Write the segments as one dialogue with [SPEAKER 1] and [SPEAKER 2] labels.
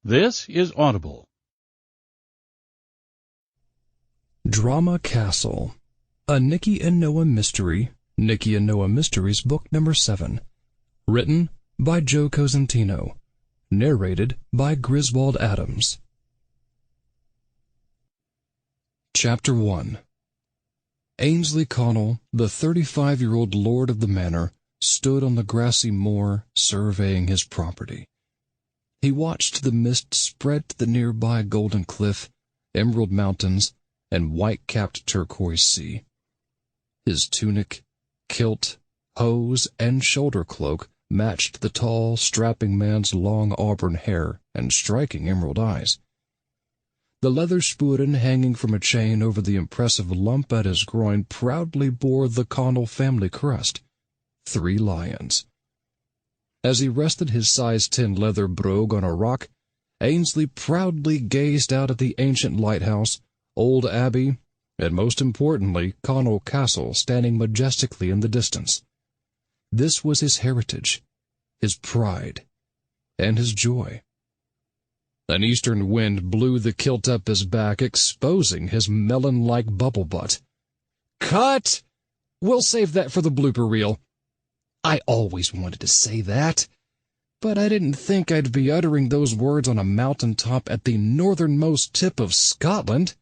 [SPEAKER 1] This is Audible.
[SPEAKER 2] Drama Castle, a Nicky and Noah mystery, Nicky and Noah Mysteries, book number 7. Written by Joe Cosentino. Narrated by Griswold Adams. Chapter 1. Ainsley Connell, the 35-year-old lord of the manor, stood on the grassy moor surveying his property. He watched the mist spread to the nearby Golden Cliff, Emerald Mountains, and white-capped turquoise sea. His tunic, kilt, hose, and shoulder cloak matched the tall, strapping man's long auburn hair and striking emerald eyes. The leather spoon hanging from a chain over the impressive lump at his groin proudly bore the Connell family crest, 3 lions. As he rested his size 10 leather brogue on a rock, Ainsley proudly gazed out at the ancient lighthouse, old abbey, and most importantly, Connell Castle standing majestically in the distance. This was his heritage, his pride, and his joy. An eastern wind blew the kilt up his back, exposing his melon-like bubble butt. "Cut! We'll save that for the blooper reel. I always wanted to say that, but I didn't think I'd be uttering those words on a mountaintop at the northernmost tip of Scotland.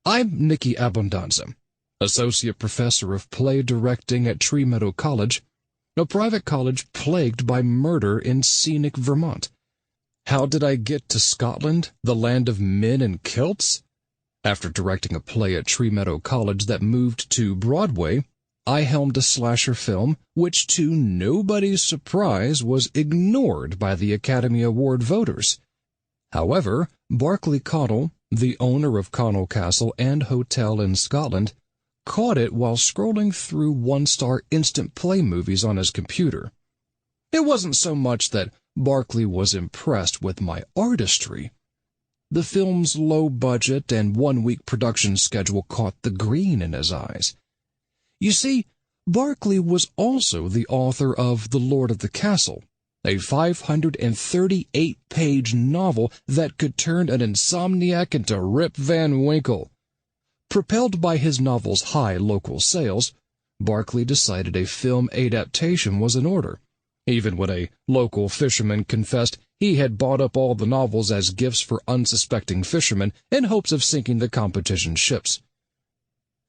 [SPEAKER 2] I'm Nicky Abundanza, associate professor of play directing at Tree Meadow College, a private college plagued by murder in scenic Vermont. How did I get to Scotland, the land of men in kilts? After directing a play at Tree Meadow College that moved to Broadway, I helmed a slasher film, which to nobody's surprise was ignored by the Academy Award voters. However, Barclay Connell, the owner of Connell Castle and Hotel in Scotland, caught it while scrolling through one-star instant play movies on his computer. It wasn't so much that Barclay was impressed with my artistry. The film's low budget and 1-week production schedule caught the green in his eyes. You see, Barclay was also the author of The Lord of the Castle, a 538-page novel that could turn an insomniac into Rip Van Winkle. Propelled by his novel's high local sales, Barclay decided a film adaptation was in order, even when a local fisherman confessed he had bought up all the novels as gifts for unsuspecting fishermen in hopes of sinking the competition ships.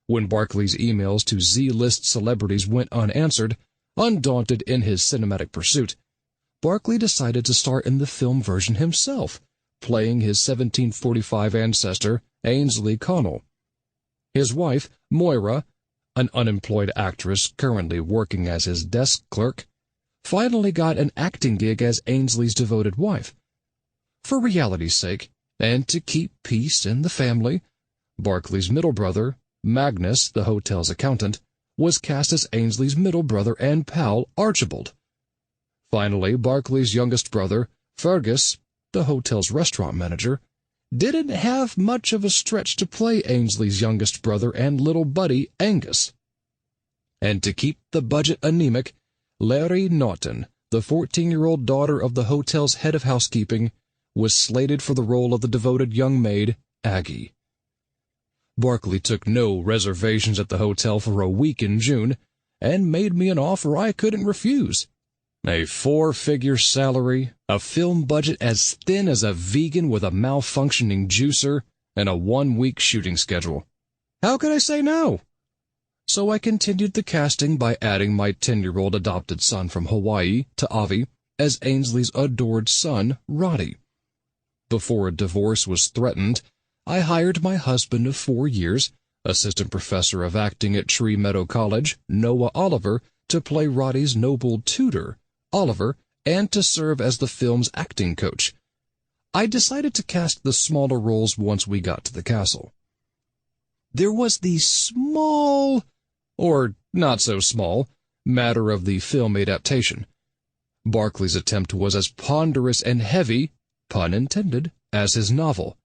[SPEAKER 2] When Barclay's emails to Z-list celebrities went unanswered, undaunted in his cinematic pursuit, Barclay decided to star in the film version himself, playing his 1745 ancestor, Ainsley Connell. His wife, Moira, an unemployed actress currently working as his desk clerk, finally got an acting gig as Ainsley's devoted wife. For reality's sake, and to keep peace in the family, Barclay's middle brother, Magnus, the hotel's accountant, was cast as Ainsley's middle brother and pal, Archibald. Finally, Barclay's youngest brother, Fergus, the hotel's restaurant manager, didn't have much of a stretch to play Ainsley's youngest brother and little buddy, Angus. And to keep the budget anemic, Larry Naughton, the 14-year-old daughter of the hotel's head of housekeeping, was slated for the role of the devoted young maid, Aggie. Barclay took no reservations at the hotel for a week in June, and made me an offer I couldn't refuse. A 4-figure salary, a film budget as thin as a vegan with a malfunctioning juicer, and a 1-week shooting schedule. How could I say no? So I continued the casting by adding my 10-year-old adopted son from Hawaii to Avi as Ainsley's adored son, Roddy. Before a divorce was threatened, I hired my husband of 4 years, assistant professor of acting at Tree Meadow College, Noah Oliver, to play Roddy's noble tutor, Oliver, and to serve as the film's acting coach. I decided to cast the smaller roles once we got to the castle. There was the small, or not so small, matter of the film adaptation. Barclay's attempt was as ponderous and heavy, pun intended, as his novel.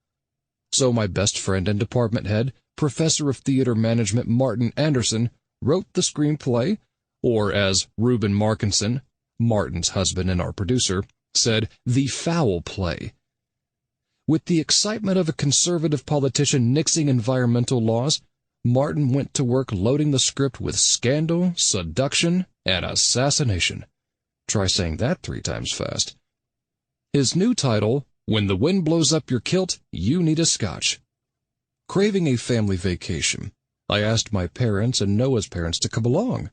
[SPEAKER 2] So my best friend and department head, professor of theater management Martin Anderson, wrote the screenplay, or as Reuben Markinson, Martin's husband and our producer, said, the foul play. With the excitement of a conservative politician nixing environmental laws, Martin went to work loading the script with scandal, seduction, and assassination. Try saying that 3 times fast. His new title, When the Wind Blows Up Your Kilt, You Need a Scotch. Craving a family vacation, I asked my parents and Noah's parents to come along.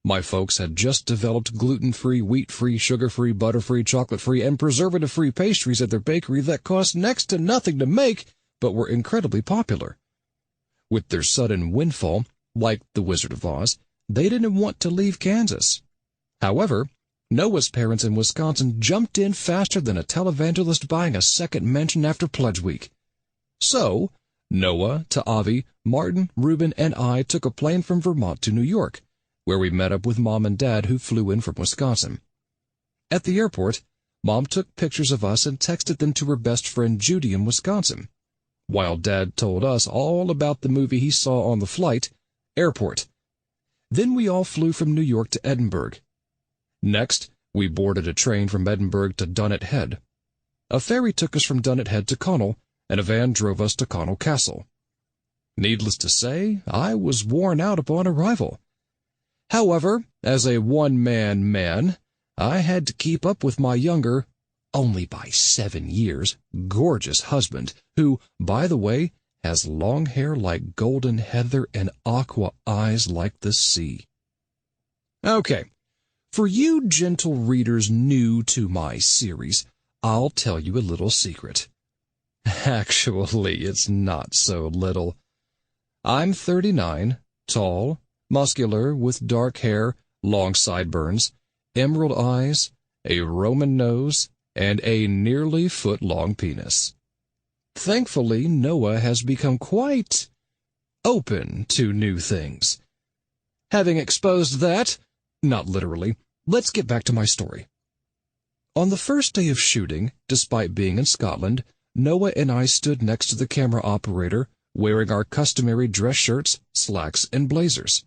[SPEAKER 2] My folks had just developed gluten-free, wheat-free, sugar-free, butter-free, chocolate-free, and preservative-free pastries at their bakery that cost next to nothing to make, but were incredibly popular. With their sudden windfall, like the Wizard of Oz, they didn't want to leave Kansas. However, Noah's parents in Wisconsin jumped in faster than a televangelist buying a second mansion after Pledge Week. So, Noah, Ta'avi, Martin, Reuben, and I took a plane from Vermont to New York, where we met up with Mom and Dad who flew in from Wisconsin. At the airport, Mom took pictures of us and texted them to her best friend Judy in Wisconsin, while Dad told us all about the movie he saw on the flight, Airport. Then we all flew from New York to Edinburgh. Next, we boarded a train from Edinburgh to Dunnet Head. A ferry took us from Dunnet Head to Connell, and a van drove us to Connell Castle. Needless to say, I was worn out upon arrival. However, as a one-man man, I had to keep up with my younger, only by 7 years, gorgeous husband, who, by the way, has long hair like golden heather and aqua eyes like the sea. Okay, for you gentle readers new to my series, I'll tell you a little secret. Actually, it's not so little. I'm 39, tall, muscular, with dark hair, long sideburns, emerald eyes, a Roman nose, and a nearly foot-long penis. Thankfully, Noah has become quite open to new things. Having exposed that, not literally, let's get back to my story. On the first day of shooting, despite being in Scotland, Noah and I stood next to the camera operator, wearing our customary dress shirts, slacks, and blazers.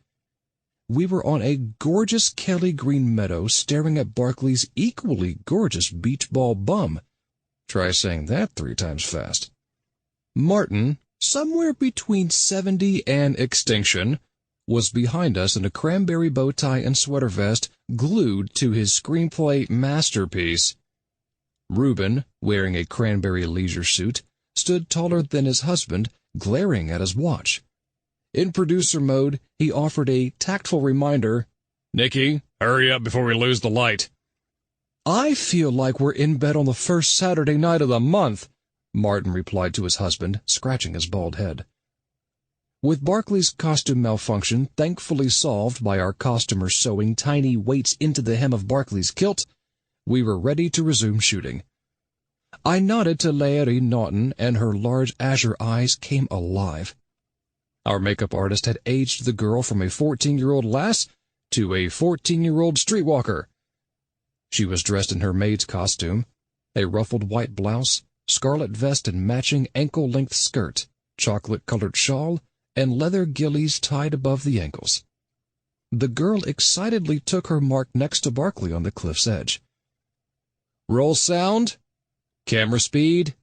[SPEAKER 2] We were on a gorgeous Kelly green meadow staring at Barclay's equally gorgeous beach ball bum. Try saying that 3 times fast. Martin, somewhere between 70 and extinction, was behind us in a cranberry bow tie and sweater vest glued to his screenplay masterpiece. Reuben, wearing a cranberry leisure suit, stood taller than his husband, glaring at his watch. In producer mode, he offered a tactful reminder, "Nicky, hurry up before we lose the light." "I feel like we're in bed on the first Saturday night of the month," Martin replied to his husband, scratching his bald head. With Barclay's costume malfunction thankfully solved by our costumer sewing tiny weights into the hem of Barclay's kilt, we were ready to resume shooting. I nodded to Larry Naughton, and her large azure eyes came alive. Our makeup artist had aged the girl from a 14-year-old lass to a 14-year-old streetwalker. She was dressed in her maid's costume, a ruffled white blouse, scarlet vest and matching ankle-length skirt, chocolate-colored shawl, and leather gillies tied above the ankles. The girl excitedly took her mark next to Barclay on the cliff's edge. Roll sound, camera speed,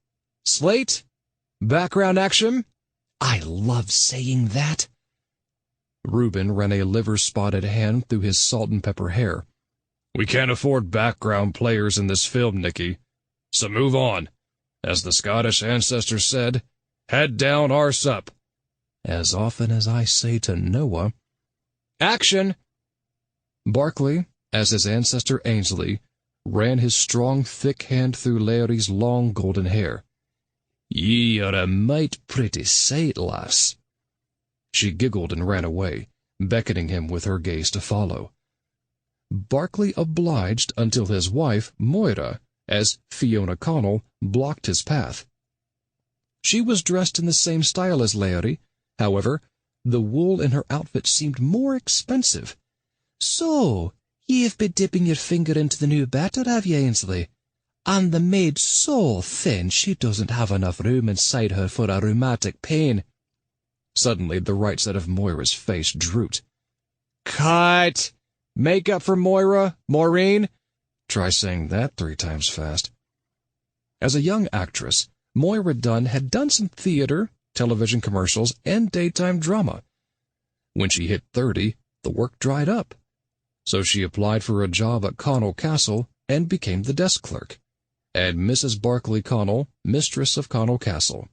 [SPEAKER 2] slate, background action. I love saying that. Reuben ran a liver-spotted hand through his salt and pepper hair. "We can't afford background players in this film, Nicky. So move on. As the Scottish ancestor said, head down, arse up." As often as I say to Noah, "Action!" Barclay, as his ancestor Ainsley, ran his strong, thick hand through Larry's long golden hair. "Ye are a might pretty sight, lass." She giggled and ran away, beckoning him with her gaze to follow. Barclay obliged until his wife, Moira, as Fiona Connell, blocked his path. She was dressed in the same style as Larry. However, the wool in her outfit seemed more expensive. "So, you've been dipping your finger into the new batter, have you, Ainsley? And the maid's so thin she doesn't have enough room inside her for a rheumatic pain." Suddenly, the right side of Moira's face drooped. "Cut! Make up for Moira, Maureen." Try saying that 3 times fast. As a young actress, Moira Dunn had done some theater, television commercials, and daytime drama. When she hit 30, the work dried up. So she applied for a job at Connell Castle and became the desk clerk, and Mrs. Barclay Connell, mistress of Connell Castle.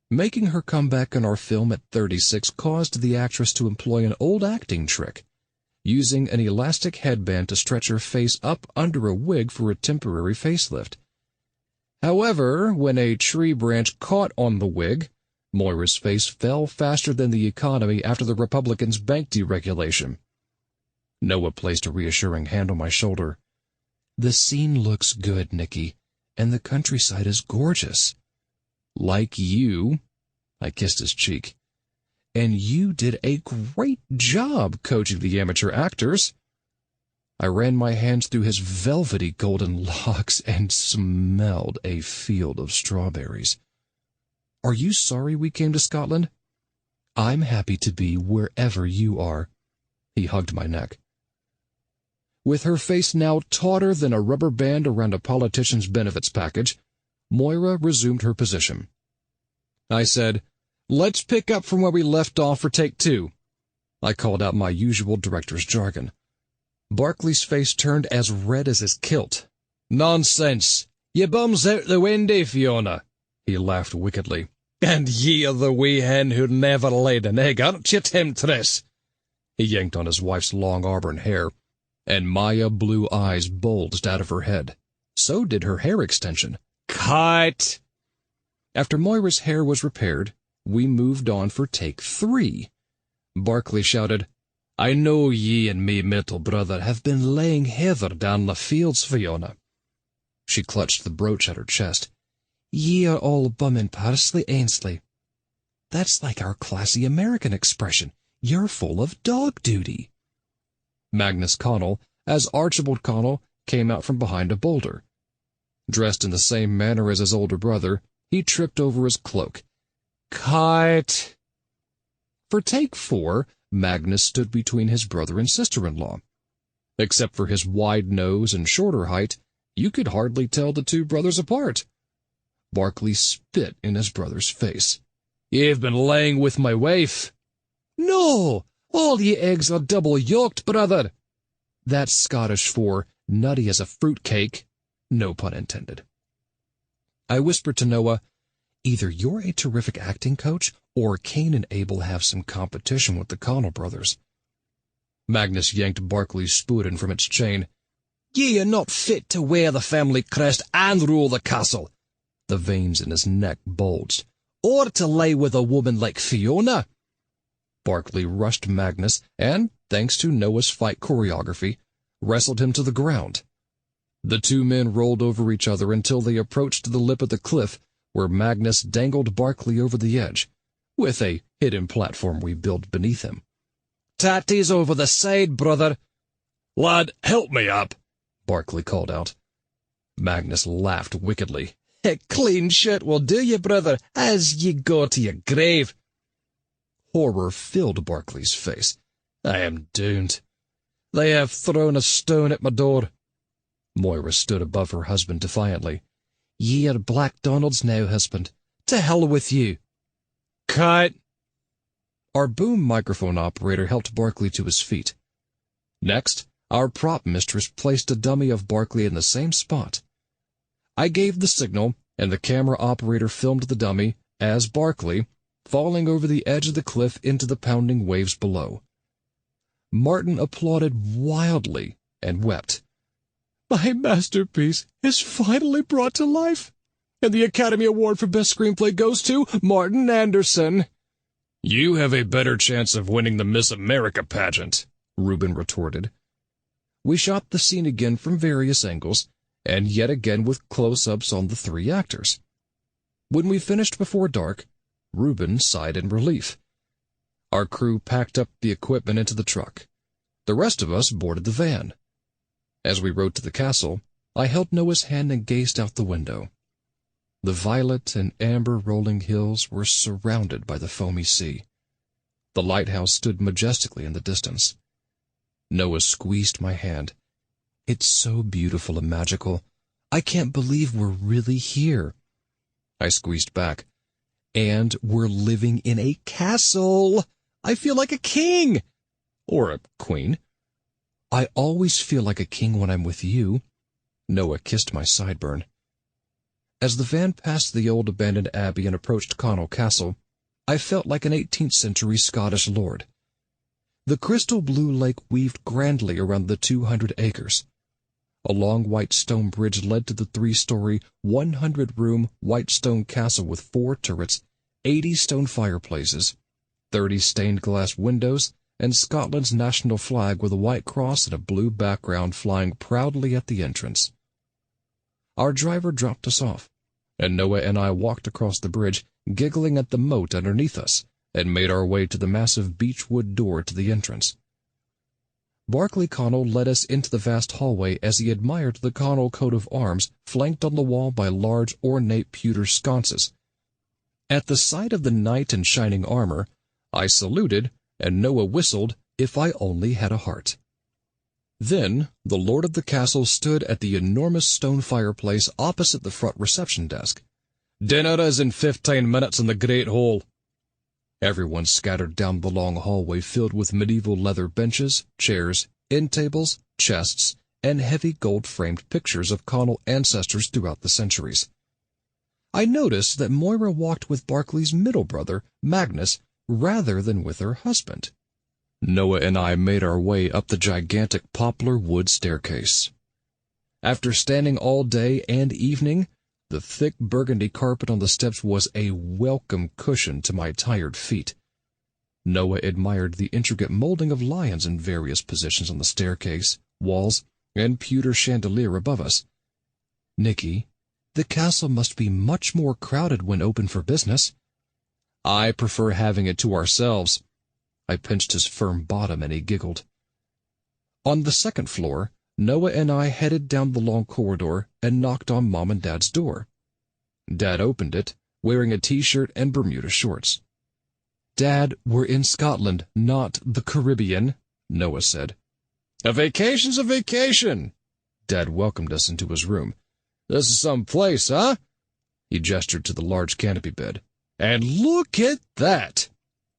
[SPEAKER 2] Making her comeback in our film at 36 caused the actress to employ an old acting trick, using an elastic headband to stretch her face up under a wig for a temporary facelift. However, when a tree branch caught on the wig, Moira's face fell faster than the economy after the Republicans' bank deregulation. Noah placed a reassuring hand on my shoulder. "The scene looks good, Nicky, and the countryside is gorgeous. Like you," I kissed his cheek. "And you did a great job coaching the amateur actors." I ran my hands through his velvety golden locks and smelled a field of strawberries. "Are you sorry we came to Scotland?" "I'm happy to be wherever you are." He hugged my neck. With her face now tauter than a rubber band around a politician's benefits package, Moira resumed her position. I said, "Let's pick up from where we left off for take 2. I called out my usual director's jargon. Barclay's face turned as red as his kilt. "Nonsense! Ye bums out the windy, Fiona!" He laughed wickedly. "And ye are the wee hen who never laid an egg, aren't ye, temptress?" He yanked on his wife's long auburn hair, and Maya blue eyes bulged out of her head. So did her hair extension. "Cut!" After Moira's hair was repaired, we moved on for take 3. Barclay shouted, "I know ye and me mittle brother have been laying heather down the fields, Fiona." She clutched the brooch at her chest. "Ye are all bummin' parsley, Ainsley." "That's like our classy American expression. You're full of dog duty." Magnus Connell, as Archibald Connell, came out from behind a boulder. Dressed in the same manner as his older brother, he tripped over his cloak. "Cut!" For take 4, Magnus stood between his brother and sister-in-law. Except for his wide nose and shorter height, you could hardly tell the two brothers apart. Barclay spit in his brother's face. "You've been laying with my wife." "No! All ye eggs are double-yolked, brother." That's Scottish for nutty as a fruitcake. No pun intended. I whispered to Noah, "Either you're a terrific acting coach, or Cain and Abel have some competition with the Connell brothers." Magnus yanked Barclay's spuden from its chain. "Ye are not fit to wear the family crest and rule the castle." The veins in his neck bulged. "Or to lay with a woman like Fiona." Barclay rushed Magnus and, thanks to Noah's fight choreography, wrestled him to the ground. The two men rolled over each other until they approached the lip of the cliff, where Magnus dangled Barclay over the edge, with a hidden platform we built beneath him. "Tatty's over the side, brother." "Lad, help me up," Barclay called out. Magnus laughed wickedly. "A clean shirt will do you, brother, as ye go to your grave." Horror filled Barclay's face. "I am doomed. They have thrown a stone at my door." Moira stood above her husband defiantly. "Ye are Black Donald's now, husband. To hell with you." "Cut!" Our boom microphone operator helped Barclay to his feet. Next, our prop mistress placed a dummy of Barclay in the same spot. I gave the signal, and the camera operator filmed the dummy as Barclay, falling over the edge of the cliff into the pounding waves below. Martin applauded wildly and wept. "My masterpiece is finally brought to life, and the Academy Award for Best Screenplay goes to Martin Anderson." "You have a better chance of winning the Miss America pageant," Reuben retorted. We shot the scene again from various angles, and yet again with close-ups on the 3 actors. When we finished before dark, Reuben sighed in relief. Our crew packed up the equipment into the truck. The rest of us boarded the van. As we rode to the castle, I held Noah's hand and gazed out the window. The violet and amber rolling hills were surrounded by the foamy sea. The lighthouse stood majestically in the distance. Noah squeezed my hand. "It's so beautiful and magical. I can't believe we're really here." I squeezed back. And we're living in a castle. I feel like a king. Or a queen. I always feel like a king when I'm with you. Noah kissed my sideburn. As the van passed the old abandoned abbey and approached Connell Castle, I felt like an 18th century Scottish lord. The crystal blue lake weaved grandly around the 200 acres. A long white stone bridge led to the 3-story, 100-room white stone castle with 4 turrets, 80 stone fireplaces, 30 stained glass windows, and Scotland's national flag with a white cross and a blue background flying proudly at the entrance. Our driver dropped us off, and Noah and I walked across the bridge, giggling at the moat underneath us, and made our way to the massive beechwood door to the entrance. Barclay Connell led us into the vast hallway as he admired the Connell coat of arms flanked on the wall by large ornate pewter sconces. At the sight of the knight in shining armor, I saluted, and Noah whistled, "If I only had a heart." Then the lord of the castle stood at the enormous stone fireplace opposite the front reception desk. "Dinner is in 15 minutes in the great hall." Everyone scattered down the long hallway filled with medieval leather benches, chairs, end tables, chests, and heavy gold-framed pictures of Connell ancestors throughout the centuries. I noticed that Moira walked with Barclay's middle brother, Magnus, rather than with her husband. Noah and I made our way up the gigantic poplar wood staircase. After standing all day and evening, the thick burgundy carpet on the steps was a welcome cushion to my tired feet. Noah admired the intricate molding of lions in various positions on the staircase, walls, and pewter chandelier above us. "Nicky, the castle must be much more crowded when open for business." "I prefer having it to ourselves." I pinched his firm bottom and he giggled. On the second floor, Noah and I headed down the long corridor and knocked on Mom and Dad's door. Dad opened it, wearing a t-shirt and Bermuda shorts. "Dad, we're in Scotland, not the Caribbean," Noah said. "A vacation's a vacation." Dad welcomed us into his room. "This is some place, huh?" He gestured to the large canopy bed. "And look at that!"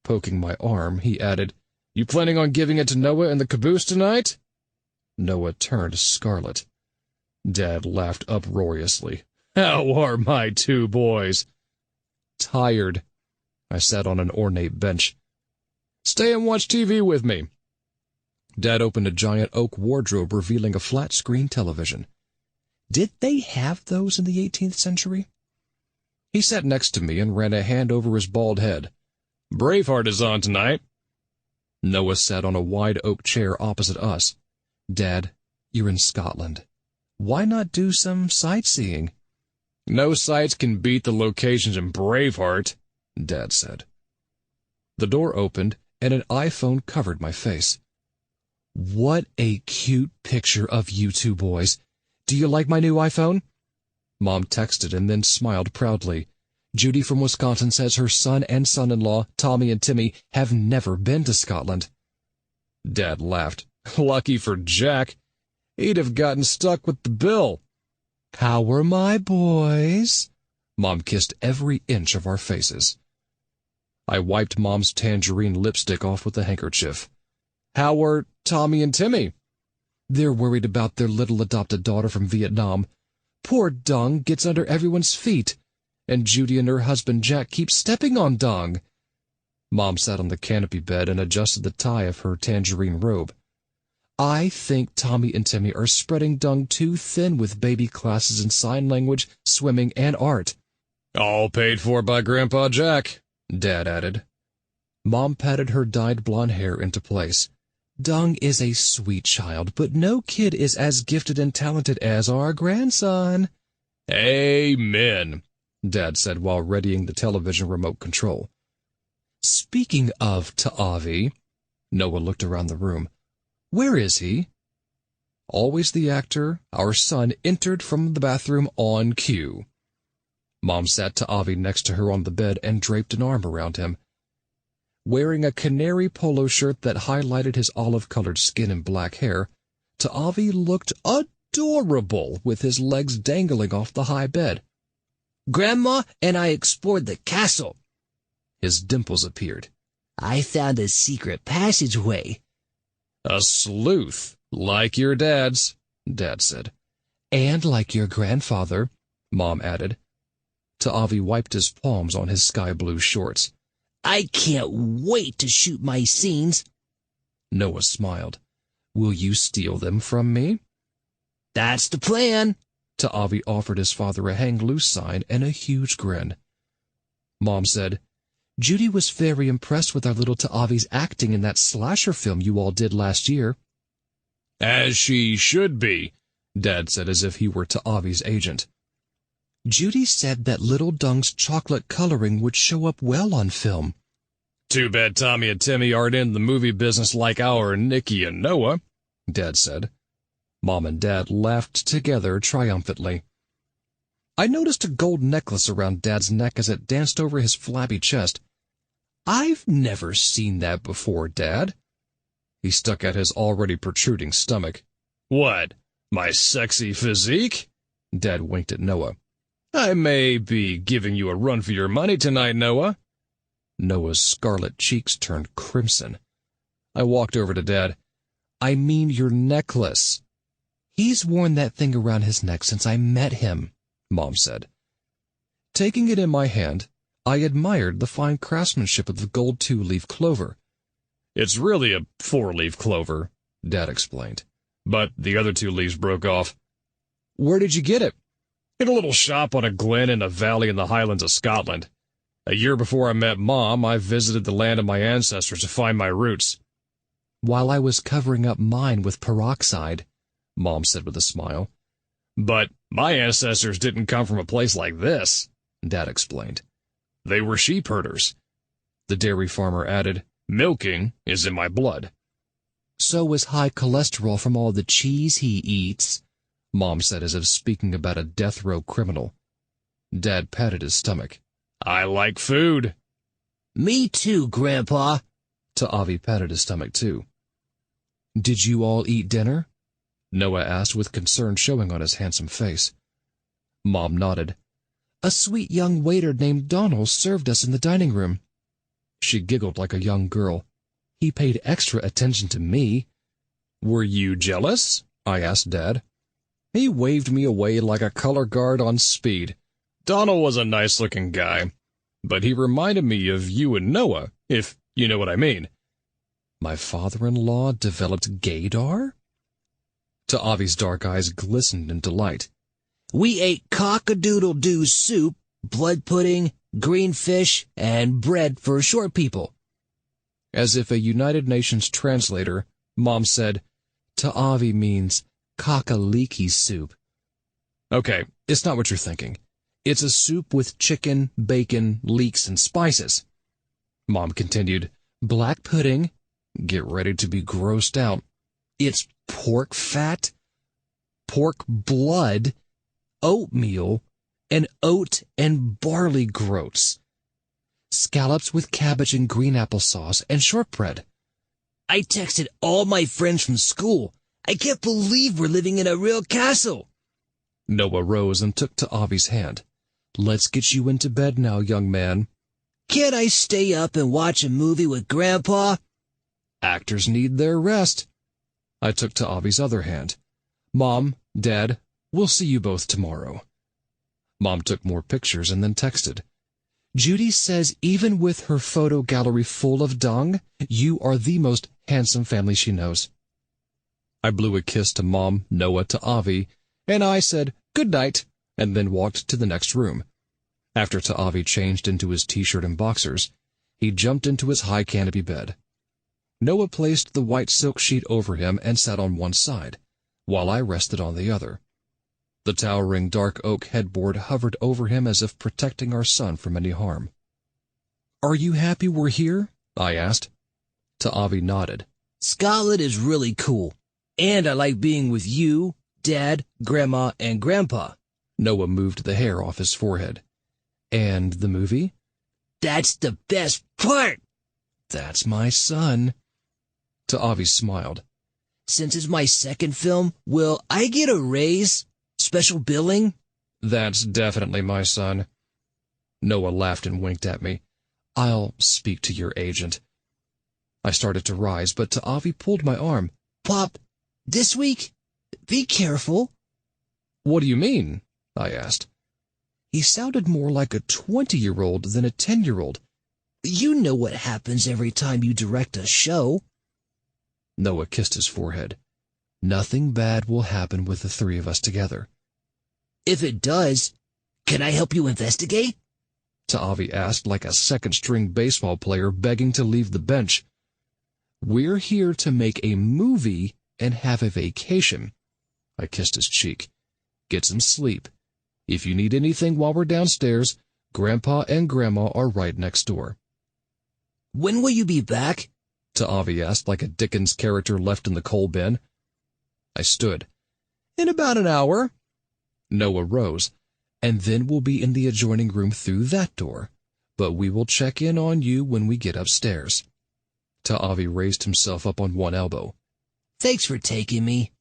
[SPEAKER 2] Poking my arm, he added, "You planning on giving it to Noah and the caboose tonight?" Noah turned scarlet. Dad laughed uproariously. "How are my 2 boys?" "Tired." I sat on an ornate bench. "Stay and watch TV with me." Dad opened a giant oak wardrobe revealing a flat-screen television. Did they have those in the 18th century? He sat next to me and ran a hand over his bald head. "Braveheart is on tonight." Noah sat on a wide oak chair opposite us. "Dad, you're in Scotland. Why not do some sightseeing?" "No sights can beat the locations in Braveheart," Dad said. The door opened, and an iPhone covered my face. "What a cute picture of you 2 boys. Do you like my new iPhone?" Mom texted and then smiled proudly. "Judy from Wisconsin says her son and son-in-law, Tommy and Timmy, have never been to Scotland." Dad laughed. "Lucky for Jack. He'd have gotten stuck with the bill." "How are my boys?" Mom kissed every inch of our faces. I wiped Mom's tangerine lipstick off with a handkerchief. "How are Tommy and Timmy?" "They're worried about their little adopted daughter from Vietnam. Poor Dung gets under everyone's feet, and Judy and her husband Jack keep stepping on Dung." Mom sat on the canopy bed and adjusted the tie of her tangerine robe. "I think Tommy and Timmy are spreading Dung too thin with baby classes in sign language, swimming, and art." "All paid for by Grandpa Jack," Dad added. Mom patted her dyed blonde hair into place. "Dung is a sweet child, but no kid is as gifted and talented as our grandson." "Amen," Dad said while readying the television remote control. "Speaking of Ta'avi," Noah looked around the room. "Where is he?" Always the actor, our son entered from the bathroom on cue. Mom sat Ta'avi next to her on the bed and draped an arm around him. Wearing a canary polo shirt that highlighted his olive-colored skin and black hair, Ta'avi looked adorable with his legs dangling off the high bed.
[SPEAKER 1] Grandma and I explored the castle.
[SPEAKER 2] His dimples appeared.
[SPEAKER 1] I found a secret passageway.
[SPEAKER 2] A sleuth, like your dad's, Dad said.
[SPEAKER 1] And like your grandfather,
[SPEAKER 2] Mom added. Ta'avi wiped his palms on his sky-blue shorts.
[SPEAKER 1] I can't wait to shoot my scenes.
[SPEAKER 2] Noah smiled. Will you steal them from me?
[SPEAKER 1] That's the plan.
[SPEAKER 2] Ta'avi offered his father a hang-loose sign and a huge grin. Mom said, Judy was very impressed with our little Ta'avi's acting in that slasher film you all did last year. As she should be, Dad said as if he were Ta'avi's agent. Judy said that little Dung's chocolate coloring would show up well on film. Too bad Tommy and Timmy aren't in the movie business like our Nicky and Noah, Dad said. Mom and Dad laughed together triumphantly. I noticed a gold necklace around Dad's neck as it danced over his flabby chest. I've never seen that before, Dad. He stuck at his already protruding stomach. What, my sexy physique? Dad winked at Noah. I may be giving you a run for your money tonight, Noah. Noah's scarlet cheeks turned crimson. I walked over to Dad. I mean your necklace. He's worn that thing around his neck since I met him, Mom said. Taking it in my hand, I admired the fine craftsmanship of the gold two-leaf clover. It's really a four-leaf clover, Dad explained. But the other two leaves broke off. Where did you get it? In a little shop on a glen in a valley in the Highlands of Scotland. A year before I met Mom, I visited the land of my ancestors to find my roots. While I was covering up mine with peroxide, Mom said with a smile. But my ancestors didn't come from a place like this, Dad explained. They were sheep herders. The dairy farmer added, milking is in my blood. So is high cholesterol from all the cheese he eats, Mom said as if speaking about a death row criminal. Dad patted his stomach. I like food.
[SPEAKER 1] Me too, Grandpa.
[SPEAKER 2] Ta'avi patted his stomach too. Did you all eat dinner? Noah asked with concern showing on his handsome face. Mom nodded. A sweet young waiter named Donald served us in the dining room. She giggled like a young girl. He paid extra attention to me. Were you jealous? I asked Dad. He waved me away like a color guard on speed. Donald was a nice-looking guy, but he reminded me of you and Noah, if you know what I mean. My father-in-law developed gaydar? Ta'avi's dark eyes glistened in delight.
[SPEAKER 1] We ate cock-a-doodle-doo soup, blood pudding, green fish, and bread for short people.
[SPEAKER 2] As if a United Nations translator, Mom said, Ta'avi means cock-a-leaky soup. Okay, it's not what you're thinking. It's a soup with chicken, bacon, leeks, and spices. Mom continued, black pudding. Get ready to be grossed out. It's pork fat, pork blood, oatmeal, and oat and barley groats. Scallops with cabbage and green apple sauce, and shortbread.
[SPEAKER 1] I texted all my friends from school. I can't believe we're living in a real castle.
[SPEAKER 2] Noah rose and took Ta'avi's hand. Let's get you into bed now, young man.
[SPEAKER 1] Can't I stay up and watch a movie with Grandpa?
[SPEAKER 2] Actors need their rest. I took Ta'avi's other hand. Mom, Dad, we'll see you both tomorrow. Mom took more pictures and then texted. Judy says even with her photo gallery full of dung, you are the most handsome family she knows. I blew a kiss to Mom, Noah, Ta'avi, and I said good night, and then walked to the next room. After Ta'avi changed into his t-shirt and boxers, he jumped into his high canopy bed. Noah placed the white silk sheet over him and sat on one side, while I rested on the other. The towering dark oak headboard hovered over him as if protecting our son from any harm. Are you happy we're here? I asked. Ta'avi nodded.
[SPEAKER 1] Scotland is really cool, and I like being with you, Dad, Grandma, and Grandpa.
[SPEAKER 2] Noah moved the hair off his forehead. And the movie?
[SPEAKER 1] That's the best part.
[SPEAKER 2] That's my son. Ta'avi smiled.
[SPEAKER 1] Since it's my second film, will I get a raise? Special billing?
[SPEAKER 2] That's definitely my son. Noah laughed and winked at me. "I'll speak to your agent." I started to rise, but Ta'avi pulled my arm.
[SPEAKER 1] Pop, this week? Be careful.
[SPEAKER 2] "What do you mean?" I asked. He sounded more like a 20-year-old than a 10-year-old.
[SPEAKER 1] You know what happens every time you direct a show.
[SPEAKER 2] Noah kissed his forehead. "Nothing bad will happen with the three of us together."
[SPEAKER 1] If it does, can I help you investigate?
[SPEAKER 2] Ta'avi asked like a second-string baseball player begging to leave the bench. "We're here to make a movie and have a vacation." I kissed his cheek. "Get some sleep. If you need anything while we're downstairs, Grandpa and Grandma are right next door."
[SPEAKER 1] When will you be back?
[SPEAKER 2] Ta'avi asked like a Dickens character left in the coal bin. I stood. "In about an hour." Noah rose. "And then we'll be in the adjoining room through that door. But we will check in on you when we get upstairs." Ta'avi raised himself up on one elbow.
[SPEAKER 1] Thanks for taking me.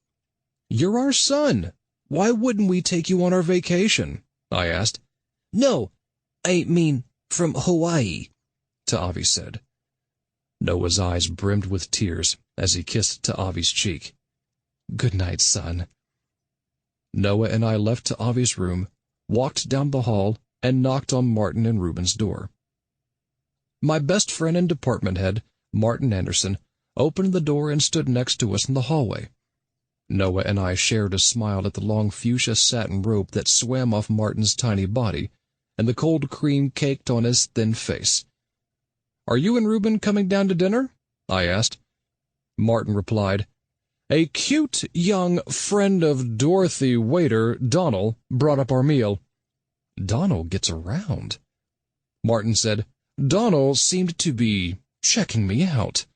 [SPEAKER 2] "You're our son. Why wouldn't we take you on our vacation?" I asked.
[SPEAKER 1] No, I mean from Hawaii,
[SPEAKER 2] Ta'avi said. Noah's eyes brimmed with tears as he kissed Ta'avi's cheek. "Good night, son." Noah and I left Ta'avi's room, walked down the hall, and knocked on Martin and Reuben's door. My best friend and department head, Martin Anderson, opened the door and stood next to us in the hallway. Noah and I shared a smile at the long fuchsia satin robe that swam off Martin's tiny body, and the cold cream caked on his thin face. "Are you and Reuben coming down to dinner?" I asked. Martin replied, "A cute young friend of Dorothy waiter, Donald, brought up our meal." "Donald gets around." Martin said, "Donald seemed to be checking me out."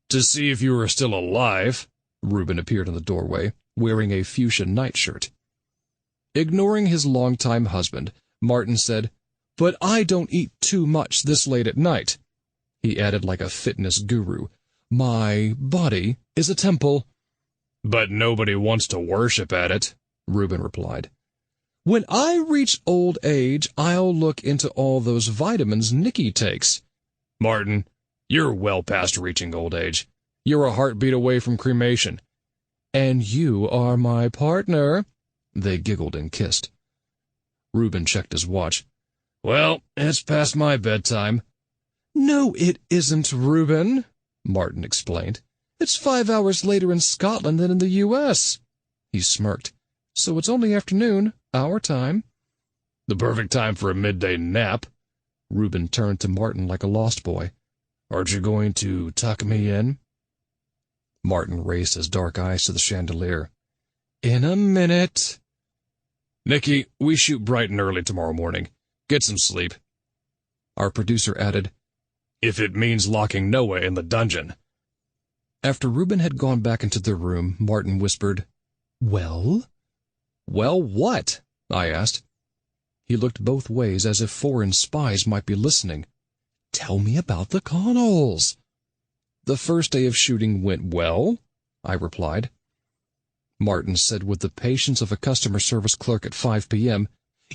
[SPEAKER 2] "To see if you were still alive." Reuben appeared in the doorway, wearing a fuchsia nightshirt. Ignoring his longtime husband, Martin said, "But I don't eat too much this late at night." He added like a fitness guru, "My body is a temple." "But nobody wants to worship at it," Reuben replied. "When I reach old age, I'll look into all those vitamins Nicky takes." "Martin, you're well past reaching old age. You're a heartbeat away from cremation." "And you are my partner." They giggled and kissed. Reuben checked his watch. "Well, it's past my bedtime." "No, it isn't, Reuben," Martin explained. "It's 5 hours later in Scotland than in the U.S." He smirked. "So it's only afternoon, our time." "The perfect time for a midday nap." Reuben turned to Martin like a lost boy. "Aren't you going to tuck me in?" Martin raised his dark eyes to the chandelier. "In a minute." "Nicky, we shoot bright and early tomorrow morning. Get some sleep." Our producer added, "If it means locking Noah in the dungeon." After Reuben had gone back into the room, Martin whispered, "Well?" "Well, what?" I asked. He looked both ways as if foreign spies might be listening. "Tell me about the Connells." "The first day of shooting went well," I replied. Martin said with the patience of a customer service clerk at 5 p.m.,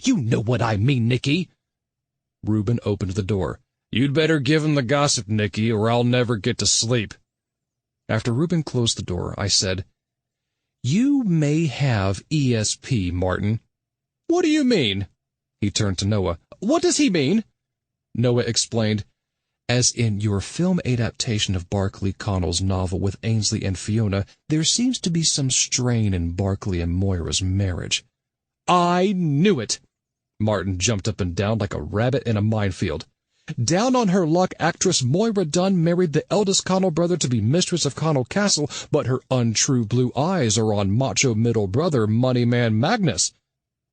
[SPEAKER 2] "You know what I mean, Nicky." Reuben opened the door. "You'd better give him the gossip, Nicky, or I'll never get to sleep." After Reuben closed the door, I said, "You may have ESP, Martin." "What do you mean?" He turned to Noah. "What does he mean?" Noah explained, "As in your film adaptation of Barclay Connell's novel with Ainsley and Fiona, there seems to be some strain in Barclay and Moira's marriage." "I knew it!" Martin jumped up and down like a rabbit in a minefield. "Down on her luck, actress Moira Dunn married the eldest Connell brother to be mistress of Connell Castle, but her untrue blue eyes are on macho middle brother Moneyman Magnus.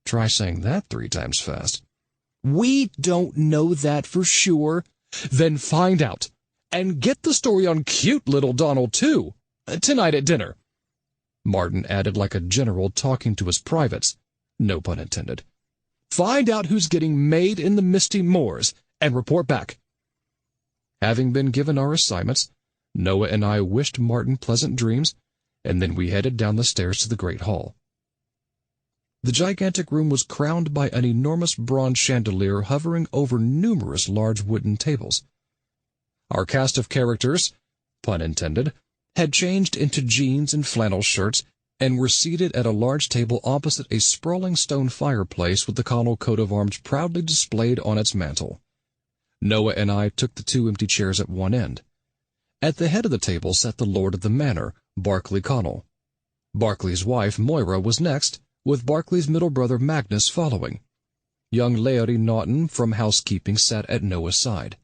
[SPEAKER 2] Try saying that 3 times fast. "We don't know that for sure." "Then find out. And get the story on cute little Donald, too. Tonight at dinner." Martin added like a general talking to his privates. No pun intended. "Find out who's getting made in the Misty Moors, and report back." Having been given our assignments, Noah and I wished Martin pleasant dreams, and then we headed down the stairs to the great hall. The gigantic room was crowned by an enormous bronze chandelier hovering over numerous large wooden tables. Our cast of characters, pun intended, had changed into jeans and flannel shirts and were seated at a large table opposite a sprawling stone fireplace with the Connell coat of arms proudly displayed on its mantel. Noah and I took the 2 empty chairs at one end. At the head of the table sat the lord of the manor, Barclay Connell. Barclay's wife, Moira, was next, with Barclay's middle brother Magnus following. Young Larry Naughton from housekeeping sat at Noah's side.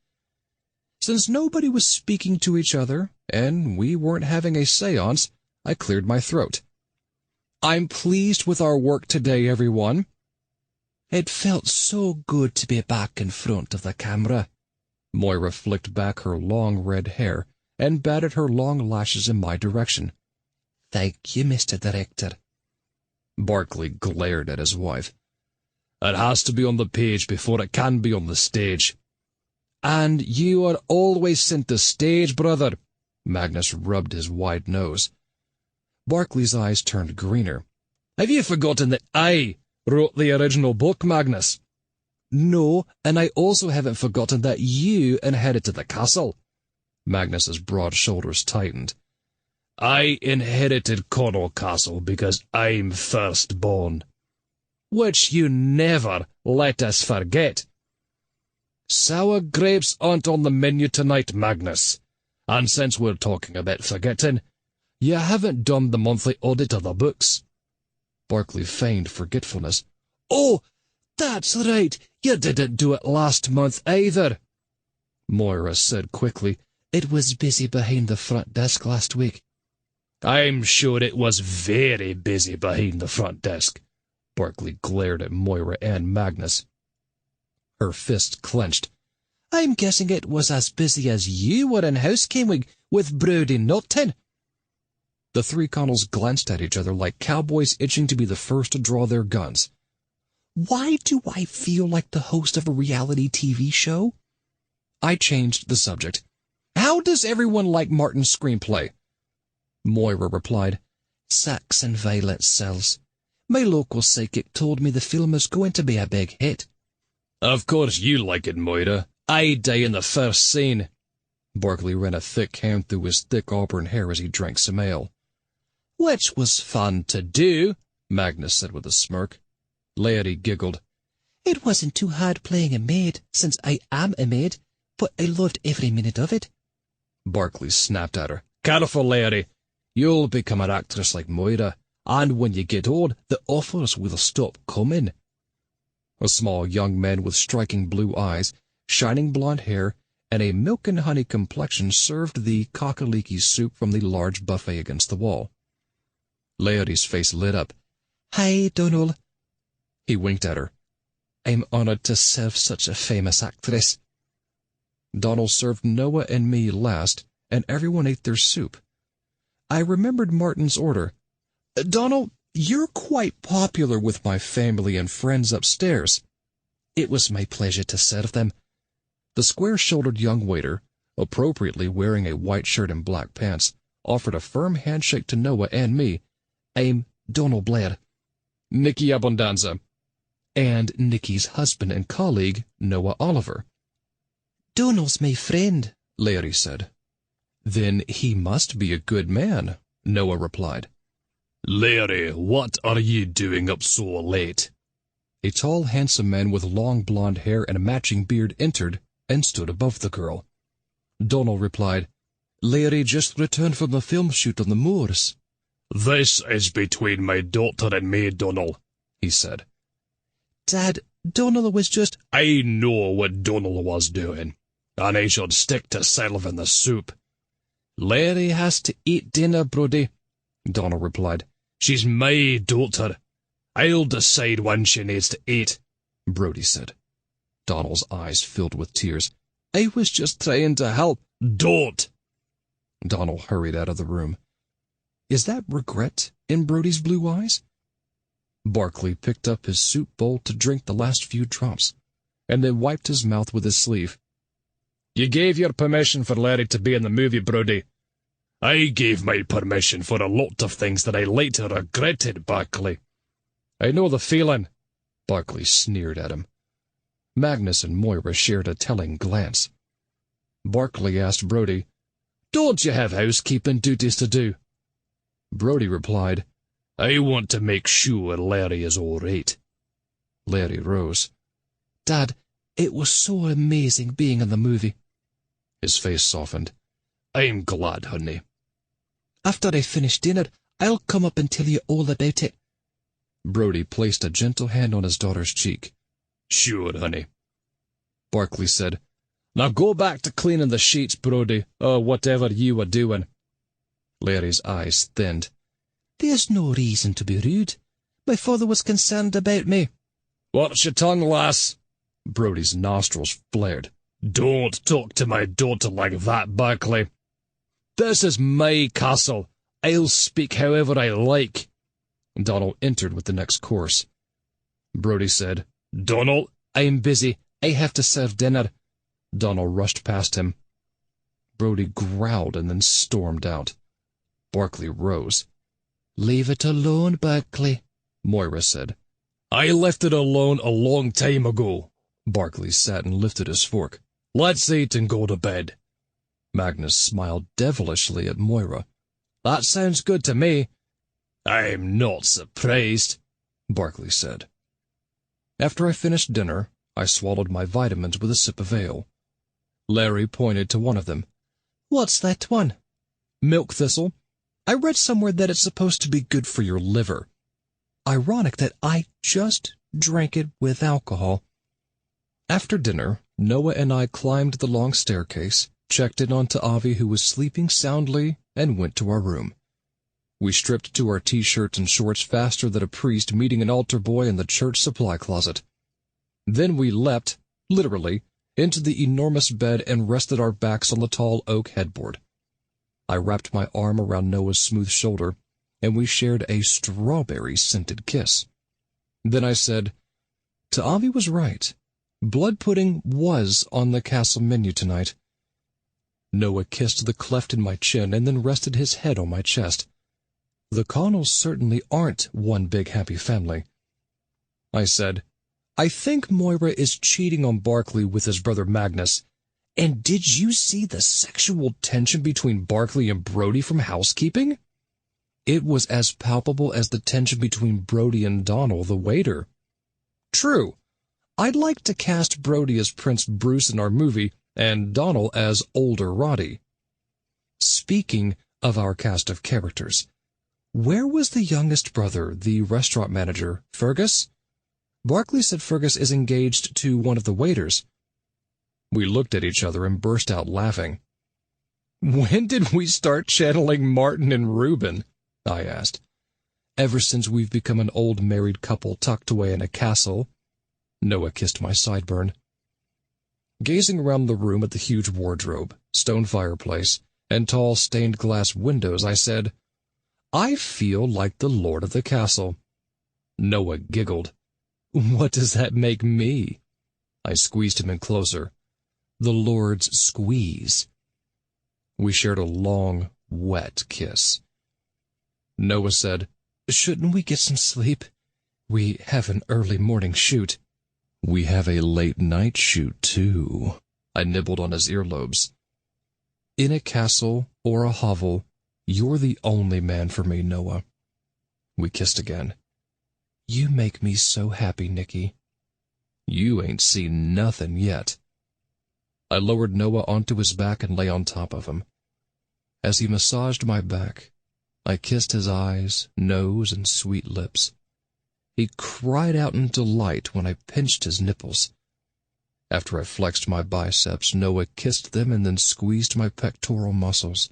[SPEAKER 2] Since nobody was speaking to each other, and we weren't having a séance, I cleared my throat. "I'm pleased with our work today, everyone."
[SPEAKER 1] It felt so good to be back in front of the camera.
[SPEAKER 2] Moira flicked back her long red hair and batted her long lashes in my direction.
[SPEAKER 1] "Thank you, Mr. Director."
[SPEAKER 2] Barclay glared at his wife. "It has to be on the page before it can be on the stage."
[SPEAKER 1] "And you are always sent to stage, brother."
[SPEAKER 2] Magnus rubbed his wide nose. Barclay's eyes turned greener.
[SPEAKER 1] "Have you forgotten that I wrote the original book, Magnus?"
[SPEAKER 2] "No, and I also haven't forgotten that you inherited the castle." Magnus's broad shoulders tightened.
[SPEAKER 1] "I inherited Connell Castle because I'm firstborn." "Which you never let us forget." "Sour grapes aren't on the menu tonight, Magnus. And since we're talking about forgetting, you haven't done the monthly audit of the books."
[SPEAKER 2] Barclay feigned forgetfulness.
[SPEAKER 1] "Oh, that's right. You didn't do it last month either."
[SPEAKER 2] Moira said quickly,
[SPEAKER 1] "It was busy behind the front desk last week." "I'm sure it was very busy behind the front desk."
[SPEAKER 2] Barclay glared at Moira and Magnus. Her fist clenched.
[SPEAKER 1] "I'm guessing it was as busy as you were in housekeeping with Brodie Norton."
[SPEAKER 2] The 3 Connells glanced at each other like cowboys itching to be the first to draw their guns.
[SPEAKER 1] "Why do I feel like the host of a reality TV show?"
[SPEAKER 2] I changed the subject.
[SPEAKER 1] "How does everyone like Martin's screenplay?"
[SPEAKER 2] Moira replied,
[SPEAKER 1] "Sex and violence sells. My local psychic told me the film is going to be a big hit." "Of course you like it, Moira. I die in the first scene."
[SPEAKER 2] Barclay ran a thick hand through his thick auburn hair as he drank some ale.
[SPEAKER 1] "Which was fun to do,"
[SPEAKER 2] Magnus said with a smirk. Larry giggled.
[SPEAKER 1] "It wasn't too hard playing a maid, since I am a maid, but I loved every minute of it."
[SPEAKER 2] Barclay snapped at her.
[SPEAKER 1] "Careful, Larry. You'll become an actress like Moira, and when you get old, the offers will stop coming."
[SPEAKER 2] A small young man with striking blue eyes, shining blonde hair, and a milk and honey complexion served the cockaliki soup from the large buffet against the wall. Larry's face lit up.
[SPEAKER 1] "Hi, Donald."
[SPEAKER 2] He winked at her.
[SPEAKER 1] "I'm honored to serve such a famous actress."
[SPEAKER 2] Donald served Noah and me last, and everyone ate their soup. I remembered Martin's order.
[SPEAKER 1] "Donald, you're quite popular with my family and friends upstairs." "It was my pleasure to serve them."
[SPEAKER 2] The square-shouldered young waiter, appropriately wearing a white shirt and black pants, offered a firm handshake to Noah and me.
[SPEAKER 1] "I'm Donald Blair."
[SPEAKER 2] "Nicky Abundanza."
[SPEAKER 1] "And Nicky's husband and colleague, Noah Oliver." "Donald's my friend,"
[SPEAKER 2] Larry said. "Then he must be a good man," Noah replied.
[SPEAKER 1] "Larry, what are you doing up so late?"
[SPEAKER 2] A tall, handsome man with long blonde hair and a matching beard entered and stood above the girl.
[SPEAKER 1] Donald replied, "Larry just returned from a film shoot on the moors." "This is between my daughter and me, Donald," he said. "Dad, Donald was just—" "I know what Donald was doing, and I should stick to serving the soup." "Larry has to eat dinner, Brodie," Donald replied. "She's my daughter. I'll decide when she needs to eat," Brodie said.
[SPEAKER 2] Donald's eyes filled with tears.
[SPEAKER 1] "I was just trying to help." "Don't!"
[SPEAKER 2] Donald hurried out of the room. Is that regret in Brodie's blue eyes? Barclay picked up his soup bowl to drink the last few drops, and then wiped his mouth with his sleeve.
[SPEAKER 1] "You gave your permission for Larry to be in the movie, Brodie." "I gave my permission for a lot of things that I later regretted, Barclay."
[SPEAKER 2] I know the feeling, Barkley sneered at him. Magnus and Moira shared a telling glance. Barkley asked Brody, "Don't you have housekeeping duties to do?" Brody replied, "I want to make sure Larry is all right." Larry rose. "Dad, it was so amazing being in the movie." His face softened. "I'm glad, honey." "After I finish dinner, I'll come up and tell you all about it." Brody placed a gentle hand on his daughter's cheek. "Sure, honey." Barkley said, "Now go back to cleaning the sheets, Brody, or whatever you were doing." Larry's eyes thinned. "There's no reason to be rude. My father was concerned about me." "Watch your tongue, lass." Brody's nostrils flared. "Don't talk to my daughter like that, Barkley. This is my castle. I'll speak however I like." Donald entered with the next course. Brody said, "Donald, I'm busy. I have to serve dinner." Donald rushed past him. Brody growled and then stormed out. Barkley rose. "Leave it alone, Barkley," Moira said. "I left it alone a long time ago." Barkley sat and lifted his fork. "Let's eat and go to bed." Magnus smiled devilishly at Moira. "That sounds good to me." "I'm not surprised," Barkley said. After I finished dinner, I swallowed my vitamins with a sip of ale. Larry pointed to one of them. "What's that one?" "Milk thistle. I read somewhere that it's supposed to be good for your liver." Ironic that I just drank it with alcohol. After dinner, Noah and I climbed the long staircase, checked in on Avi, who was sleeping soundly, and went to our room. We stripped to our T-shirts and shorts faster than a priest meeting an altar boy in the church supply closet. Then we leapt, literally, into the enormous bed and rested our backs on the tall oak headboard. I wrapped my arm around Noah's smooth shoulder, and we shared a strawberry-scented kiss. Then I said, "Avi was right. Blood pudding was on the castle menu tonight." Noah kissed the cleft in my chin and then rested his head on my chest. "The Connells certainly aren't one big happy family." I said, "I think Moira is cheating on Barkley with his brother Magnus. And did you see the sexual tension between Barkley and Brody from housekeeping? It was as palpable as the tension between Brody and Donald, the waiter." "True. I'd like to cast Brody as Prince Bruce in our movie, and Donald as older Roddy." Speaking of our cast of characters, where was the youngest brother, the restaurant manager, Fergus? Barkley said Fergus is engaged to one of the waiters. We looked at each other and burst out laughing. "When did we start channeling Martin and Reuben?" I asked. "Ever since we've become an old married couple tucked away in a castle." Noah kissed my sideburn. Gazing around the room at the huge wardrobe, stone fireplace, and tall stained-glass windows, I said, "I feel like the lord of the castle." Noah giggled. "What does that make me?" I squeezed him in closer. "The Lord's squeeze." We shared a long, wet kiss. Noah said, "Shouldn't we get some sleep? We have an early morning shoot." "We have a late night shoot, too." I nibbled on his earlobes. "In a castle or a hovel, you're the only man for me, Noah." We kissed again. "You make me so happy, Nicky." "You ain't seen nothing yet." I lowered Noah onto his back and lay on top of him. As he massaged my back, I kissed his eyes, nose, and sweet lips. He cried out in delight when I pinched his nipples. After I flexed my biceps, Noah kissed them and then squeezed my pectoral muscles.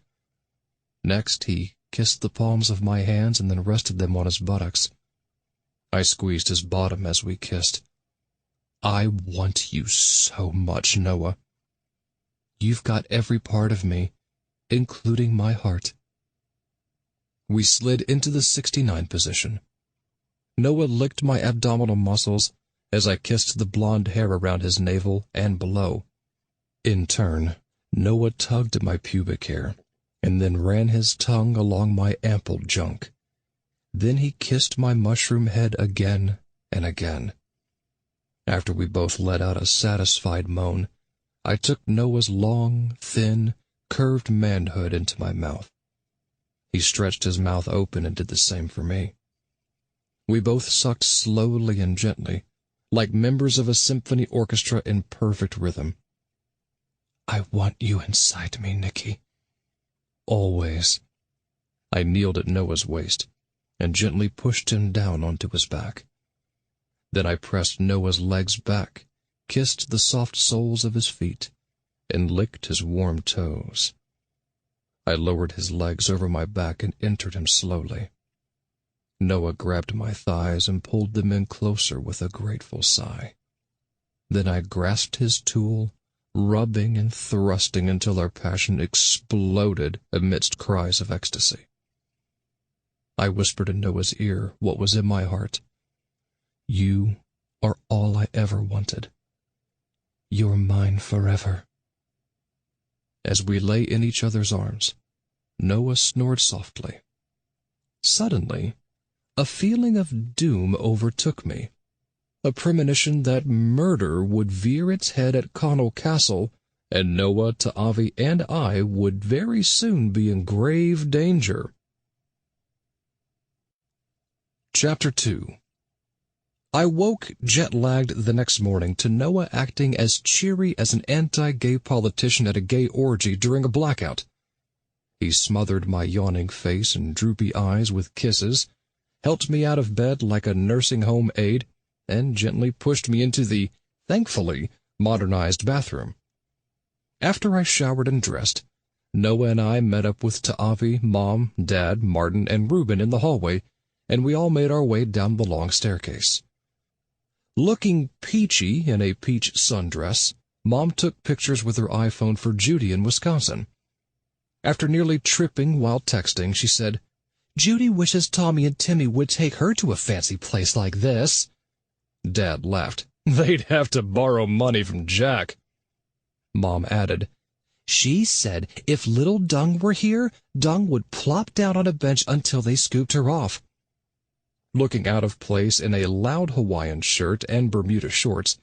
[SPEAKER 2] Next, he kissed the palms of my hands and then rested them on his buttocks. I squeezed his bottom as we kissed. "I want you so much, Noah. You've got every part of me, including my heart." We slid into the 69 position. Noah licked my abdominal muscles as I kissed the blonde hair around his navel and below. In turn, Noah tugged at my pubic hair and then ran his tongue along my ample junk. Then he kissed my mushroom head again and again. After we both let out a satisfied moan, I took Noah's long, thin, curved manhood into my mouth. He stretched his mouth open and did the same for me. We both sucked slowly and gently, like members of a symphony orchestra in perfect rhythm. "I want you inside me, Nicky. Always." I kneeled at Noah's waist and gently pushed him down onto his back. Then I pressed Noah's legs back, kissed the soft soles of his feet, and licked his warm toes. I lowered his legs over my back and entered him slowly. Noah grabbed my thighs and pulled them in closer with a grateful sigh. Then I grasped his tool, rubbing and thrusting until our passion exploded amidst cries of ecstasy. I whispered in Noah's ear what was in my heart. "You are all I ever wanted. You're mine forever." As we lay in each other's arms, Noah snored softly. Suddenly, a feeling of doom overtook me, a premonition that murder would veer its head at Connell Castle, and Noah, Ta'avi, and I would very soon be in grave danger. Chapter 2. I woke jet-lagged the next morning to Noah acting as cheery as an anti-gay politician at a gay orgy during a blackout. He smothered my yawning face and droopy eyes with kisses, helped me out of bed like a nursing home aide, and gently pushed me into the, thankfully, modernized bathroom. After I showered and dressed, Noah and I met up with Ta'avi, Mom, Dad, Martin, and Reuben in the hallway, and we all made our way down the long staircase. Looking peachy in a peach sundress, Mom took pictures with her iPhone for Judy in Wisconsin. After nearly tripping while texting, she said, "Judy wishes Tommy and Timmy would take her to a fancy place like this." Dad laughed. "They'd have to borrow money from Jack." Mom added, "She said if little Dung were here, Dung would plop down on a bench until they scooped her off." Looking out of place in a loud Hawaiian shirt and Bermuda shorts,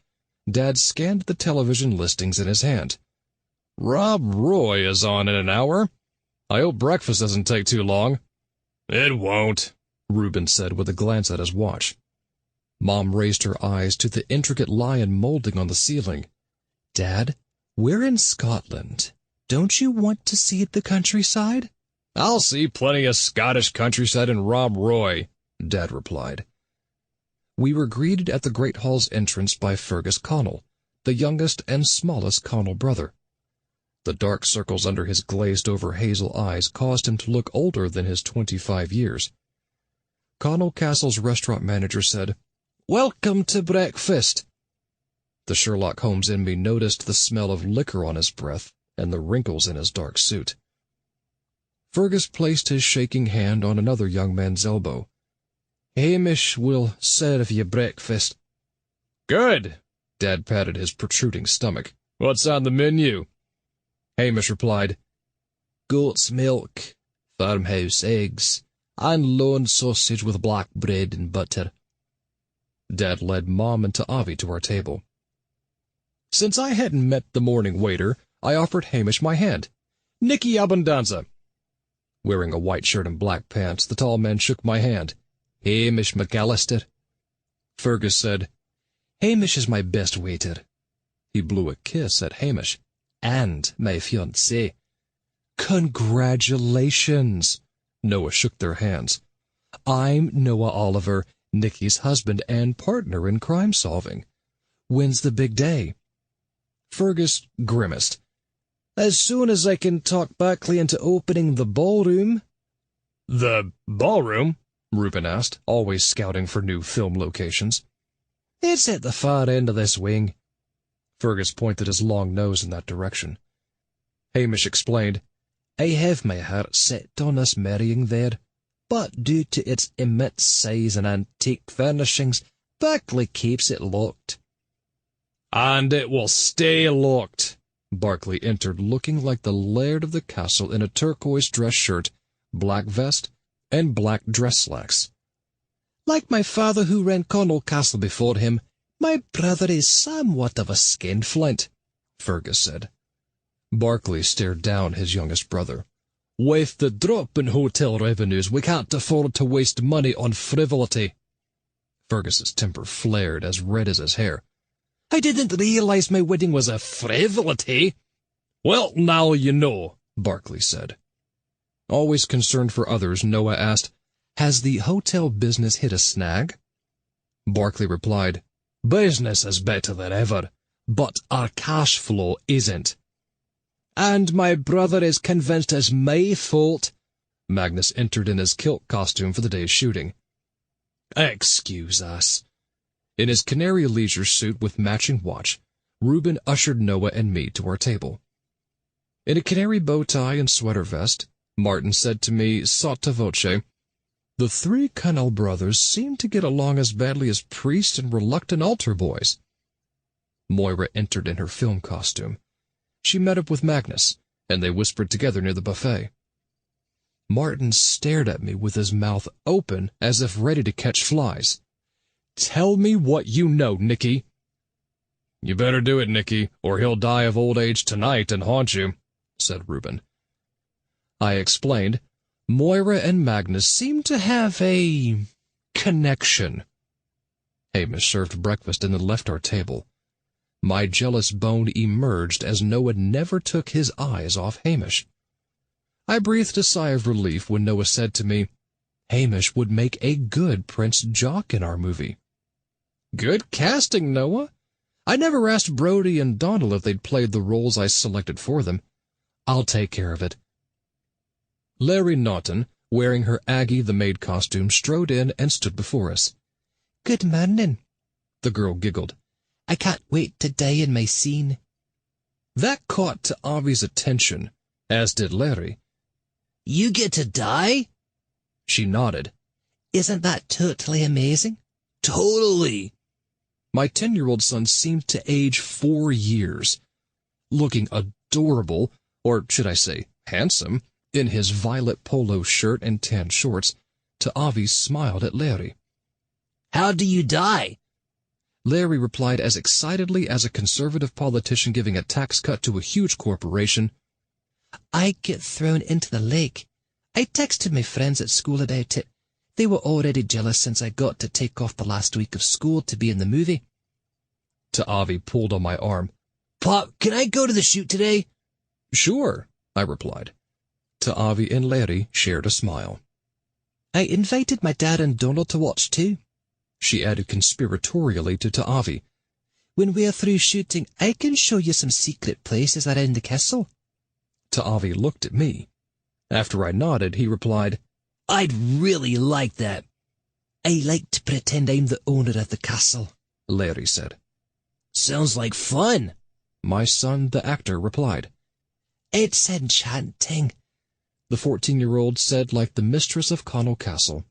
[SPEAKER 2] Dad scanned the television listings in his hand. "Rob Roy is on in an hour. I hope breakfast doesn't take too long." "It won't," Reuben said with a glance at his watch. Mom raised her eyes to the intricate lion molding on the ceiling. "Dad, we're in Scotland. Don't you want to see the countryside?" "I'll see plenty of Scottish countryside in Rob Roy," Dad replied. We were greeted at the Great Hall's entrance by Fergus Connell, the youngest and smallest Connell brother. The dark circles under his glazed-over hazel eyes caused him to look older than his 25 years. Connell Castle's restaurant manager said, "Welcome to breakfast." The Sherlock Holmes in me noticed the smell of liquor on his breath and the wrinkles in his dark suit. Fergus placed his shaking hand on another young man's elbow. "Hamish will serve you breakfast." "Good." Dad patted his protruding stomach. "What's on the menu?" Hamish replied, "Goat's milk, farmhouse eggs, and loin sausage with black bread and butter." Dad led Mom and Ta'avi to our table. Since I hadn't met the morning waiter, I offered Hamish my hand. "Nicky Abundanza." Wearing a white shirt and black pants, the tall man shook my hand. "Hamish McAllister." Fergus said, "Hamish is my best waiter." He blew a kiss at Hamish. "And my fiancée." "Congratulations!" Noah shook their hands. "I'm Noah Oliver, Nicky's husband and partner in crime-solving. When's the big day?" Fergus grimaced. "As soon as I can talk Buckley into opening the ballroom." "The ballroom?" Reuben asked, always scouting for new film locations. "It's at the far end of this wing." Fergus pointed his long nose in that direction. Hamish explained, "I have my heart set on us marrying there, but due to its immense size and antique furnishings, Buckley keeps it locked." "And it will stay locked." Barclay entered looking like the laird of the castle in a turquoise dress shirt, black vest, and black dress slacks. Like my father who ran Connell Castle before him, my brother is somewhat of a skinflint, Fergus said. Barclay stared down his youngest brother. With the drop in hotel revenues, we can't afford to waste money on frivolity. Fergus's temper flared as red as his hair. I didn't realize my wedding was a frivolity. Well, now you know, Barclay said. Always concerned for others, Noah asked, Has the hotel business hit a snag? Barclay replied, Business is better than ever, but our cash flow isn't. And my brother is convinced it's my fault. Magnus entered in his kilt costume for the day's shooting. Excuse us. In his canary leisure suit with matching watch, Reuben ushered Noah and me to our table. In a canary bow tie and sweater vest, Martin said to me sotto voce, The three Connell brothers seem to get along as badly as priests and reluctant altar boys. Moira entered in her film costume. She met up with Magnus, and they whispered together near the buffet. Martin stared at me with his mouth open as if ready to catch flies. Tell me what you know, Nicky. You better do it, Nicky, or he'll die of old age tonight and haunt you, said Reuben. I explained. Moira and Magnus seemed to have a connection. Hamish served breakfast and then left our table. My jealous bone emerged as Noah never took his eyes off Hamish. I breathed a sigh of relief when Noah said to me, Hamish would make a good Prince Jock in our movie. Good casting, Noah. I never asked Brody and Donald if they'd played the roles I selected for them. I'll take care of it. Larry Naughton, wearing her Aggie the maid costume, strode in and stood before us. Good morning, the girl giggled. I can't wait to die in my scene. That caught Avi's attention, as did Larry. You get to die? She nodded. Isn't that totally amazing? Totally. My 10-year-old son seemed to age 4 years, looking adorable, or should I say handsome, in his violet polo shirt and tan shorts. Avi smiled at Larry. How do you die? Larry replied as excitedly as a conservative politician giving a tax cut to a huge corporation. I get thrown into the lake. I texted my friends at school about it. They were already jealous since I got to take off the last week of school to be in the movie. Avi pulled on my arm. Pop, can I go to the shoot today? Sure, I replied. Avi and Larry shared a smile. I invited my dad and Donald to watch too, she added conspiratorially to Avi. When we're through shooting, I can show you some secret places around the castle. Avi looked at me. After I nodded, he replied, I'd really like that. I like to pretend I'm the owner of the castle, Larry said. Sounds like fun, my son, the actor, replied. It's enchanting, the 14-year-old said like the mistress of Connell Castle.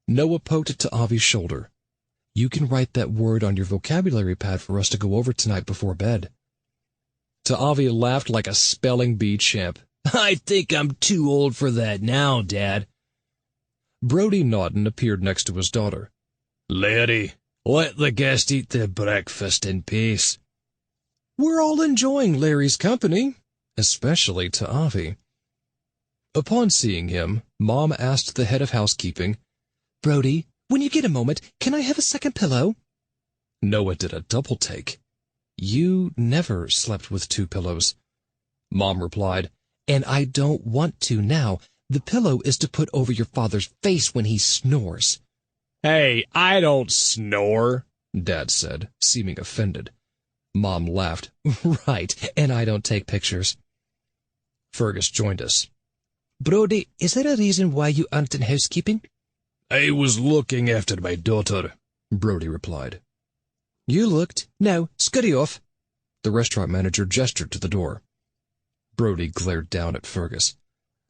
[SPEAKER 2] Noah poked at Avi's shoulder. You can write that word on your vocabulary pad for us to go over tonight before bed. Avi laughed like a spelling bee champ. I think I'm too old for that now, Dad. Brody Naughton appeared next to his daughter. Larry, let the guest eat their breakfast in peace. We're all enjoying Larry's company, especially Avi. Upon seeing him, Mom asked the head of housekeeping, Brody, when you get a moment, can I have a second pillow? Noah did a double take. You never slept with 2 pillows. Mom replied, and I don't want to now. The pillow is to put over your father's face when he snores. Hey, I don't snore, Dad said, seeming offended. Mom laughed. Right, and I don't take pictures. Fergus joined us. Brody, is there a reason why you aren't in housekeeping? I was looking after my daughter, Brody replied. You looked. Now, scurry off. The restaurant manager gestured to the door. Brody glared down at Fergus.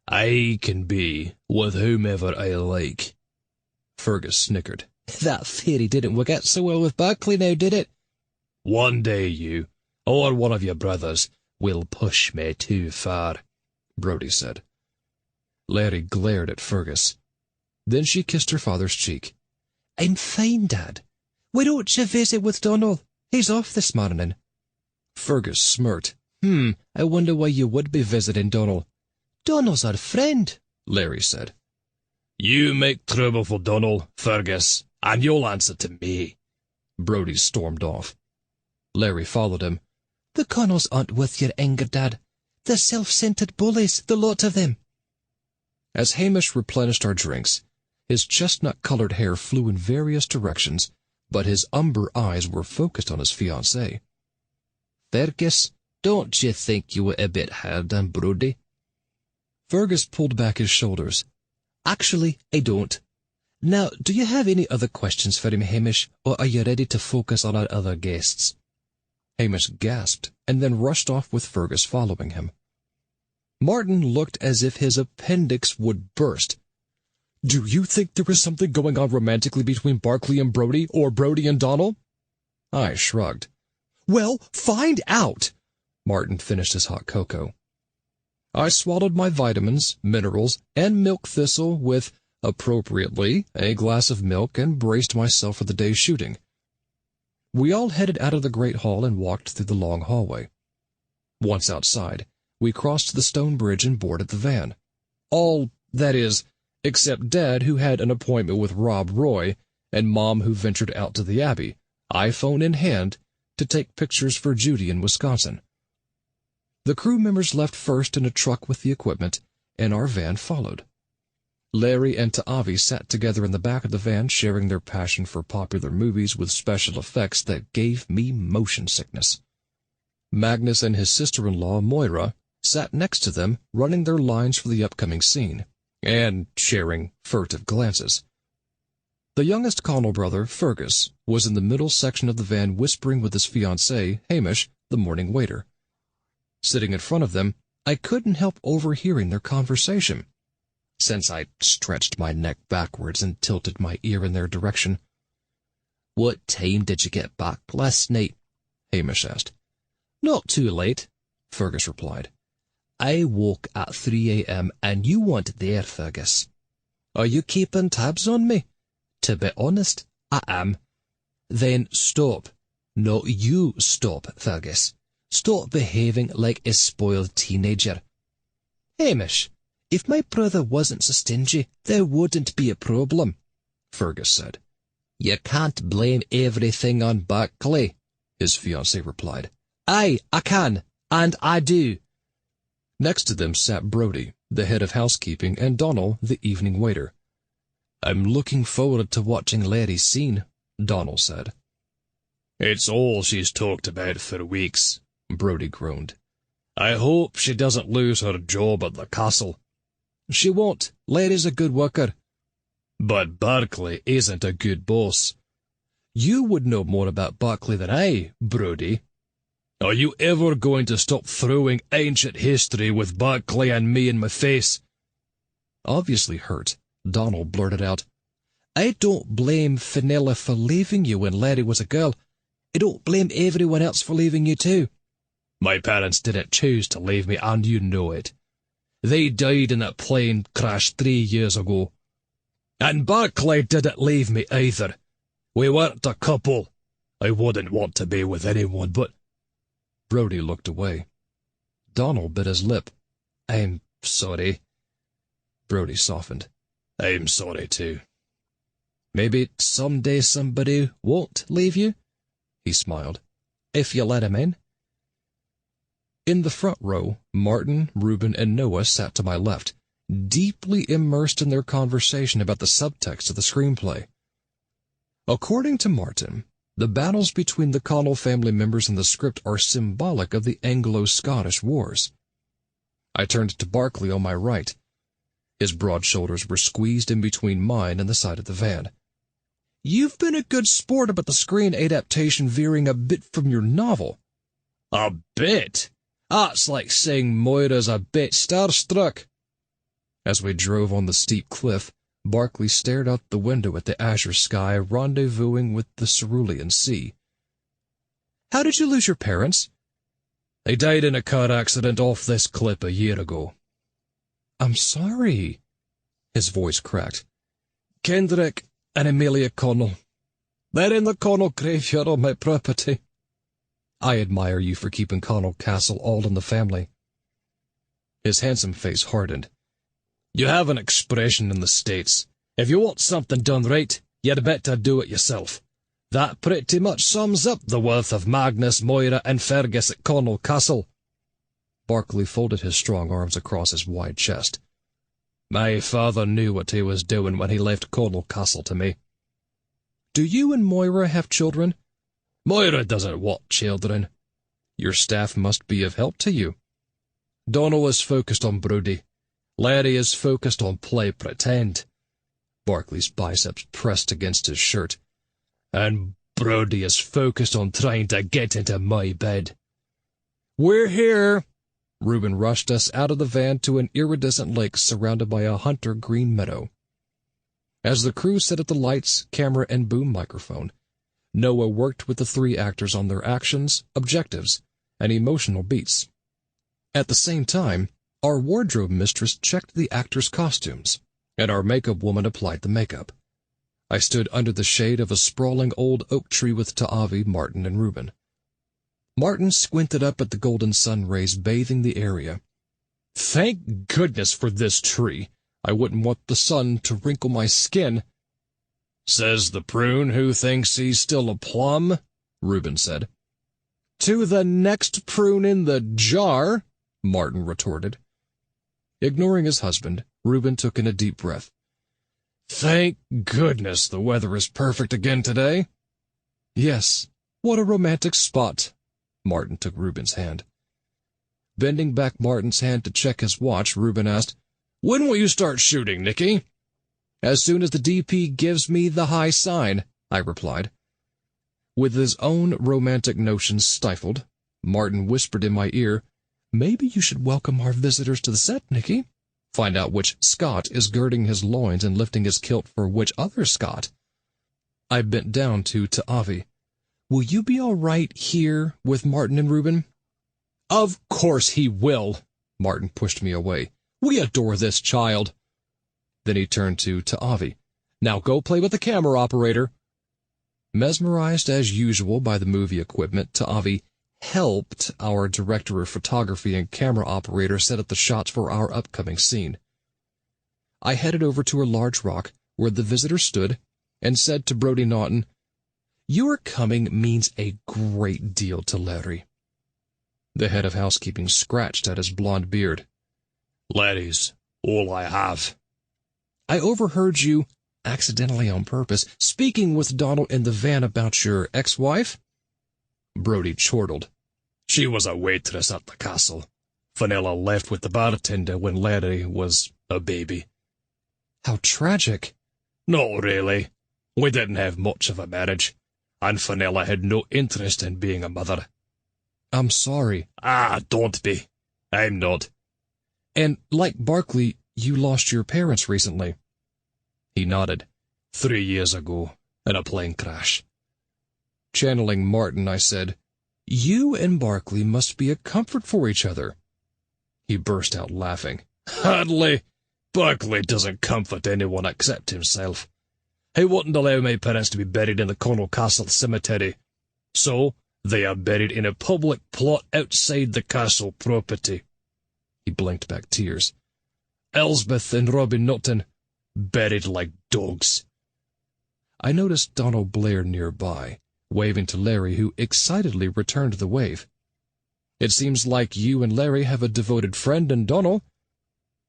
[SPEAKER 2] I can be with whomever I like. Fergus snickered. That theory didn't work out so well with Barclay now, did it? One day you, or one of your brothers, will push me too far, Brody said. Larry glared at Fergus. Then she kissed her father's cheek. I'm fine, Dad. Why don't you visit with Donald? He's off this morning. Fergus smirked. I wonder why you would be visiting Donald. Donald's our friend, Larry said.
[SPEAKER 1] You make trouble for Donald, Fergus, and you'll answer to me.
[SPEAKER 2] Brodie stormed off. Larry followed him. The Connells aren't with your anger, Dad. They're self-centered bullies, the lot of them. As Hamish replenished our drinks, his chestnut-colored hair flew in various directions, but his umber eyes were focused on his fiancée. Fergus, don't you think you were a bit hard on Brodie? Fergus pulled back his shoulders. Actually, I don't. Now, do you have any other questions for him, Hamish, or are you ready to focus on our other guests? Hamish gasped, and then rushed off with Fergus following him. Martin looked as if his appendix would burst. Do you think there is something going on romantically between Barclay and Brodie, or Brodie and Donald? I shrugged. Well, find out! Martin finished his hot cocoa. I swallowed my vitamins, minerals, and milk thistle with, appropriately, a glass of milk and braced myself for the day's shooting. We all headed out of the great hall and walked through the long hallway. Once outside, we crossed the stone bridge and boarded the van. All, that is, except Dad, who had an appointment with Rob Roy, and Mom, who ventured out to the Abbey, iPhone in hand, to take pictures for Judy in Wisconsin. The crew members left first in a truck with the equipment, and our van followed. Larry and Ta'avi sat together in the back of the van, sharing their passion for popular movies with special effects that gave me motion sickness. Magnus and his sister-in-law, Moira, sat next to them, running their lines for the upcoming scene, and sharing furtive glances. The youngest Connell brother, Fergus, was in the middle section of the van whispering with his fiancée, Hamish, the morning waiter. Sitting in front of them, I couldn't help overhearing their conversation. Since I stretched my neck backwards and tilted my ear in their direction. What time did you get back last night? Hamish asked. Not too late, Fergus replied. I woke at 3 a.m. and you weren't there, Fergus. Are you keeping tabs on me? To be honest, I am. Then stop. No, you stop, Fergus. Stop behaving like a spoiled teenager. Hamish, if my brother wasn't so stingy, there wouldn't be a problem, Fergus said. You can't blame everything on Barclay, his fiancée replied. Aye, I can, and I do. Next to them sat Brodie, the head of housekeeping, and Donald, the evening waiter. I'm looking forward to watching Larry's scene, Donald said.
[SPEAKER 1] It's all she's talked about for weeks,
[SPEAKER 2] Brodie groaned.
[SPEAKER 1] I hope she doesn't lose her job at the castle.
[SPEAKER 2] She won't. Larry's a good worker.
[SPEAKER 1] But Barclay isn't a good boss.
[SPEAKER 2] You would know more about Barclay than I, Brodie.
[SPEAKER 1] Are you ever going to stop throwing ancient history with Barclay and me in my face?
[SPEAKER 2] Obviously hurt, Donald blurted out, I don't blame Fenella for leaving you when Larry was a girl. I don't blame everyone else for leaving you too.
[SPEAKER 1] My parents didn't choose to leave me, and you know it. They died in that plane crash 3 years ago. And Barclay didn't leave me either. We weren't a couple. I wouldn't want to be with anyone, but...
[SPEAKER 2] Brodie looked away. Donald bit his lip. I'm sorry. Brodie softened.
[SPEAKER 1] I'm sorry too.
[SPEAKER 2] Maybe someday somebody won't leave you? He smiled. If you let him in. In the front row, Martin, Reuben, and Noah sat to my left, deeply immersed in their conversation about the subtext of the screenplay. According to Martin, the battles between the Connell family members in the script are symbolic of the Anglo-Scottish Wars. I turned to Barclay on my right. His broad shoulders were squeezed in between mine and the side of the van. You've been a good sport about the screen adaptation veering a bit from your novel.
[SPEAKER 1] A bit?
[SPEAKER 2] That's like saying Moira's a bit starstruck. As we drove on the steep cliff, Barclay stared out the window at the azure sky, rendezvousing with the cerulean sea. How did you lose your parents?
[SPEAKER 1] They died in a car accident off this cliff a year ago.
[SPEAKER 2] I'm sorry. His voice cracked.
[SPEAKER 1] Kendrick,
[SPEAKER 2] and Amelia Connell. They're in the Connell graveyard on my property. I admire you for keeping Connell Castle all in the family. His handsome face hardened. You have an expression in the States. If you want something done right, you'd better do it yourself. That pretty much sums up the worth of Magnus, Moira, and Fergus at Connell Castle. Barclay folded his strong arms across his wide chest. My father knew what he was doing when he left Connell Castle to me. Do you and Moira have children? Moira doesn't want children. Your staff must be of help to you. Donal is focused on Brodie. Larry is focused on play pretend. Barclay's biceps pressed against his shirt. And Brodie is focused on trying to get into my bed. We're here! Reuben rushed us out of the van to an iridescent lake surrounded by a hunter-green meadow. As the crew set up the lights, camera, and boom microphone, Noah worked with the three actors on their actions, objectives, and emotional beats. At the same time, our wardrobe mistress checked the actors' costumes, and our makeup woman applied the makeup. I stood under the shade of a sprawling old oak tree with Ta'avi, Martin, and Reuben. Martin squinted up at the golden sun rays bathing the area. Thank goodness for this tree. I wouldn't want the sun to wrinkle my skin. Says the prune who thinks he's still a plum, Reuben said. To the next prune in the jar, Martin retorted. Ignoring his husband, Reuben took in a deep breath. Thank goodness the weather is perfect again today. Yes, what a romantic spot. Martin took Reuben's hand. Bending back Martin's hand to check his watch, Reuben asked, When will you start shooting, Nicky? As soon as the DP gives me the high sign, I replied. With his own romantic notions stifled, Martin whispered in my ear, Maybe you should welcome our visitors to the set, Nicky. Find out which Scot is girding his loins and lifting his kilt for which other Scot. I bent down to Ta'avi. Will you be all right here with Martin and Reuben? Of course he will. Martin pushed me away. We adore this child. Then he turned to Ta'avi. Now go play with the camera operator. Mesmerized as usual by the movie equipment, Ta'avi helped our director of photography and camera operator set up the shots for our upcoming scene. I headed over to a large rock where the visitor stood and said to Brodie Naughton, Your coming means a great deal to Larry. The head of housekeeping scratched at his blond beard. Larry's all I have. I overheard you, accidentally on purpose, speaking with Donald in the van about your ex-wife? Brodie chortled. She was a waitress at the castle. Fenella left with the bartender when Larry was a baby. How tragic. Not really. We didn't have much of a marriage, and Fenella had no interest in being a mother. I'm sorry. Don't be. I'm not. And, like Barclay, you lost your parents recently. He nodded. 3 years ago, in a plane crash. Channeling Martin, I said, You and Barclay must be a comfort for each other. He burst out laughing. Hardly. Barclay doesn't comfort anyone except himself. He wouldn't allow my parents to be buried in the Connell Castle cemetery. So, they are buried in a public plot outside the castle property. He blinked back tears. Elsbeth and Robin Naughton, buried like dogs. I noticed Donald Blair nearby, waving to Larry, who excitedly returned the wave. It seems like you and Larry have a devoted friend in Donald.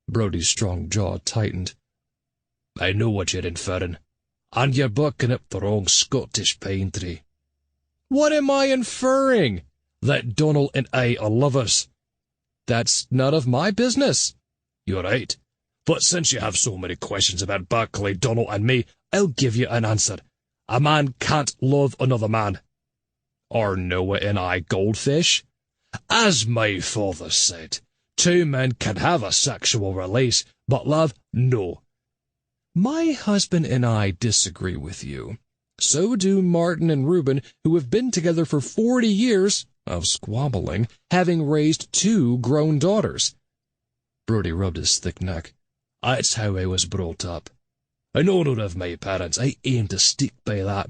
[SPEAKER 2] Brodie's strong jaw tightened. I know what you're inferring, and you're barking up the wrong Scottish pine tree. What am I inferring? That Donald and I are lovers. That's none of my business. You're right. But since you have so many questions about Barclay, Donald, and me, I'll give you an answer. A man can't love another man. Are Noah and I goldfish? As my father said, 2 men can have a sexual release, but love, no. My husband and I disagree with you. So do Martin and Reuben, who have been together for 40 years of squabbling, having raised 2 grown daughters. Brodie rubbed his thick neck. That's how I was brought up.
[SPEAKER 1] In honor of my parents, I aim to stick by that.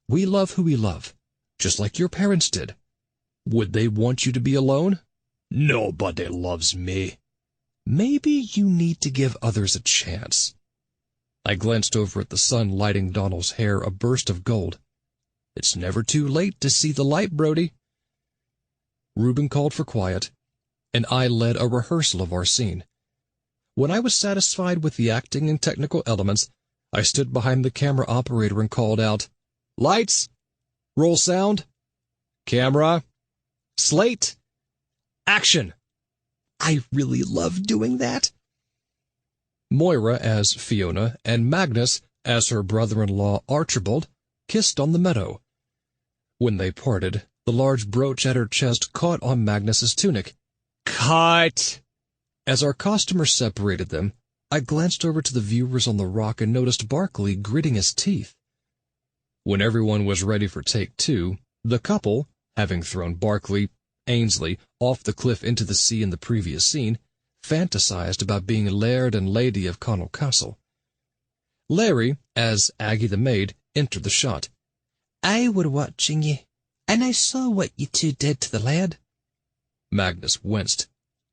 [SPEAKER 2] We love who we love, just like your parents did. Would they want you to be alone?
[SPEAKER 1] Nobody loves me.
[SPEAKER 2] Maybe you need to give others a chance. I glanced over at the sun lighting Donald's hair a burst of gold. It's never too late to see the light, Brody. Reuben called for quiet, and I led a rehearsal of our scene. When I was satisfied with the acting and technical elements, I stood behind the camera operator and called out, "Lights! Roll sound! Camera! Slate! Action!" I really loved doing that. Moira as Fiona and Magnus as her brother-in-law Archibald kissed on the meadow. When they parted, the large brooch at her chest caught on Magnus's tunic. Cut! As our costumers separated them, I glanced over to the viewers on the rock and noticed Barkley gritting his teeth. When everyone was ready for take two, the couple, having thrown Barkley, Ainsley, off the cliff into the sea in the previous scene, fantasized about being Laird and Lady of Connell Castle. Larry, as Aggie the maid, entered the shot. "I were watching ye, and I saw what ye two did to the lad." Magnus winced.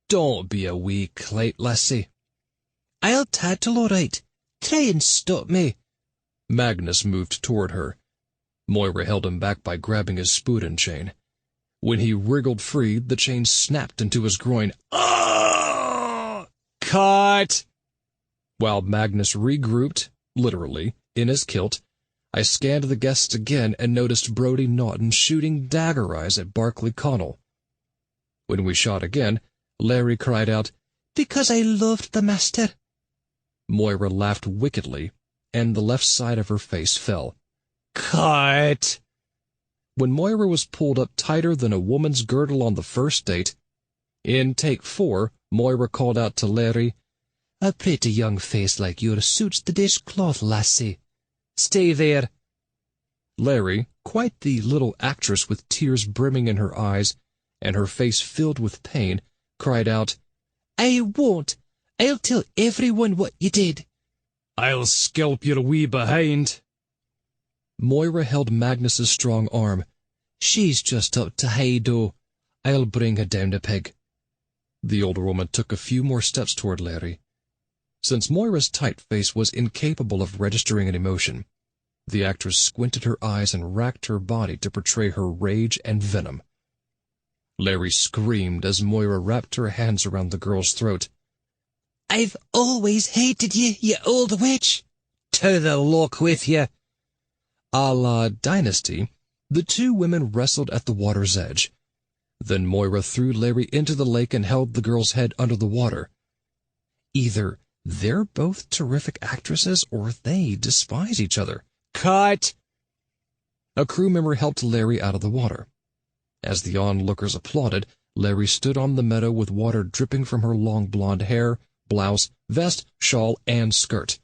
[SPEAKER 2] "Don't be a wee clyte, lassie." "I'll tattle all right. Try and stop me." Magnus moved toward her. Moira held him back by grabbing his Spuden chain. When he wriggled free, the chain snapped into his groin. "Ah!" Cut! While Magnus regrouped, literally, in his kilt, I scanned the guests again and noticed Brodie Naughton shooting dagger eyes at Barkley Connell. When we shot again, Larry cried out, "Because I loved the master." Moira laughed wickedly, and the left side of her face fell. Cut! When Moira was pulled up tighter than a woman's girdle on the first date, in take 4, Moira called out to Larry, "A pretty young face like yours suits the dishcloth, lassie. Stay there." Larry, quite the little actress with tears brimming in her eyes and her face filled with pain, cried out, "I won't. I'll tell everyone what you did."
[SPEAKER 1] "I'll scalp your wee behind."
[SPEAKER 2] Moira held Magnus's strong arm. "She's just up to Heido. I'll bring her down a peg." The older woman took a few more steps toward Larry. Since Moira's tight face was incapable of registering an emotion, the actress squinted her eyes and racked her body to portray her rage and venom. Larry screamed as Moira wrapped her hands around the girl's throat. "I've always hated you, you old witch! To the lock with you!" A la Dynasty, the two women wrestled at the water's edge. Then Moira threw Larry into the lake and held the girl's head under the water. Either they're both terrific actresses or they despise each other. Cut! A crew member helped Larry out of the water. As the onlookers applauded, Larry stood on the meadow with water dripping from her long blonde hair, blouse, vest, shawl, and skirt.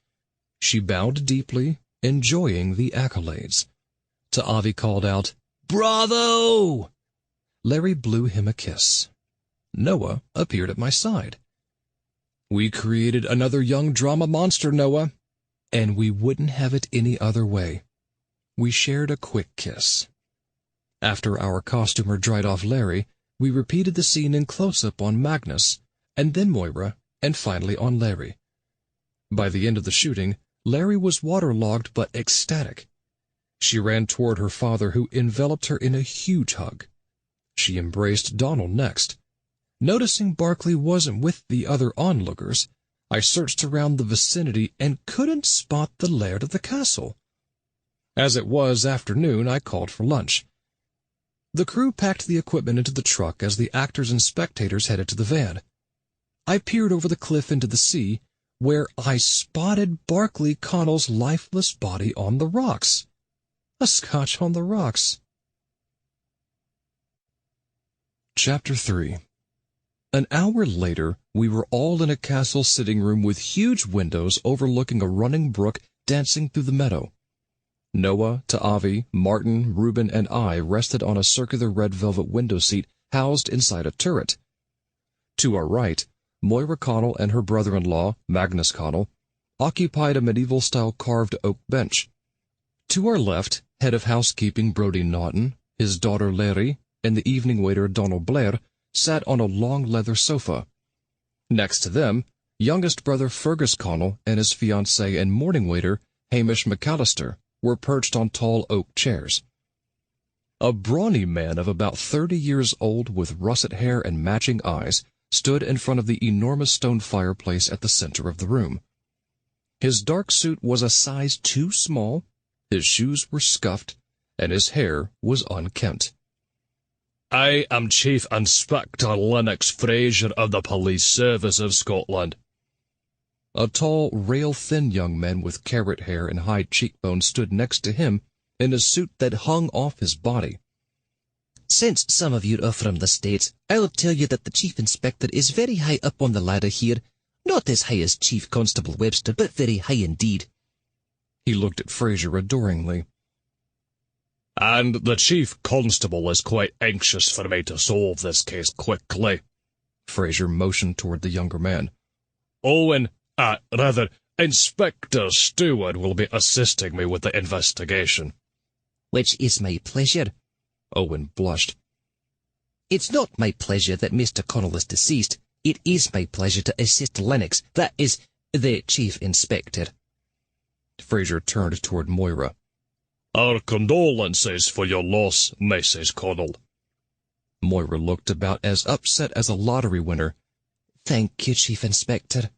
[SPEAKER 2] She bowed deeply, enjoying the accolades. Avi called out, "Bravo!" Larry blew him a kiss. Noah appeared at my side. "We created another young drama monster, Noah, and we wouldn't have it any other way." We shared a quick kiss. After our costumer dried off Larry, we repeated the scene in close-up on Magnus, and then Moira, and finally on Larry. By the end of the shooting, Larry was waterlogged but ecstatic. She ran toward her father, who enveloped her in a huge hug. She embraced Donald next. Noticing Barkley wasn't with the other onlookers, I searched around the vicinity and couldn't spot the laird of the castle. As it was afternoon, I called for lunch. The crew packed the equipment into the truck as the actors and spectators headed to the van. I peered over the cliff into the sea, where I spotted Barkley Connell's lifeless body on the rocks. A scotch on the rocks. Chapter 3. An hour later, we were all in a castle sitting room with huge windows overlooking a running brook dancing through the meadow. Noah, Avi, Martin, Reuben, and I rested on a circular red velvet window seat housed inside a turret. To our right, Moira Connell and her brother-in-law, Magnus Connell, occupied a medieval-style carved oak bench. To our left, head of housekeeping Brodie Naughton, his daughter Larry, and the evening waiter Donald Blair sat on a long leather sofa. Next to them, youngest brother Fergus Connell and his fiancée and morning waiter Hamish McAllister were perched on tall oak chairs. A brawny man of about 30 years old with russet hair and matching eyes stood in front of the enormous stone fireplace at the center of the room. His dark suit was a size too small, his shoes were scuffed, and his hair was unkempt.
[SPEAKER 1] "I am Chief Inspector Lennox Fraser of the Police Service of Scotland."
[SPEAKER 2] A tall, rail-thin young man with carrot hair and high cheekbones stood next to him in a suit that hung off his body.
[SPEAKER 3] "Since some of you are from the States, I'll tell you that the Chief Inspector is very high up on the ladder here. Not as high as Chief Constable Webster, but very high indeed."
[SPEAKER 2] He looked at Fraser adoringly.
[SPEAKER 1] "And the Chief Constable is quite anxious for me to solve this case quickly."
[SPEAKER 2] Fraser motioned toward the younger man.
[SPEAKER 1] Inspector Stewart will be assisting me with the investigation."
[SPEAKER 3] "Which is my pleasure."
[SPEAKER 2] Owen blushed.
[SPEAKER 3] "It's not my pleasure that Mr. Connell is deceased. It is my pleasure to assist Lennox, that is, the Chief Inspector."
[SPEAKER 2] Fraser turned toward Moira.
[SPEAKER 1] "Our condolences for your loss, Mrs. Connell."
[SPEAKER 2] Moira looked about as upset as a lottery winner.
[SPEAKER 3] "Thank you, Chief Inspector."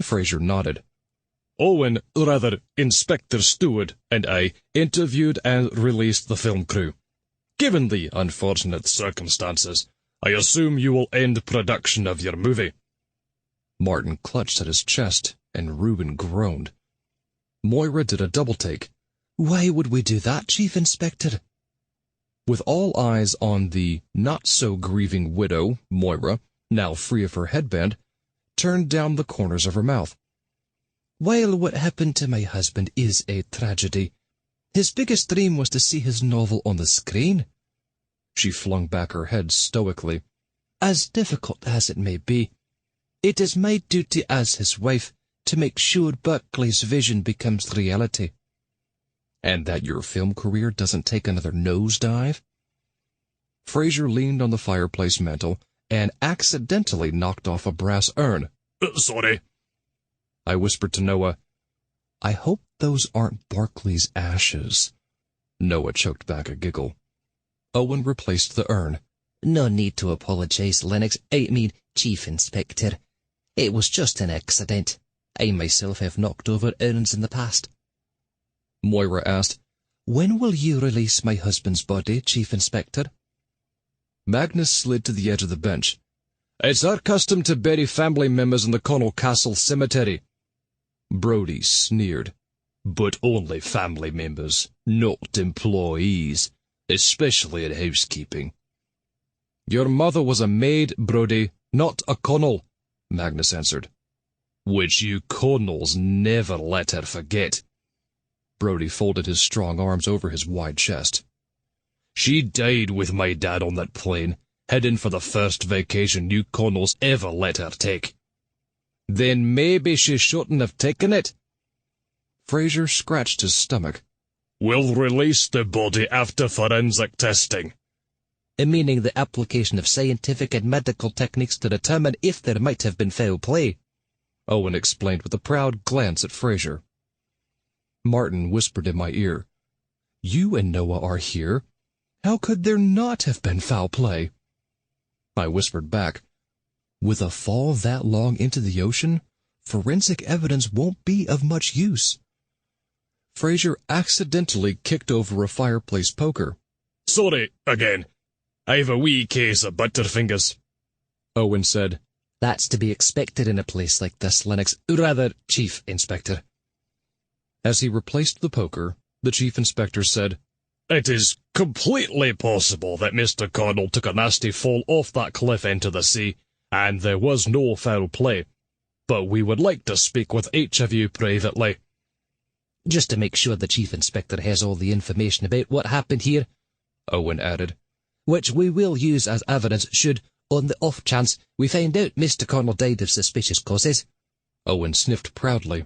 [SPEAKER 2] Fraser nodded.
[SPEAKER 1] Inspector Stewart and I interviewed and released the film crew. Given the unfortunate circumstances, I assume you will end production of your movie."
[SPEAKER 2] Martin clutched at his chest, and Reuben groaned. Moira did a double-take.
[SPEAKER 3] "Why would we do that, Chief Inspector?"
[SPEAKER 2] With all eyes on the not-so-grieving widow, Moira, now free of her headband, turned down the corners of her mouth.
[SPEAKER 3] "While what happened to my husband is a tragedy, his biggest dream was to see his novel on the screen."
[SPEAKER 2] She flung back her head stoically.
[SPEAKER 3] "As difficult as it may be, it is my duty as his wife to make sure Berkeley's vision becomes reality."
[SPEAKER 2] "And that your film career doesn't take another nosedive?" Fraser leaned on the fireplace mantel and accidentally knocked off a brass urn.
[SPEAKER 1] Sorry."
[SPEAKER 2] I whispered to Noah, "I hope those aren't Barclay's ashes." Noah choked back a giggle. Owen replaced the urn.
[SPEAKER 3] "No need to apologize, Lennox. Chief Inspector. It was just an accident. I myself have knocked over urns in the past."
[SPEAKER 2] Moira asked,
[SPEAKER 3] "When will you release my husband's body, Chief Inspector?"
[SPEAKER 2] Magnus slid to the edge of the bench. "It's our custom to bury family members in the Connell Castle Cemetery." Brodie sneered.
[SPEAKER 1] "But only family members, not employees, especially in housekeeping."
[SPEAKER 2] "Your mother was a maid, Brodie, not a Connell," Magnus answered.
[SPEAKER 1] "Which you Connells never let her forget."
[SPEAKER 2] Brodie folded his strong arms over his wide chest.
[SPEAKER 1] "She died with my dad on that plane, heading for the first vacation you Connells ever let her take."
[SPEAKER 2] "Then maybe she shouldn't have taken it." Fraser scratched his stomach.
[SPEAKER 1] "We'll release the body after forensic testing."
[SPEAKER 3] Meaning the application of scientific and medical techniques to determine if there might have been foul play,"
[SPEAKER 2] Owen explained with a proud glance at Fraser. Martin whispered in my ear, "You and Noah are here. How could there not have been foul play?" I whispered back, "With a fall that long into the ocean, forensic evidence won't be of much use." Fraser accidentally kicked over a fireplace poker.
[SPEAKER 1] "Sorry, again. I've a wee case of butterfingers."
[SPEAKER 2] Owen said,
[SPEAKER 3] "That's to be expected in a place like this, Lennox. Chief Inspector."
[SPEAKER 2] As he replaced the poker, the Chief Inspector said,
[SPEAKER 1] "It is completely possible that Mr. Connell took a nasty fall off that cliff into the sea, and there was no foul play. But we would like to speak with each of you privately."
[SPEAKER 3] "Just to make sure the Chief Inspector has all the information about what happened here,"
[SPEAKER 2] Owen added,
[SPEAKER 3] "which we will use as evidence should, on the off chance, we find out Mr. Connell died of suspicious causes."
[SPEAKER 2] Owen sniffed proudly.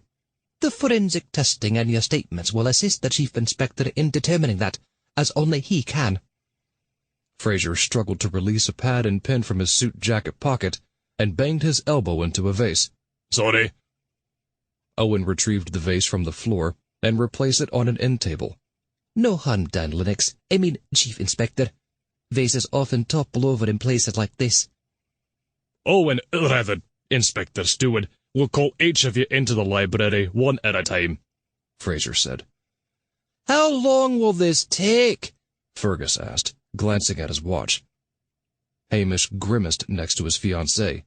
[SPEAKER 3] The forensic testing and your statements will assist the Chief Inspector in determining that, as only he can.
[SPEAKER 2] Fraser struggled to release a pad and pen from his suit jacket pocket and banged his elbow into a vase.
[SPEAKER 1] Sorry.
[SPEAKER 2] Owen retrieved the vase from the floor and replaced it on an end table.
[SPEAKER 3] No harm done, Chief Inspector. Vases often topple over in places like this.
[SPEAKER 1] Owen, rather, Inspector Stewart, will call each of you into the library one at a time,
[SPEAKER 2] Fraser said.
[SPEAKER 3] How long will this take?
[SPEAKER 2] Fergus asked, glancing at his watch. Hamish grimaced next to his fiancée.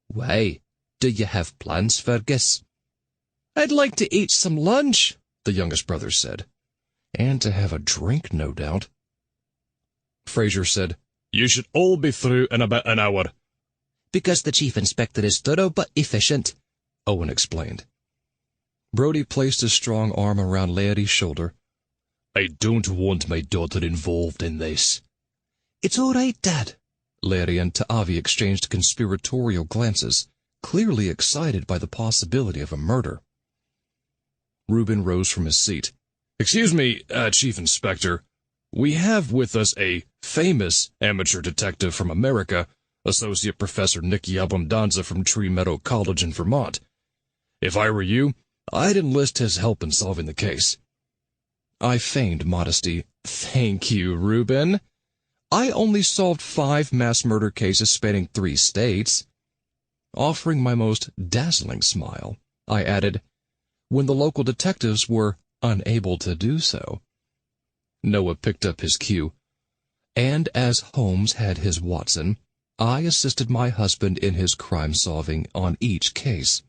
[SPEAKER 3] Why, do you have plans, Fergus?
[SPEAKER 2] I'd like to eat some lunch, the youngest brother said. And to have a drink, no doubt. Fraser said,
[SPEAKER 1] You should all be through in about an hour.
[SPEAKER 3] Because the Chief Inspector is thorough but efficient,
[SPEAKER 2] Owen explained. Brodie placed his strong arm around Lairdy's shoulder.
[SPEAKER 1] I don't want my daughter involved in this.
[SPEAKER 3] It's all right, Dad.
[SPEAKER 2] Lairdy and Ta'avi exchanged conspiratorial glances, clearly excited by the possibility of a murder. Reuben rose from his seat.
[SPEAKER 1] Excuse me, Chief Inspector. We have with us a famous amateur detective from America, Associate Professor Nicky Abundanza from Tree Meadow College in Vermont. If I were you, I'd enlist his help in solving the case.
[SPEAKER 2] I feigned modesty. Thank you, Reuben. I only solved 5 mass murder cases spanning 3 states. Offering my most dazzling smile, I added, when the local detectives were unable to do so. Noah picked up his cue. And as Holmes had his Watson, I assisted my husband in his crime-solving on each case.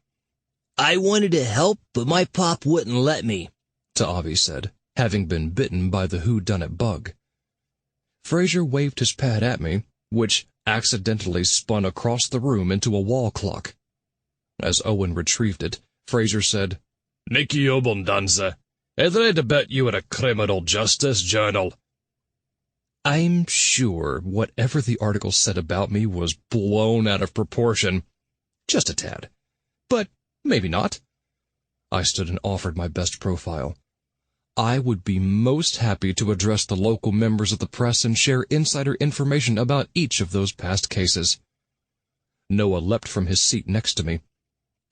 [SPEAKER 3] I wanted to help, but my pop wouldn't let me,
[SPEAKER 2] Ta'avi said, having been bitten by the whodunit bug. Fraser waved his pad at me, which accidentally spun across the room into a wall clock. As Owen retrieved it, Fraser said,
[SPEAKER 1] Nicky Abundanza, I'd read about you in a criminal justice journal.
[SPEAKER 2] I'm sure whatever the article said about me was blown out of proportion. Just a tad. But maybe not. I stood and offered my best profile. I would be most happy to address the local members of the press and share insider information about each of those past cases. Noah leapt from his seat next to me.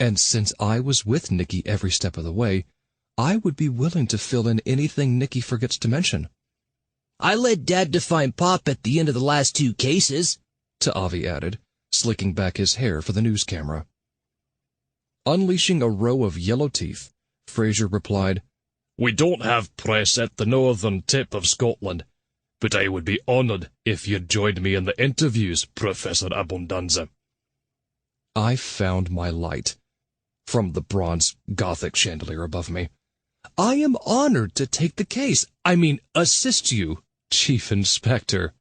[SPEAKER 2] And since I was with Nicky every step of the way, I would be willing to fill in anything Nicky forgets to mention.
[SPEAKER 3] I led Dad to find Pop at the end of the last 2 cases,
[SPEAKER 2] Ta'avi added, slicking back his hair for the news camera. Unleashing a row of yellow teeth, Fraser replied,
[SPEAKER 1] We don't have press at the northern tip of Scotland, but I would be honored if you'd joined me in the interviews, Professor Abundanza.
[SPEAKER 2] I found my light. From the bronze Gothic chandelier above me. I am honored to take the case. Assist you, Chief Inspector.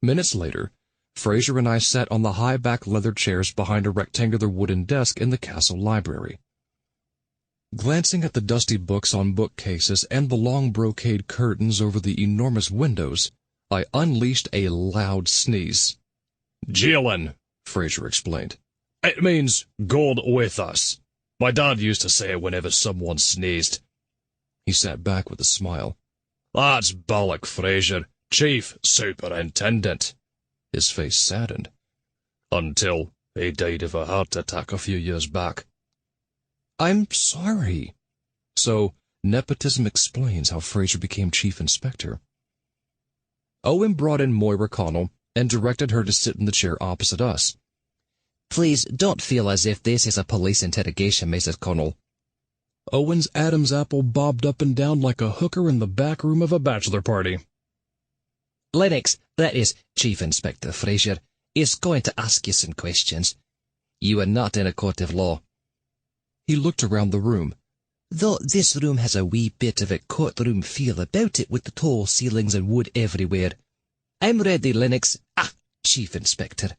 [SPEAKER 2] Minutes later, Fraser and I sat on the high-back leather chairs behind a rectangular wooden desk in the castle library. Glancing at the dusty books on bookcases and the long brocade curtains over the enormous windows, I unleashed a loud sneeze.
[SPEAKER 1] Jalen, Fraser explained. It means God with us. My dad used to say it whenever someone sneezed.
[SPEAKER 2] He sat back with a smile.
[SPEAKER 1] That's bollock, Fraser. Chief Superintendent.
[SPEAKER 2] His face saddened.
[SPEAKER 1] Until he died of a heart attack a few years back.
[SPEAKER 2] I'm sorry. So, nepotism explains how Fraser became Chief Inspector. Owen brought in Moira Connell and directed her to sit in the chair opposite us.
[SPEAKER 3] Please don't feel as if this is a police interrogation, Mrs. Connell.
[SPEAKER 2] Owen's Adam's apple bobbed up and down like a hooker in the back room of a bachelor party.
[SPEAKER 3] Lennox, that is, Chief Inspector Fraser, is going to ask you some questions. You are not in a court of law.
[SPEAKER 2] He looked around the room.
[SPEAKER 3] Though this room has a wee bit of a courtroom feel about it with the tall ceilings and wood everywhere. I'm ready, Lennox. Chief Inspector.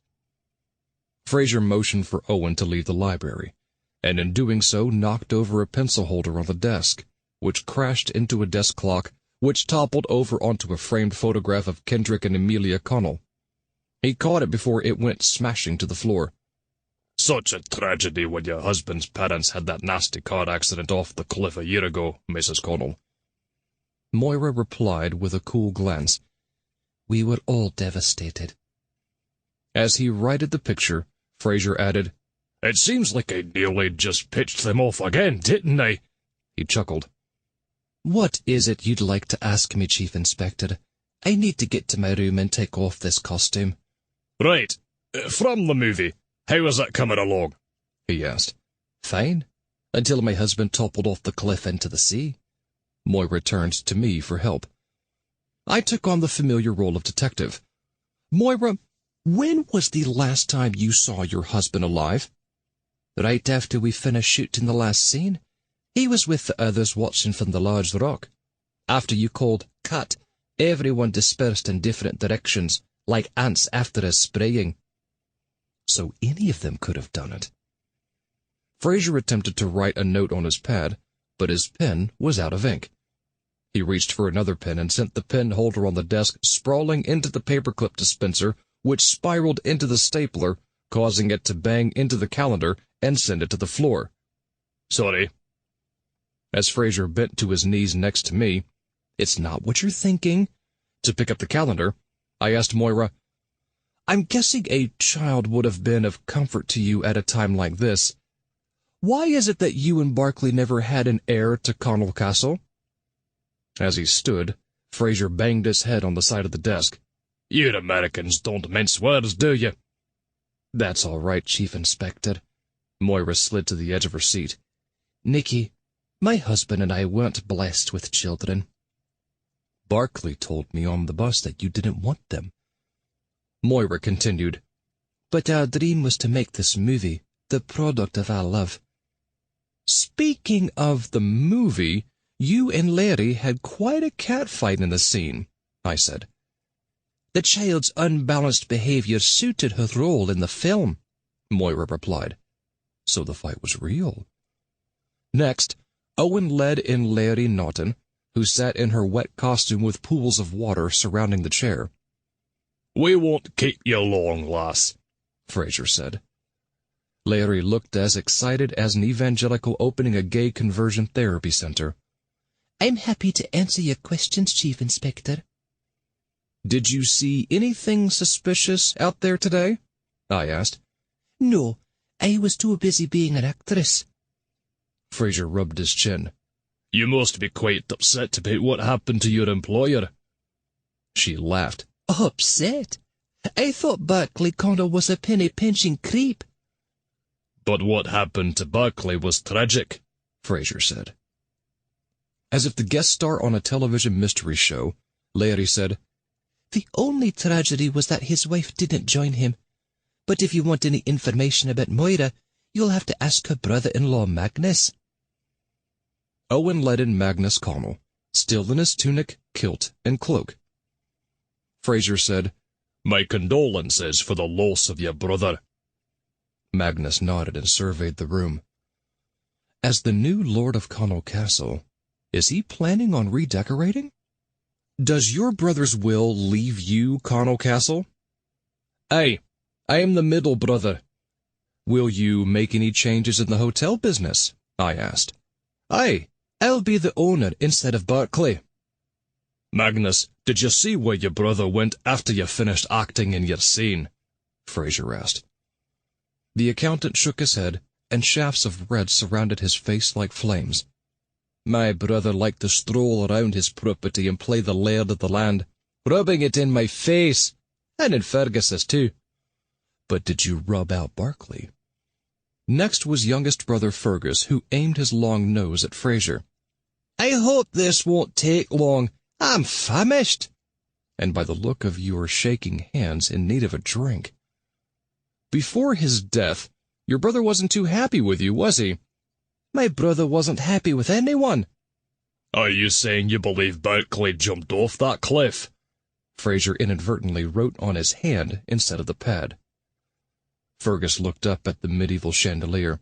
[SPEAKER 2] Fraser motioned for Owen to leave the library, and in doing so knocked over a pencil holder on the desk, which crashed into a desk clock, which toppled over onto a framed photograph of Kendrick and Amelia Connell. He caught it before it went smashing to the floor.
[SPEAKER 1] Such a tragedy when your husband's parents had that nasty car accident off the cliff a year ago, Mrs. Connell.
[SPEAKER 2] Moira replied with a cool glance.
[SPEAKER 3] We were all devastated.
[SPEAKER 2] As he righted the picture, Fraser added,
[SPEAKER 1] It seems like I nearly just pitched them off again, didn't I?
[SPEAKER 2] He chuckled.
[SPEAKER 3] What is it you'd like to ask me, Chief Inspector? I need to get to my room and take off this costume.
[SPEAKER 1] Right. From the movie, how is that coming along?
[SPEAKER 2] He asked.
[SPEAKER 3] Fine, until my husband toppled off the cliff into the sea.
[SPEAKER 2] Moira turned to me for help. I took on the familiar role of detective. Moira, when was the last time you saw your husband alive?
[SPEAKER 3] Right after we finished shooting the last scene. He was with the others watching from the large rock. After you called cut, everyone dispersed in different directions, like ants after a spraying.
[SPEAKER 2] So any of them could have done it. Fraser attempted to write a note on his pad, but his pen was out of ink. He reached for another pen and sent the pen holder on the desk sprawling into the paperclip dispenser, which spiraled into the stapler, causing it to bang into the calendar and send it to the floor.
[SPEAKER 1] Sorry.
[SPEAKER 2] As Fraser bent to his knees next to me, It's not what you're thinking. To pick up the calendar, I asked Moira, I'm guessing a child would have been of comfort to you at a time like this. Why is it that you and Barclay never had an heir to Connell Castle? As he stood, Fraser banged his head on the side of the desk.
[SPEAKER 1] You Americans don't mince words, do you?
[SPEAKER 2] That's all right, Chief Inspector. Moira slid to the edge of her seat.
[SPEAKER 3] Nicky, my husband and I weren't blessed with children.
[SPEAKER 2] Barclay told me on the bus that you didn't want them. Moira continued.
[SPEAKER 3] But our dream was to make this movie, the product of our love.
[SPEAKER 2] Speaking of the movie, you and Larry had quite a catfight in the scene, I said.
[SPEAKER 3] The child's unbalanced behavior suited her role in the film,
[SPEAKER 2] Moira replied. So the fight was real. Next, Owen led in Larry Naughton, who sat in her wet costume with pools of water surrounding the chair.
[SPEAKER 1] We won't keep you long, lass,
[SPEAKER 2] Fraser said. Larry looked as excited as an evangelical opening a gay conversion therapy center.
[SPEAKER 3] I'm happy to answer your questions, Chief Inspector.
[SPEAKER 2] Did you see anything suspicious out there today? I asked.
[SPEAKER 3] No, I was too busy being an actress.
[SPEAKER 2] Fraser rubbed his chin.
[SPEAKER 1] You must be quite upset about what happened to your employer.
[SPEAKER 2] She laughed.
[SPEAKER 3] Upset? I thought Barclay Connell was a penny-pinching creep.
[SPEAKER 1] But what happened to Barclay was tragic,
[SPEAKER 2] Fraser said. As if the guest star on a television mystery show, Larry said,
[SPEAKER 3] The only tragedy was that his wife didn't join him. But if you want any information about Moira, you'll have to ask her brother-in-law Magnus.
[SPEAKER 2] Owen led in Magnus Connell, still in his tunic, kilt, and cloak. Fraser said,
[SPEAKER 1] My condolences for the loss of your brother.
[SPEAKER 2] Magnus nodded and surveyed the room. As the new Lord of Connell Castle, is he planning on redecorating? Does your brother's will leave you Connell Castle?
[SPEAKER 1] Aye, I am the middle brother.
[SPEAKER 2] Will you make any changes in the hotel business? I asked.
[SPEAKER 3] Aye, I'll be the owner instead of Barclay.
[SPEAKER 1] Magnus, did you see where your brother went after you finished acting in your scene?
[SPEAKER 2] Fraser asked. The accountant shook his head, and shafts of red surrounded his face like flames.
[SPEAKER 3] My brother liked to stroll around his property and play the laird of the land, rubbing it in my face, and in Fergus's too.
[SPEAKER 2] But did you rub out Barclay? Next was youngest brother Fergus, who aimed his long nose at Fraser.
[SPEAKER 3] I hope this won't take long. I'm famished.
[SPEAKER 2] And by the look of your shaking hands in need of a drink. Before his death, your brother wasn't too happy with you, was he?
[SPEAKER 3] My brother wasn't happy with anyone.
[SPEAKER 1] Are you saying you believe Barclay jumped off that cliff?
[SPEAKER 2] Fraser inadvertently wrote on his hand instead of the pad. Fergus looked up at the medieval chandelier.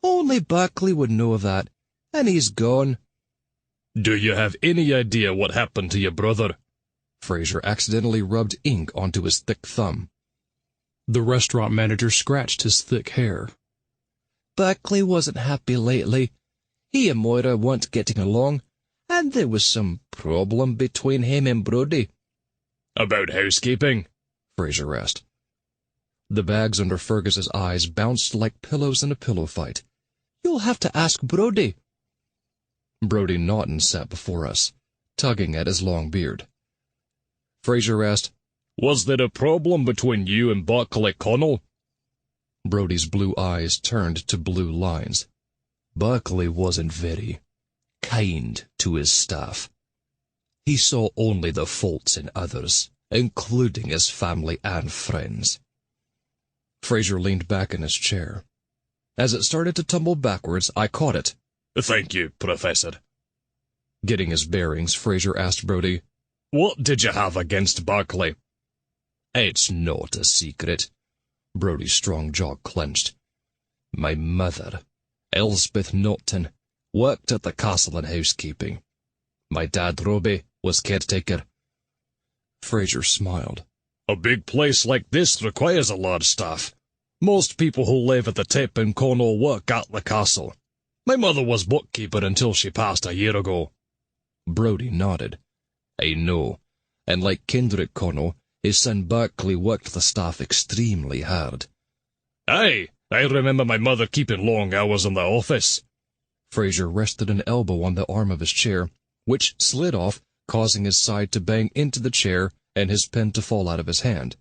[SPEAKER 3] Only Barclay would know of that, and he's gone.
[SPEAKER 1] Do you have any idea what happened to your brother?
[SPEAKER 2] Fraser accidentally rubbed ink onto his thick thumb.
[SPEAKER 4] The restaurant manager scratched his thick hair.
[SPEAKER 3] Berkeley wasn't happy lately. He and Moira weren't getting along, and there was some problem between him and Brodie.
[SPEAKER 1] About housekeeping?
[SPEAKER 2] Fraser asked. The bags under Fergus's eyes bounced like pillows in a pillow fight.
[SPEAKER 3] You'll have to ask Brodie.
[SPEAKER 2] Brodie Naughton sat before us, tugging at his long beard. Fraser asked,
[SPEAKER 1] Was there a problem between you and Berkeley Connell?
[SPEAKER 2] Brodie's blue eyes turned to blue lines.
[SPEAKER 3] Berkeley wasn't very kind to his staff. He saw only the faults in others, including his family and friends.
[SPEAKER 2] Fraser leaned back in his chair. As it started to tumble backwards, I caught it.
[SPEAKER 1] Thank you, Professor.
[SPEAKER 2] Getting his bearings, Fraser asked Brodie,
[SPEAKER 1] What did you have against Berkeley?
[SPEAKER 3] It's not a secret.
[SPEAKER 2] Brodie's strong jaw clenched.
[SPEAKER 3] My mother, Elspeth Naughton, worked at the castle in housekeeping. My dad, Robbie, was caretaker.
[SPEAKER 2] Fraser smiled.
[SPEAKER 1] A big place like this requires a large staff. Most people who live at the tip in Cornwall work at the castle. My mother was bookkeeper until she passed a year ago.
[SPEAKER 2] Brodie nodded.
[SPEAKER 3] I know, and like Kendrick Connell, his son Berkeley worked the staff extremely hard.
[SPEAKER 1] Aye, I remember my mother keeping long hours in the office.
[SPEAKER 2] Fraser rested an elbow on the arm of his chair, which slid off, causing his side to bang into the chair and his pen to fall out of his hand.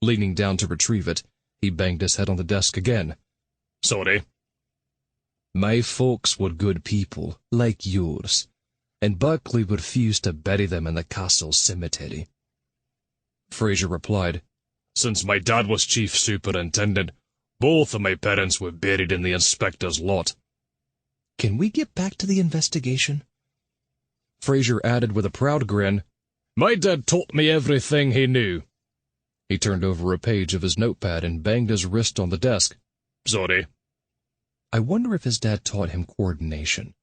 [SPEAKER 2] Leaning down to retrieve it, he banged his head on the desk again.
[SPEAKER 1] Sorry.
[SPEAKER 3] My folks were good people, like yours, and Berkeley refused to bury them in the castle cemetery.
[SPEAKER 2] Fraser replied,
[SPEAKER 1] Since my dad was chief superintendent, both of my parents were buried in the inspector's lot.
[SPEAKER 3] Can we get back to the investigation?
[SPEAKER 2] Fraser added with a proud grin,
[SPEAKER 1] My dad taught me everything he knew.
[SPEAKER 2] He turned over a page of his notepad and banged his wrist on the desk.
[SPEAKER 1] Sorry.
[SPEAKER 2] I wonder if his dad taught him coordination.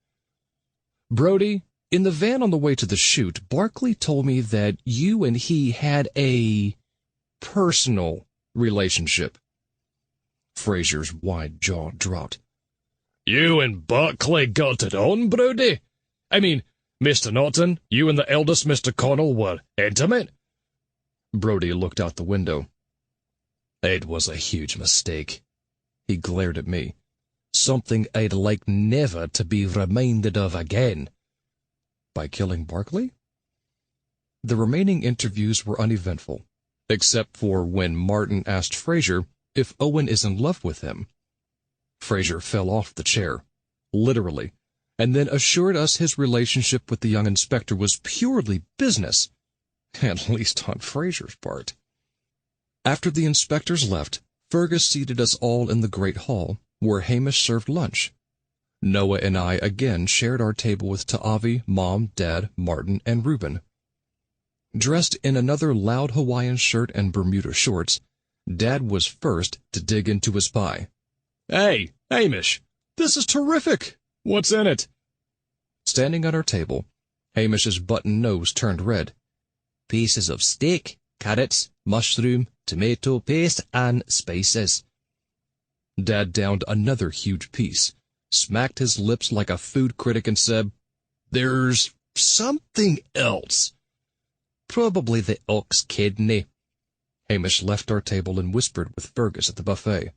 [SPEAKER 2] Brodie, in the van on the way to the shoot, Barkley told me that you and he had a personal relationship. Fraser's wide jaw dropped.
[SPEAKER 1] You and Berkeley got it on, Brodie? I mean, Mr. Naughton, you and the eldest Mr. Connell were intimate?
[SPEAKER 2] Brodie looked out the window.
[SPEAKER 3] It was a huge mistake. He glared at me. Something I'd like never to be reminded of again.
[SPEAKER 2] By killing Barkley? The remaining interviews were uneventful, except for when Martin asked Fraser if Owen is in love with him. Fraser fell off the chair, literally, and then assured us his relationship with the young inspector was purely business, at least on Fraser's part. After the inspectors left, Fergus seated us all in the great hall, where Hamish served lunch. Noah and I again shared our table with Ta'avi, Mom, Dad, Martin, and Reuben. Dressed in another loud Hawaiian shirt and Bermuda shorts, Dad was first to dig into his pie.
[SPEAKER 1] Hey, Hamish, this is terrific. What's in it?
[SPEAKER 2] Standing at our table, Hamish's button nose turned red.
[SPEAKER 3] Pieces of steak, carrots, mushroom, tomato paste, and spices.
[SPEAKER 2] Dad downed another huge piece, smacked his lips like a food critic and said,
[SPEAKER 3] There's something else. Probably the ox kidney.
[SPEAKER 2] Hamish left our table and whispered with Fergus at the buffet.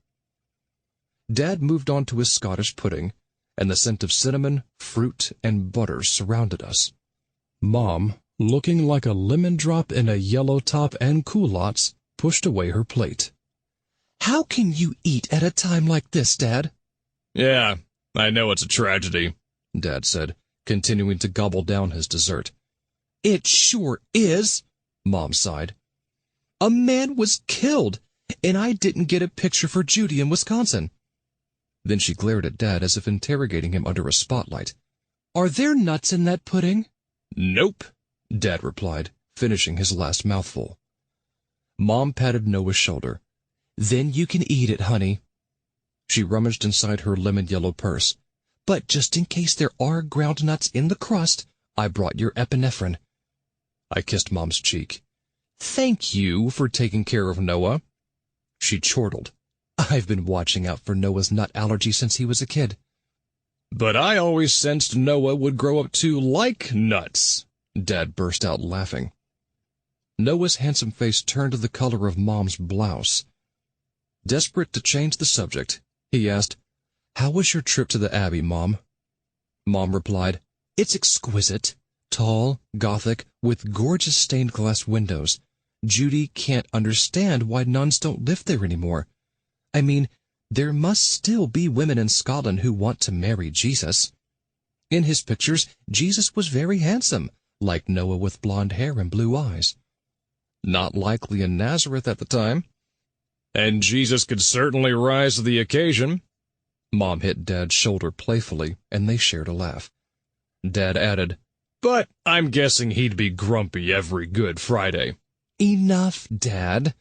[SPEAKER 2] Dad moved on to his Scottish pudding, and the scent of cinnamon, fruit, and butter surrounded us. Mom, looking like a lemon drop in a yellow top and culottes, pushed away her plate.
[SPEAKER 3] How can you eat at a time like this, Dad?
[SPEAKER 1] Yeah, I know it's a tragedy,
[SPEAKER 2] Dad said, continuing to gobble down his dessert.
[SPEAKER 3] It sure is, Mom sighed. A man was killed, and I didn't get a picture for Judy in Wisconsin.
[SPEAKER 2] Then she glared at Dad as if interrogating him under a spotlight.
[SPEAKER 3] Are there nuts in that pudding?
[SPEAKER 1] Nope,
[SPEAKER 2] Dad replied, finishing his last mouthful. Mom patted Noah's shoulder.
[SPEAKER 3] Then you can eat it, honey.
[SPEAKER 2] She rummaged inside her lemon-yellow purse.
[SPEAKER 3] But just in case there are ground nuts in the crust, I brought your epinephrine.
[SPEAKER 2] I kissed Mom's cheek.
[SPEAKER 3] Thank you for taking care of Noah.
[SPEAKER 2] She chortled. I've been watching out for Noah's nut allergy since he was a kid.
[SPEAKER 1] But I always sensed Noah would grow up to like nuts, Dad burst out laughing.
[SPEAKER 2] Noah's handsome face turned to the color of Mom's blouse. Desperate to change the subject, he asked, "How was your trip to the Abbey, Mom?" Mom replied, "It's exquisite. Tall, Gothic, with gorgeous stained glass windows. Judy can't understand why nuns don't live there anymore. I mean, there must still be women in Scotland who want to marry Jesus. In his pictures, Jesus was very handsome, like Noah with blonde hair and blue eyes. Not likely in Nazareth at the time."
[SPEAKER 1] And Jesus could certainly rise to the occasion.
[SPEAKER 2] Mom hit Dad's shoulder playfully, and they shared a laugh. Dad added,
[SPEAKER 1] "But I'm guessing he'd be grumpy every Good Friday."
[SPEAKER 2] "Enough, Dad."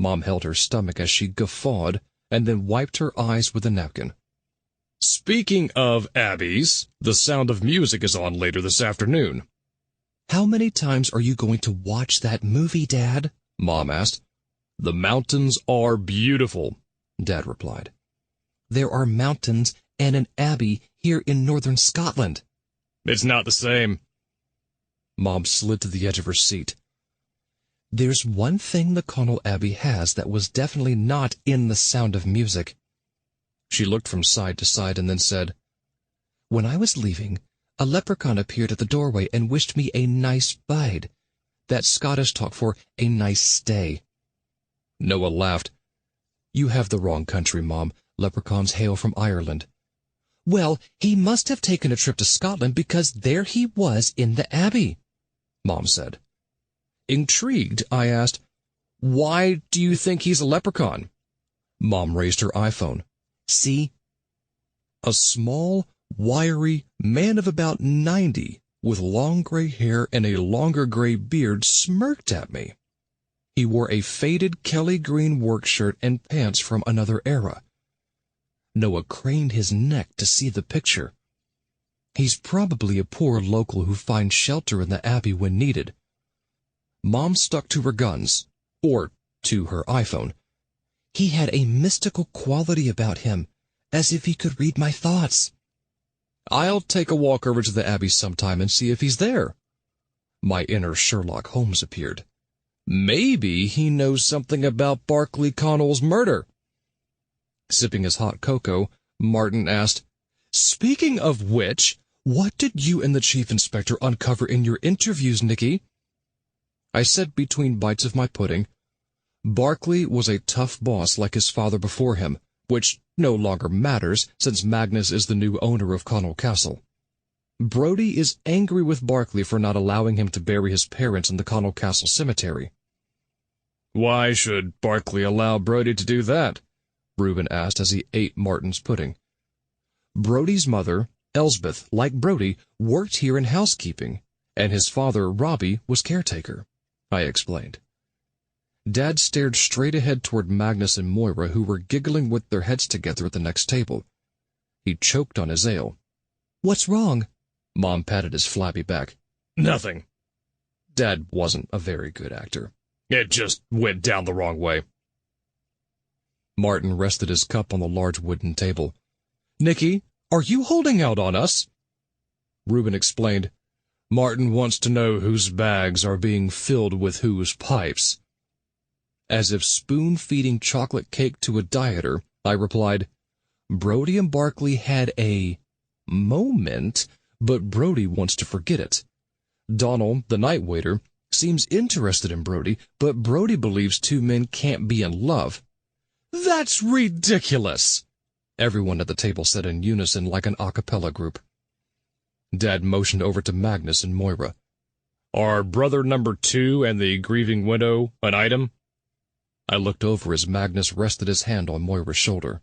[SPEAKER 2] Mom held her stomach as she guffawed, and then wiped her eyes with a napkin.
[SPEAKER 1] "Speaking of abbeys, The Sound of Music is on later this afternoon."
[SPEAKER 2] "How many times are you going to watch that movie, Dad?" Mom asked.
[SPEAKER 1] "The mountains are beautiful,"
[SPEAKER 2] Dad replied. "There are mountains and an abbey here in northern Scotland."
[SPEAKER 1] "It's not the same."
[SPEAKER 2] Mom slid to the edge of her seat. "There's one thing the Connell Abbey has that was definitely not in The Sound of Music." She looked from side to side and then said, "When I was leaving, a leprechaun appeared at the doorway and wished me a nice bide. That's Scottish talk for a nice stay." Noah laughed. "You have the wrong country, Mom. Leprechauns hail from Ireland." "Well, he must have taken a trip to Scotland because there he was in the Abbey," Mom said. Intrigued, I asked, "Why do you think he's a leprechaun?" Mom raised her iPhone. "See?" A small, wiry man of about 90, with long gray hair and a longer gray beard, smirked at me. He wore a faded Kelly green work shirt and pants from another era. Noah craned his neck to see the picture. He's probably a poor local who finds shelter in the Abbey when needed. Mom stuck to her guns, or to her iPhone. "He had a mystical quality about him, as if he could read my thoughts." "I'll take a walk over to the Abbey sometime and see if he's there." My inner Sherlock Holmes appeared. Maybe he knows something about Barclay Connell's murder. Sipping his hot cocoa, Martin asked, "Speaking of which, what did you and the chief inspector uncover in your interviews, Nicky?" I said between bites of my pudding, Barclay was a tough boss like his father before him, which no longer matters since Magnus is the new owner of Connell Castle. Brody is angry with Barclay for not allowing him to bury his parents in the Connell Castle cemetery.
[SPEAKER 1] "Why should Barclay allow Brody to do that?" Reuben asked as he ate Martin's pudding. Brody's mother, Elsbeth, like Brody, worked here in housekeeping, and his father, Robbie, was caretaker, I explained. Dad stared straight ahead toward Magnus and Moira, who were giggling with their heads together at the next table. He choked on his ale. "What's wrong?" Mom patted his flabby back. "Nothing."
[SPEAKER 2] Dad wasn't a very good actor.
[SPEAKER 1] "It just went down the wrong way."
[SPEAKER 2] Martin rested his cup on the large wooden table. "Nicky, are you holding out on us?" Reuben explained, "Martin wants to know whose bags are being filled with whose pipes." As if spoon-feeding chocolate cake to a dieter, I replied, "Brody and Barclay had a moment, but Brody wants to forget it. Donald, the night waiter, seems interested in Brody, but Brody believes two men can't be in love." "That's ridiculous!" everyone at the table said in unison like an a cappella group. Dad motioned over to Magnus and Moira.
[SPEAKER 1] "Are brother number 2 and the grieving widow an item?"
[SPEAKER 2] I looked over as Magnus rested his hand on Moira's shoulder.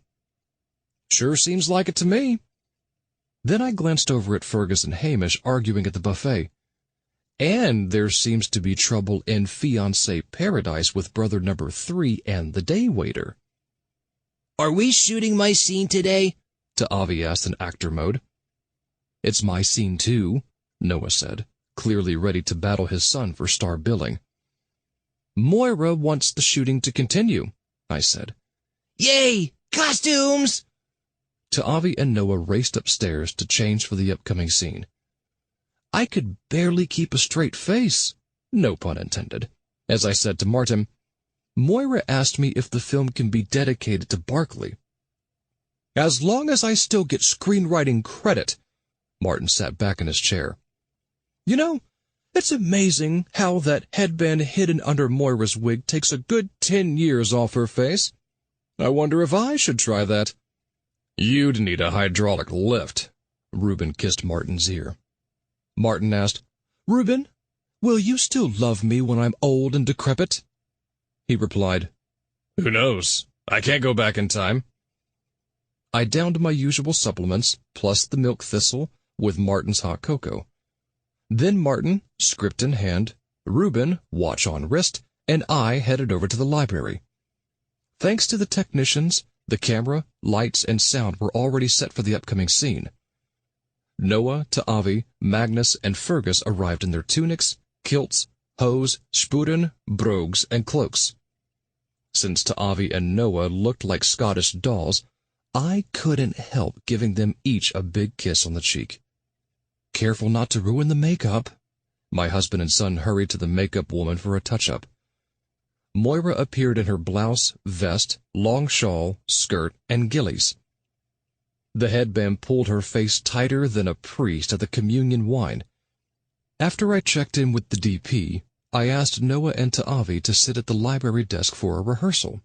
[SPEAKER 2] "Sure seems like it to me." Then I glanced over at Fergus and Hamish arguing at the buffet. And there seems to be trouble in fiancé paradise with brother number 3 and the day waiter.
[SPEAKER 3] "Are we shooting my scene today?"
[SPEAKER 2] Ta'avi asked in actor mode. "It's my scene too," Noah said, clearly ready to battle his son for star billing. "Moira wants the shooting to continue," I said.
[SPEAKER 3] "Yay! Costumes! Ta'avi and Noah raced upstairs to change for the upcoming scene. I could barely keep a straight face, no pun intended, as I said to Martin, Moira asked me if the film can be dedicated to Barkley. As long as I still get screenwriting credit, Martin sat back in his chair. You know, it's amazing how that headband hidden under Moira's wig takes a good 10 years off her face. I wonder if I should try that. You'd need a hydraulic lift. Reuben kissed Martin's ear. Martin asked, Reuben, will you still love me when I'm old and decrepit? He replied, Who knows? I can't go back in time. I downed my usual supplements, plus the milk thistle, with Martin's hot cocoa. Then Martin, script in hand, Reuben, watch on wrist, and I headed over to the library. Thanks to the technicians, the camera, lights, and sound were already set for the upcoming scene. Noah, Ta'avi, Magnus, and Fergus arrived in their tunics, kilts, hose, spuren, brogues, and cloaks. Since Ta'avi and Noah looked like Scottish dolls, I couldn't help giving them each a big kiss on the cheek. Careful not to ruin the makeup. My husband and son hurried to the makeup woman for a touch-up. Moira appeared in her blouse, vest, long shawl, skirt, and gillies. The headband pulled her face tighter than a priest at the communion wine. After I checked in with the DP, I asked Noah and Ta'avi to sit at the library desk for a rehearsal.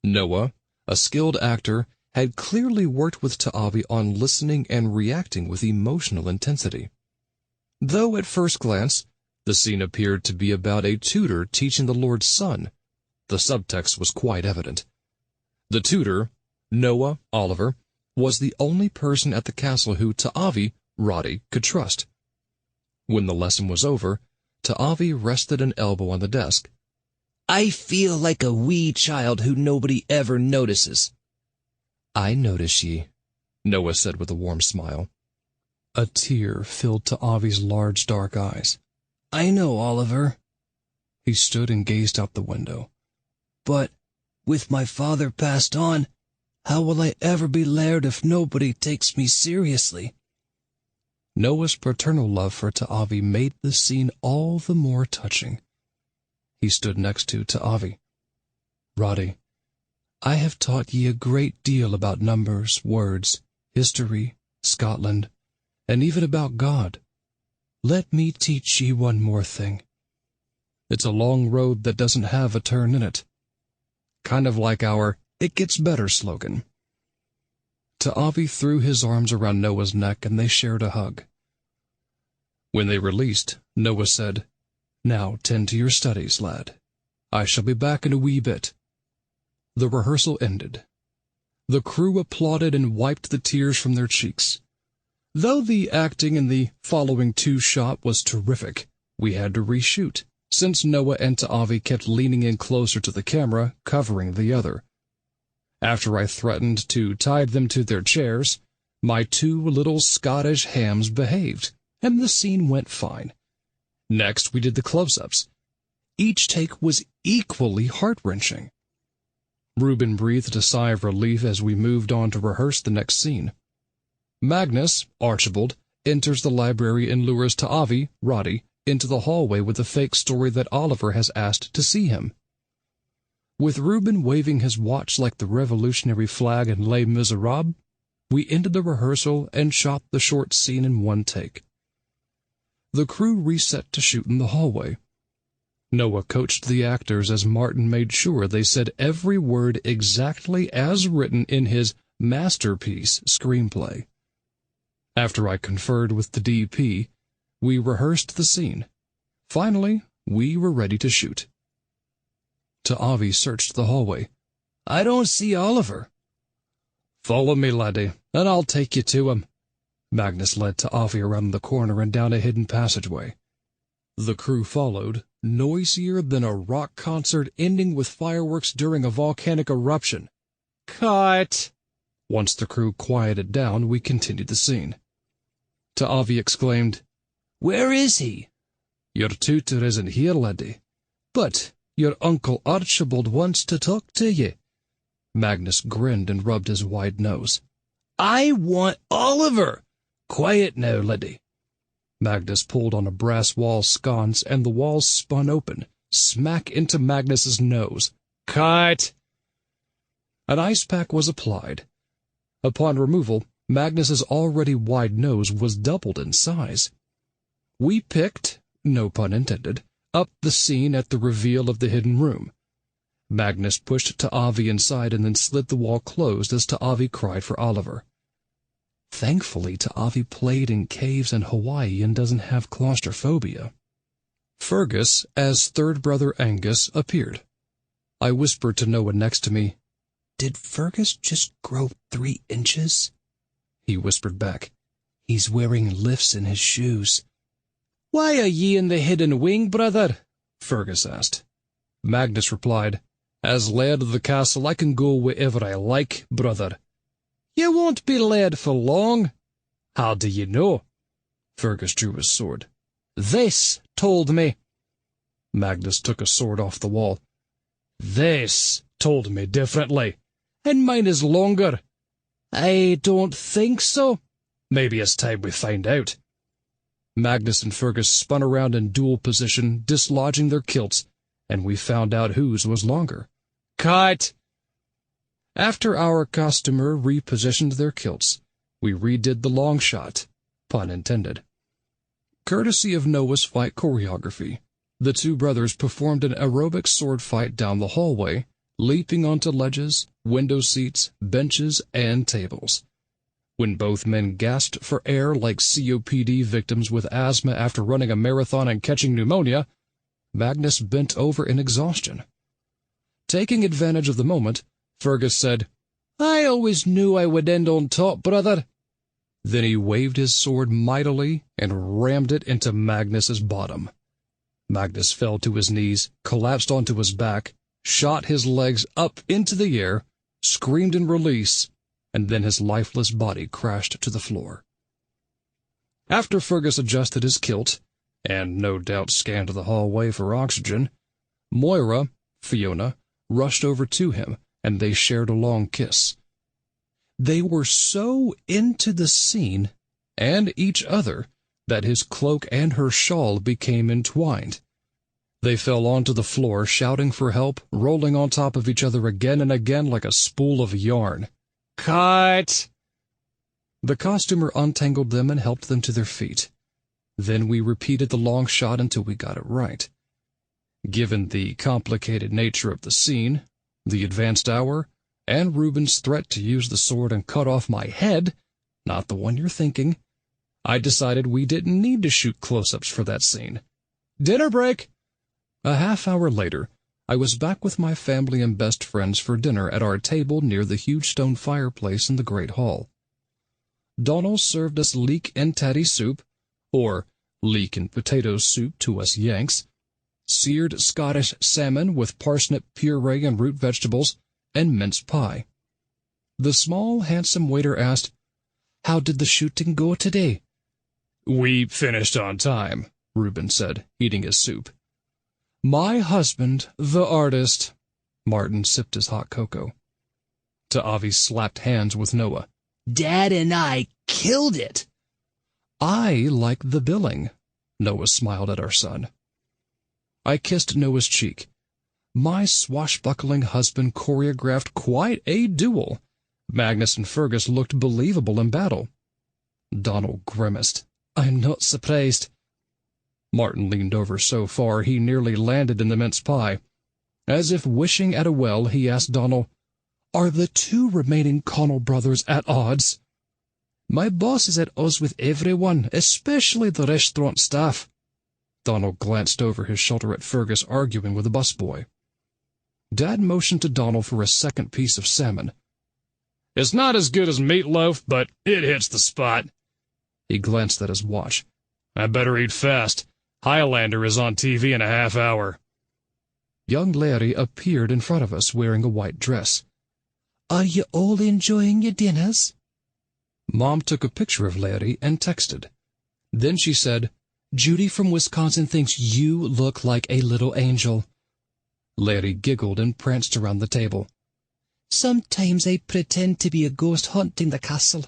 [SPEAKER 3] Noah, a skilled actor, had clearly worked with Ta'avi on listening and reacting with emotional intensity. Though at first glance, the scene appeared to be about a tutor teaching the Lord's son, the subtext was quite evident. The tutor, Noah Oliver, was the only person at the castle who Ta'avi, Roddy, could trust. When the lesson was over, Ta'avi rested an elbow on the desk. I feel like a wee child who nobody ever notices. I notice ye, Noah said with a warm smile. A tear filled Ta'avi's large dark eyes. I know, Oliver. He stood and gazed out the window. But, with my father passed on, how will I ever be laird if nobody takes me seriously? Noah's paternal love for Ta'avi made the scene all the more touching. He stood next to Ta'avi. Roddy, I have taught ye a great deal about numbers, words, history, Scotland, and even about God. Let me teach ye one more thing. It's a long road that doesn't have a turn in it. Kind of like our It Gets Better slogan. Ta'avi threw his arms around Noah's neck and they shared a hug. When they released, Noah said, Now tend to your studies, lad. I shall be back in a wee bit. The rehearsal ended. The crew applauded and wiped the tears from their cheeks. Though the acting in the following two-shot was terrific, we had to reshoot, since Noah and Ta'avi kept leaning in closer to the camera, covering the other. After I threatened to tie them to their chairs, my two little Scottish hams behaved, and the scene went fine. Next, we did the close-ups. Each take was equally heart-wrenching. Reuben breathed a sigh of relief as we moved on to rehearse the next scene. Magnus, Archibald, enters the library and lures Ta'avi, Roddy, into the hallway with the fake story that Oliver has asked to see him. With Reuben waving his watch like the revolutionary flag in Les Miserables, we ended the rehearsal and shot the short scene in one take. The crew reset to shoot in the hallway. Noah coached the actors as Martin made sure they said every word exactly as written in his masterpiece screenplay. After I conferred with the DP, we rehearsed the scene. Finally, we were ready to shoot. Ta'avi searched the hallway. I don't see Oliver. Follow me, laddie, and I'll take you to him. Magnus led Ta'avi around the corner and down a hidden passageway. The crew followed, noisier than a rock concert ending with fireworks during a volcanic eruption. Cut! Once the crew quieted down, we continued the scene. Ta'avi exclaimed, Where is he? Your tutor isn't here, laddie, but your Uncle Archibald wants to talk to ye.
[SPEAKER 2] Magnus grinned and rubbed his wide nose.
[SPEAKER 3] "I want Oliver! Quiet now, laddie."
[SPEAKER 2] Magnus pulled on a brass wall sconce, and the walls spun open, smack into Magnus's nose.
[SPEAKER 3] "Cut!"
[SPEAKER 2] An ice pack was applied. Upon removal, Magnus's already wide nose was doubled in size. We picked, no pun intended, up the scene at the reveal of the hidden room. Magnus pushed Ta'avi inside and then slid the wall closed as Ta'avi cried for Oliver. Thankfully, Ta'avi played in caves in Hawaii and doesn't have claustrophobia. Fergus, as third brother Angus, appeared. I whispered to Noah next to me,
[SPEAKER 3] "Did Fergus just grow 3 inches?"
[SPEAKER 2] He whispered back,
[SPEAKER 3] "He's wearing lifts in his shoes." "Why are ye in the hidden wing, brother?"
[SPEAKER 2] Fergus asked. Magnus replied, "As laird of the castle, I can go wherever I like, brother."
[SPEAKER 3] "You won't be laird for long."
[SPEAKER 2] "How do you know?" Fergus drew his sword.
[SPEAKER 3] "This told me."
[SPEAKER 2] Magnus took a sword off the wall. "This told me differently."
[SPEAKER 3] "And mine is longer." "I don't think so."
[SPEAKER 2] "Maybe it's time we find out." Magnus and Fergus spun around in dual position, dislodging their kilts, and we found out whose was longer.
[SPEAKER 3] "Cut!"
[SPEAKER 2] After our costumer repositioned their kilts, we redid the long shot, pun intended. Courtesy of Noah's fight choreography, the two brothers performed an aerobic sword fight down the hallway, leaping onto ledges, window seats, benches, and tables. When both men gasped for air like COPD victims with asthma after running a marathon and catching pneumonia, Magnus bent over in exhaustion. Taking advantage of the moment, Fergus said,
[SPEAKER 3] "I always knew I would end on top, brother."
[SPEAKER 2] Then he waved his sword mightily and rammed it into Magnus's bottom. Magnus fell to his knees, collapsed onto his back, shot his legs up into the air, screamed in release, and then his lifeless body crashed to the floor. After Fergus adjusted his kilt, and no doubt scanned the hallway for oxygen, Moira, Fiona, rushed over to him, and they shared a long kiss. They were so into the scene, and each other, that his cloak and her shawl became entwined. They fell onto the floor, shouting for help, rolling on top of each other again and again like a spool of yarn.
[SPEAKER 3] "Cut!"
[SPEAKER 2] The costumer untangled them and helped them to their feet. Then we repeated the long shot until we got it right. Given the complicated nature of the scene, the advanced hour, and Reuben's threat to use the sword and cut off my head, not the one you're thinking, I decided we didn't need to shoot close-ups for that scene. Dinner break! A half-hour later, I was back with my family and best friends for dinner at our table near the huge stone fireplace in the great hall. Donald served us leek and tatty soup, or leek and potato soup to us Yanks, seared Scottish salmon with parsnip puree and root vegetables, and mince pie. The small, handsome waiter asked, "How did the shooting go today?" "We finished on time," Reuben said, eating his soup. "My husband, the artist." Martin sipped his hot cocoa. Ta'avi slapped hands with Noah.
[SPEAKER 3] "Dad and I killed it."
[SPEAKER 2] "I like the billing." Noah smiled at our son. I kissed Noah's cheek. My swashbuckling husband choreographed quite a duel. Magnus and Fergus looked believable in battle. Donald grimaced. "I'm not surprised." Martin leaned over so far he nearly landed in the mince pie. As if wishing at a well, he asked Donald, "Are the two remaining Connell brothers at odds?" "My boss is at odds with everyone, especially the restaurant staff." Donald glanced over his shoulder at Fergus arguing with a busboy. Dad motioned to Donald for a second piece of salmon. "It's not as good as meatloaf, but it hits the spot." He glanced at his watch. "I better eat fast. Highlander is on TV in a half hour." Young Larry appeared in front of us wearing a white dress.
[SPEAKER 3] "Are you all enjoying your dinners?"
[SPEAKER 2] Mom took a picture of Larry and texted. Then she said, "Judy from Wisconsin thinks you look like a little angel." Larry giggled and pranced around the table.
[SPEAKER 3] Sometimes I pretend to be a ghost haunting the castle.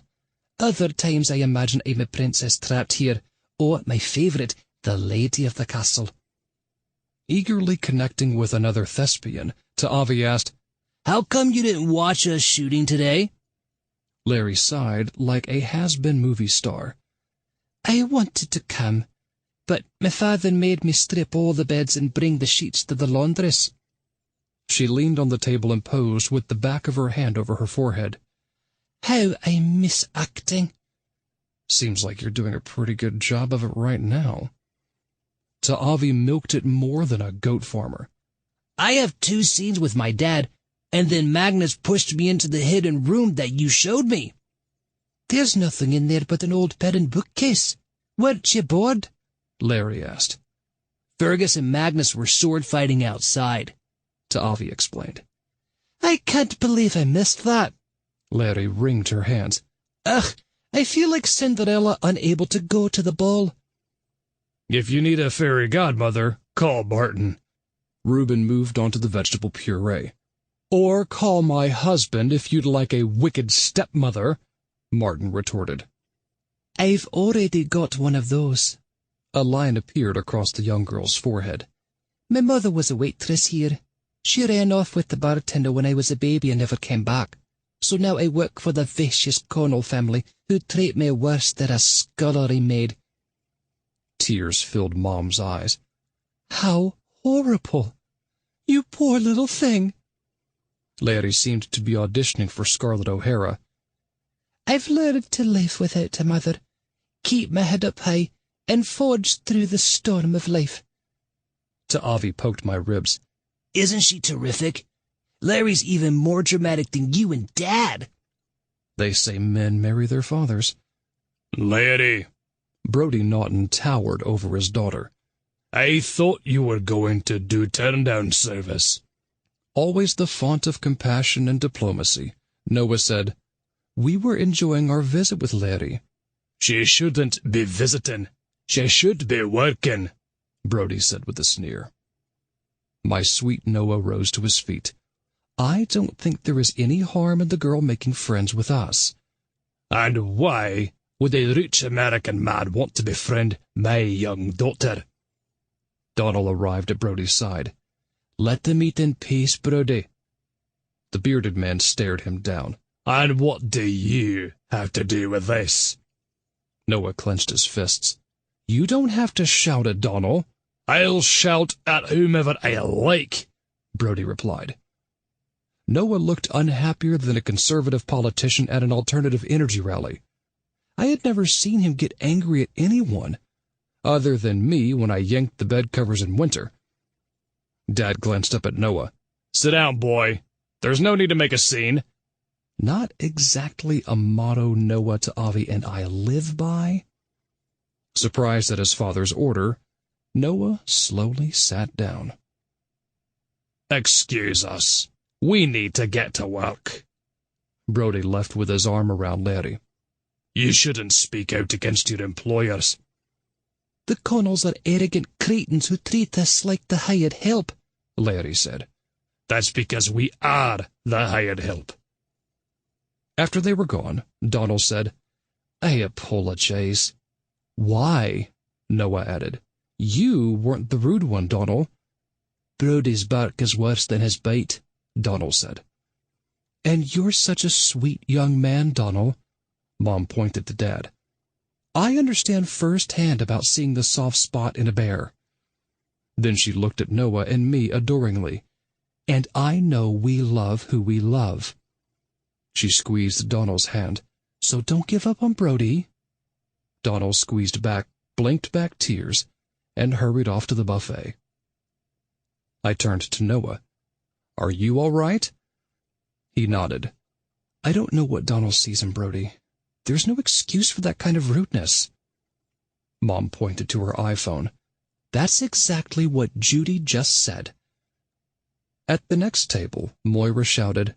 [SPEAKER 3] Other times I imagine I'm a princess trapped here, or, my favourite, the lady of the castle."
[SPEAKER 2] Eagerly connecting with another thespian, Ta'avi asked,
[SPEAKER 3] "How come you didn't watch us shooting today?"
[SPEAKER 2] Larry sighed like a has-been movie star.
[SPEAKER 3] "I wanted to come, but my father made me strip all the beds and bring the sheets to the laundress."
[SPEAKER 2] She leaned on the table and posed with the back of her hand over her forehead.
[SPEAKER 3] "How I miss acting."
[SPEAKER 2] "Seems like you're doing a pretty good job of it right now." Ta'avi milked it more than a goat farmer.
[SPEAKER 3] "I have 2 scenes with my dad, and then Magnus pushed me into the hidden room that you showed me." "There's nothing in there but an old bed and bookcase. Weren't you bored?"
[SPEAKER 2] Larry asked.
[SPEAKER 3] "Fergus and Magnus were sword fighting outside,"
[SPEAKER 2] Ta'avi explained.
[SPEAKER 3] "I can't believe I missed that."
[SPEAKER 2] Larry wringed her hands.
[SPEAKER 3] "Ugh, I feel like Cinderella unable to go to the ball."
[SPEAKER 1] "If you need a fairy godmother, call Barton."
[SPEAKER 2] Reuben moved on to the vegetable puree. "Or call my husband if you'd like a wicked stepmother," Martin retorted.
[SPEAKER 3] "I've already got one of those."
[SPEAKER 2] A line appeared across the young girl's forehead.
[SPEAKER 3] "My mother was a waitress here. She ran off with the bartender when I was a baby and never came back. So now I work for the vicious Connell family, who treat me worse than a scullery maid."
[SPEAKER 2] Tears filled Mom's eyes.
[SPEAKER 3] "How horrible! You poor little thing."
[SPEAKER 2] Larry seemed to be auditioning for Scarlett O'Hara.
[SPEAKER 3] "I've learned to live without a mother, keep my head up high, and forge through the storm of life."
[SPEAKER 2] Ta'avi poked my ribs.
[SPEAKER 3] "Isn't she terrific? Larry's even more dramatic than you and Dad."
[SPEAKER 2] "They say men marry their fathers."
[SPEAKER 1] "Lady,"
[SPEAKER 2] Brody Naughton towered over his daughter.
[SPEAKER 1] "I thought you were going to do turn-down service."
[SPEAKER 2] Always the font of compassion and diplomacy, Noah said, "We were enjoying our visit with Larry."
[SPEAKER 1] "She shouldn't be visiting. She should be working,"
[SPEAKER 2] Brody said with a sneer. My sweet Noah rose to his feet. "I don't think there is any harm in the girl making friends with us."
[SPEAKER 1] "And why would a rich American man want to befriend my young daughter?"
[SPEAKER 2] Donald arrived at Brody's side. "Let them eat in peace, Brody." The bearded man stared him down.
[SPEAKER 1] "And what do you have to do with this?"
[SPEAKER 2] Noah clenched his fists. "You don't have to shout at Donald."
[SPEAKER 1] "I'll shout at whomever I like,"
[SPEAKER 2] Brody replied. Noah looked unhappier than a conservative politician at an alternative energy rally. I had never seen him get angry at anyone, other than me when I yanked the bed covers in winter. Dad glanced up at Noah.
[SPEAKER 1] "Sit down, boy. There's no need to make a scene."
[SPEAKER 2] Not exactly a motto Noah, Ta'avi, and I live by. Surprised at his father's order, Noah slowly sat down.
[SPEAKER 1] "Excuse us. We need to get to work."
[SPEAKER 2] Brody left with his arm around Larry.
[SPEAKER 1] "You shouldn't speak out against your employers."
[SPEAKER 3] "The Connells are arrogant cretins who treat us like the hired help,"
[SPEAKER 2] Larry said.
[SPEAKER 1] "That's because we are the hired help."
[SPEAKER 2] After they were gone, Donald said, "I apologize." "Why?" Noah added. "You weren't the rude one, Donald."
[SPEAKER 3] "Brody's bark is worse than his bite,"
[SPEAKER 2] Donald said. "And you're such a sweet young man, Donald." Mom pointed to Dad. "I understand firsthand about seeing the soft spot in a bear." Then she looked at Noah and me adoringly. "And I know we love who we love." She squeezed Donald's hand. "So don't give up on Brody." Donald squeezed back, blinked back tears, and hurried off to the buffet. I turned to Noah. "Are you all right?" He nodded. "I don't know what Donald sees in Brody. There's no excuse for that kind of rudeness." Mom pointed to her iPhone. "That's exactly what Judy just said." At the next table, Moira shouted,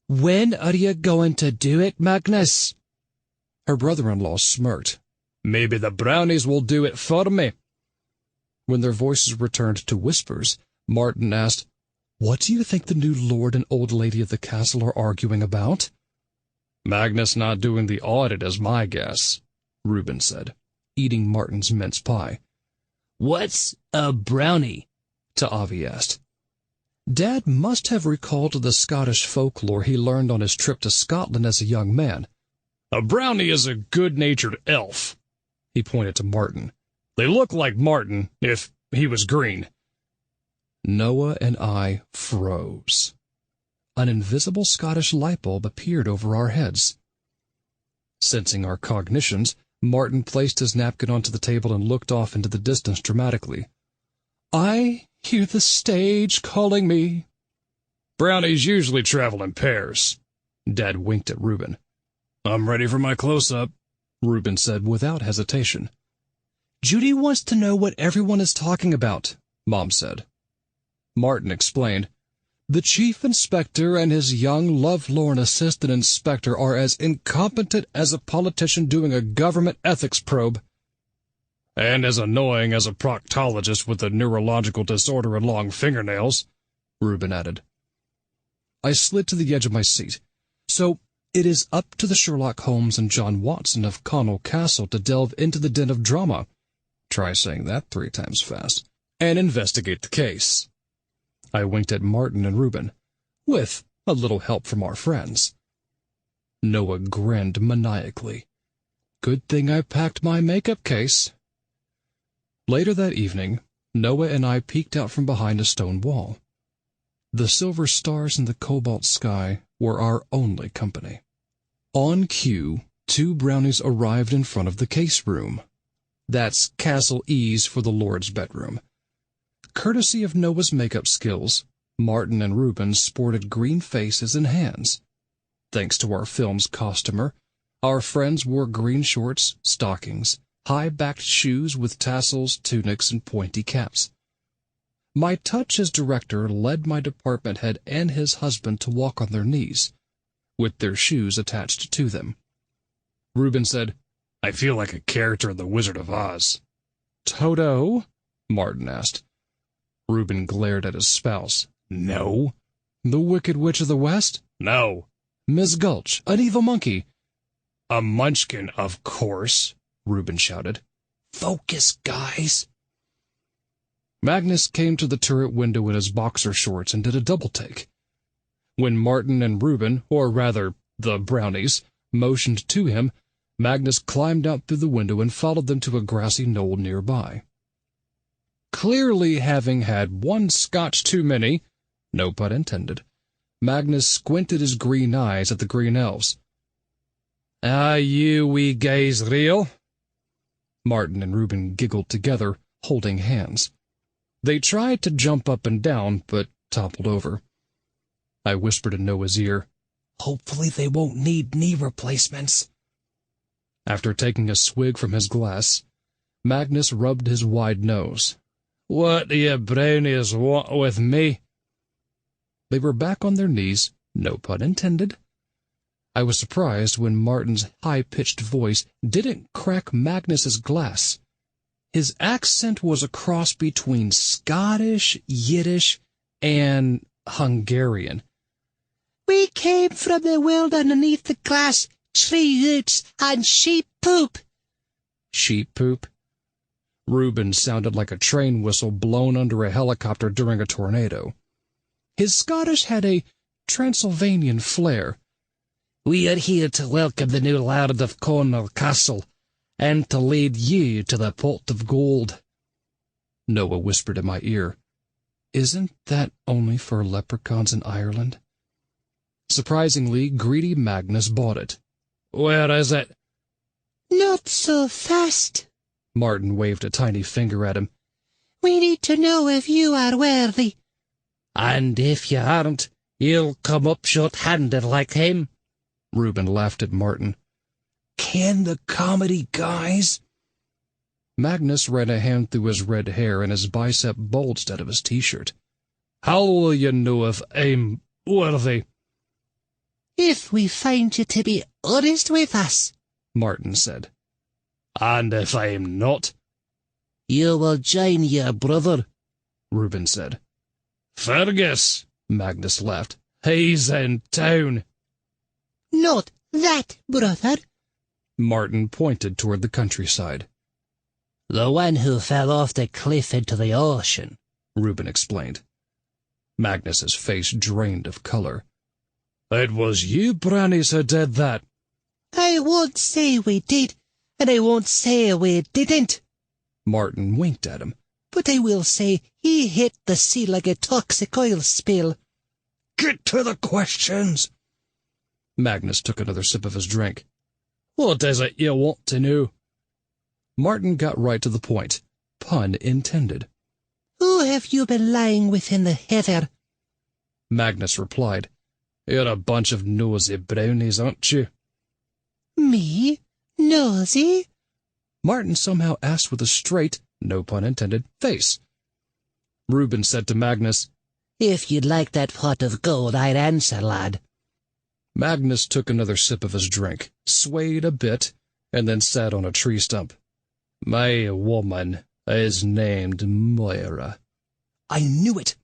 [SPEAKER 3] "When are you going to do it, Magnus?"
[SPEAKER 2] Her brother-in-law smirked.
[SPEAKER 1] "Maybe the brownies will do it for me."
[SPEAKER 2] When their voices returned to whispers, Martin asked, What do you think the new lord and old lady of the castle are arguing about? Magnus not doing the audit is my guess, Reuben said, eating Martin's mince pie.
[SPEAKER 3] What's a brownie?
[SPEAKER 2] Ta'avi asked. Dad must have recalled the Scottish folklore he learned on his trip to Scotland as a young man.
[SPEAKER 1] A brownie is a good-natured elf. He pointed to Martin. They look like Martin, if he was green.
[SPEAKER 2] Noah and I froze. An invisible Scottish light bulb appeared over our heads. Sensing our cognitions, Martin placed his napkin onto the table and looked off into the distance dramatically. I hear the stage calling me.
[SPEAKER 1] Brownies usually travel in pairs.
[SPEAKER 2] Dad winked at Reuben.
[SPEAKER 1] I'm ready for my close-up,
[SPEAKER 2] Reuben said without hesitation. Judy wants to know what everyone is talking about, Mom said. Martin explained. The chief inspector and his young, lovelorn assistant inspector are as incompetent as a politician doing a government ethics probe.
[SPEAKER 1] And as annoying as a proctologist with a neurological disorder and long fingernails,
[SPEAKER 2] Reuben added. I slid to the edge of my seat. So, it is up to the Sherlock Holmes and John Watson of Connell Castle to delve into the den of drama, try saying that 3 times fast, and investigate the case. I winked at Martin and Reuben, with a little help from our friends. Noah grinned maniacally. Good thing I packed my makeup case. Later that evening, Noah and I peeked out from behind a stone wall. The silver stars in the cobalt sky were our only company. On cue, 2 brownies arrived in front of the case room. That's Castle E's for the Lord's bedroom. Courtesy of Noah's makeup skills, Martin and Reuben sported green faces and hands. Thanks to our film's costumer, our friends wore green shorts, stockings, high-backed shoes with tassels, tunics, and pointy caps. My touch as director led my department head and his husband to walk on their knees, with their shoes attached to them. Reuben said,
[SPEAKER 1] I feel like a character in The Wizard of Oz.
[SPEAKER 2] Toto? Martin asked. Reuben glared at his spouse.
[SPEAKER 1] No.
[SPEAKER 2] The Wicked Witch of the West?
[SPEAKER 1] No.
[SPEAKER 2] Miss Gulch, an evil monkey.
[SPEAKER 1] A munchkin, of course, Reuben shouted.
[SPEAKER 3] Focus, guys.
[SPEAKER 2] Magnus came to the turret window in his boxer shorts and did a double-take. When Martin and Reuben, or rather, the brownies, motioned to him, Magnus climbed out through the window and followed them to a grassy knoll nearby. Clearly having had 1 scotch too many, no pun intended, Magnus squinted his green eyes at the green elves.
[SPEAKER 1] Are you wee guys real?
[SPEAKER 2] Martin and Reuben giggled together, holding hands. They tried to jump up and down, but toppled over. I whispered in Noah's ear,
[SPEAKER 3] Hopefully they won't need knee replacements.
[SPEAKER 2] After taking a swig from his glass, Magnus rubbed his wide nose.
[SPEAKER 1] What do you brownies want with me?
[SPEAKER 2] They were back on their knees, no pun intended. I was surprised when Martin's high-pitched voice didn't crack Magnus's glass. His accent was a cross between Scottish, Yiddish, and Hungarian.
[SPEAKER 3] We came from the world underneath the glass, tree roots, and sheep poop.
[SPEAKER 2] Sheep poop? Reuben sounded like a train whistle blown under a helicopter during a tornado. His Scottish had a Transylvanian flair.
[SPEAKER 3] We are here to welcome the new Lord of Connell Castle, and to lead you to the pot of gold.
[SPEAKER 2] Noah whispered in my ear, Isn't that only for leprechauns in Ireland? Surprisingly, greedy Magnus bought it.
[SPEAKER 1] Where is it?
[SPEAKER 3] Not so fast.
[SPEAKER 2] Martin waved a tiny finger at him.
[SPEAKER 3] We need to know if you are worthy. And if you aren't, you'll come up short-handed like him.
[SPEAKER 2] Reuben laughed at Martin.
[SPEAKER 3] Can the comedy, guys?
[SPEAKER 2] Magnus ran a hand through his red hair and his bicep bulged out of his T-shirt.
[SPEAKER 1] How will you know if I'm worthy?
[SPEAKER 3] If we find you to be honest with us,
[SPEAKER 2] Martin said.
[SPEAKER 1] And if I'm not?
[SPEAKER 3] You will join your brother,
[SPEAKER 2] Reuben said.
[SPEAKER 1] Fergus,
[SPEAKER 2] Magnus laughed. "He's in town."
[SPEAKER 4] "Not that brother."
[SPEAKER 2] Martin pointed toward the countryside.
[SPEAKER 4] "The one who fell off the cliff into the ocean,"
[SPEAKER 2] Reuben explained. Magnus's face drained of color. "It was you brownies who did that."
[SPEAKER 4] "I won't say we did, and I won't say we didn't."
[SPEAKER 2] Martin winked at him.
[SPEAKER 4] "But I will say he hit the sea like a toxic oil spill."
[SPEAKER 2] "Get to the questions." Magnus took another sip of his drink. "What is it you want to know?" Martin got right to the point. Pun intended.
[SPEAKER 4] "Who have you been lying with in the heather?"
[SPEAKER 2] Magnus replied, "You're a bunch of nosy brownies, aren't you?"
[SPEAKER 4] "Me? Nosy?"
[SPEAKER 2] Martin somehow asked with a straight, no pun intended, face. Reuben said to Magnus,
[SPEAKER 4] "If you'd like that pot of gold, I'd answer, lad."
[SPEAKER 2] Magnus took another sip of his drink, swayed a bit, and then sat on a tree stump. "My woman is named Moira."
[SPEAKER 4] "I knew it."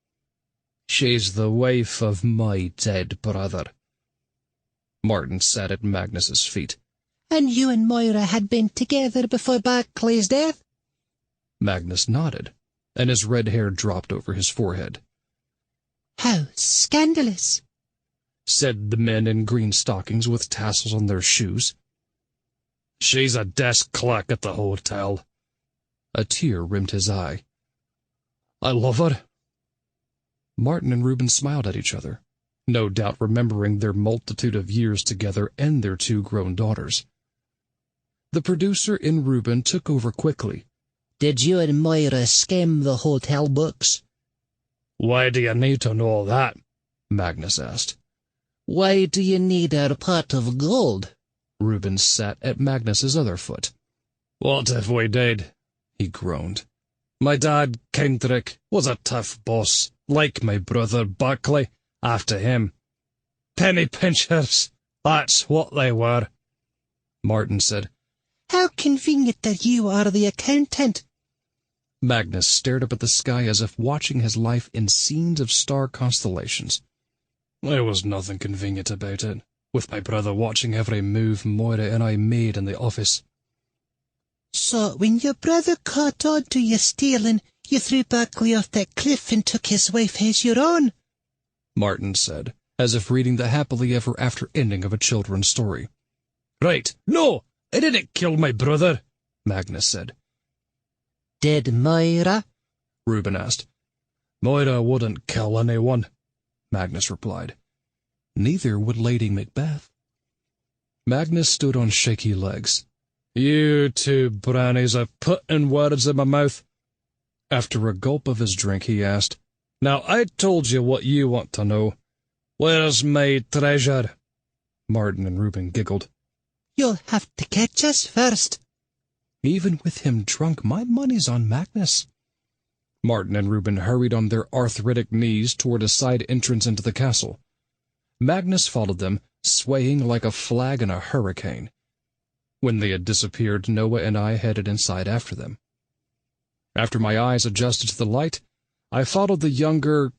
[SPEAKER 2] "She's the wife of my dead brother." Martin sat at Magnus's feet.
[SPEAKER 4] "And you and Moira had been together before Barclay's death?"
[SPEAKER 2] Magnus nodded, and his red hair dropped over his forehead.
[SPEAKER 4] "How scandalous,"
[SPEAKER 2] said the men in green stockings with tassels on their shoes. "She's a desk clerk at the hotel." A tear rimmed his eye. "I love her." Martin and Reuben smiled at each other, no doubt remembering their multitude of years together and their 2 grown daughters. The producer in Reuben took over quickly.
[SPEAKER 4] "Did you and Moira skim the hotel books?"
[SPEAKER 2] "Why do you need to know that?" Magnus asked.
[SPEAKER 4] "Why do you need our pot of gold?"
[SPEAKER 2] Reuben sat at Magnus's other foot. "What if we did?" he groaned. "My dad, Kendrick, was a tough boss, like my brother Barclay, after him. Penny pinchers, that's what they were." Martin said,
[SPEAKER 4] "How convenient that you are the accountant."
[SPEAKER 2] Magnus stared up at the sky as if watching his life in scenes of star constellations. "There was nothing convenient about it, with my brother watching every move Moira and I made in the office."
[SPEAKER 4] "So when your brother caught on to you stealing, you threw Barclay off that cliff and took his wife as your own?"
[SPEAKER 2] Martin said, as if reading the happily ever after ending of a children's story. "Right, no, I didn't kill my brother," Magnus said.
[SPEAKER 4] "Did Moira?"
[SPEAKER 2] Reuben asked. "Moira wouldn't kill anyone," Magnus replied. "Neither would Lady Macbeth." Magnus stood on shaky legs. "You 2 brownies are putting words in my mouth." After a gulp of his drink, he asked, "Now I told you what you want to know. Where's my treasure?" Martin and Reuben giggled.
[SPEAKER 4] "You'll have to catch us first."
[SPEAKER 2] "Even with him drunk, my money's on Magnus." Martin and Reuben hurried on their arthritic knees toward a side entrance into the castle. Magnus followed them, swaying like a flag in a hurricane. When they had disappeared, Noah and I headed inside after them. After my eyes adjusted to the light, I followed the younger,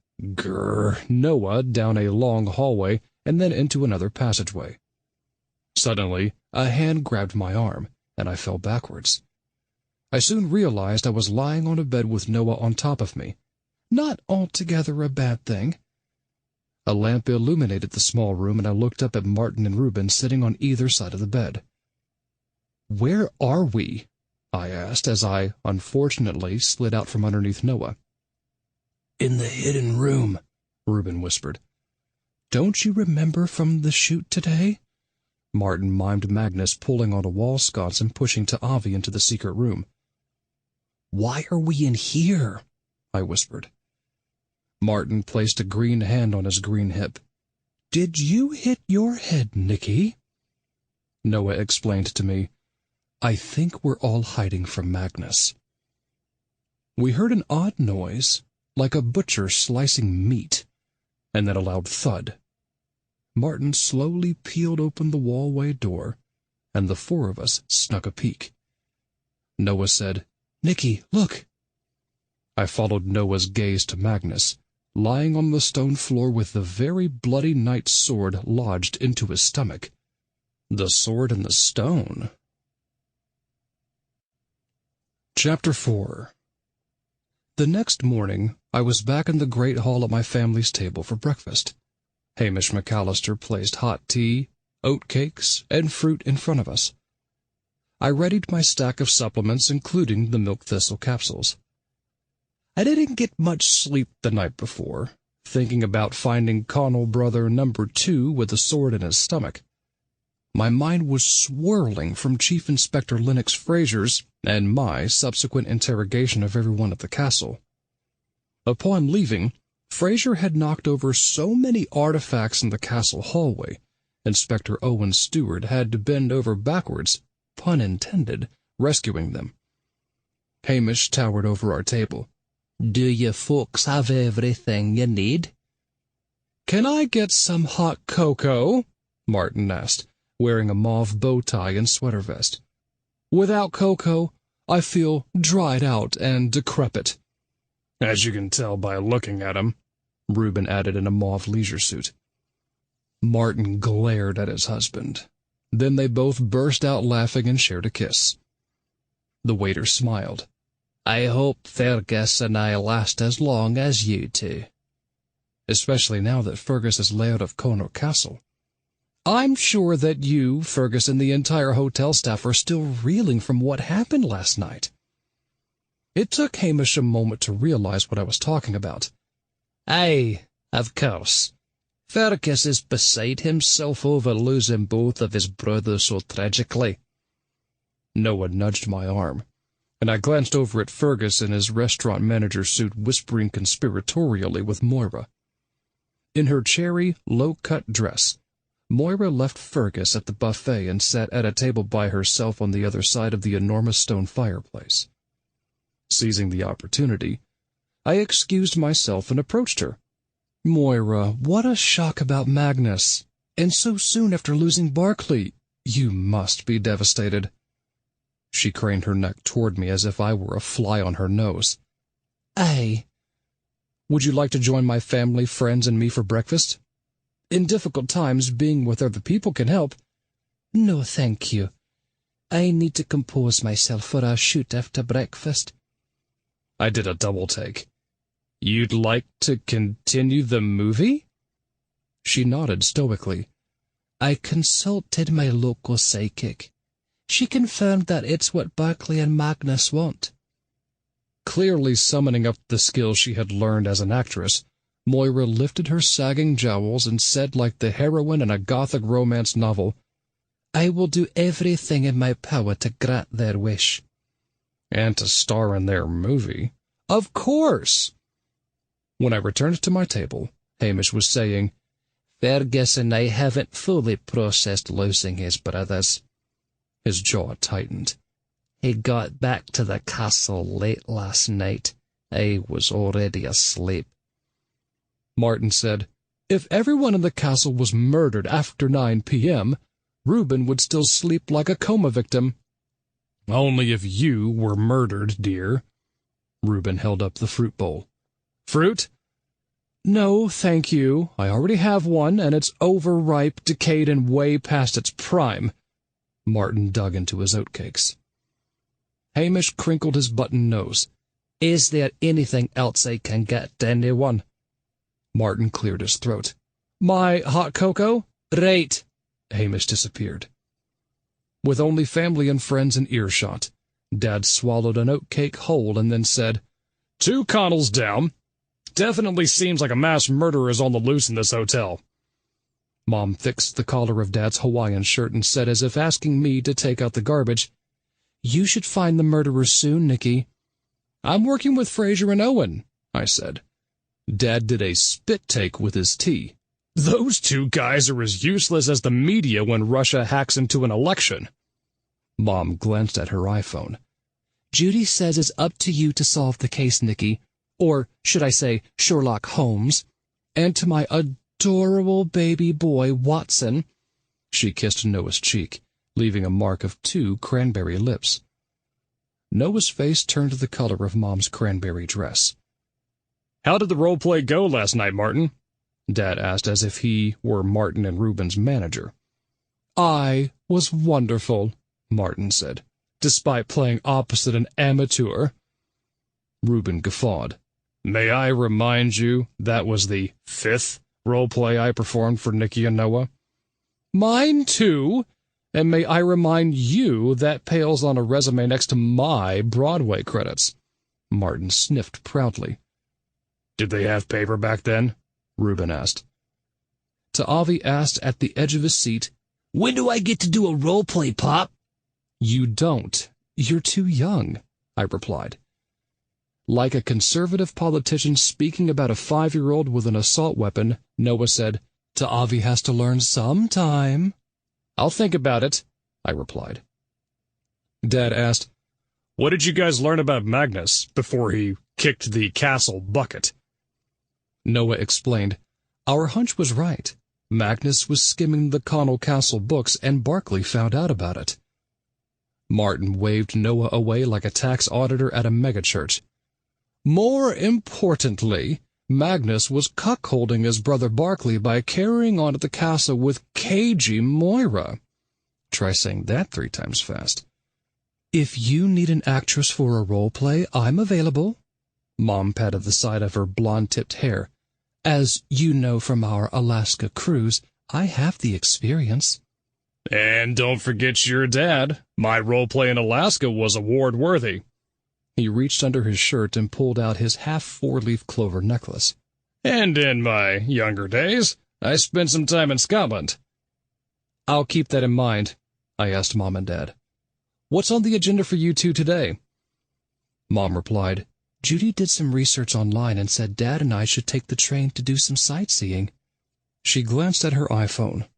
[SPEAKER 2] Noah down a long hallway and then into another passageway. Suddenly, a hand grabbed my arm, and I fell backwards. I soon realized I was lying on a bed with Noah on top of me. Not altogether a bad thing. A lamp illuminated the small room, and I looked up at Martin and Reuben sitting on either side of the bed. "Where are we?" I asked, as I, unfortunately, slid out from underneath Noah. "In the hidden room," Reuben whispered. "Don't you remember from the shoot today?" Martin mimed Magnus pulling on a wall sconce and pushing Ta'avi into the secret room. "Why are we in here?" I whispered. Martin placed a green hand on his green hip. "Did you hit your head, Nicky?" Noah explained to me, "I think we're all hiding from Magnus." We heard an odd noise, like a butcher slicing meat, and then a loud thud. Martin slowly peeled open the wallway door, and the 4 of us snuck a peek. Noah said, "Nicky, look!" I followed Noah's gaze to Magnus, lying on the stone floor with the very bloody knight's sword lodged into his stomach. The sword and the stone. Chapter 4. The next morning, I was back in the great hall at my family's table for breakfast. Hamish McAllister placed hot tea, oatcakes, and fruit in front of us. I readied my stack of supplements, including the milk thistle capsules. I didn't get much sleep the night before, thinking about finding Connell brother number 2 with a sword in his stomach. My mind was swirling from Chief Inspector Lennox Fraser's and my subsequent interrogation of everyone at the castle. Upon leaving, Fraser had knocked over so many artifacts in the castle hallway, Inspector Owen Stewart had to bend over backwards, pun intended, rescuing them. Hamish towered over our table.
[SPEAKER 3] Do you folks have everything you need?
[SPEAKER 2] "Can I get some hot cocoa?" Martin asked, wearing a mauve bow tie and sweater vest. "Without cocoa, I feel dried out and decrepit." "As you can tell by looking at him," Reuben added in a mauve leisure suit. Martin glared at his husband. Then they both burst out laughing and shared a kiss. The waiter smiled.
[SPEAKER 3] "I hope Fergus and I last as long as you two."
[SPEAKER 2] "Especially now that Fergus is laird of Connaught Castle. I'm sure that you, Fergus, and the entire hotel staff are still reeling from what happened last night." It took Hamish a moment to realize what I was talking about.
[SPEAKER 3] "Aye, of course. Fergus is beside himself over losing both of his brothers so tragically."
[SPEAKER 2] Noah nudged my arm, and I glanced over at Fergus in his restaurant manager suit, whispering conspiratorially with Moira. In her cherry, low-cut dress, Moira left Fergus at the buffet and sat at a table by herself on the other side of the enormous stone fireplace. Seizing the opportunity, I excused myself and approached her. "Moira, what a shock about Magnus, and so soon after losing Barclay. You must be devastated." She craned her neck toward me as if I were a fly on her nose.
[SPEAKER 3] "Aye."
[SPEAKER 2] "Would you like to join my family, friends, and me for breakfast? In difficult times, being with other people can help."
[SPEAKER 3] "No, thank you. I need to compose myself for our shoot after breakfast."
[SPEAKER 2] I did a double take. "You'd like to continue the movie?" She nodded stoically.
[SPEAKER 3] "I consulted my local psychic. She confirmed that it's what Barclay and Magnus want."
[SPEAKER 2] Clearly summoning up the skills she had learned as an actress, Moira lifted her sagging jowls and said like the heroine in a Gothic romance novel,
[SPEAKER 3] "I will do everything in my power to grant their wish."
[SPEAKER 2] "And to star in their movie?" "Of course!" When I returned to my table, Hamish was saying,
[SPEAKER 3] "Fergus and I haven't fully processed losing his brothers."
[SPEAKER 2] His jaw tightened.
[SPEAKER 3] "He got back to the castle late last night. I was already asleep."
[SPEAKER 2] Martin said, "If everyone in the castle was murdered after 9 p.m., Reuben would still sleep like a coma victim." "Only if you were murdered, dear." Reuben held up the fruit bowl. "Fruit?" "No, thank you. I already have one, and it's overripe, decayed, and way past its prime." Martin dug into his oatcakes. Hamish crinkled his button nose.
[SPEAKER 3] "Is there anything else I can get anyone?"
[SPEAKER 2] Martin cleared his throat. "My hot cocoa?"
[SPEAKER 3] "Right."
[SPEAKER 2] Hamish disappeared. With only family and friends in earshot, Dad swallowed an oatcake whole and then said, "2 Connells down. Definitely seems like a mass murderer is on the loose in this hotel." Mom fixed the collar of Dad's Hawaiian shirt and said, as if asking me to take out the garbage, "You should find the murderer soon, Nicky." "I'm working with Fraser and Owen," I said. Dad did a spit take with his tea. "Those 2 guys are as useless as the media when Russia hacks into an election." Mom glanced at her iPhone.
[SPEAKER 3] "Judy says it's up to you to solve the case, Nicky. Or, should I say, Sherlock Holmes. And to my adorable baby boy, Watson." She kissed Noah's cheek, leaving a mark of 2 cranberry lips. Noah's face turned to the color of Mom's cranberry dress.
[SPEAKER 2] How did the role play go last night, Martin? Dad asked as if he were Martin and Reuben's manager. I was wonderful, Martin said, despite playing opposite an amateur. Reuben guffawed. May I remind you that was the 5th role play I performed for Nicky and Noah? Mine too, and may I remind you that pales on a resume next to my Broadway credits. Martin sniffed proudly. Did they have paper back then? Reuben asked. Ta'avi asked at the edge of his seat, When do I get to do a role play, Pop? You don't. You're too young, I replied. Like a conservative politician speaking about a 5-year-old with an assault weapon, Noah said, Ta'avi has to learn sometime. I'll think about it, I replied. Dad asked, What did you guys learn about Magnus before he kicked the castle bucket? Noah explained, Our hunch was right. Magnus was skimming the Connell Castle books, and Barkley found out about it. Martin waved Noah away like a tax auditor at a megachurch. More importantly, Magnus was cuckolding his brother Barkley by carrying on at the castle with cagey Moira. Try saying that 3 times fast. If you need an actress for a role play, I'm available. Mom patted the side of her blonde-tipped hair. As you know from our Alaska cruise, I have the experience. And don't forget your dad. My role play in Alaska was award-worthy. He reached under his shirt and pulled out his half-4-leaf clover necklace. And in my younger days, I spent some time in Scotland. I'll keep that in mind, I asked Mom and Dad. What's on the agenda for you two today? Mom replied, Judy did some research online and said Dad and I should take the train to do some sightseeing. She glanced at her iPhone.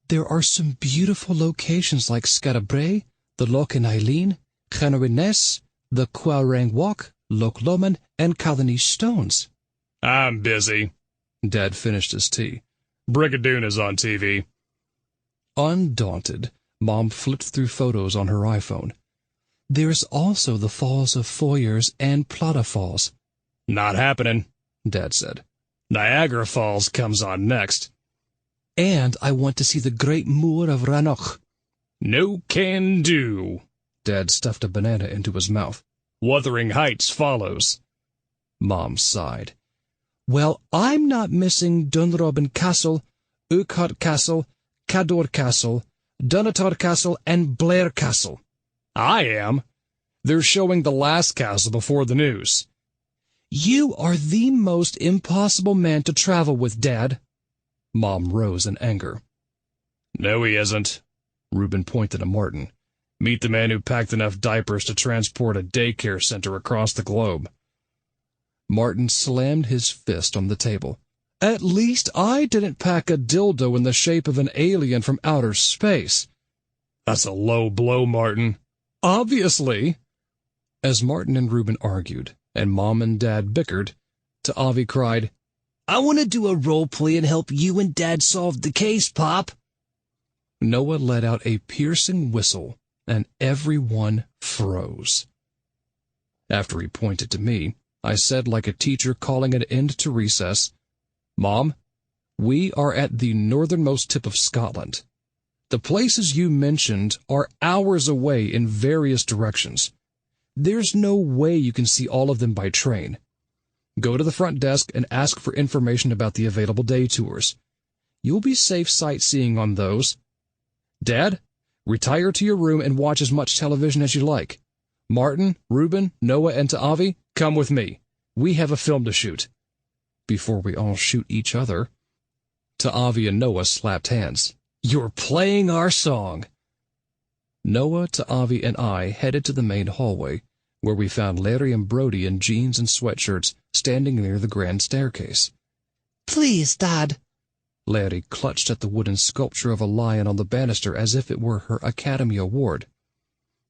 [SPEAKER 2] There are some beautiful locations like Skarabrae, the Loch in Eileen, Chenowines, the Quarang Walk, Loch Lomond, and Colony Stones. I'm busy. Dad finished his tea. Brigadoon is on TV. Undaunted, Mom flipped through photos on her iPhone. There's also the Falls of Foyers and Plata Falls. Not happening, Dad said. Niagara Falls comes on next. And I want to see the Great Moor of Rannoch. No can do. Dad stuffed a banana into his mouth. Wuthering Heights follows. Mom sighed. Well, I'm not missing Dunrobin Castle, Urquhart Castle, Cador Castle, Dunatar Castle, and Blair Castle. I am. They're showing the last castle before the news. You are the most impossible man to travel with, Dad. Mom rose in anger. No, he isn't. Reuben pointed to Martin. Meet the man who packed enough diapers to transport a daycare center across the globe. Martin slammed his fist on the table. At least I didn't pack a dildo in the shape of an alien from outer space. That's a low blow, Martin. Obviously. As Martin and Reuben argued, and Mom and Dad bickered, Ta'avi cried, I want to do a role play and help you and Dad solve the case, Pop. Noah let out a piercing whistle, and everyone froze. After he pointed to me, I said like a teacher calling an end to recess, Mom, we are at the northernmost tip of Scotland. The places you mentioned are hours away in various directions. There's no way you can see all of them by train. Go to the front desk and ask for information about the available day tours. You'll be safe sightseeing on those. Dad, retire to your room and watch as much television as you like. Martin, Reuben, Noah, and Ta'avi, come with me. We have a film to shoot. Before we all shoot each other. Ta'avi and Noah slapped hands. You're playing our song. Noah, Ta'avi, and I headed to the main hallway, where we found Larry and Brody in jeans and sweatshirts standing near the grand staircase. Please, Dad. Larry clutched at the wooden sculpture of a lion on the banister as if it were her Academy Award.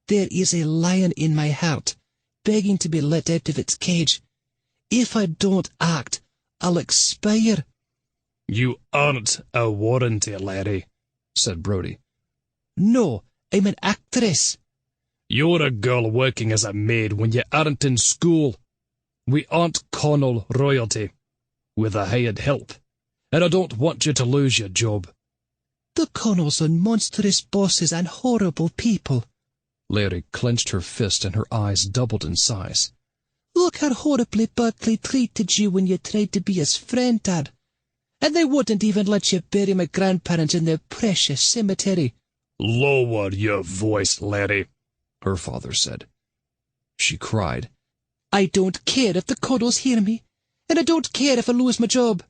[SPEAKER 2] There is a lion in my heart, begging to be let out of its cage. If I don't act, I'll expire. You aren't a warranty, Larry, said Brody. No, I'm an actress. You're a girl working as a maid when you aren't in school.
[SPEAKER 1] We aren't Connell royalty. We're the hired help, and I don't want you to lose your job."
[SPEAKER 4] "The Connells are monstrous bosses and horrible people."
[SPEAKER 2] Larry clenched her fist and her eyes doubled in size.
[SPEAKER 4] "Look how horribly Buckley treated you when you tried to be his friend, Dad. And they wouldn't even let you bury my grandparents in their precious cemetery."
[SPEAKER 1] "Lower your voice, Larry,"
[SPEAKER 2] her father said. She cried,
[SPEAKER 4] "I don't care if the Connells hear me, and I don't care if I lose my job."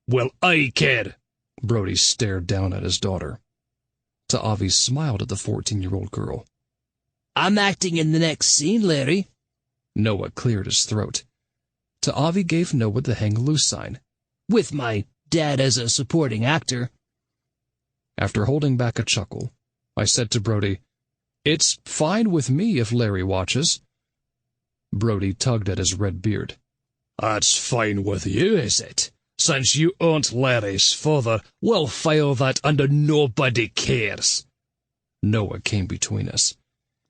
[SPEAKER 1] "Well, I care."
[SPEAKER 2] Brody stared down at his daughter. Ta'avi smiled at the 14-year-old girl.
[SPEAKER 4] "I'm acting in the next scene, Larry."
[SPEAKER 2] Noah cleared his throat. Ta'avi gave Noah the hang loose sign.
[SPEAKER 4] "With my dad as a supporting actor."
[SPEAKER 2] After holding back a chuckle, I said to Brody, "It's fine with me if Larry watches." Brody tugged at his red beard.
[SPEAKER 1] "That's fine with you, is it? Since you aren't Larry's father, we'll file that under nobody cares."
[SPEAKER 2] Noah came between us.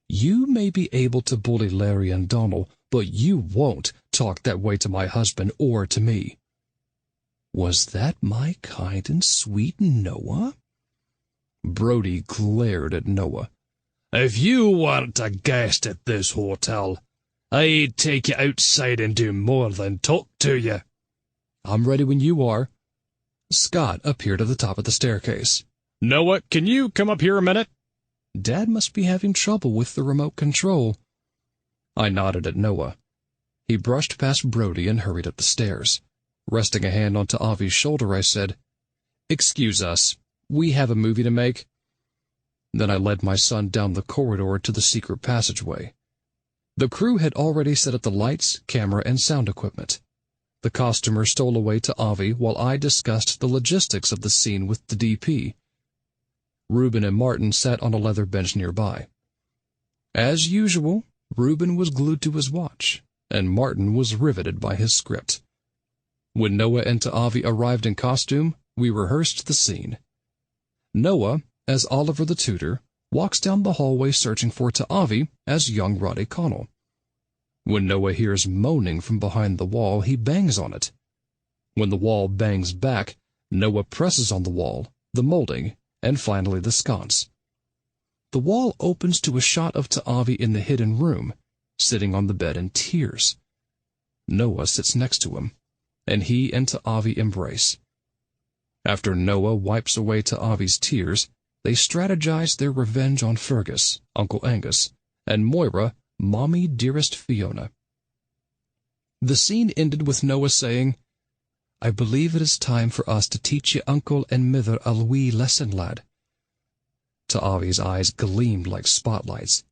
[SPEAKER 2] "You may be able to bully Larry and Donald, but you won't talk that way to my husband or to me." Was that my kind and sweet Noah? Brody glared at Noah.
[SPEAKER 1] "If you weren't a guest at this hotel, I'd take you outside and do more than talk to you."
[SPEAKER 2] "I'm ready when you are." Scott appeared at the top of the staircase.
[SPEAKER 1] "Noah, can you come up here a minute?"
[SPEAKER 2] Dad must be having trouble with the remote control. I nodded at Noah. He brushed past Brody and hurried up the stairs. Resting a hand on Ta'avi's shoulder, I said, "Excuse us. We have a movie to make." Then I led my son down the corridor to the secret passageway. The crew had already set up the lights, camera, and sound equipment. The costumer stole away Ta'avi while I discussed the logistics of the scene with the DP. Reuben and Martin sat on a leather bench nearby. As usual, Reuben was glued to his watch, and Martin was riveted by his script. When Noah and Ta'avi arrived in costume, we rehearsed the scene. Noah, as Oliver the tutor, walks down the hallway searching for Ta'avi as young Roddy Connell. When Noah hears moaning from behind the wall, he bangs on it. When the wall bangs back, Noah presses on the wall, the molding, and finally the sconce. The wall opens to a shot of Ta'avi in the hidden room, sitting on the bed in tears. Noah sits next to him, and he and Ta'avi embrace. After Noah wipes away Ta'avi's tears, they strategize their revenge on Fergus, Uncle Angus, and Moira, Mommy Dearest Fiona. The scene ended with Noah saying, "I believe it is time for us to teach your uncle and mither a wee lesson, lad." Ta'avi's eyes gleamed like spotlights.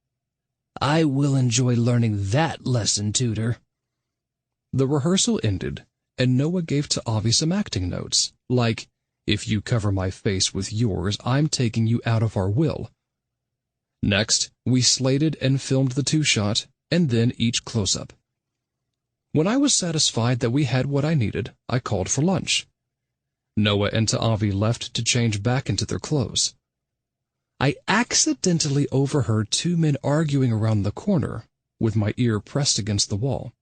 [SPEAKER 4] "I will enjoy learning that lesson, tutor."
[SPEAKER 2] The rehearsal ended, and Noah gave Ta'avi some acting notes, like, "If you cover my face with yours, I'm taking you out of our will." Next, we slated and filmed the two-shot, and then each close-up. When I was satisfied that we had what I needed, I called for lunch. Noah and Ta'avi left to change back into their clothes. I accidentally overheard two men arguing around the corner, with my ear pressed against the wall.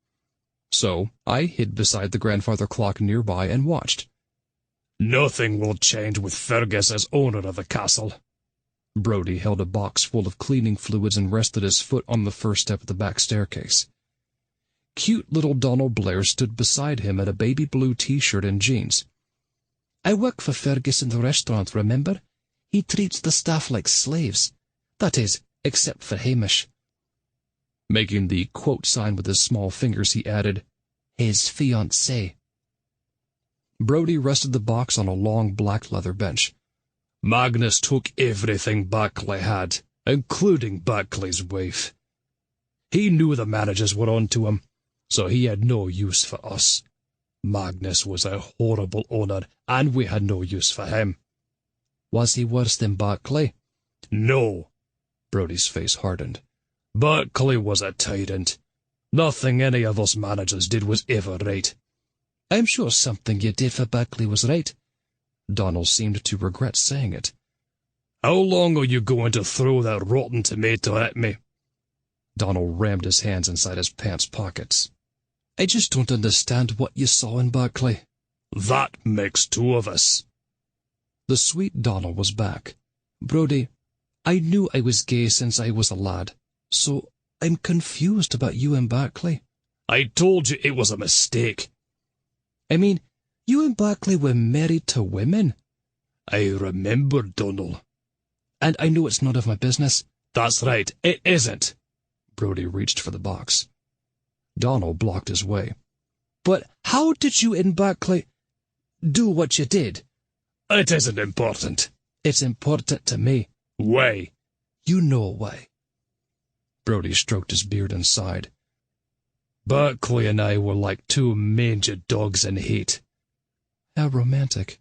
[SPEAKER 2] So I hid beside the grandfather clock nearby and watched.
[SPEAKER 1] "Nothing will change with Fergus as owner of the castle."
[SPEAKER 2] Brody held a box full of cleaning fluids and rested his foot on the first step of the back staircase. Cute little Donald Blair stood beside him in a baby blue T-shirt and jeans.
[SPEAKER 4] "I work for Fergus in the restaurant, remember? He treats the staff like slaves. That is, except for Hamish."
[SPEAKER 2] Making the quote sign with his small fingers, he added,
[SPEAKER 4] "His fiancée."
[SPEAKER 2] Brody rested the box on a long black leather bench.
[SPEAKER 1] "Magnus took everything Buckley had, including Buckley's wife. He knew the managers were on to him, so he had no use for us. Magnus was a horrible owner, and we had no use for him."
[SPEAKER 4] "Was he worse than Buckley?"
[SPEAKER 1] "No."
[SPEAKER 2] Brody's face hardened.
[SPEAKER 1] "Buckley was a tyrant. Nothing any of us managers did was ever right."
[SPEAKER 4] "I'm sure something you did for Buckley was right."
[SPEAKER 2] Donald seemed to regret saying it.
[SPEAKER 1] "How long are you going to throw that rotten tomato at me?"
[SPEAKER 2] Donald rammed his hands inside his pants pockets. I just don't understand what you saw in Berkeley."
[SPEAKER 1] "That makes two of us."
[SPEAKER 2] The sweet Donald was back. "Brodie, I knew I was gay since I was a lad, so I'm confused about you and Berkeley."
[SPEAKER 1] "I told you it was a mistake."
[SPEAKER 2] "I mean, you and Berkeley were married to women."
[SPEAKER 1] "I remember, Donald."
[SPEAKER 2] "And I know it's none of my business."
[SPEAKER 1] "That's right, it isn't."
[SPEAKER 2] Brodie reached for the box. Donald blocked his way. "But how did you and Berkeley do what you did?"
[SPEAKER 1] "It isn't important."
[SPEAKER 2] "It's important to me."
[SPEAKER 1] "Why?"
[SPEAKER 2] "You know why." Brodie stroked his beard and sighed.
[SPEAKER 1] "Berkeley and I were like two mangy dogs in heat."
[SPEAKER 2] "How romantic."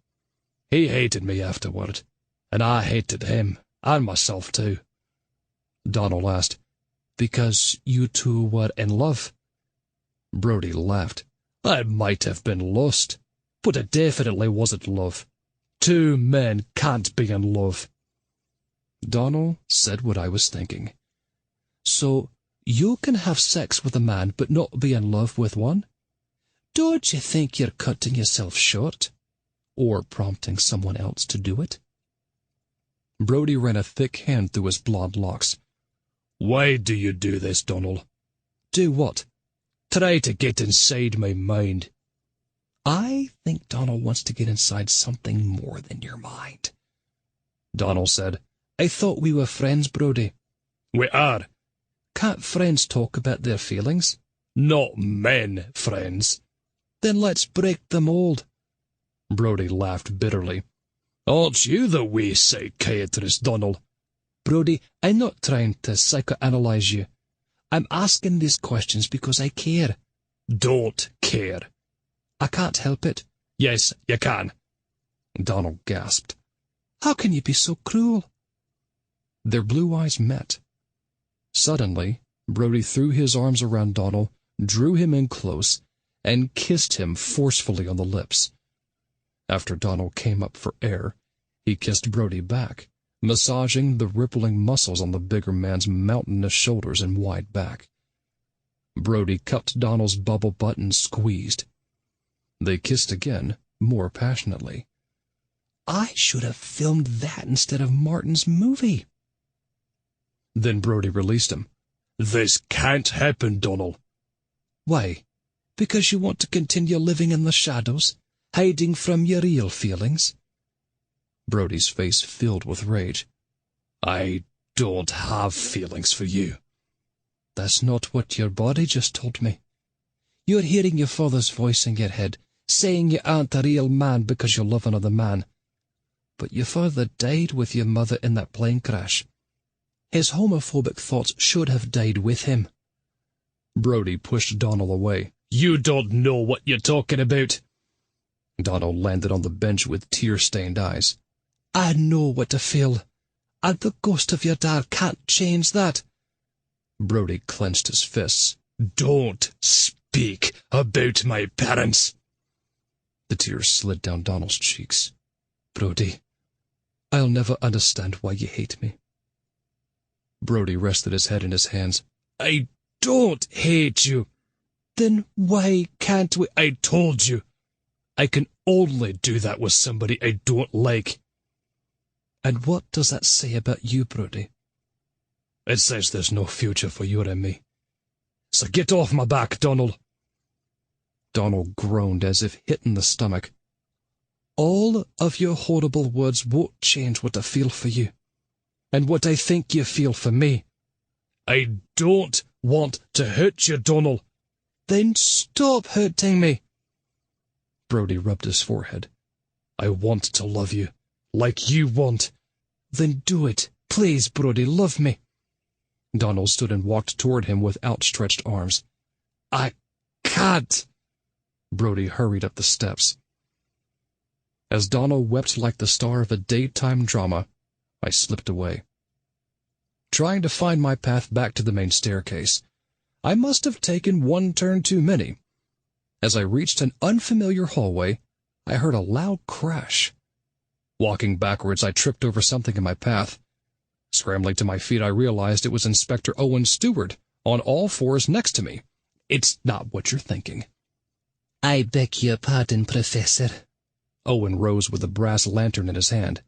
[SPEAKER 1] "He hated me afterward, and I hated him, and myself too."
[SPEAKER 2] Donald asked, "Because you two were in love?" Brodie laughed.
[SPEAKER 1] "I might have been lost, but it definitely wasn't love. Two men can't be in love."
[SPEAKER 2] Donald said what I was thinking. "So you can have sex with a man but not be in love with one? Don't you think you're cutting yourself short? Or prompting someone else to do it?" Brodie ran a thick hand through his blonde locks.
[SPEAKER 1] "Why do you do this, Donald?"
[SPEAKER 2] "Do what?"
[SPEAKER 1] "Try to get inside my mind."
[SPEAKER 2] "I think Donald wants to get inside something more than your mind." Donald said, "I thought we were friends, Brodie."
[SPEAKER 1] "We are."
[SPEAKER 2] "Can't friends talk about their feelings?"
[SPEAKER 1] "Not men friends."
[SPEAKER 2] "Then let's break the mold." Brodie laughed bitterly.
[SPEAKER 1] "Aren't you the wee psychiatrist, Donald?"
[SPEAKER 2] "Brodie, I'm not trying to psychoanalyze you. I'm asking these questions because I care."
[SPEAKER 1] "Don't care."
[SPEAKER 2] "I can't help it."
[SPEAKER 1] "Yes, you can."
[SPEAKER 2] Donald gasped. "How can you be so cruel?" Their blue eyes met. Suddenly, Brodie threw his arms around Donald, drew him in close, and kissed him forcefully on the lips. After Donald came up for air, he kissed Brodie back, massaging the rippling muscles on the bigger man's mountainous shoulders and wide back. Brodie cupped Donald's bubble butt and squeezed. They kissed again, more passionately. "I should have filmed that instead of Martin's movie." Then Brodie released him.
[SPEAKER 1] "This can't happen, Donald."
[SPEAKER 2] "Why? Because you want to continue living in the shadows, hiding from your real feelings?" Brodie's face filled with rage.
[SPEAKER 1] "I don't have feelings for you."
[SPEAKER 2] "That's not what your body just told me. You're hearing your father's voice in your head, saying you aren't a real man because you love another man. But your father died with your mother in that plane crash. His homophobic thoughts should have died with him."
[SPEAKER 1] Brodie pushed Donald away. "You don't know what you're talking about."
[SPEAKER 2] Donald landed on the bench with tear-stained eyes. "I know what to feel, and the ghost of your dad can't change that."
[SPEAKER 1] Brodie clenched his fists. "Don't speak about my parents."
[SPEAKER 2] The tears slid down Donald's cheeks. "Brodie, I'll never understand why you hate me." Brodie rested his head in his hands.
[SPEAKER 1] "I don't hate you."
[SPEAKER 2] "Then why can't we—"
[SPEAKER 1] "I told you. I can only do that with somebody I don't like."
[SPEAKER 2] "And what does that say about you, Brodie?"
[SPEAKER 1] "It says there's no future for you and me. So get off my back, Donald."
[SPEAKER 2] Donald groaned as if hit in the stomach. "All of your horrible words won't change what I feel for you, and what I think you feel for me."
[SPEAKER 1] "I don't want to hurt you, Donald."
[SPEAKER 2] "Then stop hurting me." Brodie rubbed his forehead.
[SPEAKER 1] "I want to love you, like you want."
[SPEAKER 2] "Then do it. Please, Brodie, love me." Donald stood and walked toward him with outstretched arms.
[SPEAKER 1] "I can't."
[SPEAKER 2] Brodie hurried up the steps. As Donald wept like the star of a daytime drama, I slipped away. Trying to find my path back to the main staircase, I must have taken one turn too many. As I reached an unfamiliar hallway, I heard a loud crash. Walking backwards, I tripped over something in my path. Scrambling to my feet, I realized it was Inspector Owen Stewart, on all fours next to me. It's not what you're thinking."
[SPEAKER 4] "I beg your pardon, Professor."
[SPEAKER 2] Owen rose with a brass lantern in his hand.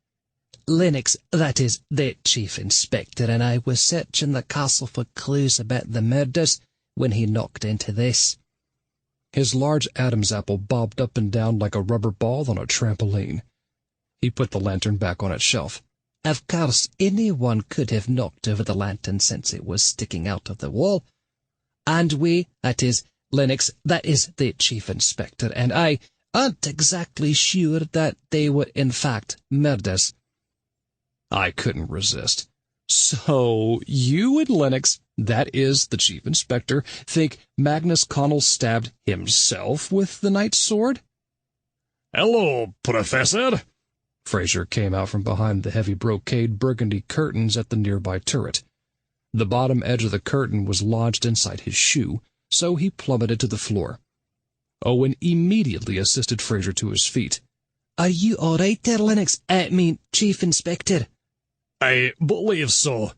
[SPEAKER 4] "Lennox, that is, the Chief Inspector, and I was searching the castle for clues about the murders when he knocked into this."
[SPEAKER 2] His large Adam's apple bobbed up and down like a rubber ball on a trampoline. He put the lantern back on its shelf.
[SPEAKER 4] "Of course, anyone could have knocked over the lantern since it was sticking out of the wall. And we, that is, Lennox, that is, the Chief Inspector, and I, aren't exactly sure that they were in fact murders."
[SPEAKER 2] I couldn't resist. "So, you and Lennox, that is, the Chief Inspector, think Magnus Connell stabbed himself with the knight's sword?"
[SPEAKER 1] "Hello, Professor."
[SPEAKER 2] Fraser came out from behind the heavy brocade burgundy curtains at the nearby turret. The bottom edge of the curtain was lodged inside his shoe, so he plummeted to the floor. Owen immediately assisted Fraser to his feet.
[SPEAKER 4] "Are you all right there, Lennox? Chief Inspector?"
[SPEAKER 1] "I believe so."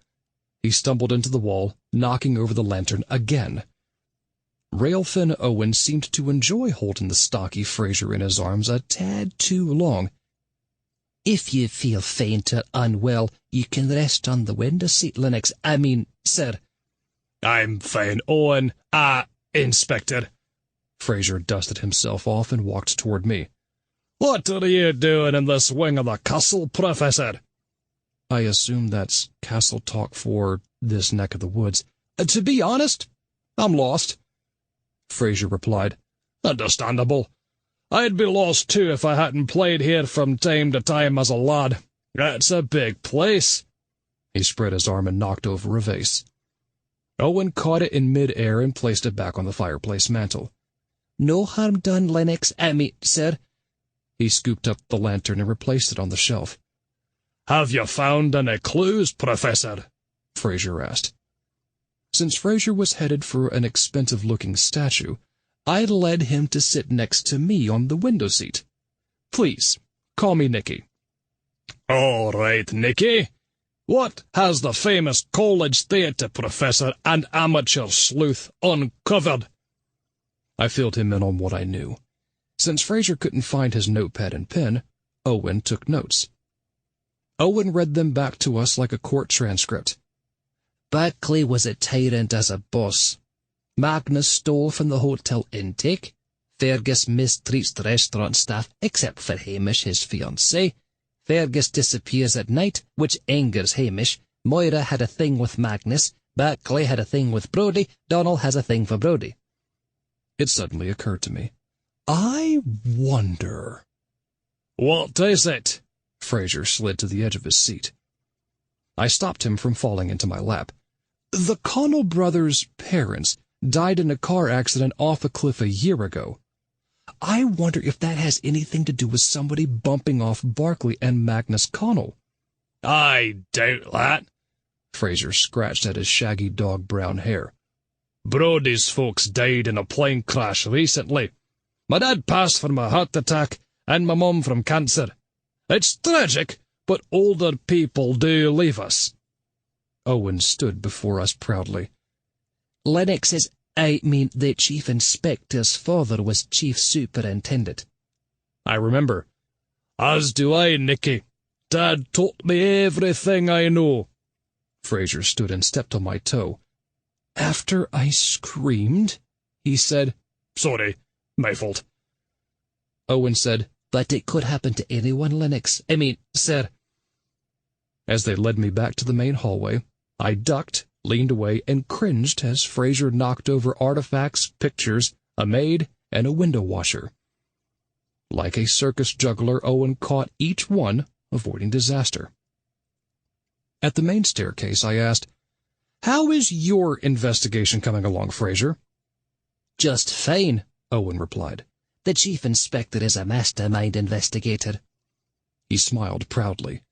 [SPEAKER 2] He stumbled into the wall, knocking over the lantern again. Railfin Owen seemed to enjoy holding the stocky Fraser in his arms a tad too long.
[SPEAKER 4] "If you feel faint or unwell, you can rest on the window seat, Lennox. Sir."
[SPEAKER 1] "I'm fine, Owen. Inspector."
[SPEAKER 2] Fraser dusted himself off and walked toward me.
[SPEAKER 1] "What are you doing in this wing of the castle, Professor?"
[SPEAKER 2] I assume that's castle talk for this neck of the woods. To be honest, I'm lost," Fraser replied.
[SPEAKER 1] "Understandable. I'd be lost too if I hadn't played here from time to time as a lad. It's a big place."
[SPEAKER 2] He spread his arm and knocked over a vase. Owen caught it in mid-air and placed it back on the fireplace mantel.
[SPEAKER 4] "No harm done, Lennox. Sir."
[SPEAKER 2] He scooped up the lantern and replaced it on the shelf.
[SPEAKER 1] "Have you found any clues, Professor?"
[SPEAKER 2] Fraser asked. Since Fraser was headed for an expensive-looking statue, I led him to sit next to me on the window seat. "Please, call me Nicky."
[SPEAKER 1] "All right, Nicky. What has the famous college theatre professor and amateur sleuth uncovered?"
[SPEAKER 2] I filled him in on what I knew. Since Fraser couldn't find his notepad and pen, Owen took notes. Owen read them back to us like a court transcript.
[SPEAKER 4] "Berkeley was a tyrant as a boss. Magnus stole from the hotel intake. Fergus mistreats the restaurant staff, except for Hamish, his fiancée. Fergus disappears at night, which angers Hamish. Moira had a thing with Magnus. Berkeley had a thing with Brodie. Donald has a thing for Brodie."
[SPEAKER 2] It suddenly occurred to me. I wonder...
[SPEAKER 1] "What is it?"
[SPEAKER 2] Fraser slid to the edge of his seat. I stopped him from falling into my lap. "The Connell brothers' parents died in a car accident off a cliff a year ago. I wonder if that has anything to do with somebody bumping off Barclay and Magnus Connell."
[SPEAKER 1] "I doubt that."
[SPEAKER 2] Fraser scratched at his shaggy dog-brown hair.
[SPEAKER 1] "Brodie's folks died in a plane crash recently. My dad passed from a heart attack, and my mum from cancer. It's tragic, but older people do leave us."
[SPEAKER 2] Owen stood before us proudly.
[SPEAKER 4] "Lennox's, the Chief Inspector's father was Chief Superintendent."
[SPEAKER 1] "I remember." "As do I, Nicky. Dad taught me everything I know."
[SPEAKER 2] Fraser stood and stepped on my toe. "After I screamed," he said.
[SPEAKER 1] "Sorry, my fault."
[SPEAKER 2] Owen said,
[SPEAKER 4] "But it could happen to anyone, Lennox. Sir."
[SPEAKER 2] As they led me back to the main hallway, I ducked, leaned away, and cringed as Fraser knocked over artifacts, pictures, a maid, and a window washer. Like a circus juggler, Owen caught each one, avoiding disaster. At the main staircase, I asked, "How is your investigation coming along, Fraser?"
[SPEAKER 4] "Just fine,"
[SPEAKER 2] Owen replied.
[SPEAKER 4] "The Chief Inspector is a mastermind investigator."
[SPEAKER 2] He smiled proudly.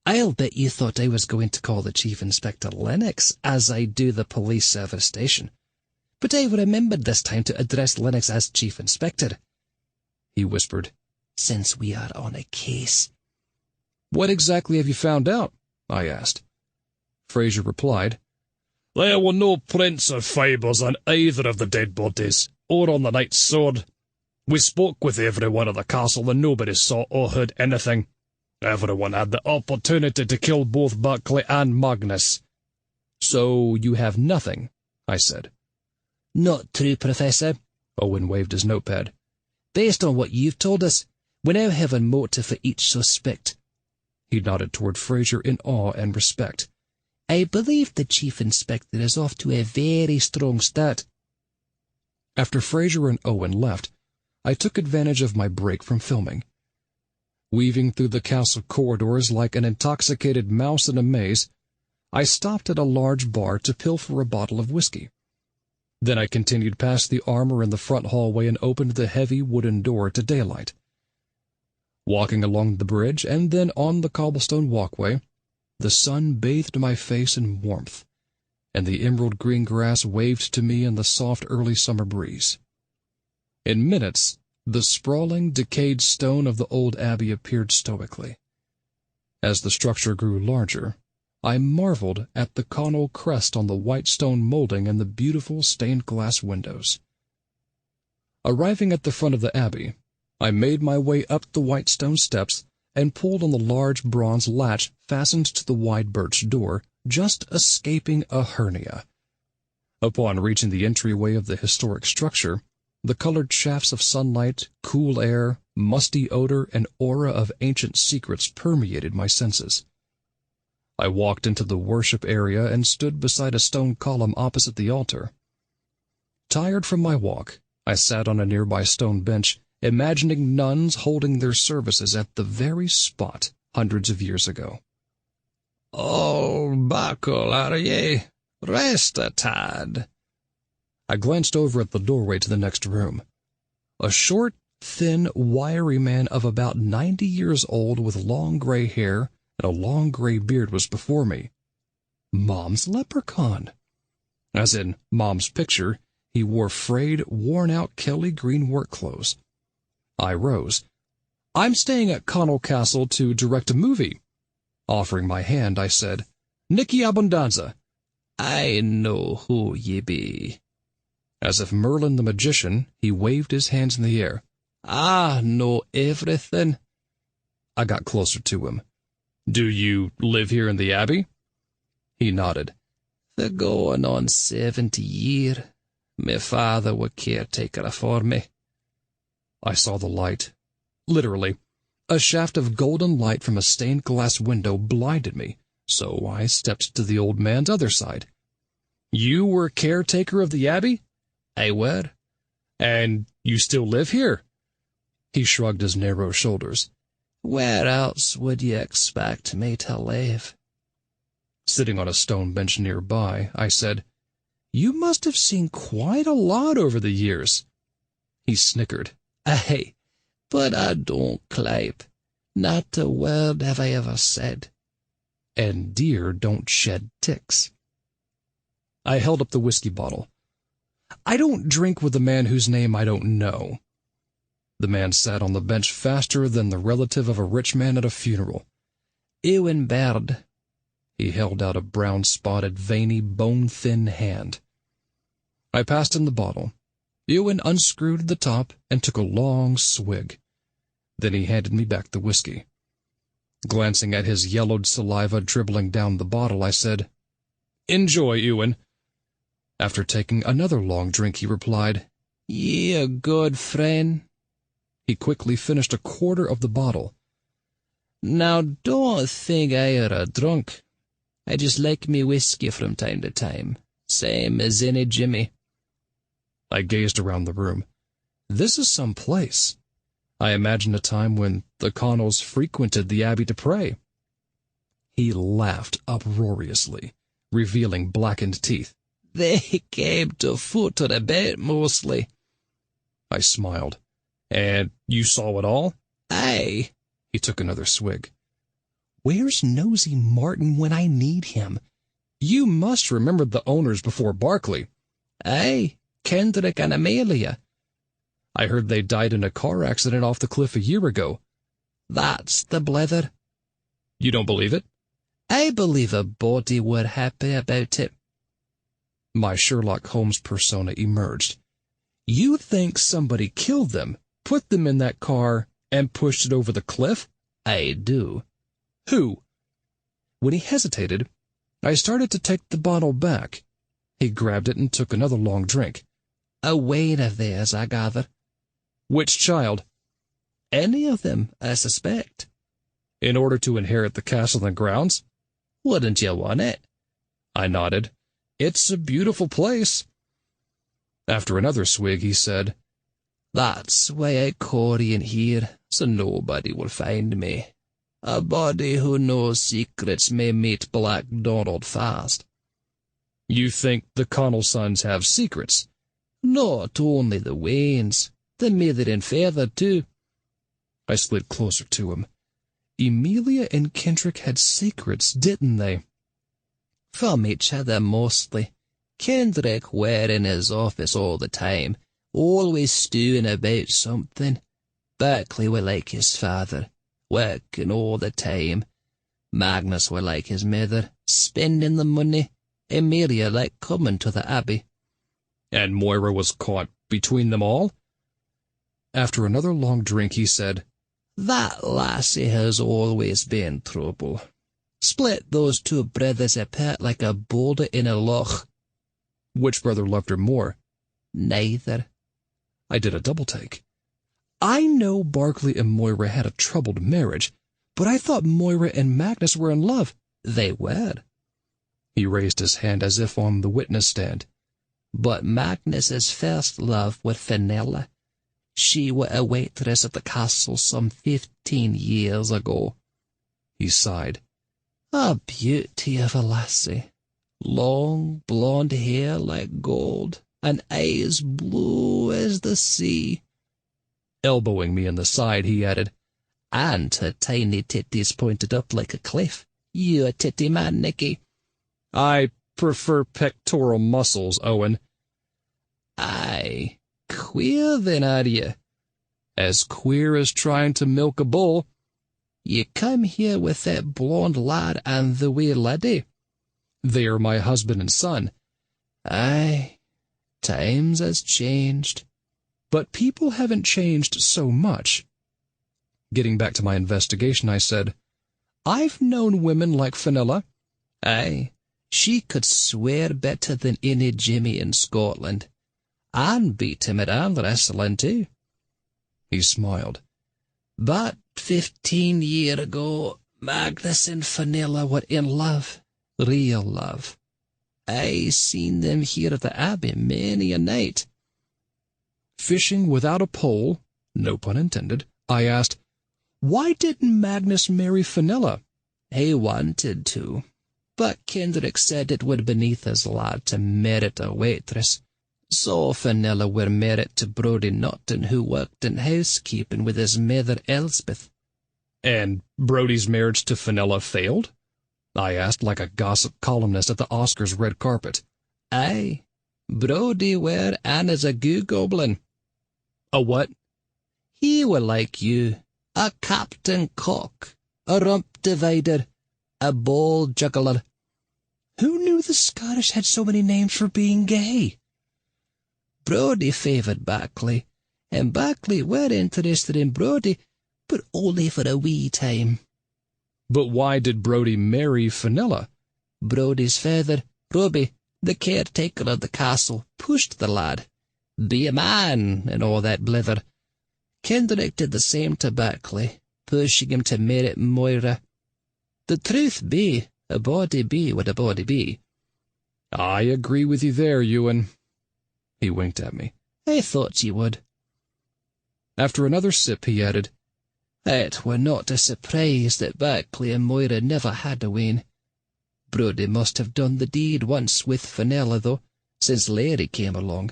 [SPEAKER 4] "I'll bet you thought I was going to call the Chief Inspector Lennox, as I do the police service station. But I remembered this time to address Lennox as Chief Inspector."
[SPEAKER 2] He whispered,
[SPEAKER 4] "Since we are on a case."
[SPEAKER 2] "What exactly have you found out?" I asked. Fraser replied,
[SPEAKER 1] There were no prints or fibres on either of the dead bodies, or on the knight's sword. We spoke with everyone at the castle, and nobody saw or heard anything. Everyone had the opportunity to kill both Barclay and Magnus.
[SPEAKER 2] So you have nothing, I said.
[SPEAKER 4] Not true, Professor.
[SPEAKER 2] Owen waved his notepad.
[SPEAKER 4] Based on what you've told us, we now have a motive for each suspect.
[SPEAKER 2] He nodded toward Fraser in awe and respect.
[SPEAKER 4] I believe the Chief Inspector is off to a very strong start.
[SPEAKER 2] After Fraser and Owen left, I took advantage of my break from filming. Weaving through the castle corridors like an intoxicated mouse in a maze, I stopped at a large bar to pilfer a bottle of whiskey. Then I continued past the armor in the front hallway and opened the heavy wooden door to daylight. Walking along the bridge and then on the cobblestone walkway, the sun bathed my face in warmth, and the emerald green grass waved to me in the soft early summer breeze. In minutes, the sprawling, decayed stone of the old abbey appeared stoically. As the structure grew larger, I marveled at the conal crest on the white stone molding and the beautiful stained glass windows. Arriving at the front of the abbey, I made my way up the white stone steps and pulled on the large bronze latch fastened to the wide birch door, just escaping a hernia. Upon reaching the entryway of the historic structure, the colored shafts of sunlight, cool air, musty odor, and aura of ancient secrets permeated my senses. I walked into the worship area and stood beside a stone column opposite the altar. Tired from my walk, I sat on a nearby stone bench, imagining nuns holding their services at the very spot hundreds of years ago.
[SPEAKER 3] "All buckle, are ye? Rest a tad."
[SPEAKER 2] I glanced over at the doorway to the next room. A short, thin, wiry man of about 90 years old with long gray hair and a long gray beard was before me. Mom's leprechaun. As in Mom's picture, he wore frayed, worn-out Kelly green work clothes. I rose. "I'm staying at Connell Castle to direct a movie." Offering my hand, I said, "Nicky Abundanza."
[SPEAKER 3] "I know who ye be."
[SPEAKER 2] As if Merlin the magician, he waved his hands in the air.
[SPEAKER 3] "I know everything."
[SPEAKER 2] I got closer to him. "Do you live here in the Abbey?" He nodded.
[SPEAKER 3] "The going on 70 year. Me father were caretaker for me."
[SPEAKER 2] I saw the light. Literally, a shaft of golden light from a stained glass window blinded me, so I stepped to the old man's other side. "You were caretaker of the Abbey?"
[SPEAKER 3] "I were."
[SPEAKER 2] "And you still live here?" He shrugged his narrow shoulders.
[SPEAKER 3] "Where else would you expect me to live?"
[SPEAKER 2] Sitting on a stone bench nearby, I said, "You must have seen quite a lot over the years." He snickered.
[SPEAKER 3] "Aye, but I don't clape. Not a word have I ever said."
[SPEAKER 2] And deer don't shed ticks. I held up the whiskey bottle. "I don't drink with a man whose name I don't know." The man sat on the bench faster than the relative of a rich man at a funeral.
[SPEAKER 3] "Ewan Baird."
[SPEAKER 2] He held out a brown-spotted, veiny, bone-thin hand. I passed him the bottle. Ewan unscrewed the top and took a long swig. Then he handed me back the whiskey. Glancing at his yellowed saliva dribbling down the bottle, I said, "Enjoy, Ewan." After taking another long drink, he replied,
[SPEAKER 3] "Ye a good friend."
[SPEAKER 2] He quickly finished a quarter of the bottle.
[SPEAKER 3] "Now don't think I are a drunk. I just like me whiskey from time to time, same as any Jimmy."
[SPEAKER 2] I gazed around the room. This is some place. I imagined a time when the Connells frequented the Abbey to pray. He laughed uproariously, revealing blackened teeth.
[SPEAKER 3] "They came to foot or a bit, mostly."
[SPEAKER 2] I smiled. "And you saw it all?"
[SPEAKER 3] "Aye."
[SPEAKER 2] He took another swig. "Where's Nosy Martin when I need him? You must remember the owners before Barclay."
[SPEAKER 3] "Aye, Kendrick and Amelia."
[SPEAKER 2] "I heard they died in a car accident off the cliff a year ago."
[SPEAKER 3] "That's the blether."
[SPEAKER 2] "You don't believe it?"
[SPEAKER 3] "I believe a body were happy about it."
[SPEAKER 2] My Sherlock Holmes persona emerged. You think somebody killed them, put them in that car, and pushed it over the cliff?
[SPEAKER 4] I do.
[SPEAKER 2] Who? When he hesitated, I started to take the bottle back. He grabbed it and took another long drink.
[SPEAKER 4] A wain of theirs, I gather.
[SPEAKER 2] Which child?
[SPEAKER 4] Any of them, I suspect.
[SPEAKER 2] In order to inherit the castle and grounds?
[SPEAKER 4] Wouldn't you want it?
[SPEAKER 2] I nodded. It's a beautiful place. After another swig, he said,
[SPEAKER 4] That's why I call in here, so nobody will find me. A body who knows secrets may meet Black Donald fast.
[SPEAKER 2] You think the Connell sons have secrets?
[SPEAKER 4] Not only the Waynes, the mother and father too.
[SPEAKER 2] I slid closer to him. Emilia and Kendrick had secrets, didn't they?
[SPEAKER 4] From each other mostly. Kendrick were in his office all the time, always stewing about something. Berkeley were like his father, working all the time. Magnus were like his mother, spending the money. Emilia like coming to the Abbey.
[SPEAKER 2] And Moira was caught between them all? After another long drink, he said,
[SPEAKER 4] That lassie has always been trouble. Split those two brothers apart like a boulder in a loch.
[SPEAKER 2] Which brother loved her more?
[SPEAKER 4] Neither.
[SPEAKER 2] I did a double take. I know Barclay and Moira had a troubled marriage, but I thought Moira and Magnus were in love.
[SPEAKER 4] They were.
[SPEAKER 2] He raised his hand as if on the witness stand.
[SPEAKER 4] But Magnus's first love was Fenella. She was a waitress at the castle some 15 years ago.
[SPEAKER 2] He sighed.
[SPEAKER 4] A beauty of a lassie. Long, blonde hair like gold, and eyes blue as the sea.
[SPEAKER 2] Elbowing me in the side, he added,
[SPEAKER 4] And her tiny titties pointed up like a cliff. You a titty man, Nicky.
[SPEAKER 2] I prefer pectoral muscles, Owen.
[SPEAKER 4] Aye, queer then, are you?
[SPEAKER 2] As queer as trying to milk a bull.
[SPEAKER 4] You come here with that blonde lad and the wee laddie.
[SPEAKER 2] They are my husband and son.
[SPEAKER 4] Aye, times has changed.
[SPEAKER 2] But people haven't changed so much. Getting back to my investigation, I said, I've known women like Fenella.
[SPEAKER 4] Aye, she could swear better than any Jimmy in Scotland. And beat him at arm wrestling too.
[SPEAKER 2] He smiled.
[SPEAKER 4] But 15 years ago, Magnus and Fenella were in love. Real love. I seen them here at the Abbey many a night.
[SPEAKER 2] Fishing without a pole, no pun intended, I asked, Why didn't Magnus marry Fenella?
[SPEAKER 4] He wanted to, but Kendrick said it would beneath his lad to merit a waitress. So Fenella were married to Brodie Norton, who worked in housekeeping with his mother Elspeth.
[SPEAKER 2] And Brodie's marriage to Fenella failed? I asked like a gossip columnist at the Oscars red carpet.
[SPEAKER 4] Aye, Brodie were Anna's a goo-goblin.
[SPEAKER 2] A what?
[SPEAKER 4] He were like you, a captain cock, a rump divider, a ball juggler.
[SPEAKER 2] Who knew the Scottish had so many names for being gay?
[SPEAKER 4] Brodie favoured Barclay, and Barclay were interested in Brodie, but only for a wee time.
[SPEAKER 2] But why did Brodie marry Fenella?
[SPEAKER 4] Brodie's father, Robbie, the caretaker of the castle, pushed the lad. Be a man, and all that blither. Kendrick did the same to Barclay, pushing him to marry Moira. The truth be, a body be what a body be.
[SPEAKER 2] I agree with you there, Ewan. He winked at me.
[SPEAKER 4] I thought you would.
[SPEAKER 2] After another sip, he added,
[SPEAKER 4] It were not a surprise that Barclay and Moira never had a wean. Brodie must have done the deed once with Fenella, though, since Larry came along.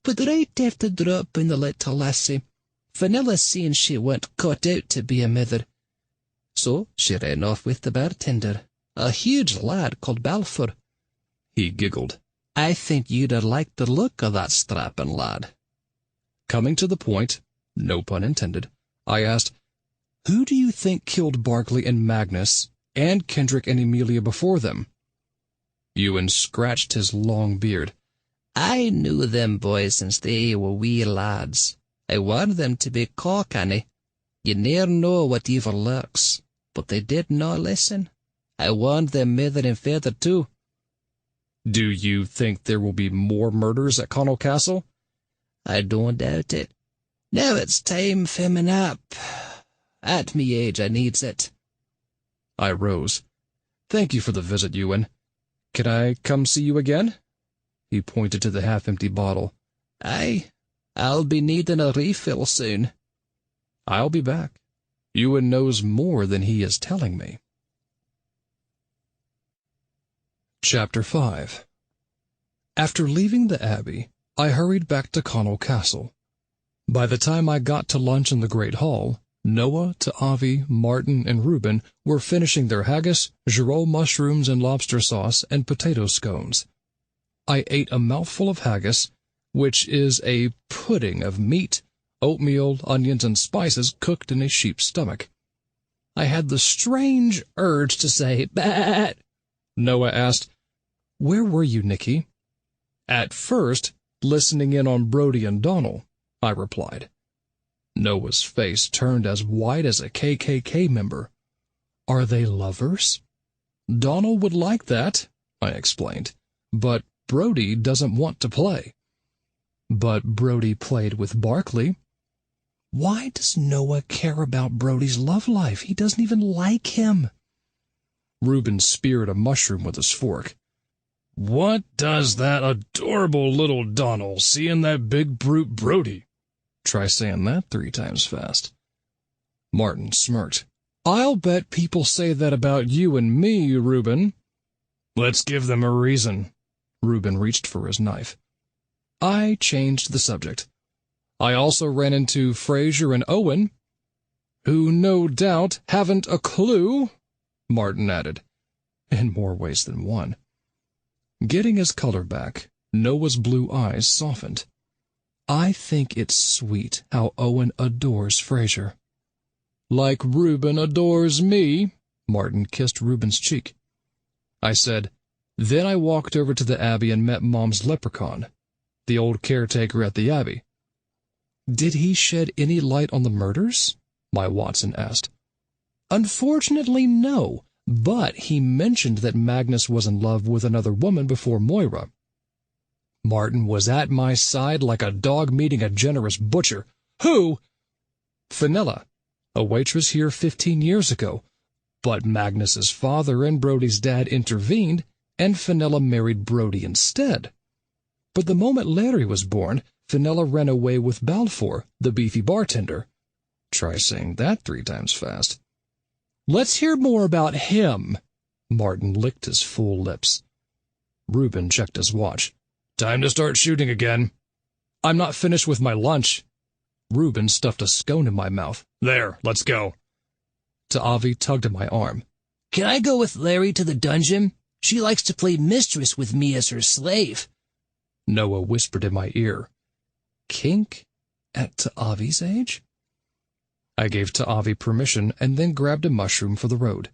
[SPEAKER 4] But right after dropping the little lassie, Fenella seen she weren't cut out to be a mother. So she ran off with the bartender, a huge lad called Balfour.
[SPEAKER 2] He giggled.
[SPEAKER 4] I think you'd have liked the look of that strapping lad.
[SPEAKER 2] Coming to the point, no pun intended, I asked, Who do you think killed Barclay and Magnus, and Kendrick and Emilia before them? Ewan scratched his long beard.
[SPEAKER 4] I knew them boys since they were wee lads. I warned them to be canny. You ne'er know what evil lurks. But they did not listen. I warned them mither and fayther too.
[SPEAKER 2] Do you think there will be more murders at Connell Castle?
[SPEAKER 4] I don't doubt it. Now it's time for me nap. At me age, I needs it.
[SPEAKER 2] I rose. Thank you for the visit, Ewan. Can I come see you again? He pointed to the half-empty bottle.
[SPEAKER 4] Aye, I'll be needing a refill soon.
[SPEAKER 2] I'll be back. Ewan knows more than he is telling me. Chapter 5. After leaving the Abbey, I hurried back to Connell Castle. By the time I got to lunch in the Great Hall, Noah, Ta'avi, Martin, and Reuben were finishing their haggis, Giraud mushrooms and lobster sauce, and potato scones. I ate a mouthful of haggis, which is a pudding of meat, oatmeal, onions, and spices cooked in a sheep's stomach. I had the strange urge to say, "Bat." Noah asked, "Where were you, Nicky?" "At first, listening in on Brody and Donald," I replied. Noah's face turned as white as a KKK member. "Are they lovers?" "Donald would like that," I explained, "but Brody doesn't want to play." "But Brody played with Barkley." "Why does Noah care about Brody's love life? He doesn't even like him." Reuben speared a mushroom with his fork. "What does that adorable little Donald see in that big brute Brody?" Try saying that 3 times fast. Martin smirked. "I'll bet people say that about you and me, Reuben." "Let's give them a reason." Reuben reached for his knife. I changed the subject. "I also ran into Fraser and Owen, who no doubt haven't a clue," Martin added, in more ways than one. Getting his color back, Noah's blue eyes softened. "I think it's sweet how Owen adores Fraser." "Like Reuben adores me," Martin kissed Reuben's cheek. I said, "Then I walked over to the Abbey and met Mom's leprechaun, the old caretaker at the Abbey." "Did he shed any light on the murders?" my Watson asked. "Unfortunately, no, but he mentioned that Magnus was in love with another woman before Moira. Martin was at my side like a dog meeting a generous butcher. Who? Fenella, a waitress here 15 years ago. But Magnus's father and Brody's dad intervened, and Fenella married Brody instead. But the moment Larry was born, Fenella ran away with Balfour, the beefy bartender. Try saying that 3 times fast. "Let's hear more about him." Martin licked his full lips. Reuben checked his watch. "Time to start shooting again." "I'm not finished with my lunch." Reuben stuffed a scone in my mouth. "There, let's go." Ta'avi tugged at my arm.
[SPEAKER 4] "Can I go with Larry to the dungeon? She likes to play mistress with me as her slave."
[SPEAKER 2] Noah whispered in my ear. Kink at Ta'avi's age? I gave Ta'avi permission and then grabbed a mushroom for the road.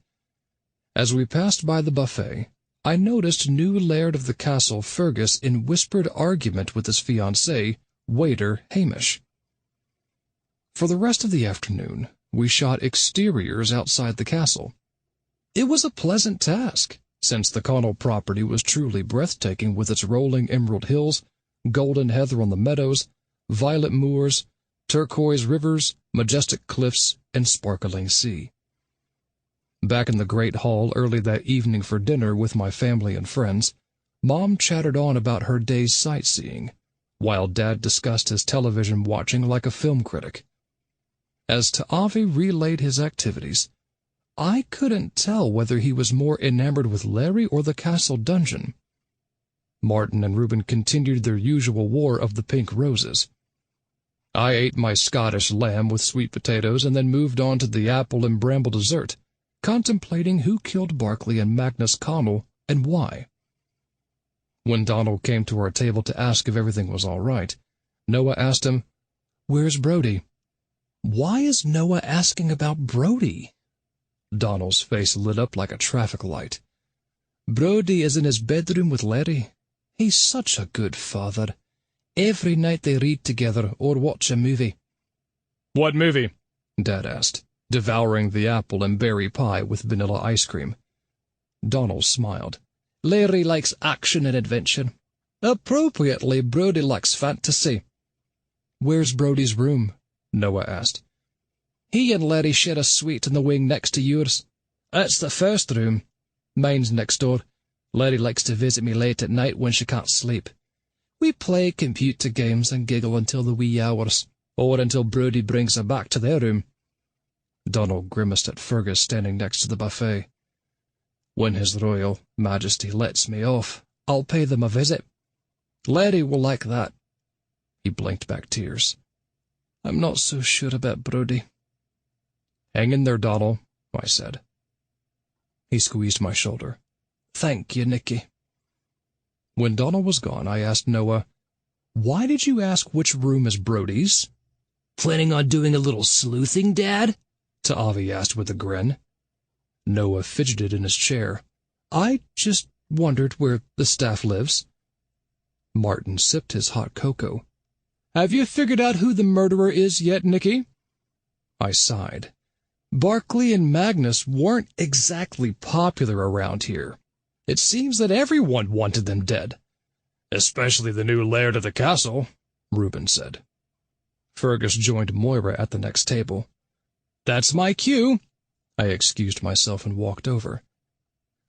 [SPEAKER 2] As we passed by the buffet, I noticed new laird of the castle Fergus in whispered argument with his fiancée, waiter Hamish. For the rest of the afternoon, we shot exteriors outside the castle. It was a pleasant task, since the Connell property was truly breathtaking with its rolling emerald hills, golden heather on the meadows, violet moors, turquoise rivers, majestic cliffs, and sparkling sea. Back in the great hall early that evening for dinner with my family and friends, Mom chattered on about her day's sightseeing, while Dad discussed his television watching like a film critic. As Ta'avi relayed his activities, I couldn't tell whether he was more enamored with Larry or the castle dungeon. Martin and Reuben continued their usual war of the pink roses. I ate my Scottish lamb with sweet potatoes and then moved on to the apple and bramble dessert, contemplating who killed Barkley and Magnus Connell and why. When Donald came to our table to ask if everything was all right, Noah asked him, "Where's Brody?" "Why is Noah asking about Brody?" Donald's face lit up like a traffic light. Brody is in his bedroom with Larry. He's such a good father. Every night they read together or watch a movie.
[SPEAKER 1] What movie?
[SPEAKER 2] Dad asked, devouring the apple and berry pie with vanilla ice cream. Donald smiled. Larry likes action and adventure. Appropriately, Brody likes fantasy. Where's Brody's room? Noah asked. He and Larry share a suite in the wing next to yours. It's the first room. Mine's next door. Larry likes to visit me late at night when she can't sleep. We play computer games and giggle until the wee hours, or until Brody brings her back to their room. Donald grimaced at Fergus standing next to the buffet. When His Royal Majesty lets me off, I'll pay them a visit. Larry will like that. He blinked back tears. I'm not so sure about Brody. Hang in there, Donald, I said. He squeezed my shoulder. Thank you, Nicky. When Donald was gone, I asked Noah, Why did you ask which room is Brody's?
[SPEAKER 4] Planning on doing a little sleuthing, Dad?
[SPEAKER 2] Avi asked with a grin. Noah fidgeted in his chair. I just wondered where the staff lives. Martin sipped his hot cocoa. Have you figured out who the murderer is yet, Nicky? I sighed. Barkley and Magnus weren't exactly popular around here. It seems that everyone wanted them dead. Especially the new laird of the castle, Reuben said. Fergus joined Moira at the next table. That's my cue. I excused myself and walked over.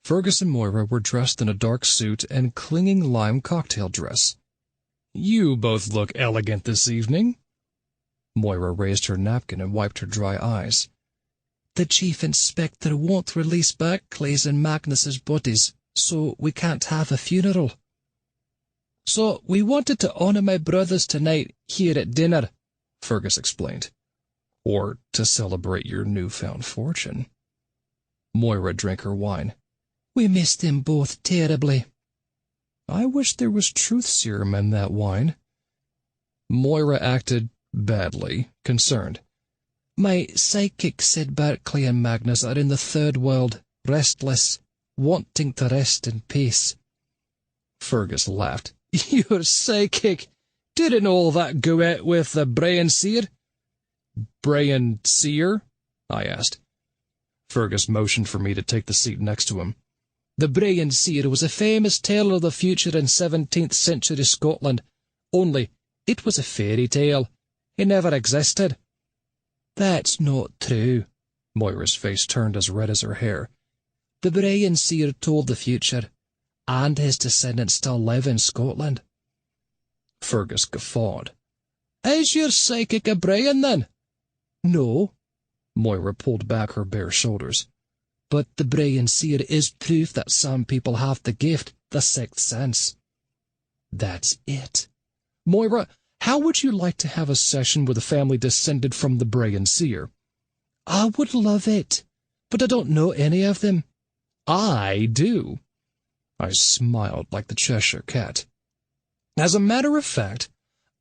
[SPEAKER 2] Fergus and Moira were dressed in a dark suit and clinging lime cocktail dress. You both look elegant this evening. Moira raised her napkin and wiped her dry eyes. The Chief Inspector won't release Barclay's and Magnus's bodies, so we can't have a funeral. So we wanted to honor my brothers tonight here at dinner, Fergus explained. Or to celebrate your newfound fortune. Moira drank her wine. We missed them both terribly. I wish there was truth serum in that wine. Moira acted badly, concerned. My psychic said Barclay and Magnus are in the third world, restless, wanting to rest in peace. Fergus laughed. Your psychic? Didn't all that go out with the Brian Seer? Brian Seer? I asked. Fergus motioned for me to take the seat next to him. The Brian Seer was a famous teller of the future in 17th century Scotland, only it was a fairy tale. He never existed. That's not true. Moira's face turned as red as her hair. The Brian Seer told the future, and his descendants still live in Scotland. Fergus guffawed. Is your psychic a Brian, then? No. Moira pulled back her bare shoulders. But the Brian Seer is proof that some people have the gift, the sixth sense. That's it. Moira, how would you like to have a session with a family descended from the Brian Seer? I would love it, but I don't know any of them. I do. I smiled like the Cheshire Cat. As a matter of fact,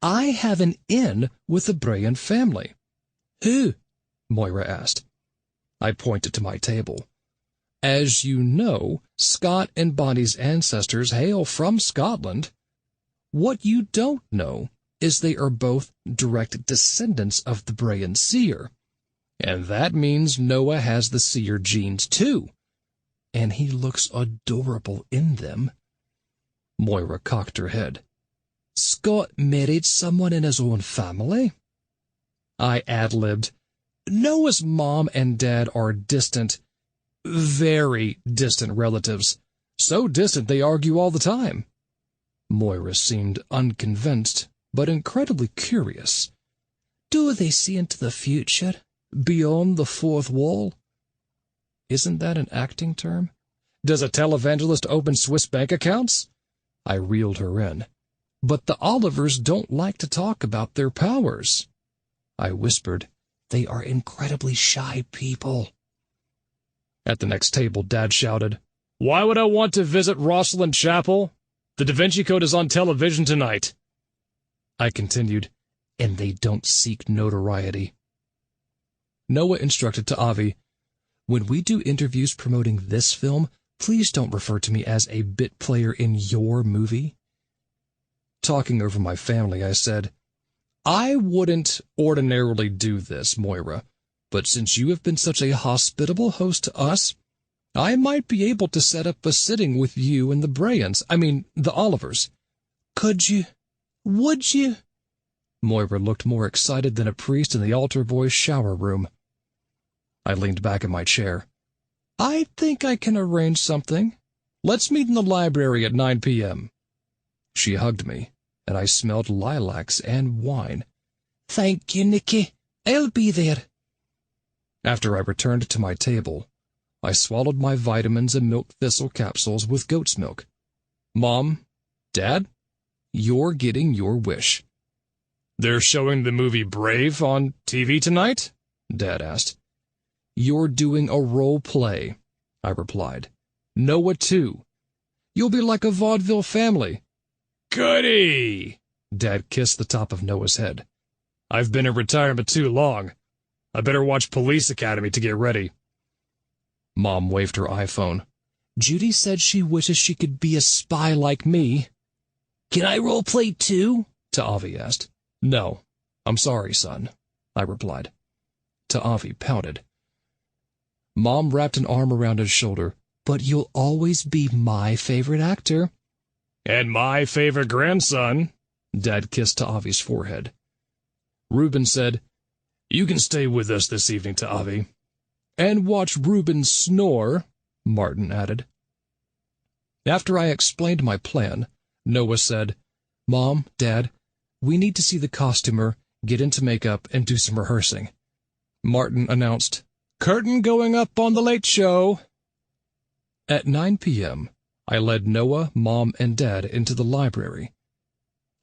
[SPEAKER 2] I have an in with the Brian family. Who? Moira asked. I pointed to my table. As you know, Scott and Bonnie's ancestors hail from Scotland. What you don't know is they are both direct descendants of the Brian Seer. And that means Noah has the Seer genes too. And he looks adorable in them. Moira cocked her head. Scott married someone in his own family? I ad-libbed. Noah's mom and dad are distant, very distant relatives. So distant they argue all the time. Moira seemed unconvinced, but incredibly curious. Do they see into the future, beyond the fourth wall? Isn't that an acting term? Does a televangelist open Swiss bank accounts? I reeled her in. But the Olivers don't like to talk about their powers. I whispered, they are incredibly shy people. At the next table, Dad shouted, Why would I want to visit Rosslyn Chapel? The Da Vinci Code is on television tonight. I continued, and they don't seek notoriety. Noah instructed to Avi, when we do interviews promoting this film, Please don't refer to me as a bit player in your movie. Talking over my family, I said, I wouldn't ordinarily do this, Moira, but since you have been such a hospitable host to us, I might be able to set up a sitting with you and the the Olivers. Could you? Would you? Moira looked more excited than a priest in the altar boy's shower room. I leaned back in my chair. I think I can arrange something. Let's meet in the library at 9 p.m. She hugged me, and I smelled lilacs and wine. Thank you, Nicky. I'll be there. After I returned to my table, I swallowed my vitamins and milk thistle capsules with goat's milk. Mom, Dad, you're getting your wish. They're showing the movie Brave on TV tonight? Dad asked. You're doing a role play, I replied. Noah, too. You'll be like a vaudeville family. Goody! Dad kissed the top of Noah's head. I've been in retirement too long. I better watch Police Academy to get ready. Mom waved her iPhone. Judy said she wishes she could be a spy like me. Can I role play too? Ta'avi asked. No, I'm sorry, son, I replied. Ta'avi pouted. Mom wrapped an arm around his shoulder. But you'll always be my favorite actor. And my favorite grandson. Dad kissed Ta'avi's forehead. Reuben said, You can stay with us this evening, Ta'avi. And watch Reuben snore, Martin added. After I explained my plan, Noah said, Mom, Dad, we need to see the costumer, get into makeup, and do some rehearsing. Martin announced, Curtain going up on The Late Show. At 9 p.m., I led Noah, Mom, and Dad into the library.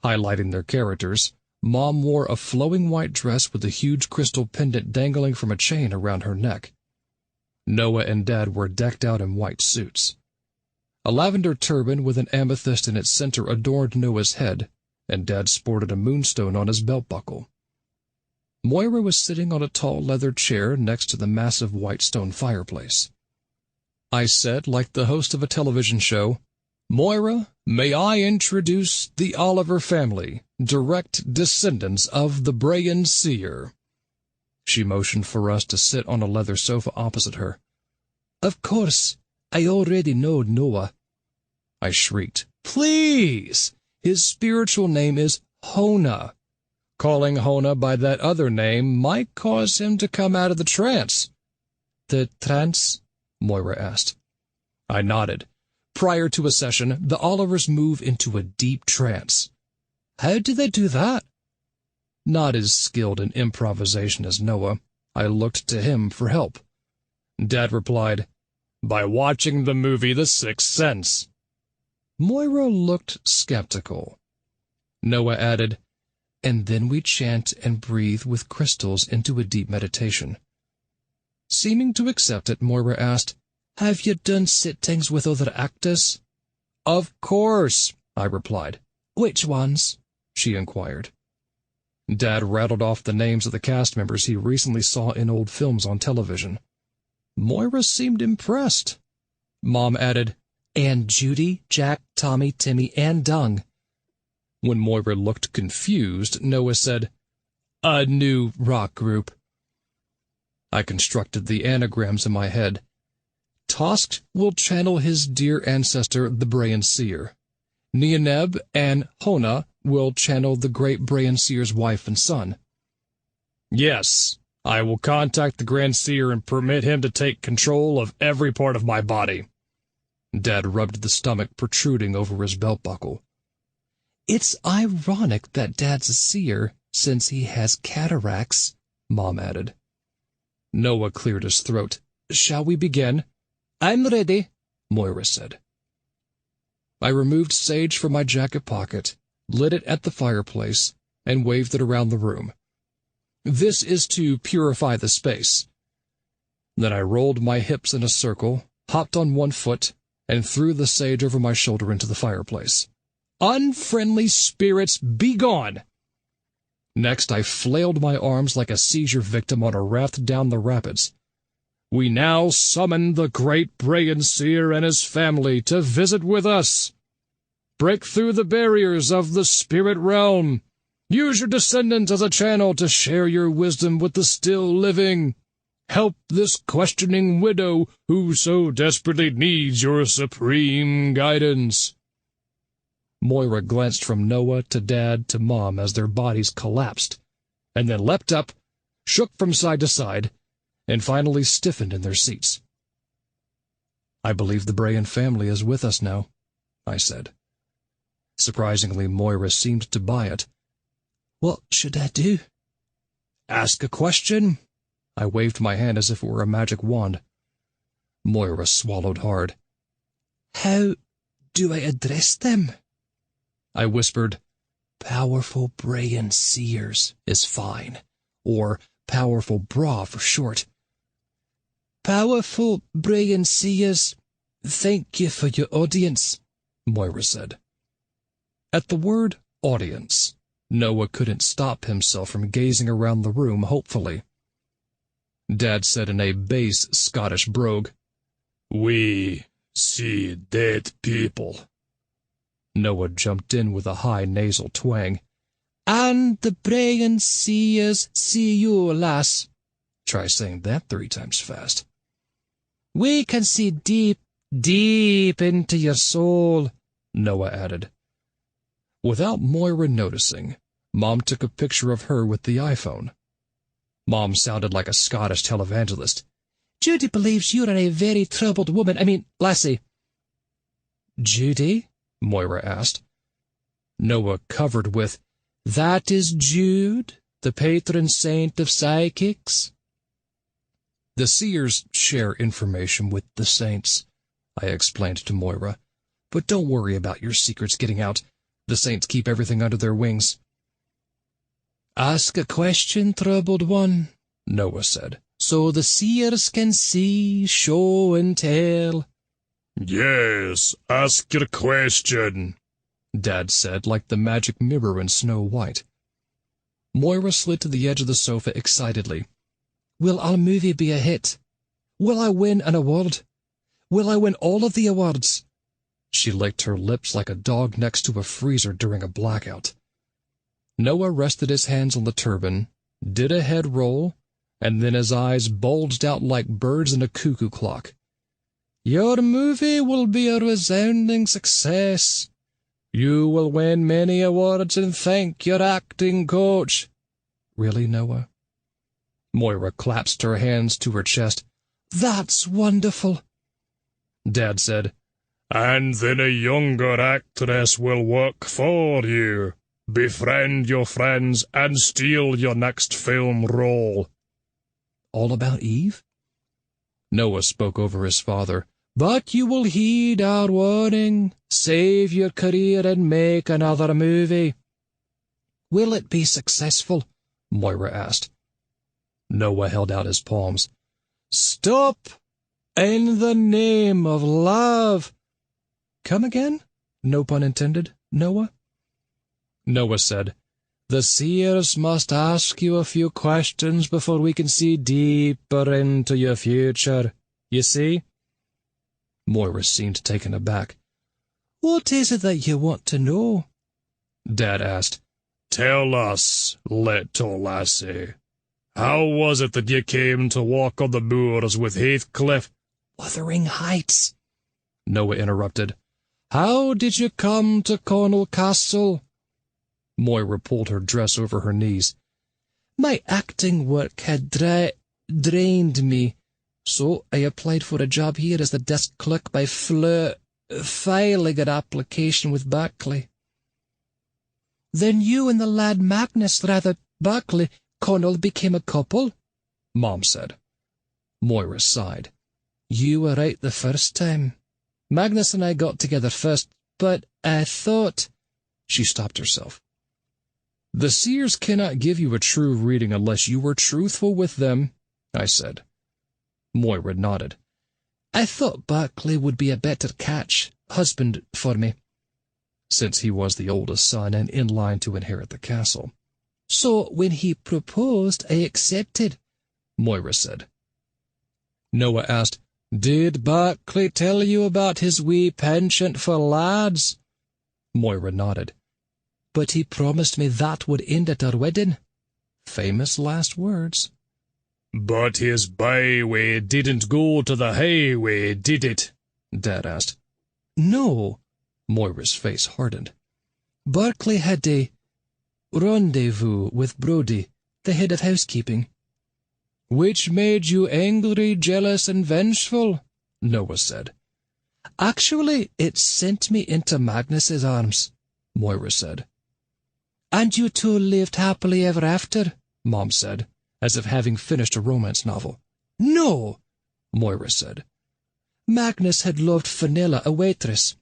[SPEAKER 2] Highlighting their characters, Mom wore a flowing white dress with a huge crystal pendant dangling from a chain around her neck. Noah and Dad were decked out in white suits. A lavender turban with an amethyst in its center adorned Noah's head, and Dad sported a moonstone on his belt buckle. Moira was sitting on a tall leather chair next to the massive white stone fireplace. I said, like the host of a television show, Moira, may I introduce the Oliver family, direct descendants of the Brayan seer. She motioned for us to sit on a leather sofa opposite her. Of course, I already know Noah. I shrieked, Please! His spiritual name is Hona. Calling Hona by that other name might cause him to come out of the trance. The trance? Moira asked. I nodded. Prior to a session, the Olivers move into a deep trance. How do they do that? Not as skilled in improvisation as Noah, I looked to him for help. Dad replied, By watching the movie The Sixth Sense. Moira looked skeptical. Noah added, And then we chant and breathe with crystals into a deep meditation. Seeming to accept it, Moira asked, Have you done sittings with other actors? Of course, I replied. Which ones? She inquired. Dad rattled off the names of the cast members he recently saw in old films on television. Moira seemed impressed. Mom added, And Judy, Jack, Tommy, Timmy, and Dung. When Moira looked confused, Noah said, A new rock group. I constructed the anagrams in my head. Tosk will channel his dear ancestor, the Brayan seer. Neaneb and Hona will channel the great Brayan seer's wife and son. Yes, I will contact the Grand Seer and permit him to take control of every part of my body. Dad rubbed the stomach protruding over his belt buckle. It's ironic that Dad's a seer, since he has cataracts, Mom added. Noah cleared his throat. Shall we begin? I'm ready, Moira said. I removed sage from my jacket pocket, lit it at the fireplace, and waved it around the room. This is to purify the space. Then I rolled my hips in a circle, hopped on one foot, and threw the sage over my shoulder into the fireplace. Unfriendly spirits, be gone! Next, I flailed my arms like a seizure victim on a raft down the rapids. We now summon the great Brayan Seer and his family to visit with us. Break through the barriers of the spirit realm. Use your descendants as a channel to share your wisdom with the still living. Help this questioning widow who so desperately needs your supreme guidance." Moira glanced from Noah to Dad to Mom as their bodies collapsed, and then leapt up, shook from side to side, and finally stiffened in their seats. "I believe the Brayan family is with us now," I said. Surprisingly, Moira seemed to buy it.
[SPEAKER 4] "What should I do?"
[SPEAKER 2] "Ask a question." I waved my hand as if it were a magic wand. Moira swallowed hard.
[SPEAKER 4] "How do I address them?"
[SPEAKER 2] I whispered, "Powerful Brayan Seers is fine, or Powerful Bra for short."
[SPEAKER 4] "Powerful Brayan Seers, thank you for your audience,"
[SPEAKER 2] Moira said. At the word audience, Noah couldn't stop himself from gazing around the room hopefully. Dad said in a bass Scottish brogue, "We see dead people." Noah jumped in with a high nasal twang.
[SPEAKER 4] "And the Brayan Seers see you, lass."
[SPEAKER 2] Try saying that 3 times fast.
[SPEAKER 4] "We can see deep, deep into your soul,"
[SPEAKER 2] Noah added. Without Moira noticing, Mom took a picture of her with the iPhone. Mom sounded like a Scottish televangelist.
[SPEAKER 4] "Judy believes you're a very troubled woman. Lassie."
[SPEAKER 2] "Judy?" Moira asked. Noah covered with, "That is Jude, the patron saint of psychics." "The seers share information with the saints," I explained to Moira. "But don't worry about your secrets getting out. The saints keep everything under their wings."
[SPEAKER 4] "Ask a question, troubled one,"
[SPEAKER 2] Noah said,
[SPEAKER 4] "so the seers can see, show, and tell."
[SPEAKER 1] "Yes, ask your question,"
[SPEAKER 2] Dad said, like the magic mirror in Snow White. Moira slid to the edge of the sofa excitedly.
[SPEAKER 4] "Will our movie be a hit? Will I win an award? Will I win all of the awards?"
[SPEAKER 2] She licked her lips like a dog next to a freezer during a blackout. Noah rested his hands on the turban, did a head roll, and then his eyes bulged out like birds in a cuckoo clock.
[SPEAKER 4] "Your movie will be a resounding success. You will win many awards and thank your acting coach."
[SPEAKER 2] "Really, Noah?" Moira clasped her hands to her chest.
[SPEAKER 4] "That's wonderful."
[SPEAKER 2] Dad said,
[SPEAKER 1] "And then a younger actress will work for you, befriend your friends, and steal your next film role."
[SPEAKER 2] "All about Eve?" Noah spoke over his father.
[SPEAKER 4] "But you will heed our warning, save your career and make another movie."
[SPEAKER 2] "Will it be successful?" Moira asked. Noah held out his palms.
[SPEAKER 4] "Stop! In the name of love."
[SPEAKER 2] "Come again? No pun intended, Noah?" Noah said,
[SPEAKER 4] "The seers must ask you a few questions before we can see deeper into your future. You see?"
[SPEAKER 2] Moira seemed taken aback.
[SPEAKER 4] "What is it that you want to know?"
[SPEAKER 2] Dad asked.
[SPEAKER 1] "Tell us, little lassie, how was it that you came to walk on the moors with Heathcliff?"
[SPEAKER 4] "Wuthering Heights,"
[SPEAKER 2] Noah interrupted.
[SPEAKER 4] "How did you come to Cornwall Castle?"
[SPEAKER 2] Moira pulled her dress over her knees.
[SPEAKER 4] "My acting work had drained me, so I applied for a job here as the desk clerk by filing an application with Berkeley." "Then you and the lad Berkeley, Cornwall became a couple?"
[SPEAKER 2] Mom said. Moira sighed.
[SPEAKER 4] "You were right the first time. Magnus and I got together first, but I thought—"
[SPEAKER 2] She stopped herself. "The seers cannot give you a true reading unless you were truthful with them," I said. Moira nodded.
[SPEAKER 4] "I thought Berkeley would be a better husband for me,"
[SPEAKER 2] since he was the oldest son and in line to inherit the castle.
[SPEAKER 4] "So when he proposed, I accepted,"
[SPEAKER 2] Moira said. Noah asked, "Did Barclay tell you about his wee penchant for lads?" Moira nodded.
[SPEAKER 4] "But he promised me that would end at our wedding."
[SPEAKER 2] Famous last words.
[SPEAKER 1] "But his byway didn't go to the highway, did it?" Dad asked.
[SPEAKER 2] "No." Moira's face hardened.
[SPEAKER 4] "Barclay had a rendezvous with Brodie, the head of housekeeping."
[SPEAKER 2] "Which made you angry, jealous, and vengeful?" Noah said.
[SPEAKER 4] "Actually, it sent me into Magnus's arms," Moira said. "And you two lived happily ever after," Mom said, as if having finished a romance novel.
[SPEAKER 2] "No," Moira said.
[SPEAKER 4] "Magnus had loved Fenella, a waitress,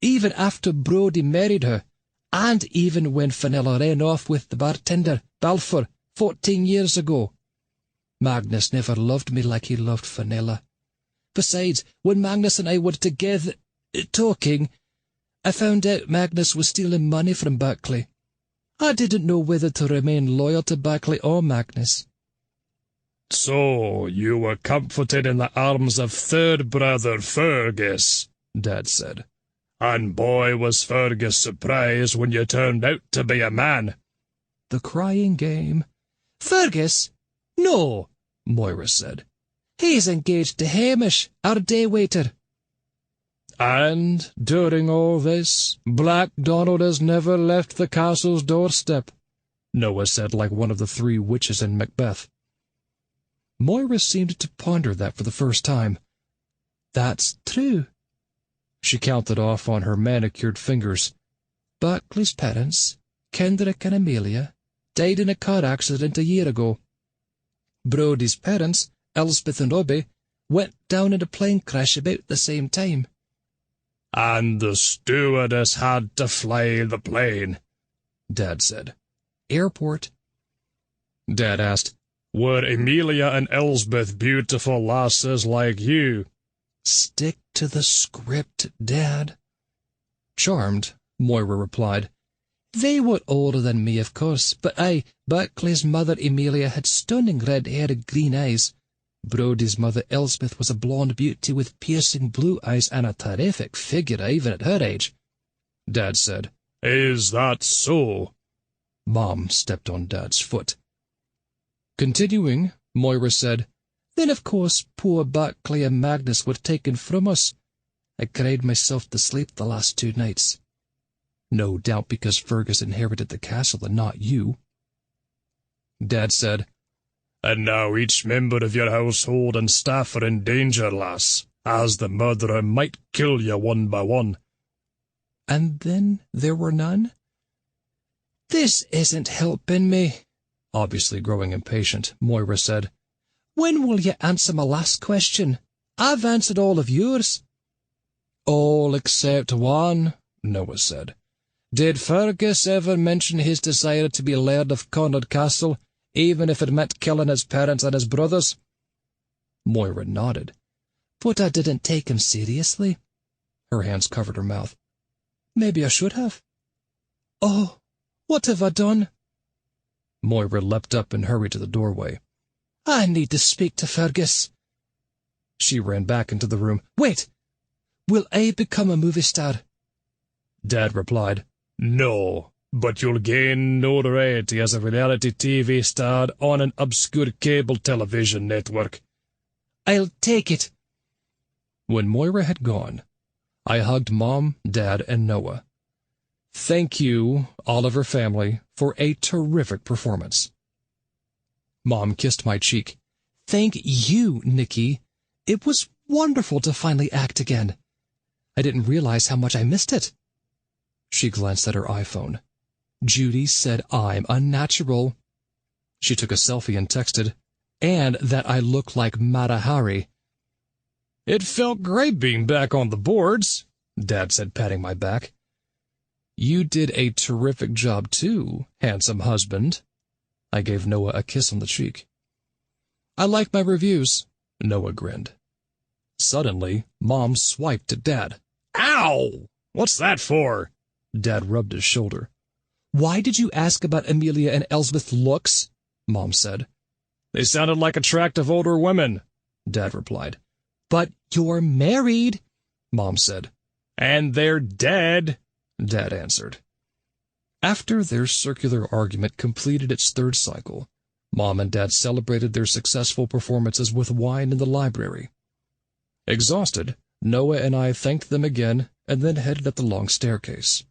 [SPEAKER 4] even after Brodie married her, and even when Fenella ran off with the bartender, Balfour, 14 years ago. Magnus never loved me like he loved Fenella. Besides, when Magnus and I were together, talking, I found out Magnus was stealing money from Barclay. I didn't know whether to remain loyal to Barclay or Magnus."
[SPEAKER 1] "So you were comforted in the arms of third brother Fergus," Dad said. "And boy, was Fergus surprised when you turned out to be a man."
[SPEAKER 2] The crying game.
[SPEAKER 4] "Fergus? No,"
[SPEAKER 2] Moira said.
[SPEAKER 4] "He's engaged to Hamish, our day waiter."
[SPEAKER 2] "And during all this, Black Donald has never left the castle's doorstep," Noah said like one of the three witches in Macbeth. Moira seemed to ponder that for the first time.
[SPEAKER 4] "That's true."
[SPEAKER 2] She counted off on her manicured fingers.
[SPEAKER 4] "Barclay's parents, Kendrick and Amelia, died in a car accident a year ago. Brodie's parents, Elspeth and Robbie, went down in a plane crash about the same time."
[SPEAKER 1] "And the stewardess had to fly the plane," Dad said.
[SPEAKER 2] "Airport."
[SPEAKER 1] Dad asked, "Were Amelia and Elsbeth beautiful lasses like you?"
[SPEAKER 2] "Stick to the script, Dad." "Charmed," Moira replied.
[SPEAKER 4] "They were older than me, of course, but Barclay's mother Amelia had stunning red hair and green eyes. Brodie's mother Elspeth was a blonde beauty with piercing blue eyes and a terrific figure even at her age,"
[SPEAKER 2] Dad said.
[SPEAKER 1] "Is that so?"
[SPEAKER 2] Mom stepped on Dad's foot. Continuing, Moira said,
[SPEAKER 4] "Then, of course, poor Barclay and Magnus were taken from us. I cried myself to sleep the last 2 nights."
[SPEAKER 2] "No doubt because Fergus inherited the castle and not you."
[SPEAKER 1] Dad said, "And now each member of your household and staff are in danger, lass, as the murderer might kill you one by one."
[SPEAKER 2] "And then there were none?"
[SPEAKER 4] "This isn't helping me,"
[SPEAKER 2] obviously growing impatient, Moira said.
[SPEAKER 4] "When will you answer my last question? I've answered all of yours."
[SPEAKER 2] "All except one," Noah said. "Did Fergus ever mention his desire to be laird of Connaught Castle, even if it meant killing his parents and his brothers?" Moira nodded.
[SPEAKER 4] "But I didn't take him seriously."
[SPEAKER 2] Her hands covered her mouth.
[SPEAKER 4] "Maybe I should have. Oh, what have I done?"
[SPEAKER 2] Moira leapt up and hurried to the doorway.
[SPEAKER 4] "I need to speak to Fergus."
[SPEAKER 2] She ran back into the room.
[SPEAKER 4] "Wait! Will I become a movie star?"
[SPEAKER 2] Dad replied,
[SPEAKER 1] "No, but you'll gain notoriety as a reality TV star on an obscure cable television network."
[SPEAKER 4] "I'll take it."
[SPEAKER 2] When Moira had gone, I hugged Mom, Dad, and Noah. Thank you, Oliver family, for a terrific performance. Mom kissed my cheek.
[SPEAKER 4] "Thank you, Nicky. It was wonderful to finally act again. I didn't realize how much I missed it."
[SPEAKER 2] She glanced at her iPhone. "Judy said I'm unnatural." She took a selfie and texted, "And that I look like Mata Hari."
[SPEAKER 1] "It felt great being back on the boards,"
[SPEAKER 2] Dad said, patting my back. "You did a terrific job, too, handsome husband." I gave Noah a kiss on the cheek. "I like my reviews," Noah grinned. Suddenly, Mom swiped at Dad.
[SPEAKER 1] "Ow! What's that for?"
[SPEAKER 2] Dad rubbed his shoulder.
[SPEAKER 4] "Why did you ask about Amelia and Elsbeth's looks?"
[SPEAKER 2] Mom said.
[SPEAKER 1] "They sounded like attractive older women."
[SPEAKER 2] Dad replied. But you're married, Mom said. And they're dead, Dad answered. After their circular argument completed its third cycle, Mom and Dad celebrated their successful performances with wine in the library. Exhausted, Noah and I thanked them again and then headed up the long staircase.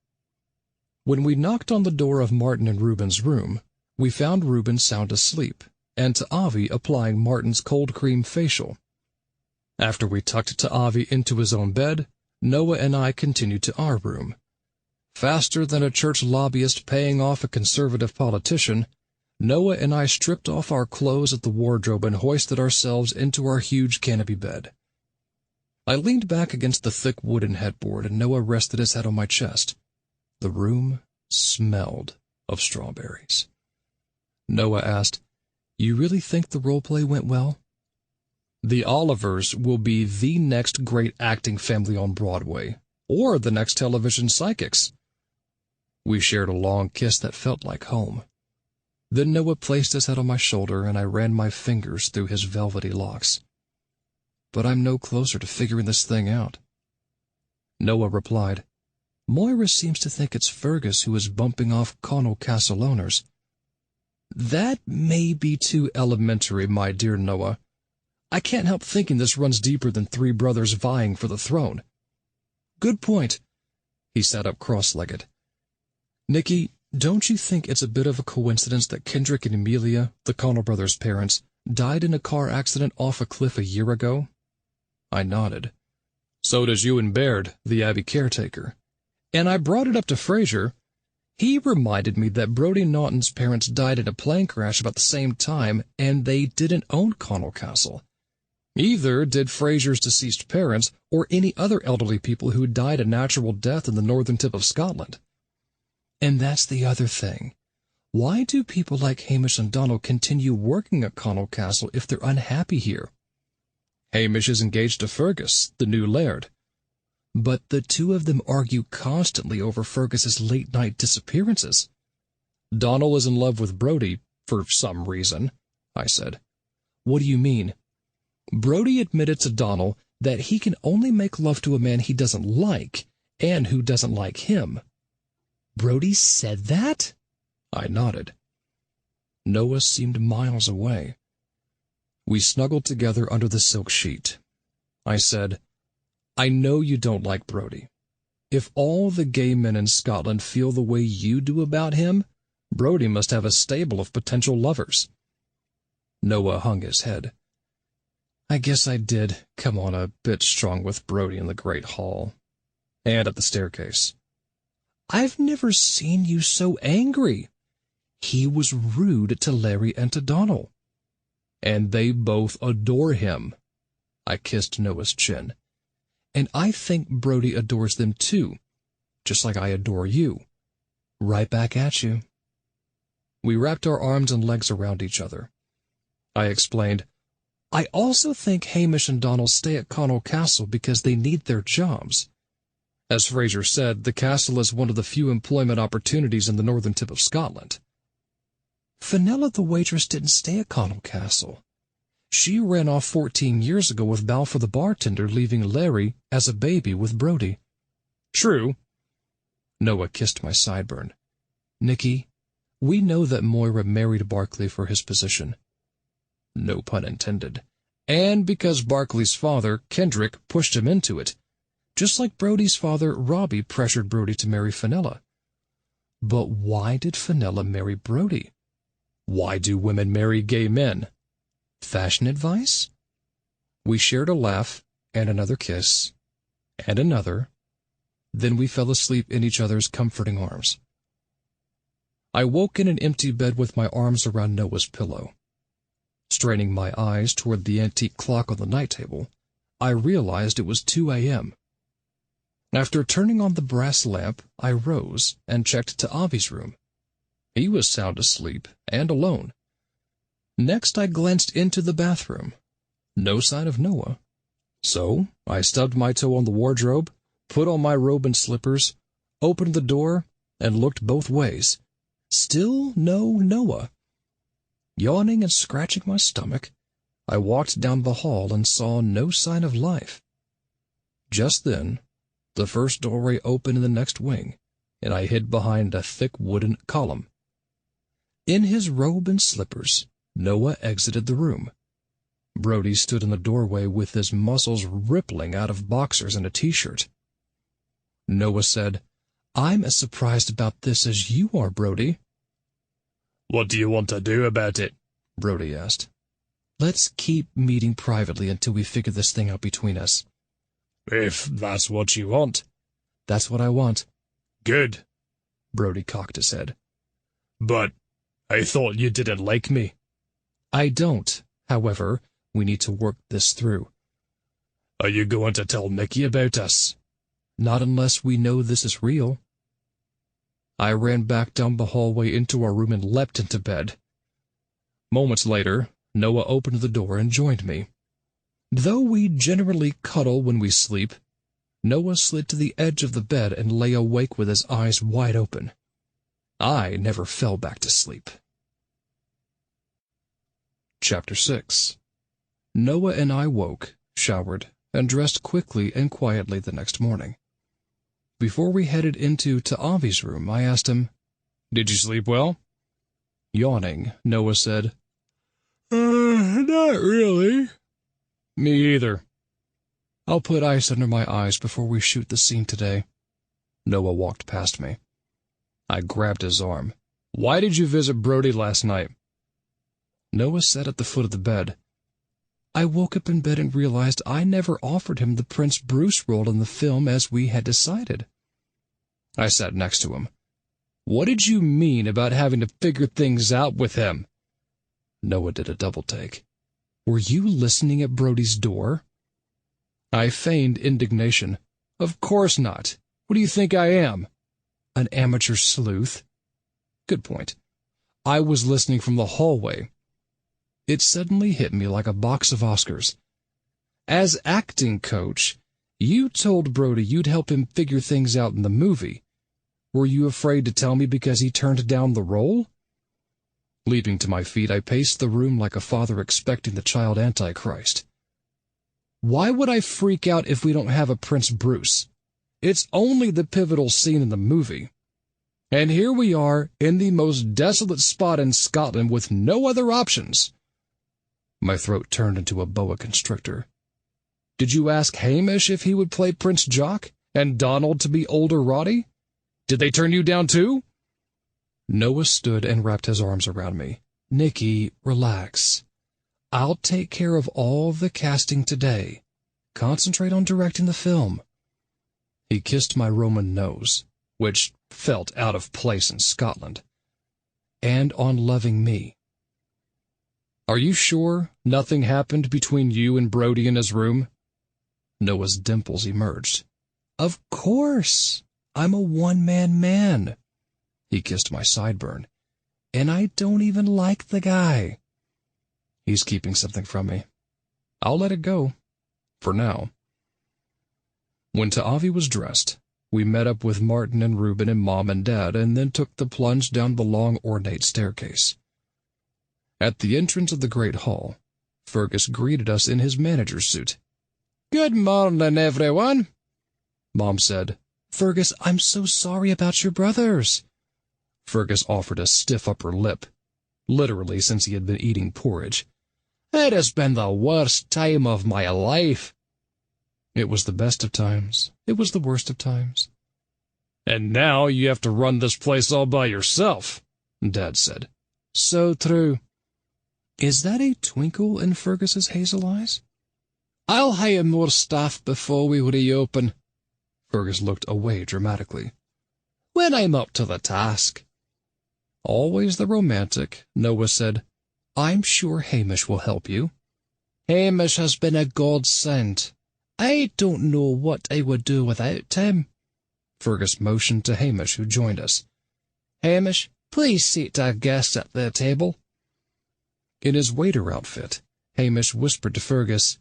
[SPEAKER 2] When we knocked on the door of Martin and Reuben's room, we found Reuben sound asleep, and Avi applying Martin's cold cream facial. After we tucked Avi into his own bed, Noah and I continued to our room. Faster than a church lobbyist paying off a conservative politician, Noah and I stripped off our clothes at the wardrobe and hoisted ourselves into our huge canopy bed. I leaned back against the thick wooden headboard, and Noah rested his head on my chest. The room smelled of strawberries. Noah asked, "You really think the role play went well?" The Olivers will be the next great acting family on Broadway, or the next television psychics. We shared a long kiss that felt like home. Then Noah placed his head on my shoulder, and I ran my fingers through his velvety locks. But I'm no closer to figuring this thing out. Noah replied, "Moira seems to think it's Fergus who is bumping off Connell Castle owners." That may be too elementary, my dear Noah. I can't help thinking this runs deeper than three brothers vying for the throne. Good point. He sat up cross-legged. Nicky, don't you think it's a bit of a coincidence that Kendrick and Amelia, the Connell brothers' parents, died in a car accident off a cliff a year ago? I nodded. So does Ewan Baird, the Abbey caretaker. And I brought it up to Fraser. He reminded me that Brodie Naughton's parents died in a plane crash about the same time, and they didn't own Connell Castle. Either did Fraser's deceased parents or any other elderly people who died a natural death in the northern tip of Scotland. And that's the other thing. Why do people like Hamish and Donald continue working at Connell Castle if they're unhappy here? Hamish is engaged to Fergus, the new laird. But the two of them argue constantly over Fergus's late-night disappearances. Donald is in love with Brodie, for some reason, I said. What do you mean? Brodie admitted to Donald that he can only make love to a man he doesn't like, and who doesn't like him. Brodie said that? I nodded. Noah seemed miles away. We snuggled together under the silk sheet. I said, I know you don't like Brodie. If all the gay men in Scotland feel the way you do about him, Brodie must have a stable of potential lovers. Noah hung his head. I guess I did come on a bit strong with Brodie in the Great Hall, and at the staircase. I've never seen you so angry. He was rude to Larry and to Donald. And they both adore him. I kissed Noah's chin. And I think Brodie adores them too, just like I adore you. Right back at you. We wrapped our arms and legs around each other. I explained, I also think Hamish and Donald stay at Connell Castle because they need their jobs. As Fraser said, the castle is one of the few employment opportunities in the northern tip of Scotland. Fenella the waitress didn't stay at Connell Castle. She ran off 14 years ago with Balfour the bartender, leaving Larry as a baby with Brodie. True. Noah kissed my sideburn. Nicky, we know that Moira married Barclay for his position. No pun intended. And because Barclay's father, Kendrick, pushed him into it, just like Brodie's father, Robbie, pressured Brodie to marry Fenella. But why did Fenella marry Brodie? Why do women marry gay men? Fashion advice? We shared a laugh, and another kiss, and another. Then we fell asleep in each other's comforting arms. I woke in an empty bed with my arms around Noah's pillow. Straining my eyes toward the antique clock on the night table, I realized it was 2 a.m. After turning on the brass lamp, I rose and checked to Avi's room. He was sound asleep and alone. Next, I glanced into the bathroom. No sign of Noah. So I stubbed my toe on the wardrobe, put on my robe and slippers, opened the door, and looked both ways. Still no Noah. Yawning and scratching my stomach, I walked down the hall and saw no sign of life. Just then, the first doorway opened in the next wing, and I hid behind a thick wooden column. In his robe and slippers, Noah exited the room. Brody stood in the doorway with his muscles rippling out of boxers and a t-shirt. Noah said, "I'm as surprised about this as you are, Brody."
[SPEAKER 1] "What do you want to do about it?"
[SPEAKER 2] Brody asked. "Let's keep meeting privately until we figure this thing out between us."
[SPEAKER 1] "If that's what you want."
[SPEAKER 2] "That's what I want."
[SPEAKER 1] "Good."
[SPEAKER 2] Brody cocked his head.
[SPEAKER 1] "But I thought you didn't like me."
[SPEAKER 2] "I don't. However, we need to work this through."
[SPEAKER 1] "Are you going to tell Nicky about us?"
[SPEAKER 2] "Not unless we know this is real." I ran back down the hallway into our room and leapt into bed. Moments later, Noah opened the door and joined me. Though we generally cuddle when we sleep, Noah slid to the edge of the bed and lay awake with his eyes wide open. I never fell back to sleep. Chapter 6. Noah and I woke, showered, and dressed quickly and quietly the next morning. Before we headed into Avi's room, I asked him,
[SPEAKER 1] "Did you sleep well?"
[SPEAKER 2] Yawning, Noah said,
[SPEAKER 1] Not really."
[SPEAKER 2] "Me either. I'll put ice under my eyes before we shoot the scene today." Noah walked past me. I grabbed his arm.
[SPEAKER 1] "Why did you visit Brody last night?"
[SPEAKER 2] Noah sat at the foot of the bed. "I woke up in bed and realized I never offered him the Prince Bruce role in the film as we had decided." I sat next to him.
[SPEAKER 1] "What did you mean about having to figure things out with him?"
[SPEAKER 2] Noah did a double take. "Were you listening at Brody's door?" I feigned indignation.
[SPEAKER 1] "Of course not. What do you think I am?
[SPEAKER 2] An amateur sleuth?"
[SPEAKER 1] Good point.
[SPEAKER 2] "I was listening from the hallway." It suddenly hit me like a box of Oscars. "As acting coach, you told Brody you'd help him figure things out in the movie. Were you afraid to tell me because he turned down the role?" Leaping to my feet, I paced the room like a father expecting the child Antichrist. "Why would I freak out if we don't have a Prince Bruce? It's only the pivotal scene in the movie. And here we are in the most desolate spot in Scotland with no other options." My throat turned into a boa constrictor. "Did you ask Hamish if he would play Prince Jock, and Donald to be older Roddy? Did they turn you down too?" Noah stood and wrapped his arms around me. "Nicky, relax. I'll take care of all the casting today. Concentrate on directing the film." He kissed my Roman nose, which felt out of place in Scotland, and on loving me. "Are you sure nothing happened between you and Brody in his room?" Noah's dimples emerged. "Of course. I'm a one-man man." He kissed my sideburn. "And I don't even like the guy." He's keeping something from me. I'll let it go. For now. When Avi was dressed, we met up with Martin and Reuben and Mom and Dad, and then took the plunge down the long, ornate staircase. At the entrance of the great hall, Fergus greeted us in his manager's suit.
[SPEAKER 1] "Good morning, everyone,"
[SPEAKER 2] Mom said. "Fergus, I'm so sorry about your brothers." Fergus offered a stiff upper lip, literally since he had been eating porridge.
[SPEAKER 1] "It has been the worst time of my life."
[SPEAKER 2] It was the best of times. It was the worst of times.
[SPEAKER 1] "And now you have to run this place all by yourself," Dad said.
[SPEAKER 2] "So true." Is that a twinkle in Fergus's hazel eyes?
[SPEAKER 1] "I'll hire more staff before we reopen."
[SPEAKER 2] Fergus looked away dramatically.
[SPEAKER 1] "When I'm up to the task."
[SPEAKER 2] Always the romantic, Noah said. "I'm sure Hamish will help you."
[SPEAKER 1] "Hamish has been a godsend. I don't know what I would do without him."
[SPEAKER 2] Fergus motioned to Hamish, who joined us.
[SPEAKER 1] "Hamish, please seat our guests at their table."
[SPEAKER 2] In his waiter outfit, Hamish whispered to Fergus,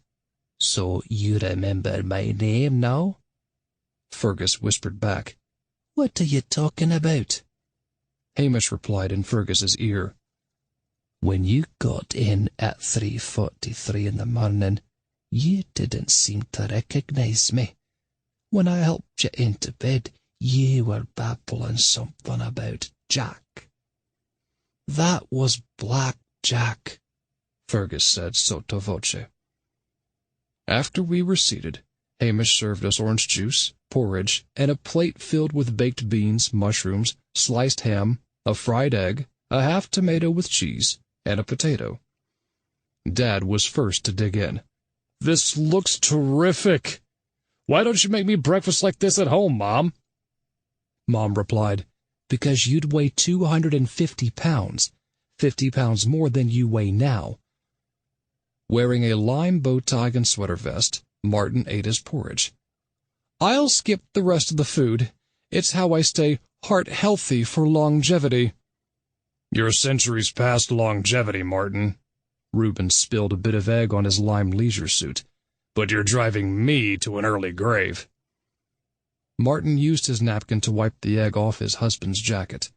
[SPEAKER 4] "So you remember my name now?"
[SPEAKER 2] Fergus whispered back,
[SPEAKER 4] "What are you talking about?"
[SPEAKER 2] Hamish replied in Fergus's ear,
[SPEAKER 4] When you got in at 3:43 in the morning, you didn't seem to recognize me. When I helped you into bed, you were babbling something about Jack."
[SPEAKER 2] "That was Black Jack," Fergus said sotto voce. After we were seated, Hamish served us orange juice, porridge, and a plate filled with baked beans, mushrooms, sliced ham, a fried egg, a half tomato with cheese, and a potato. Dad was first to dig in. "This looks terrific. Why don't you make me breakfast like this at home, Mom?" Mom replied, "Because you'd weigh 250 pounds, 50 pounds more than you weigh now." Wearing a lime bow tie and sweater vest, Martin ate his porridge. "I'll skip the rest of the food. It's how I stay heart-healthy for longevity." "You're centuries past longevity, Martin." Reuben spilled a bit of egg on his lime leisure suit. "But you're driving me to an early grave." Martin used his napkin to wipe the egg off his husband's jacket.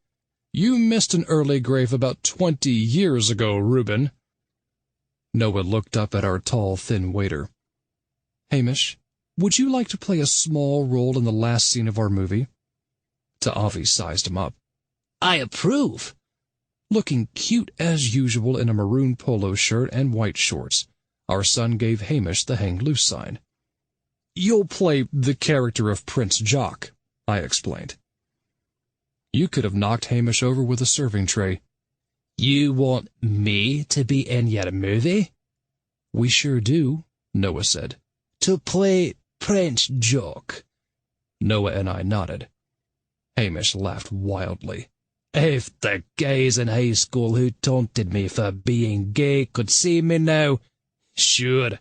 [SPEAKER 2] "You missed an early grave about 20 years ago, Reuben." Noah looked up at our tall, thin waiter. "Hamish, would you like to play a small role in the last scene of our movie?" Ta'avi sized him up.
[SPEAKER 4] "I approve."
[SPEAKER 2] Looking cute as usual in a maroon polo shirt and white shorts, our son gave Hamish the hang loose sign. "You'll play the character of Prince Jock," I explained. You could have knocked Hamish over with a serving tray.
[SPEAKER 4] "You want me to be in your movie?"
[SPEAKER 2] "We sure do," Noah said.
[SPEAKER 4] "To play Prince Jock?"
[SPEAKER 2] Noah and I nodded. Hamish laughed wildly.
[SPEAKER 4] "If the guys in high school who taunted me for being gay could see me now, sure,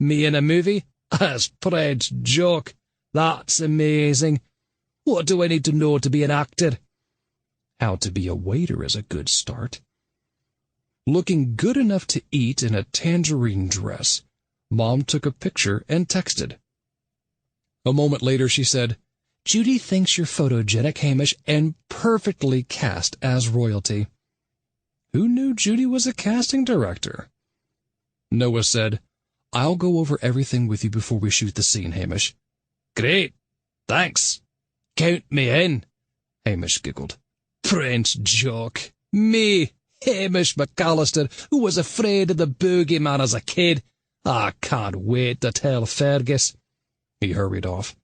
[SPEAKER 4] me in a movie as Prince Jock, that's amazing. What do I need to know to be an actor?"
[SPEAKER 2] "How to be a waiter is a good start." Looking good enough to eat in a tangerine dress, Mom took a picture and texted. A moment later she said, "Judy thinks you're photogenic, Hamish, and perfectly cast as royalty." Who knew Judy was a casting director? Noah said, "I'll go over everything with you before we shoot the scene, Hamish."
[SPEAKER 4] "Great, thanks. Count me in," Hamish giggled. "Prince Jock, me, Hamish McAllister, who was afraid of the boogeyman as a kid. I can't wait to tell Fergus."
[SPEAKER 2] He hurried off.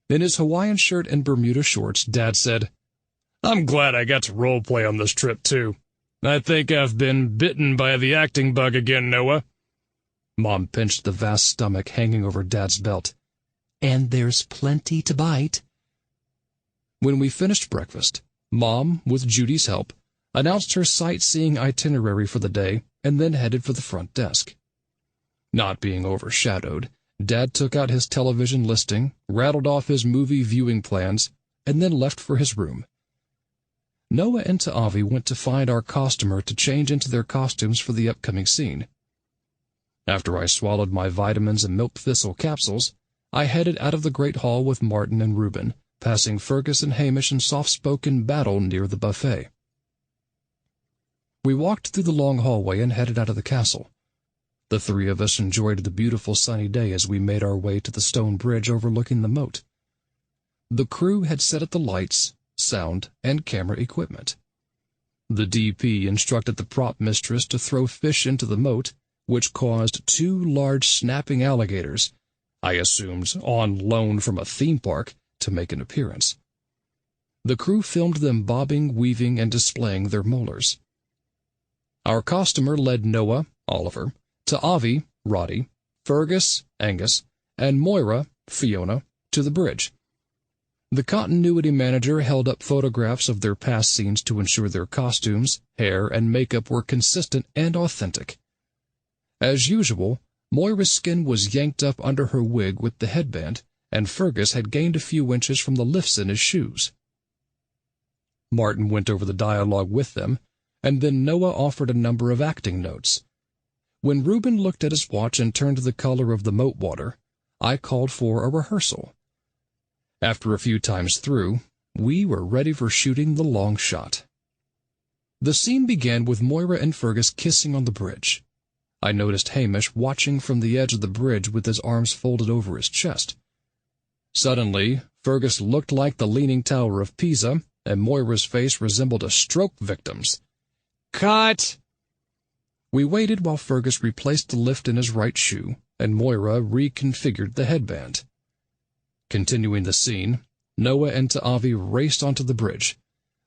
[SPEAKER 2] In his Hawaiian shirt and Bermuda shorts, Dad said, "I'm glad I got to role-play on this trip, too. I think I've been bitten by the acting bug again, Noah." Mom pinched the vast stomach hanging over Dad's belt.
[SPEAKER 4] "And there's plenty to bite."
[SPEAKER 2] When we finished breakfast, Mom, with Judy's help, announced her sightseeing itinerary for the day and then headed for the front desk. Not being overshadowed, Dad took out his television listing, rattled off his movie viewing plans, and then left for his room. Noah and Ta'avi went to find our costumer to change into their costumes for the upcoming scene. After I swallowed my vitamins and milk thistle capsules, I headed out of the great hall with Martin and Reuben, passing Fergus and Hamish in soft-spoken battle near the buffet. We walked through the long hallway and headed out of the castle. The three of us enjoyed the beautiful sunny day as we made our way to the stone bridge overlooking the moat. The crew had set up the lights, sound, and camera equipment. The DP instructed the prop mistress to throw fish into the moat, which caused 2 large snapping alligators, I assumed on loan from a theme park, to make an appearance. The crew filmed them bobbing, weaving, and displaying their molars. Our costumer led Noah, Oliver, Ta'avi, Roddy, Fergus, Angus, and Moira, Fiona, to the bridge. The continuity manager held up photographs of their past scenes to ensure their costumes, hair, and makeup were consistent and authentic. As usual, Moira's skin was yanked up under her wig with the headband, and Fergus had gained a few inches from the lifts in his shoes. Martin went over the dialogue with them, and then Noah offered a number of acting notes. When Reuben looked at his watch and turned to the color of the moat water, I called for a rehearsal. After a few times through, we were ready for shooting the long shot. The scene began with Moira and Fergus kissing on the bridge. I noticed Hamish watching from the edge of the bridge with his arms folded over his chest. Suddenly, Fergus looked like the Leaning Tower of Pisa, and Moira's face resembled a stroke victim's. "Cut!" We waited while Fergus replaced the lift in his right shoe, and Moira reconfigured the headband. Continuing the scene, Noah and Ta'avi raced onto the bridge.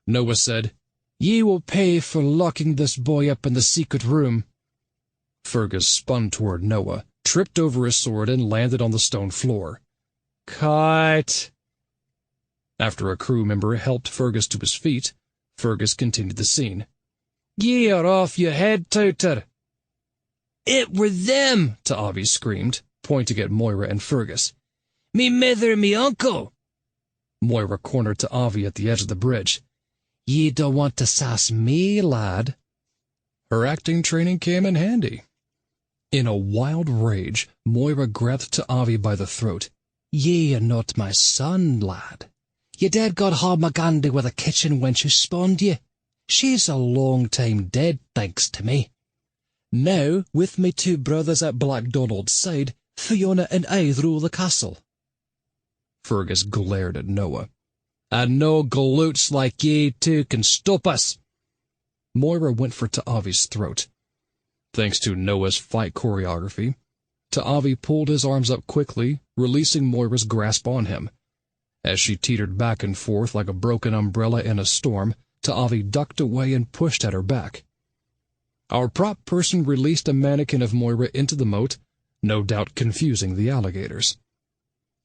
[SPEAKER 2] Noah said, "Ye will pay for locking this boy up in the secret room." Fergus spun toward Noah, tripped over his sword, and landed on the stone floor. "Cut!" After a crew member helped Fergus to his feet, Fergus continued the scene. "Ye are off your head, touter." "It were them!" Ta'avi screamed, pointing at Moira and Fergus. "Me mither and me uncle." Moira cornered Ta'avi at the edge of the bridge. "Ye don't want to sass me, lad." Her acting training came in handy. In a wild rage, Moira grabbed Ta'avi by the throat. "Ye are not my son, lad. Your dad got Harmagandy with a kitchen wench who spawned ye. She's a long time dead, thanks to me. Now, with my two brothers at Black Donald's side, Fiona and I rule the castle." Fergus glared at Noah. "And no galoots like ye two can stop us." Moira went for Ta'avi's throat. Thanks to Noah's fight choreography, Ta'avi pulled his arms up quickly, releasing Moira's grasp on him. As she teetered back and forth like a broken umbrella in a storm, Ta'avi ducked away and pushed at her back. Our prop person released a mannequin of Moira into the moat, no doubt confusing the alligators.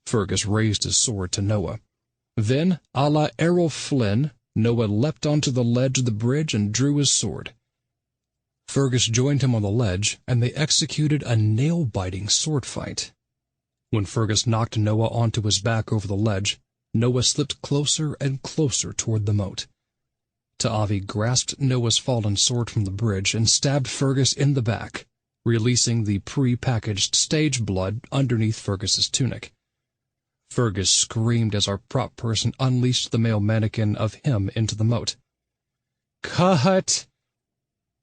[SPEAKER 2] Fergus raised his sword to Noah. Then, a la Errol Flynn, Noah leapt onto the ledge of the bridge and drew his sword. Fergus joined him on the ledge, and they executed a nail-biting sword fight. When Fergus knocked Noah onto his back over the ledge, Noah slipped closer and closer toward the moat. Ta'avi grasped Noah's fallen sword from the bridge and stabbed Fergus in the back, releasing the pre-packaged stage blood underneath Fergus's tunic. Fergus screamed as our prop person unleashed the male mannequin of him into the moat. "Cut!"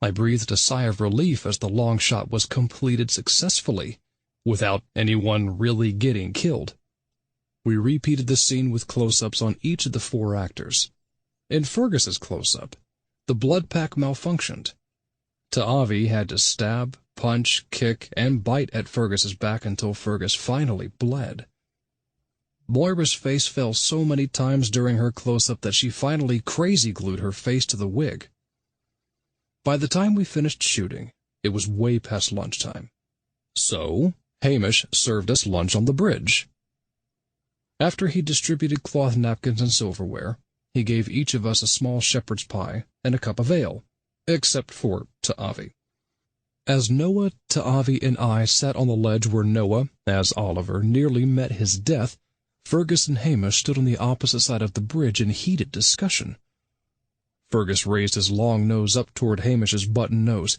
[SPEAKER 2] I breathed a sigh of relief as the long shot was completed successfully, without anyone really getting killed. We repeated the scene with close-ups on each of the four actors. In Fergus's close-up, the blood pack malfunctioned. Ta'avi had to stab, punch, kick, and bite at Fergus's back until Fergus finally bled. Moira's face fell so many times during her close-up that she finally crazy-glued her face to the wig. By the time we finished shooting, it was way past lunchtime. So, Hamish served us lunch on the bridge. After he distributed cloth napkins and silverware, he gave each of us a small shepherd's pie and a cup of ale, except for Ta'avi. As Noah, Ta'avi, and I sat on the ledge where Noah, as Oliver, nearly met his death, Fergus and Hamish stood on the opposite side of the bridge in heated discussion. Fergus raised his long nose up toward Hamish's button nose.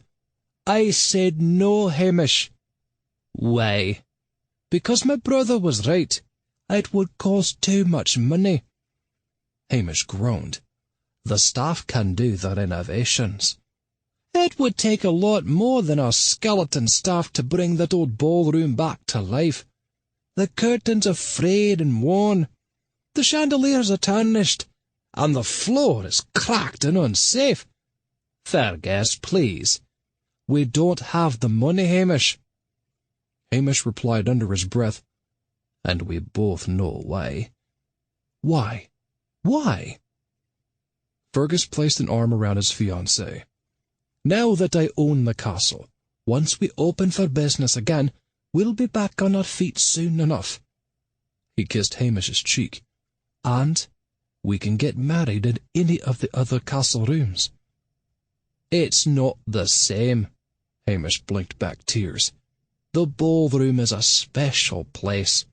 [SPEAKER 2] "I said no, Hamish." "Why?" "Because my brother was right. It would cost too much money." Hamish groaned. "The staff can do the renovations." "It would take a lot more than our skeleton staff to bring that old ballroom back to life. The curtains are frayed and worn, the chandeliers are tarnished, and the floor is cracked and unsafe." "Fergus, please." "We don't have the money, Hamish." Hamish replied under his breath, "And we both know why." "Why? Why?" Fergus placed an arm around his fiancée. "Now that I own the castle, once we open for business again, we'll be back on our feet soon enough." He kissed Hamish's cheek. "And we can get married in any of the other castle rooms." "It's not the same." Hamish blinked back tears. "The ballroom is a special place."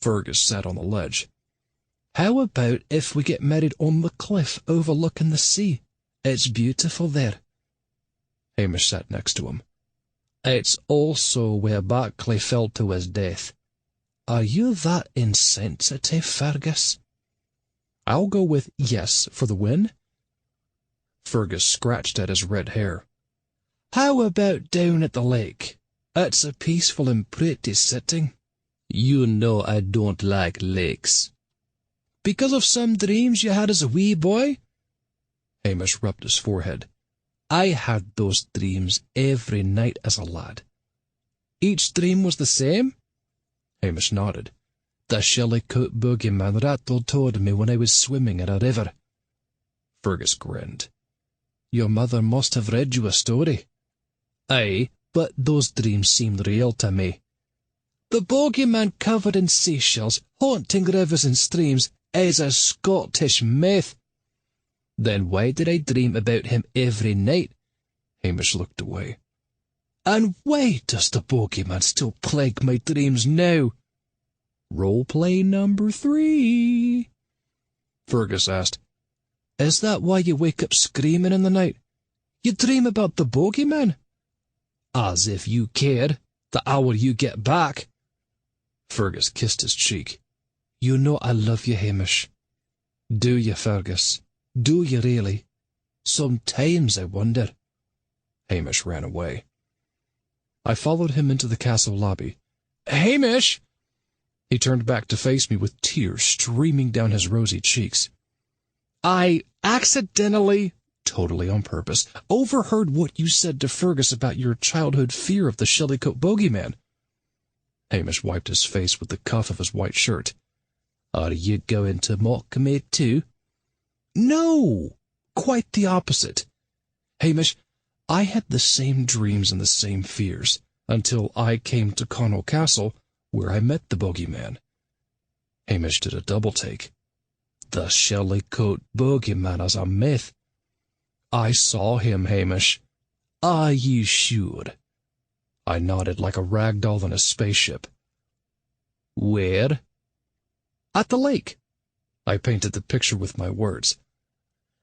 [SPEAKER 2] Fergus sat on the ledge. "How about if we get married on the cliff overlooking the sea? It's beautiful there." Hamish sat next to him. "It's also where Barclay fell to his death." "Are you that insensitive, Fergus?" "I'll go with yes for the win." Fergus scratched at his red hair.
[SPEAKER 4] How about down at the lake? It's a peaceful and pretty setting. You know I don't like lakes. Because of some dreams you had as a wee boy?
[SPEAKER 2] Hamish rubbed his forehead.
[SPEAKER 4] I had those dreams every night as a lad. Each dream was the same?
[SPEAKER 2] Hamish nodded.
[SPEAKER 4] The Shellycoat boogeyman rattled toward me when I was swimming in a river.
[SPEAKER 2] Fergus grinned.
[SPEAKER 4] Your mother must have read you a story. Aye, but those dreams seemed real to me. The boogeyman covered in seashells, haunting rivers and streams, is a Scottish myth. Then why did I dream about him every night?
[SPEAKER 2] Hamish looked away.
[SPEAKER 4] And why does the boogeyman still plague my dreams now?
[SPEAKER 2] Role-play number 3. Fergus asked,
[SPEAKER 4] Is that why you wake up screaming in the night? You dream about the boogeyman? As if you cared, the hour you get back.
[SPEAKER 2] Fergus kissed his cheek.
[SPEAKER 4] You know I love you, Hamish.
[SPEAKER 2] Do you, Fergus?
[SPEAKER 4] Do you really? Sometimes I wonder.
[SPEAKER 2] Hamish ran away. I followed him into the castle lobby. Hamish! He turned back to face me with tears streaming down his rosy cheeks. I accidentally, totally on purpose, overheard what you said to Fergus about your childhood fear of the Shellycoat bogeyman. Hamish wiped his face with the cuff of his white shirt.
[SPEAKER 4] Are you going to mock me too?
[SPEAKER 2] No, quite the opposite. Hamish, I had the same dreams and the same fears until I came to Connell Castle, where I met the bogeyman. Hamish did a double-take.
[SPEAKER 4] The Shellycoat bogeyman is a myth.
[SPEAKER 2] I saw him, Hamish.
[SPEAKER 4] Are you sure?
[SPEAKER 2] I nodded like a rag doll in a spaceship.
[SPEAKER 4] Where?
[SPEAKER 2] At the lake. I painted the picture with my words.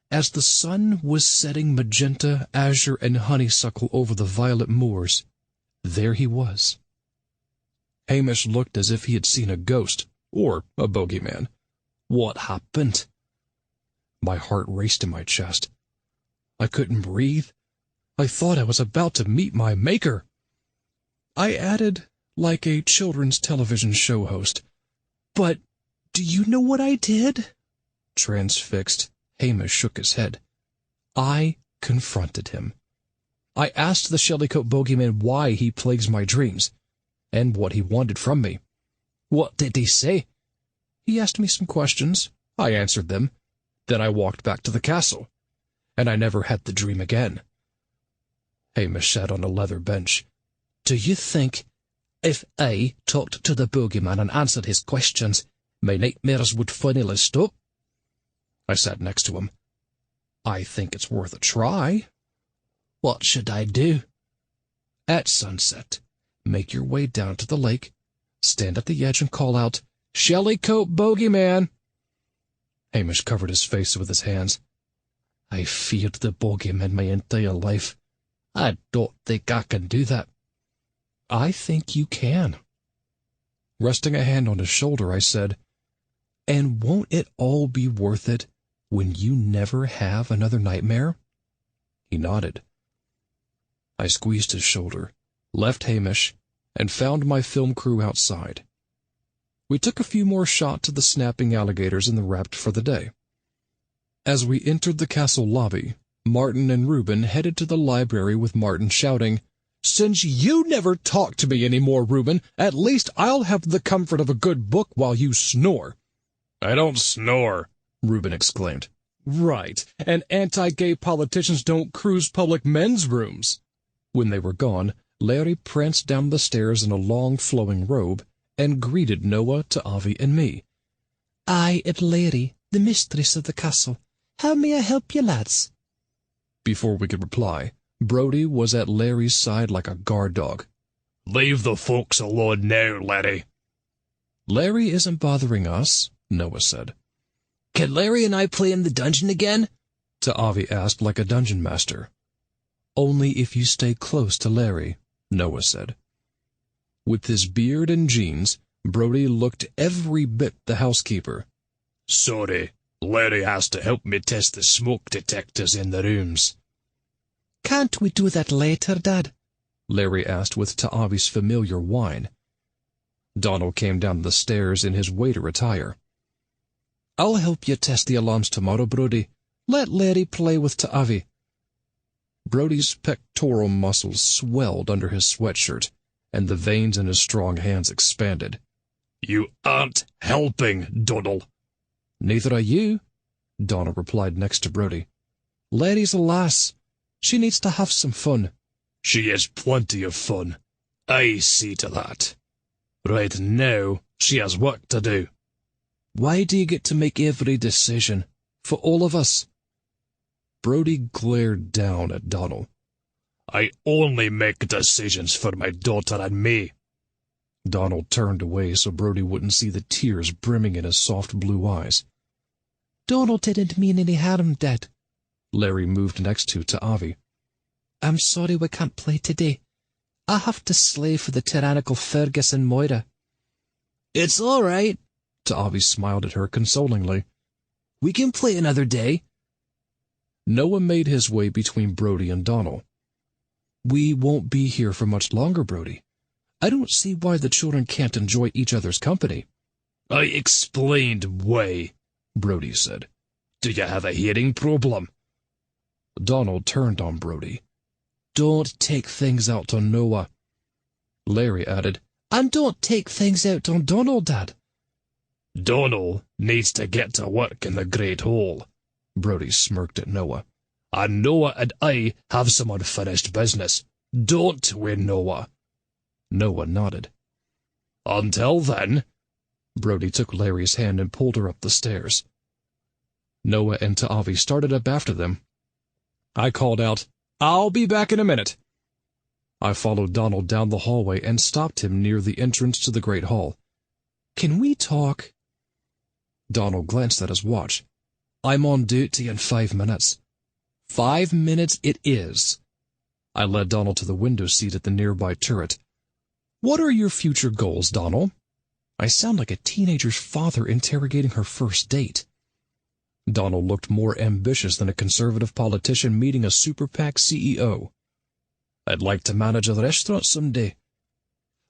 [SPEAKER 2] As the sun was setting magenta, azure, and honeysuckle over the violet moors, there he was. Hamish looked as if he had seen a ghost, or a bogeyman.
[SPEAKER 4] What happened?
[SPEAKER 2] My heart raced in my chest. I couldn't breathe. I thought I was about to meet my maker. I added, like a children's television show host, "But do you know what I did?" Transfixed, Hamish shook his head. I confronted him. I asked the Shellycoat bogeyman why he plagues my dreams, and what he wanted from me.
[SPEAKER 4] What did he say?
[SPEAKER 2] He asked me some questions. I answered them. Then I walked back to the castle, and I never had the dream again. Hamish sat on a leather bench.
[SPEAKER 4] Do you think, if I talked to the bogeyman and answered his questions, my nightmares would finally stop?
[SPEAKER 2] I sat next to him. I think it's worth a try.
[SPEAKER 4] What should I do?
[SPEAKER 2] At sunset, make your way down to the lake, stand at the edge and call out, "Shellycoat bogeyman!" Hamish covered his face with his hands.
[SPEAKER 4] I feared the bogeyman my entire life. I don't think I can do that.
[SPEAKER 2] I think you can. Resting a hand on his shoulder, I said, "And won't it all be worth it when you never have another nightmare?" He nodded. I squeezed his shoulder, left Hamish, and found my film crew outside. We took a few more shots of the snapping alligators and then wrapped for the day. As we entered the castle lobby, Martin and Reuben headed to the library with Martin shouting, "Since you never talk to me anymore, Reuben, at least I'll have the comfort of a good book while you snore."
[SPEAKER 1] "I don't snore,"
[SPEAKER 2] Reuben exclaimed. "Right, and anti-gay politicians don't cruise public men's rooms." When they were gone, Larry pranced down the stairs in a long flowing robe and greeted Noah, Avi, and me.
[SPEAKER 4] "I am Larry, the mistress of the castle. How may I help you, lads?"
[SPEAKER 2] Before we could reply, Brody was at Larry's side like a guard dog.
[SPEAKER 1] "Leave the folks alone now, Larry."
[SPEAKER 2] "Larry isn't bothering us," Noah said.
[SPEAKER 4] "Can Larry and I play in the dungeon again?"
[SPEAKER 2] Avi asked like a dungeon master. "Only if you stay close to Larry," Noah said. With his beard and jeans, Brody looked every bit the housekeeper.
[SPEAKER 1] "Sorry," Larry has to help me test the smoke detectors in the rooms.
[SPEAKER 3] Can't we do that later, Dad? Larry asked with Ta'avi's familiar whine. Donald came down the stairs in his waiter attire. I'll help you test the alarms tomorrow, Brody. Let Larry play with Ta'avi. Brody's pectoral muscles swelled under his sweatshirt, and the veins in his strong hands expanded.
[SPEAKER 1] You aren't helping, Donald.
[SPEAKER 2] Neither are you, Donald replied next to Brody. Larry's a lass. She needs to have some fun.
[SPEAKER 1] She has plenty of fun. I see to that. Right now, she has work to do.
[SPEAKER 2] Why do you get to make every decision? For all of us? Brody glared down at Donald.
[SPEAKER 1] I only make decisions for my daughter and me.
[SPEAKER 2] Donald turned away so Brody wouldn't see the tears brimming in his soft blue eyes.
[SPEAKER 4] Donald didn't mean any harm, Dad.
[SPEAKER 2] Larry moved next to Ta'avi.
[SPEAKER 4] I'm sorry we can't play today. I have to slave for the tyrannical Fergus and Moira.
[SPEAKER 3] It's all right,
[SPEAKER 2] Ta'avi smiled at her consolingly.
[SPEAKER 3] We can play another day.
[SPEAKER 2] Noah made his way between Brody and Donald. We won't be here for much longer, Brody. I don't see why the children can't enjoy each other's company.
[SPEAKER 1] I explained why, Brody said. Do you have a hearing problem?
[SPEAKER 2] Donald turned on Brody. Don't take things out on Noah. Larry added,
[SPEAKER 4] And don't take things out on Donald, Dad.
[SPEAKER 1] Donald needs to get to work in the Great Hall.
[SPEAKER 2] Brody smirked at Noah.
[SPEAKER 1] And Noah and I have some unfinished business. Don't we, Noah?
[SPEAKER 2] Noah nodded.
[SPEAKER 1] Until then.
[SPEAKER 2] Brody took Larry's hand and pulled her up the stairs. Noah and Ta'avi started up after them. I called out, I'll be back in a minute. I followed Donald down the hallway and stopped him near the entrance to the Great Hall. Can we talk? Donald glanced at his watch. I'm on duty in 5 minutes. 5 minutes it is. I led Donald to the window seat at the nearby turret. What are your future goals, Donald? I sound like a teenager's father interrogating her first date. Donald looked more ambitious than a conservative politician meeting a super PAC CEO. I'd like to manage a restaurant someday.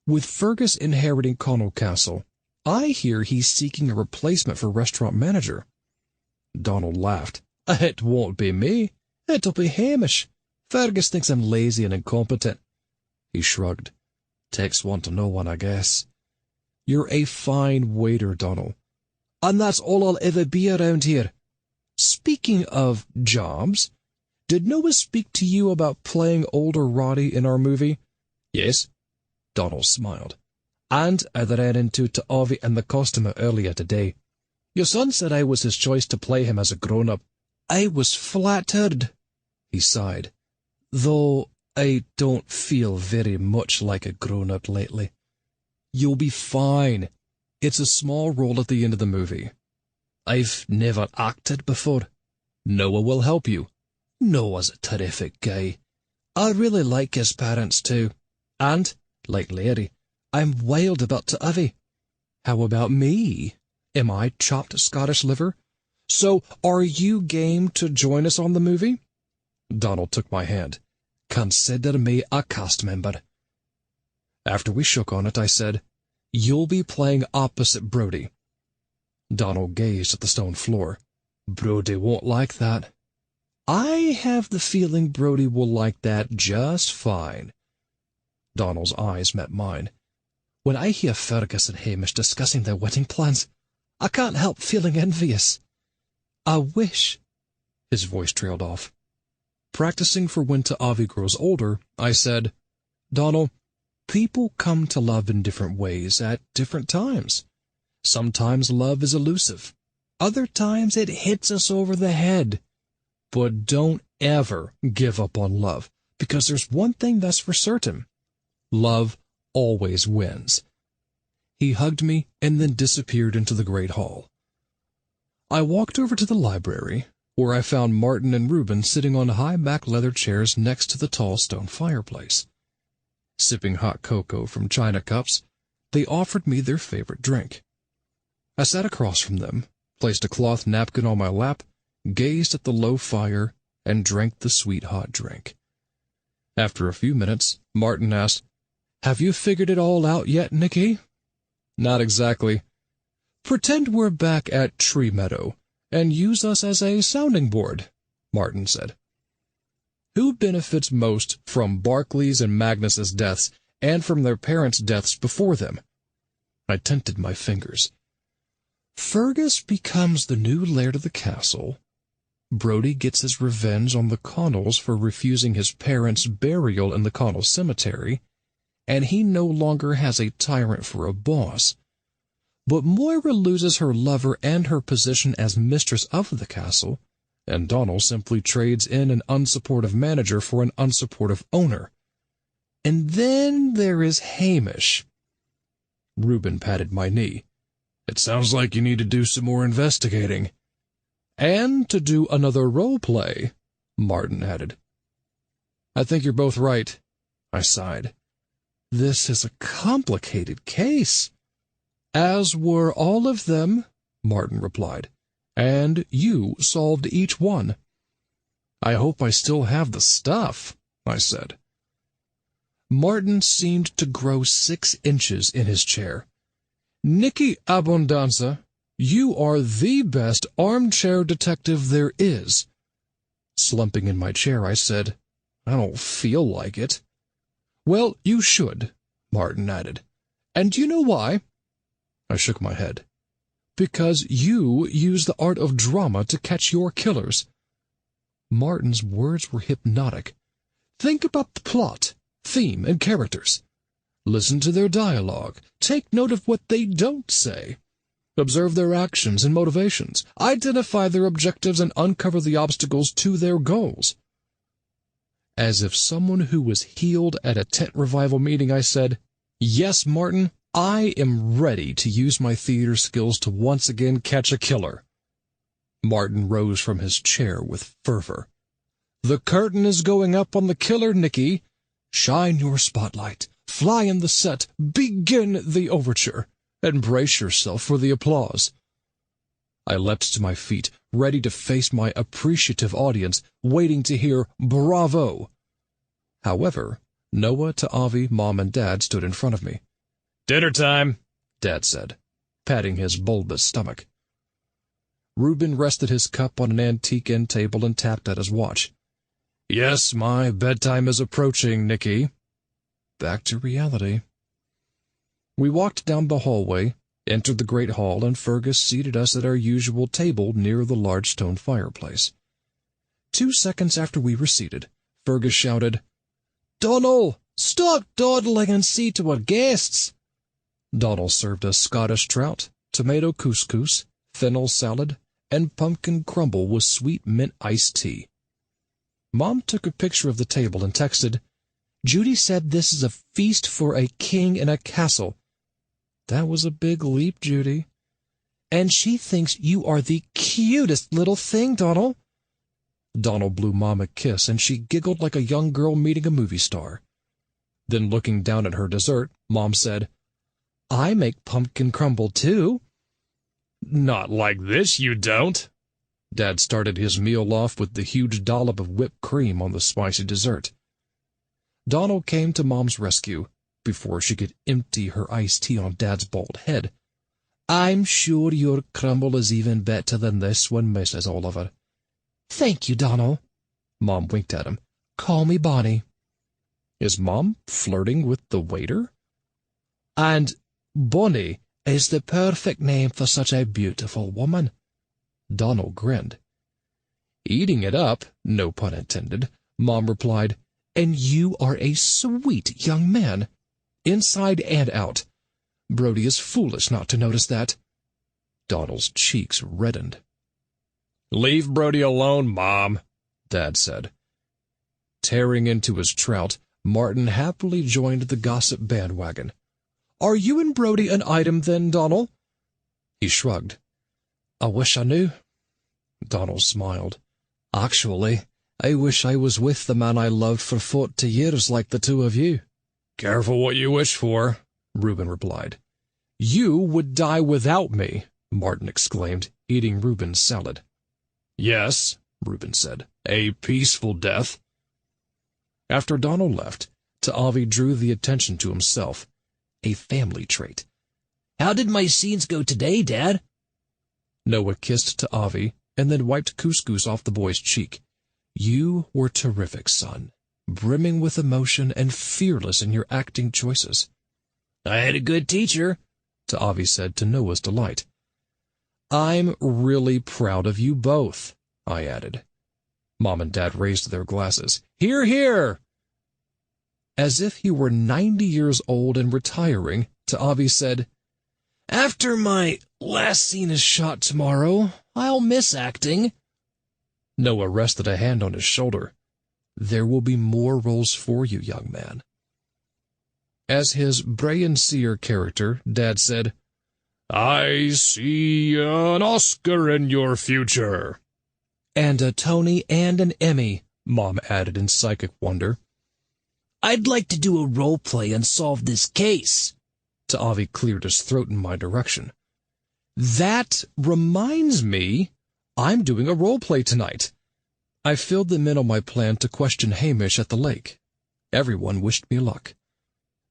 [SPEAKER 2] With Fergus inheriting Connell Castle, I hear he's seeking a replacement for restaurant manager. Donald laughed. It won't be me. It'll be Hamish. Fergus thinks I'm lazy and incompetent. He shrugged. Takes one to know one, I guess. You're a fine waiter, Donald. And that's all I'll ever be around here. Speaking of jobs, did Noah speak to you about playing older Roddy in our movie? Yes. Donald smiled. And I ran into Ta'avi and the costumer earlier today. Your son said I was his choice to play him as a grown-up. I was flattered, he sighed, though I don't feel very much like a grown-up lately. You'll be fine. It's a small role at the end of the movie. I've never acted before. Noah will help you. Noah's a terrific guy. I really like his parents too. And, like Larry, I'm wild about Ta'avi. How about me? Am I chopped Scottish liver? So, are you game to join us on the movie? Donald took my hand. Consider me a cast member. After we shook on it, I said, You'll be playing opposite Brody. Donald gazed at the stone floor. Brody won't like that. I have the feeling Brody will like that just fine. Donald's eyes met mine. When I hear Fergus and Hamish discussing their wedding plans, I can't help feeling envious. I wish. His voice trailed off. Practicing for when Ta'avi grows older, I said, Donald, people come to love in different ways at different times. Sometimes love is elusive. Other times it hits us over the head. But don't ever give up on love, because there's one thing that's for certain. Love always wins. He hugged me and then disappeared into the Great Hall. I walked over to the library, where I found Martin and Reuben sitting on high-back leather chairs next to the tall stone fireplace. Sipping hot cocoa from china cups, they offered me their favorite drink. I sat across from them, placed a cloth napkin on my lap, gazed at the low fire, and drank the sweet hot drink. After a few minutes, Martin asked, "Have you figured it all out yet, Nicky?" "Not exactly. Pretend we're back at Tree Meadow, and use us as a sounding board," Martin said. "Who benefits most from Barclay's and Magnus's deaths, and from their parents' deaths before them?" I tinted my fingers. "Fergus becomes the new laird of the castle. Brodie gets his revenge on the Connells for refusing his parents' burial in the Connell cemetery, and he no longer has a tyrant for a boss. But Moira loses her lover and her position as mistress of the castle, and Donald simply trades in an unsupportive manager for an unsupportive owner. And then there is Hamish." Reuben patted my knee. "It sounds like you need to do some more investigating." "And to do another role play," Martin added. "I think you're both right," I sighed. "This is a complicated case." "As were all of them," Martin replied, "and you solved each one." "I hope I still have the stuff," I said. Martin seemed to grow 6 inches in his chair. "Nicky Abundanza, you are the best armchair detective there is." Slumping in my chair, I said, "I don't feel like it." "Well, you should," Martin added. "And do you know why?" I shook my head. "Because you use the art of drama to catch your killers." Martin's words were hypnotic. "Think about the plot, theme, and characters. Listen to their dialogue. Take note of what they don't say. Observe their actions and motivations. Identify their objectives and uncover the obstacles to their goals." As if someone who was healed at a tent revival meeting, I said, "Yes, Martin, I am ready to use my theater skills to once again catch a killer." Martin rose from his chair with fervor. "The curtain is going up on the killer, Nicky. Shine your spotlight. Fly in the set. Begin the overture. And brace yourself for the applause." I leapt to my feet, ready to face my appreciative audience, waiting to hear "Bravo." However, Noah, Ta'avi, Mom, and Dad stood in front of me. "Dinner time," Dad said, patting his bulbous stomach. Reuben rested his cup on an antique end table and tapped at his watch. "Yes, my bedtime is approaching, Nicky." Back to reality. We walked down the hallway, entered the great hall, and Fergus seated us at our usual table near the large stone fireplace. 2 seconds after we were seated, Fergus shouted, "Donald, stop dawdling and see to our guests." Donald served us Scottish trout, tomato couscous, fennel salad, and pumpkin crumble with sweet mint iced tea. Mom took a picture of the table and texted, "Judy said this is a feast for a king in a castle." That was a big leap, Judy. "And she thinks you are the cutest little thing, Donald." Donald blew Mom a kiss, and she giggled like a young girl meeting a movie star. Then, looking down at her dessert, Mom said, "I make pumpkin crumble, too." "Not like this, you don't." Dad started his meal off with the huge dollop of whipped cream on the spicy dessert. Donald came to Mom's rescue before she could empty her iced tea on Dad's bald head. "I'm sure your crumble is even better than this one, Mrs. Oliver." "Thank you, Donald." Mom winked at him. "Call me Bonnie." Is Mom flirting with the waiter? "And Bonnie is the perfect name for such a beautiful woman." Donald grinned. Eating it up, no pun intended, Mom replied, "And you are a sweet young man, inside and out. Brodie is foolish not to notice that." Donald's cheeks reddened. "Leave Brodie alone, Mom," Dad said. Tearing into his trout, Martin happily joined the gossip bandwagon. "Are you and Brodie an item then, Donald?" He shrugged. "I wish I knew." Donald smiled. "Actually, I wish I was with the man I loved for 40 years like the two of you." "Careful what you wish for," Reuben replied. "You would die without me," Martin exclaimed, eating Reuben's salad. "Yes," Reuben said, "a peaceful death." After Donald left, Ta'avi drew the attention to himself, a family trait.
[SPEAKER 4] "How did my scenes go today, Dad?"
[SPEAKER 2] Noah kissed Ta'avi and then wiped couscous off the boy's cheek. "You were terrific, son, brimming with emotion and fearless in your acting choices."
[SPEAKER 4] "I had a good teacher,"
[SPEAKER 2] Ta'avi said to Noah's delight. "I'm really proud of you both," I added. Mom and Dad raised their glasses. "Hear, hear!" As if he were 90 years old and retiring, Ta'avi said, "After my last scene is shot tomorrow, I'll miss acting." Noah rested a hand on his shoulder. "There will be more roles for you, young man." As his Brian Sear character, Dad said, "I see an Oscar in your future." "And a Tony and an Emmy," Mom added in psychic wonder.
[SPEAKER 4] "I'd like to do a role play and solve this case."
[SPEAKER 2] Ta'avi cleared his throat in my direction. "That reminds me, I'm doing a role play tonight." I filled them in on my plan to question Hamish at the lake. Everyone wished me luck.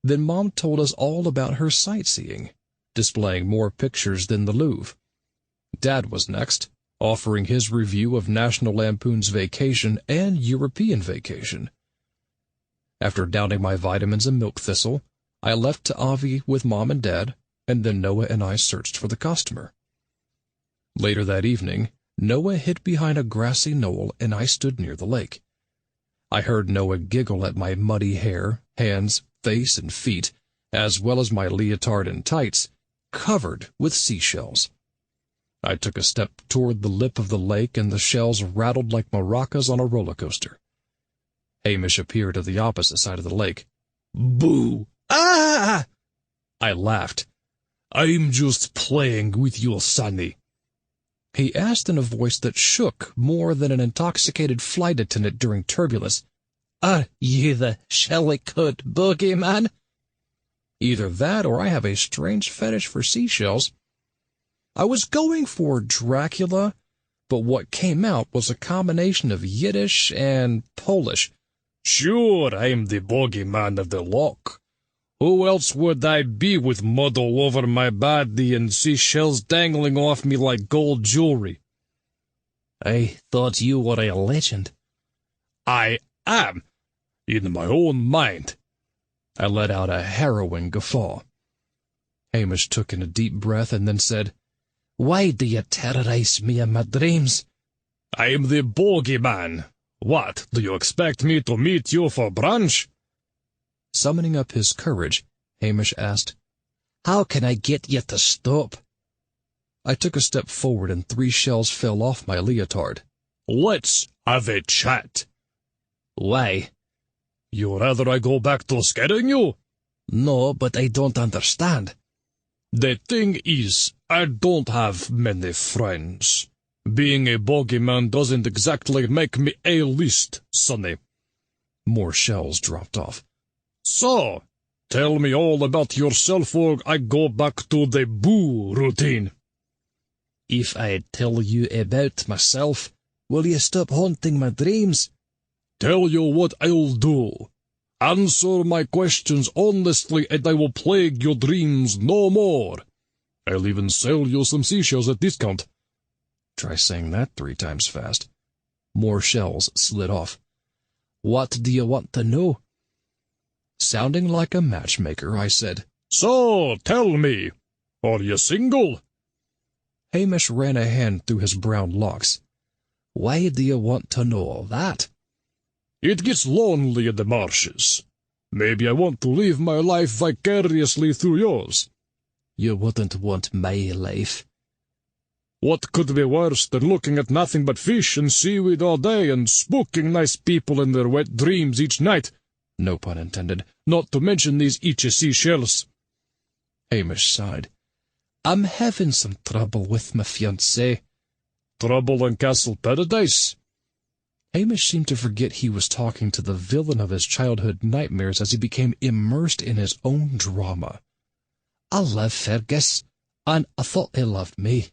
[SPEAKER 2] Then Mom told us all about her sightseeing, displaying more pictures than the Louvre. Dad was next, offering his review of National Lampoon's Vacation and European Vacation. After downing my vitamins and milk thistle, I left Ta'avi with Mom and Dad, and then Noah and I searched for the customer. Later that evening, Noah hid behind a grassy knoll and I stood near the lake. I heard Noah giggle at my muddy hair, hands, face, and feet, as well as my leotard and tights, covered with seashells. I took a step toward the lip of the lake and the shells rattled like maracas on a roller coaster. Hamish appeared at the opposite side of the lake. "Boo! Ah!" I laughed. "I'm just playing with you, sonny," he asked in a voice that shook more than an intoxicated flight attendant during turbulence.
[SPEAKER 4] "Are you the Shellycoat boogeyman?"
[SPEAKER 2] Either that or I have a strange fetish for seashells. I was going for Dracula, but what came out was a combination of Yiddish and Polish. "Sure, I'm the bogeyman of the loch. Who else would I be with mud all over my body and seashells dangling off me like gold jewelry?"
[SPEAKER 4] "I thought you were a legend."
[SPEAKER 2] "I am, in my own mind." I let out a harrowing guffaw. Hamish took in a deep breath and then said,
[SPEAKER 4] "Why do you terrorize me in my dreams?"
[SPEAKER 2] "I'm the bogeyman. What, do you expect me to meet you for brunch?" Summoning up his courage, Hamish asked,
[SPEAKER 4] "How can I get you to stop?"
[SPEAKER 2] I took a step forward and 3 shells fell off my leotard. "Let's have a chat."
[SPEAKER 4] "Why?"
[SPEAKER 2] "You rather I go back to scaring you?"
[SPEAKER 4] "No, but I don't understand."
[SPEAKER 2] "The thing is, I don't have many friends. Being a bogeyman doesn't exactly make me A-list, sonny." More shells dropped off. "So, tell me all about yourself or I go back to the boo routine."
[SPEAKER 4] "If I tell you about myself, will you stop haunting my dreams?"
[SPEAKER 2] "Tell you what I'll do. Answer my questions honestly and I will plague your dreams no more. I'll even sell you some seashells at discount." Try saying that 3 times fast. More shells slid off.
[SPEAKER 4] "What do you want to know?"
[SPEAKER 2] Sounding like a matchmaker, I said, "So, tell me, are you single?" Hamish ran a hand through his brown locks.
[SPEAKER 4] "Why do you want to know all that?"
[SPEAKER 2] "It gets lonely in the marshes. Maybe I want to live my life vicariously through yours."
[SPEAKER 4] "You wouldn't want my life."
[SPEAKER 2] "What could be worse than looking at nothing but fish and seaweed all day and spooking nice people in their wet dreams each night? No pun intended, not to mention these itchy seashells." Hamish sighed.
[SPEAKER 4] "I'm having some trouble with my fiancée."
[SPEAKER 2] "Trouble in Castle Paradise?"
[SPEAKER 4] Hamish seemed to forget he was talking to the villain of his childhood nightmares as he became immersed in his own drama. "I love Fergus. and I thought he loved me.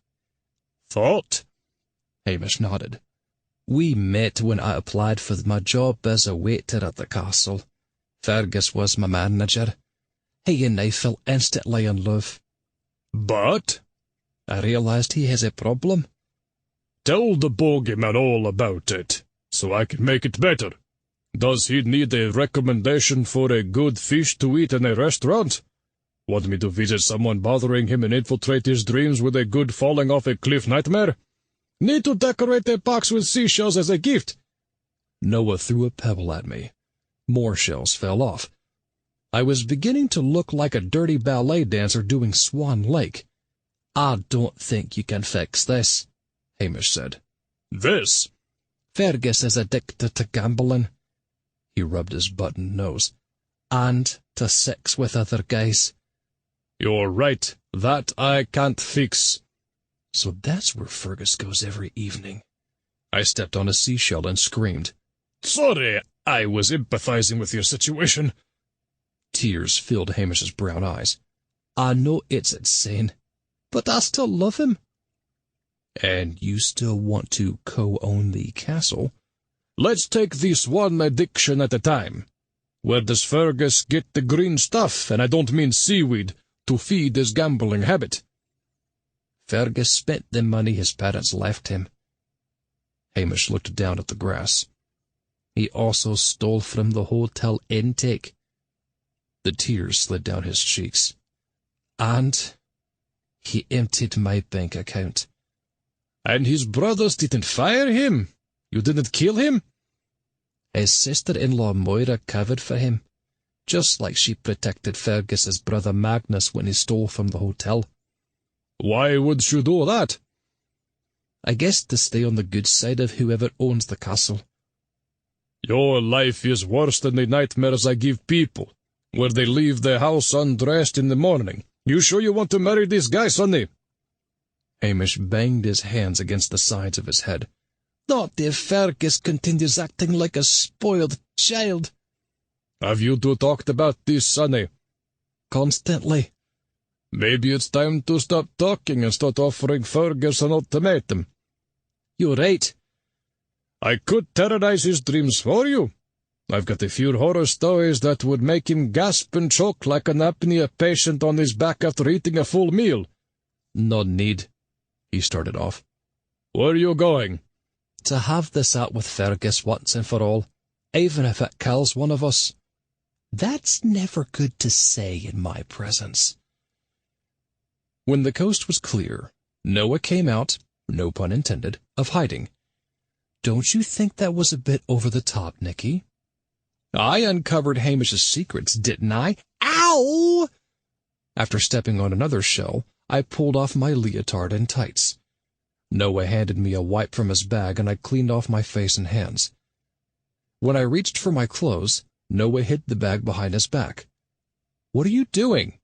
[SPEAKER 1] Thought?
[SPEAKER 2] Hamish nodded.
[SPEAKER 4] We met when I applied for my job as a waiter at the castle. Fergus was my manager. He and I fell instantly in love.
[SPEAKER 1] But?
[SPEAKER 4] I realized he has a problem.
[SPEAKER 1] Tell the bogeyman all about it, so I can make it better. Does he need a recommendation for a good fish to eat in a restaurant? Want me to visit someone bothering him and infiltrate his dreams with a good falling off a cliff nightmare? Need to decorate a box with seashells as a gift?
[SPEAKER 2] Noah threw a pebble at me. More shells fell off. I was beginning to look like a dirty ballet dancer doing Swan Lake.
[SPEAKER 4] I don't think you can fix this,
[SPEAKER 2] Hamish said.
[SPEAKER 1] This?
[SPEAKER 4] Fergus is addicted to gambling.
[SPEAKER 2] He rubbed his button nose.
[SPEAKER 4] And to sex with other guys.
[SPEAKER 1] You're right. That I can't fix.
[SPEAKER 2] So that's where Fergus goes every evening. I stepped on a seashell and screamed.
[SPEAKER 1] Sorry, I was empathizing with your situation.
[SPEAKER 2] Tears filled Hamish's brown eyes.
[SPEAKER 4] I know it's insane, but I still love him.
[SPEAKER 2] And you still want to co-own the castle?
[SPEAKER 1] Let's take this one addiction at a time. Where does Fergus get the green stuff, and I don't mean seaweed, to feed his gambling habit?
[SPEAKER 4] Fergus spent the money his parents left him.
[SPEAKER 2] Hamish looked down at the grass.
[SPEAKER 4] He also stole from the hotel intake.
[SPEAKER 2] The tears slid down his cheeks.
[SPEAKER 4] And he emptied my bank account.
[SPEAKER 1] And his brothers didn't fire him? You didn't kill him?
[SPEAKER 4] His sister-in-law Moira covered for him, just like she protected Fergus's brother Magnus when he stole from the hotel.
[SPEAKER 1] Why would she do that?
[SPEAKER 4] I guess to stay on the good side of whoever owns the castle.
[SPEAKER 1] Your life is worse than the nightmares I give people, where they leave the house undressed in the morning. You sure you want to marry this guy, Sonny?
[SPEAKER 2] Hamish banged his hands against the sides of his head.
[SPEAKER 4] Not if Fergus continues acting like a spoiled child.
[SPEAKER 1] Have you two talked about this, Sonny?
[SPEAKER 4] Constantly.
[SPEAKER 1] Maybe it's time to stop talking and start offering Fergus an ultimatum.
[SPEAKER 4] You're right.
[SPEAKER 1] I could terrorize his dreams for you. I've got a few horror stories that would make him gasp and choke like an apnea patient on his back after eating a full meal.
[SPEAKER 2] No need, he started off.
[SPEAKER 1] Where are you going?
[SPEAKER 4] To have this out with Fergus once and for all, even if it kills one of us. That's never good to say in my presence.
[SPEAKER 2] When the coast was clear, Noah came out, no pun intended, of hiding. Don't you think that was a bit over the top, Nicky? I uncovered Hamish's secrets, didn't I? Ow! After stepping on another shell, I pulled off my leotard and tights. Noah handed me a wipe from his bag, and I cleaned off my face and hands. When I reached for my clothes, Noah hid the bag behind his back. What are you doing?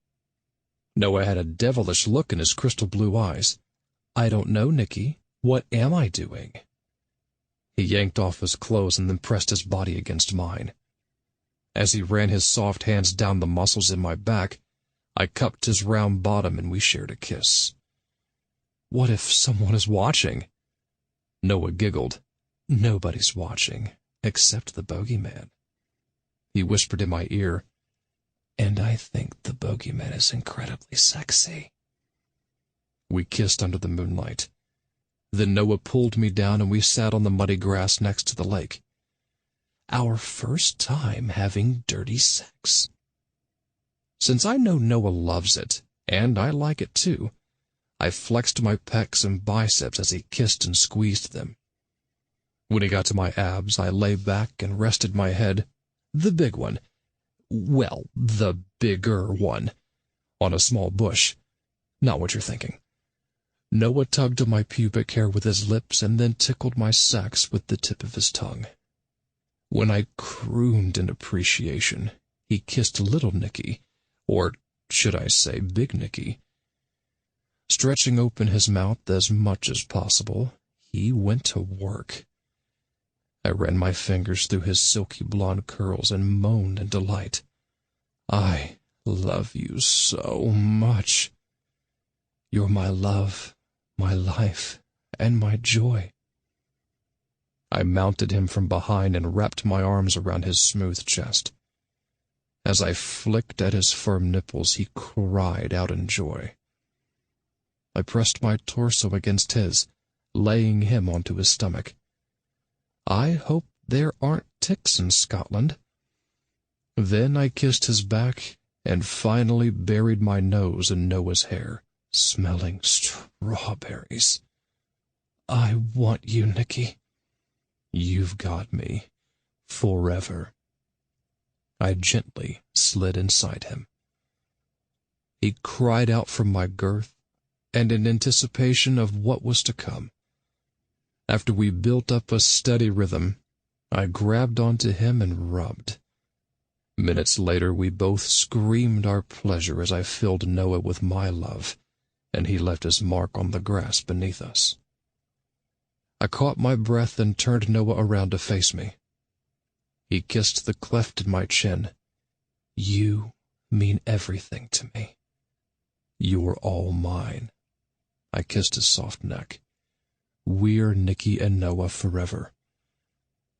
[SPEAKER 2] Noah had a devilish look in his crystal blue eyes. I don't know, Nicky. What am I doing? He yanked off his clothes and then pressed his body against mine. As he ran his soft hands down the muscles in my back, I cupped his round bottom and we shared a kiss. What if someone is watching? Noah giggled. Nobody's watching, except the bogeyman. He whispered in my ear, and I think the bogeyman is incredibly sexy. We kissed under the moonlight. Then Noah pulled me down and we sat on the muddy grass next to the lake. Our first time having dirty sex. Since I know Noah loves it, and I like it too, I flexed my pecs and biceps as he kissed and squeezed them. When he got to my abs, I lay back and rested my head, the big one, well, the bigger one, on a small bush. Not what you're thinking. Noah tugged at my pubic hair with his lips and then tickled my sacs with the tip of his tongue. When I crooned in appreciation, he kissed little Nicky, or should I say big Nicky. Stretching open his mouth as much as possible, he went to work. I ran my fingers through his silky blonde curls and moaned in delight. I love you so much. You're my love, my life, and my joy. I mounted him from behind and wrapped my arms around his smooth chest. As I flicked at his firm nipples, he cried out in joy. I pressed my torso against his, laying him onto his stomach. I hope there aren't ticks in Scotland. Then I kissed his back and finally buried my nose in Noah's hair, smelling strawberries. I want you, Nicky. You've got me. Forever. I gently slid inside him. He cried out from my girth, and in anticipation of what was to come. After we built up a steady rhythm, I grabbed onto him and rubbed. Minutes later, we both screamed our pleasure as I filled Noah with my love, and he left his mark on the grass beneath us. I caught my breath and turned Noah around to face me. He kissed the cleft in my chin. You mean everything to me. You're all mine. I kissed his soft neck. We're Nicky and Noah forever.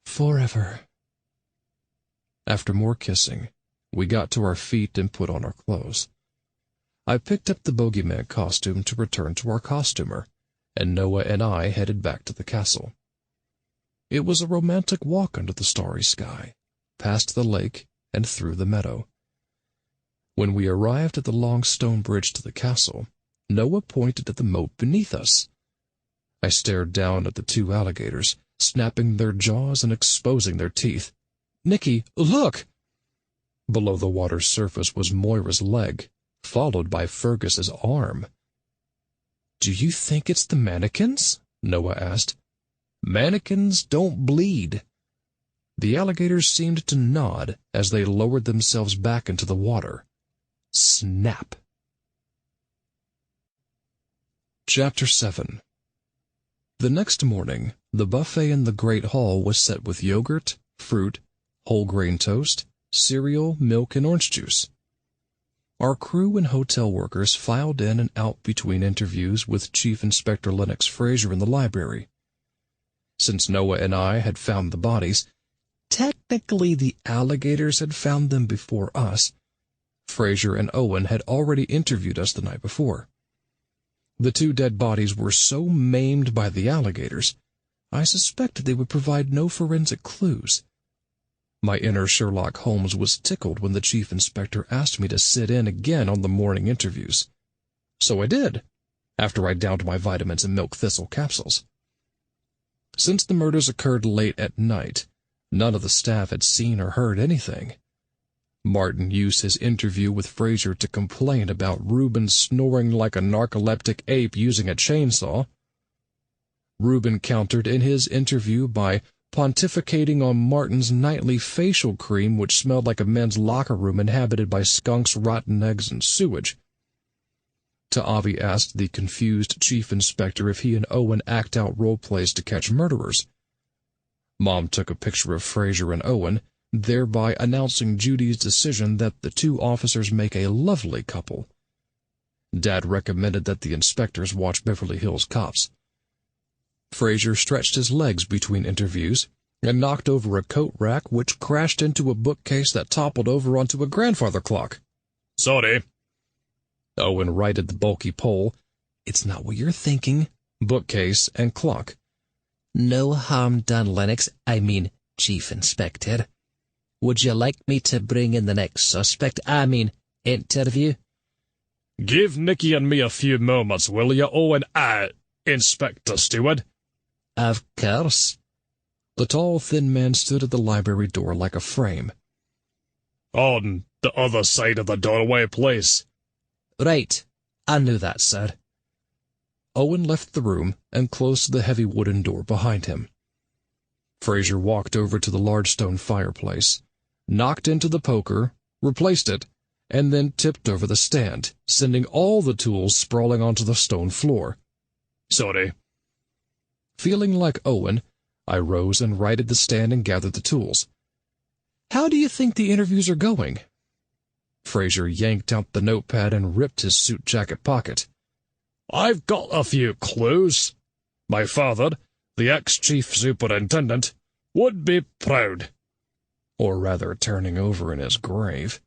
[SPEAKER 2] Forever. After more kissing, we got to our feet and put on our clothes. I picked up the bogeyman costume to return to our costumer, and Noah and I headed back to the castle. It was a romantic walk under the starry sky, past the lake and through the meadow. When we arrived at the long stone bridge to the castle, Noah pointed at the moat beneath us. I stared down at the two alligators, snapping their jaws and exposing their teeth. Nicky, look! Below the water's surface was Moira's leg, followed by Fergus's arm. Do you think it's the mannequins? Noah asked. Mannequins don't bleed. The alligators seemed to nod as they lowered themselves back into the water. Snap! Chapter 7. The next morning, the buffet in the Great Hall was set with yogurt, fruit, whole grain toast, cereal, milk, and orange juice. Our crew and hotel workers filed in and out between interviews with Chief Inspector Lennox Fraser in the library. Since Noah and I had found the bodies, technically the alligators had found them before us. Fraser and Owen had already interviewed us the night before. The two dead bodies were so maimed by the alligators, I suspected they would provide no forensic clues. My inner Sherlock Holmes was tickled when the chief inspector asked me to sit in again on the morning interviews. So I did, after I downed my vitamins and milk thistle capsules. Since the murders occurred late at night, none of the staff had seen or heard anything. Martin used his interview with Fraser to complain about Reuben snoring like a narcoleptic ape using a chainsaw. Reuben countered in his interview by pontificating on Martin's nightly facial cream, which smelled like a men's locker room inhabited by skunks, rotten eggs, and sewage. Ta'avi asked the confused chief inspector if he and Owen act out role plays to catch murderers. Mom took a picture of Fraser and Owen, thereby announcing Judy's decision that the two officers make a lovely couple. Dad recommended that the inspectors watch Beverly Hills Cops. Fraser stretched his legs between interviews and knocked over a coat rack which crashed into a bookcase that toppled over onto a grandfather clock.
[SPEAKER 1] Sorry.
[SPEAKER 2] Owen righted the bulky pole. It's not what you're thinking. Bookcase and clock.
[SPEAKER 4] No harm done, Lennox. I mean, Chief Inspector. Would you like me to bring in the next suspect? Interview?
[SPEAKER 1] Give Nicky and me a few moments, will you, Owen? Inspector Stewart.
[SPEAKER 4] Of course.
[SPEAKER 2] The tall, thin man stood at the library door like a frame.
[SPEAKER 1] On the other side of the doorway, please.
[SPEAKER 4] Right. I knew that, sir.
[SPEAKER 2] Owen left the room and closed the heavy wooden door behind him. Fraser walked over to the large stone fireplace, knocked into the poker, replaced it, and then tipped over the stand, sending all the tools sprawling onto the stone floor.
[SPEAKER 1] Sorry.
[SPEAKER 2] Feeling like Owen, I rose and righted the stand and gathered the tools. How do you think the interviews are going? Fraser yanked out the notepad and ripped his suit jacket pocket.
[SPEAKER 1] I've got a few clues. My father, the ex-chief superintendent, would be proud.
[SPEAKER 2] Or rather, turning over in his grave.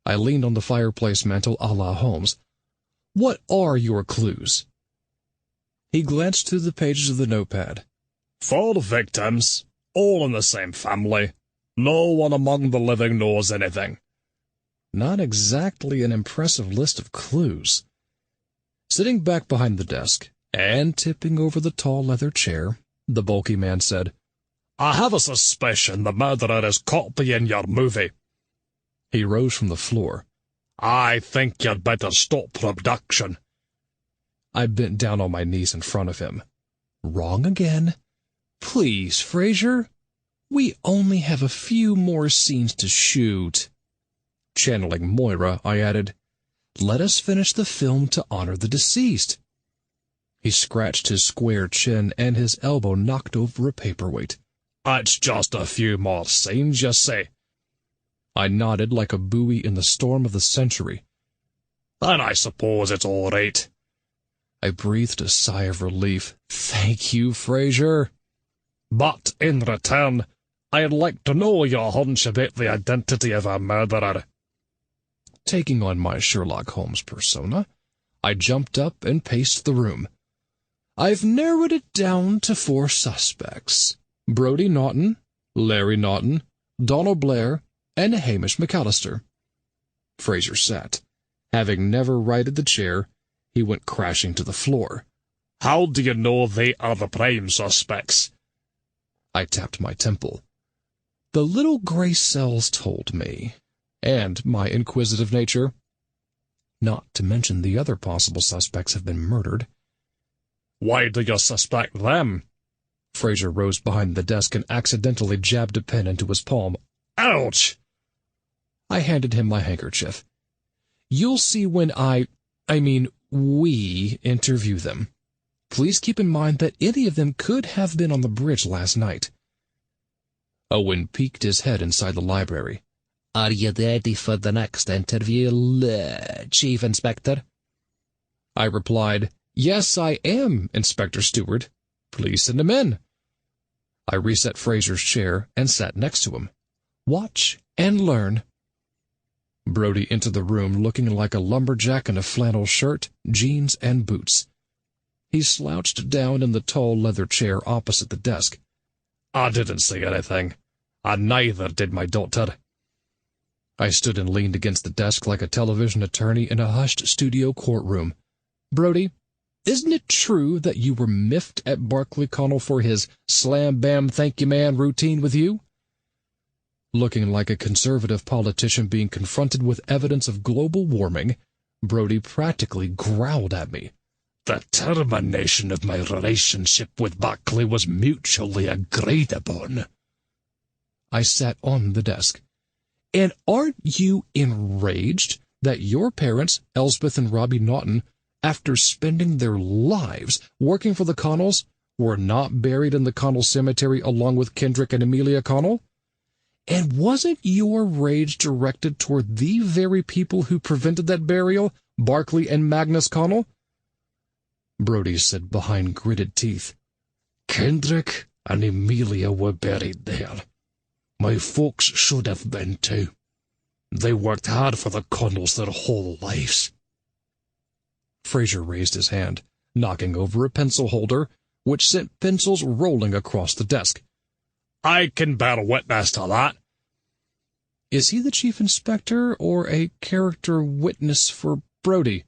[SPEAKER 2] I leaned on the fireplace mantel a la Holmes. What are your clues? He glanced through the pages of the notepad.
[SPEAKER 1] 4 victims, all in the same family. No one among the living knows anything.
[SPEAKER 2] Not exactly an impressive list of clues. Sitting back behind the desk, and tipping over the tall leather chair, the bulky man said,
[SPEAKER 1] I have a suspicion the murderer is copying your movie.
[SPEAKER 2] He rose from the floor.
[SPEAKER 1] I think you'd better stop production.
[SPEAKER 2] I bent down on my knees in front of him. Wrong again. Please, Fraser. We only have a few more scenes to shoot. Channeling Moira, I added, let us finish the film to honor the deceased. He scratched his square chin and his elbow knocked over a paperweight.
[SPEAKER 1] It's just a few more scenes, you say.
[SPEAKER 2] I nodded like a buoy in the storm of the century.
[SPEAKER 1] Then I suppose it's all right.
[SPEAKER 2] I breathed a sigh of relief. Thank you, Fraser.
[SPEAKER 1] But in return, I'd like to know your hunch about the identity of our murderer.
[SPEAKER 2] Taking on my Sherlock Holmes persona, I jumped up and paced the room. I've narrowed it down to 4 suspects. Brodie Naughton, Larry Naughton, Donald Blair, and Hamish McAllister. Fraser sat. Having never righted the chair, he went crashing to the floor.
[SPEAKER 1] How do you know they are the prime suspects?
[SPEAKER 2] I tapped my temple. The little gray cells told me, and my inquisitive nature. Not to mention the other possible suspects have been murdered.
[SPEAKER 1] Why do you suspect them?
[SPEAKER 2] Fraser rose behind the desk and accidentally jabbed a pen into his palm.
[SPEAKER 1] Ouch!
[SPEAKER 2] I handed him my handkerchief. You'll see when we interview them. Please keep in mind that any of them could have been on the bridge last night. Owen peeked his head inside the library. Are you ready for the next interview, Chief Inspector? I replied, Yes, I am, Inspector Stewart. Please send him in. I reset Fraser's chair and sat next to him. Watch and learn. Brodie entered the room looking like a lumberjack in a flannel shirt, jeans, and boots. He slouched down in the tall leather chair opposite the desk.
[SPEAKER 1] I didn't see anything, and neither did my daughter.
[SPEAKER 2] I stood and leaned against the desk like a television attorney in a hushed studio courtroom. Brodie, isn't it true that you were miffed at Barclay Connell for his slam-bam-thank-you-man routine with you? Looking like a conservative politician being confronted with evidence of global warming, Brodie practically growled at me.
[SPEAKER 1] The termination of my relationship with Barclay was mutually agreed upon.
[SPEAKER 2] I sat on the desk. And aren't you enraged that your parents, Elspeth and Robbie Naughton, after spending their lives working for the Connells, were not buried in the Connell Cemetery along with Kendrick and Amelia Connell? And wasn't your rage directed toward the very people who prevented that burial, Barclay and Magnus Connell? Brodie said behind gritted teeth, Kendrick and Amelia were buried there. My folks should have been too. They worked hard for the Connells their whole lives. Fraser raised his hand, knocking over a pencil holder, which sent pencils rolling across the desk.
[SPEAKER 1] I can bear witness to that.
[SPEAKER 2] Is he the chief inspector or a character witness for Brodie?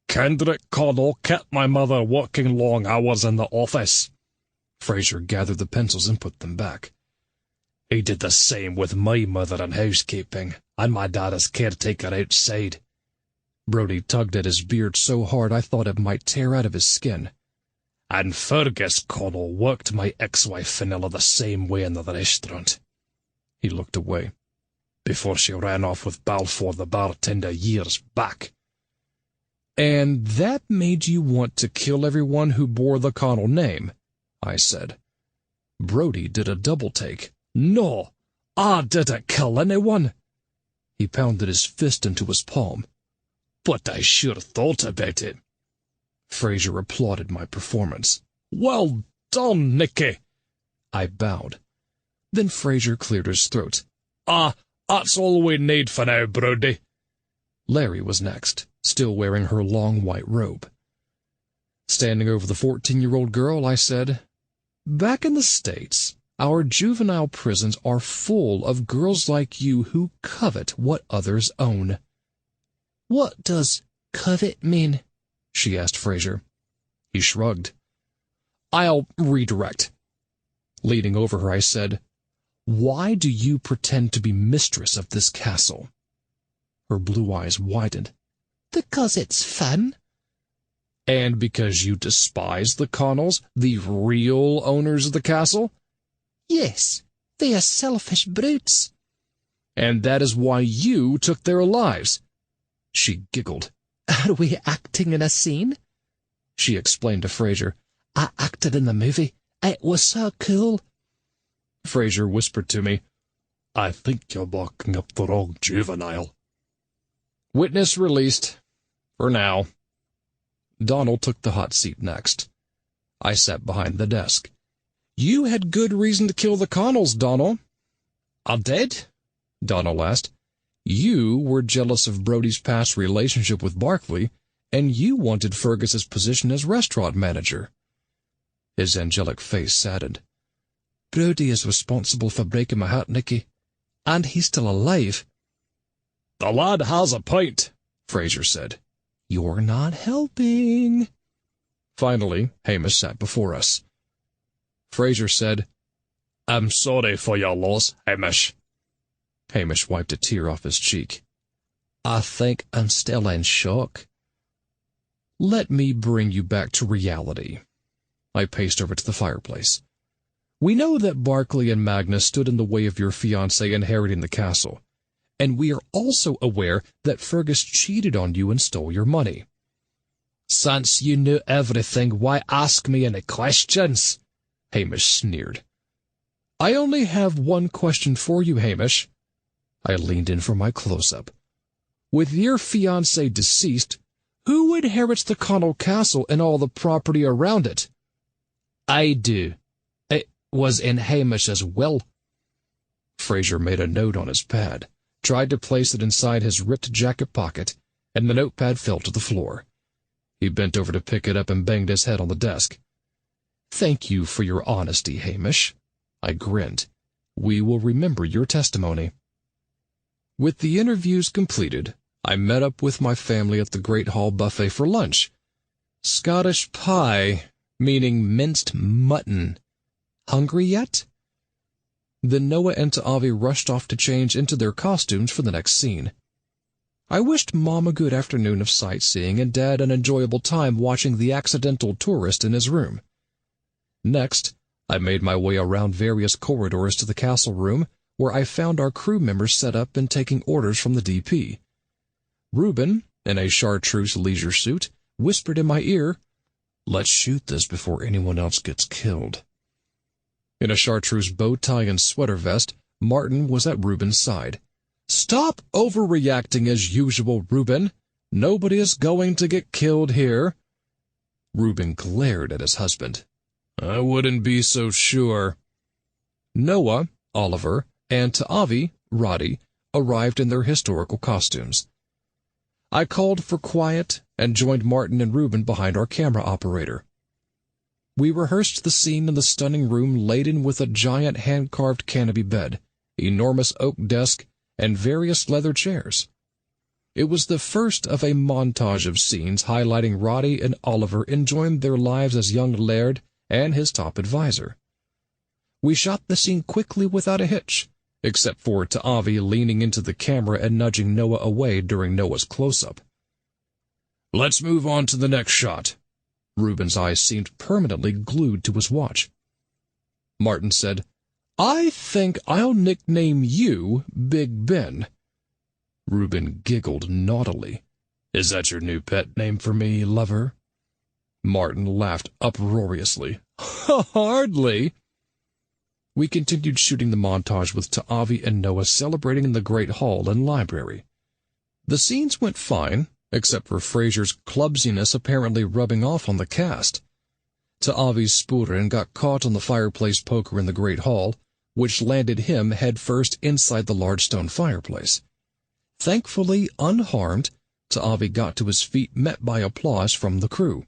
[SPEAKER 1] Kendrick Connell kept my mother working long hours in the office.
[SPEAKER 2] Fraser gathered the pencils and put them back.
[SPEAKER 1] He did the same with my mother in housekeeping, and my dad as caretaker outside.
[SPEAKER 2] Brodie tugged at his beard so hard I thought it might tear out of his skin.
[SPEAKER 1] And Fergus Connell worked my ex-wife Fenella the same way in the restaurant.
[SPEAKER 2] He looked away.
[SPEAKER 1] Before she ran off with Balfour the bartender years back.
[SPEAKER 2] And that made you want to kill everyone who bore the Connell name, I said. Brodie did a double-take.
[SPEAKER 1] No, I didn't kill anyone.
[SPEAKER 2] He pounded his fist into his palm. But I sure thought about it. Fraser applauded my performance. Well done, Nicky. I bowed. Then Fraser cleared his throat. That's all we need for now, Brody. Larry was next, still wearing her long white robe. Standing over the 14-year-old girl, I said, "Back in the States, our juvenile prisons are full of girls like you who covet what others own."
[SPEAKER 4] "What does covet mean?"
[SPEAKER 2] she asked Fraser. He shrugged. "I'll redirect." Leaning over her, I said, "Why do you pretend to be mistress of this castle?" Her blue eyes widened.
[SPEAKER 4] "Because it's fun."
[SPEAKER 2] "And because you despise the Connells, the real owners of the castle?"
[SPEAKER 4] "Yes, they are selfish brutes."
[SPEAKER 2] "And that is why you took their lives." She giggled.
[SPEAKER 4] "Are we acting in a scene?"
[SPEAKER 2] She explained to Fraser.
[SPEAKER 4] "I acted in the movie. It was so cool."
[SPEAKER 2] Fraser whispered to me, "I think you're barking up the wrong juvenile." Witness released. For now. Donald took the hot seat next. I sat behind the desk. "You had good reason to kill the Connells, Donald." "I did?" Donald asked. "You were jealous of Brody's past relationship with Barkley, and you wanted Fergus's position as restaurant manager." His angelic face saddened.
[SPEAKER 4] "Brody is responsible for breaking my heart, Nicky. And he's still alive."
[SPEAKER 2] "The lad has a point," Fraser said.
[SPEAKER 4] "You're not helping."
[SPEAKER 2] Finally, Hamish sat before us. Fraser said, "I'm sorry for your loss, Hamish." Hamish wiped a tear off his cheek.
[SPEAKER 4] "I think I'm still in shock."
[SPEAKER 2] "Let me bring you back to reality." I paced over to the fireplace. "We know that Barkley and Magnus stood in the way of your fiancée inheriting the castle, and we are also aware that Fergus cheated on you and stole your money."
[SPEAKER 4] "Since you knew everything, why ask me any questions?"
[SPEAKER 2] Hamish sneered. "I only have one question for you, Hamish." I leaned in for my close-up. "With your fiancé deceased, who inherits the Connell Castle and all the property around it?"
[SPEAKER 4] "I do. It was in Hamish's will."
[SPEAKER 2] Fraser made a note on his pad, tried to place it inside his ripped jacket pocket, and the notepad fell to the floor. He bent over to pick it up and banged his head on the desk. "Thank you for your honesty, Hamish." I grinned. "We will remember your testimony." With the interviews completed, I met up with my family at the Great Hall buffet for lunch. Scottish pie, meaning minced mutton. Hungry yet? Then Noah and Ta'avi rushed off to change into their costumes for the next scene. I wished Mom a good afternoon of sightseeing and Dad an enjoyable time watching The Accidental Tourist in his room. Next, I made my way around various corridors to the castle room, where I found our crew members set up and taking orders from the DP. Reuben, in a chartreuse leisure suit, whispered in my ear, "Let's shoot this before anyone else gets killed." In a chartreuse bow tie and sweater vest, Martin was at Reuben's side. "Stop overreacting as usual, Reuben. Nobody is going to get killed here." Reuben glared at his husband. "I wouldn't be so sure." Noah, Oliver, and Ta'avi, Roddy, arrived in their historical costumes. I called for quiet and joined Martin and Reuben behind our camera operator. We rehearsed the scene in the stunning room laden with a giant hand-carved canopy bed, enormous oak desk, and various leather chairs. It was the first of a montage of scenes highlighting Roddy and Oliver enjoying their lives as young Laird and his top advisor. We shot the scene quickly without a hitch, except for Ta'avi leaning into the camera and nudging Noah away during Noah's close-up. "Let's move on to the next shot." Reuben's eyes seemed permanently glued to his watch. Martin said, "I think I'll nickname you Big Ben." Reuben giggled naughtily. "Is that your new pet name for me, lover?" Martin laughed uproariously. "Hardly." We continued shooting the montage with Ta'avi and Noah celebrating in the Great Hall and library. The scenes went fine, except for Fraser's clumsiness apparently rubbing off on the cast. Ta'avi's spoon got caught on the fireplace poker in the Great Hall, which landed him headfirst inside the large stone fireplace. Thankfully unharmed, Ta'avi got to his feet, met by applause from the crew.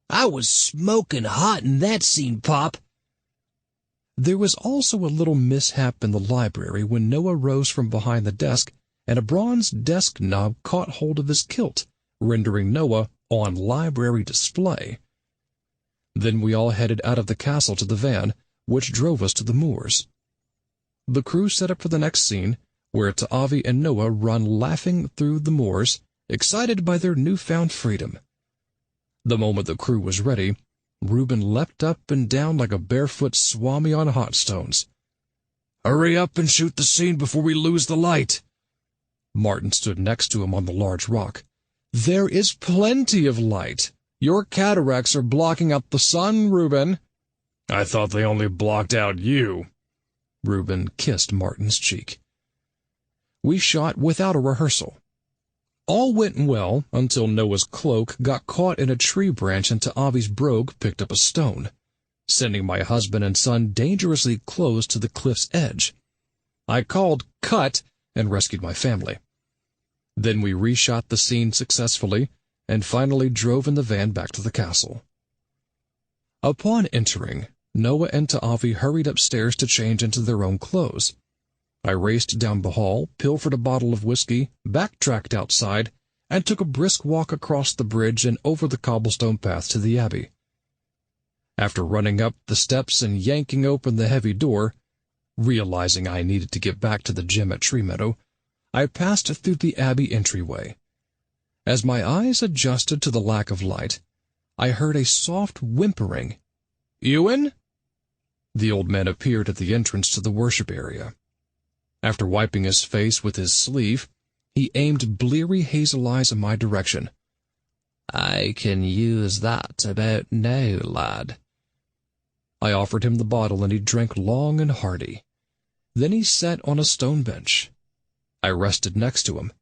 [SPEAKER 4] "I was smoking hot in that scene, Pop."
[SPEAKER 2] There was also a little mishap in the library when Noah rose from behind the desk and a bronze desk knob caught hold of his kilt, rendering Noah on library display. Then we all headed out of the castle to the van, which drove us to the moors. The crew set up for the next scene, where Ta'avi and Noah run laughing through the moors, excited by their newfound freedom. The moment the crew was ready, Reuben leapt up and down like a barefoot swami on hot stones. "Hurry up and shoot the scene before we lose the light." Martin stood next to him on the large rock. "There is plenty of light. Your cataracts are blocking out the sun, Reuben."
[SPEAKER 1] "I thought they only blocked out you."
[SPEAKER 2] Reuben kissed Martin's cheek. We shot without a rehearsal. All went well until Noah's cloak got caught in a tree branch and Ta'avi's brogue picked up a stone, sending my husband and son dangerously close to the cliff's edge. I called cut and rescued my family. Then we reshot the scene successfully and finally drove in the van back to the castle. Upon entering, Noah and Ta'avi hurried upstairs to change into their own clothes. I raced down the hall, pilfered a bottle of whiskey, backtracked outside, and took a brisk walk across the bridge and over the cobblestone path to the Abbey. After running up the steps and yanking open the heavy door, realizing I needed to get back to the gym at Tree Meadow, I passed through the Abbey entryway. As my eyes adjusted to the lack of light, I heard a soft whimpering. "Ewan?" The old man appeared at the entrance to the worship area. After wiping his face with his sleeve, he aimed bleary hazel eyes in my direction.
[SPEAKER 4] "I can use that about now, lad."
[SPEAKER 2] I offered him the bottle and he drank long and hearty. Then he sat on a stone bench. I rested next to him.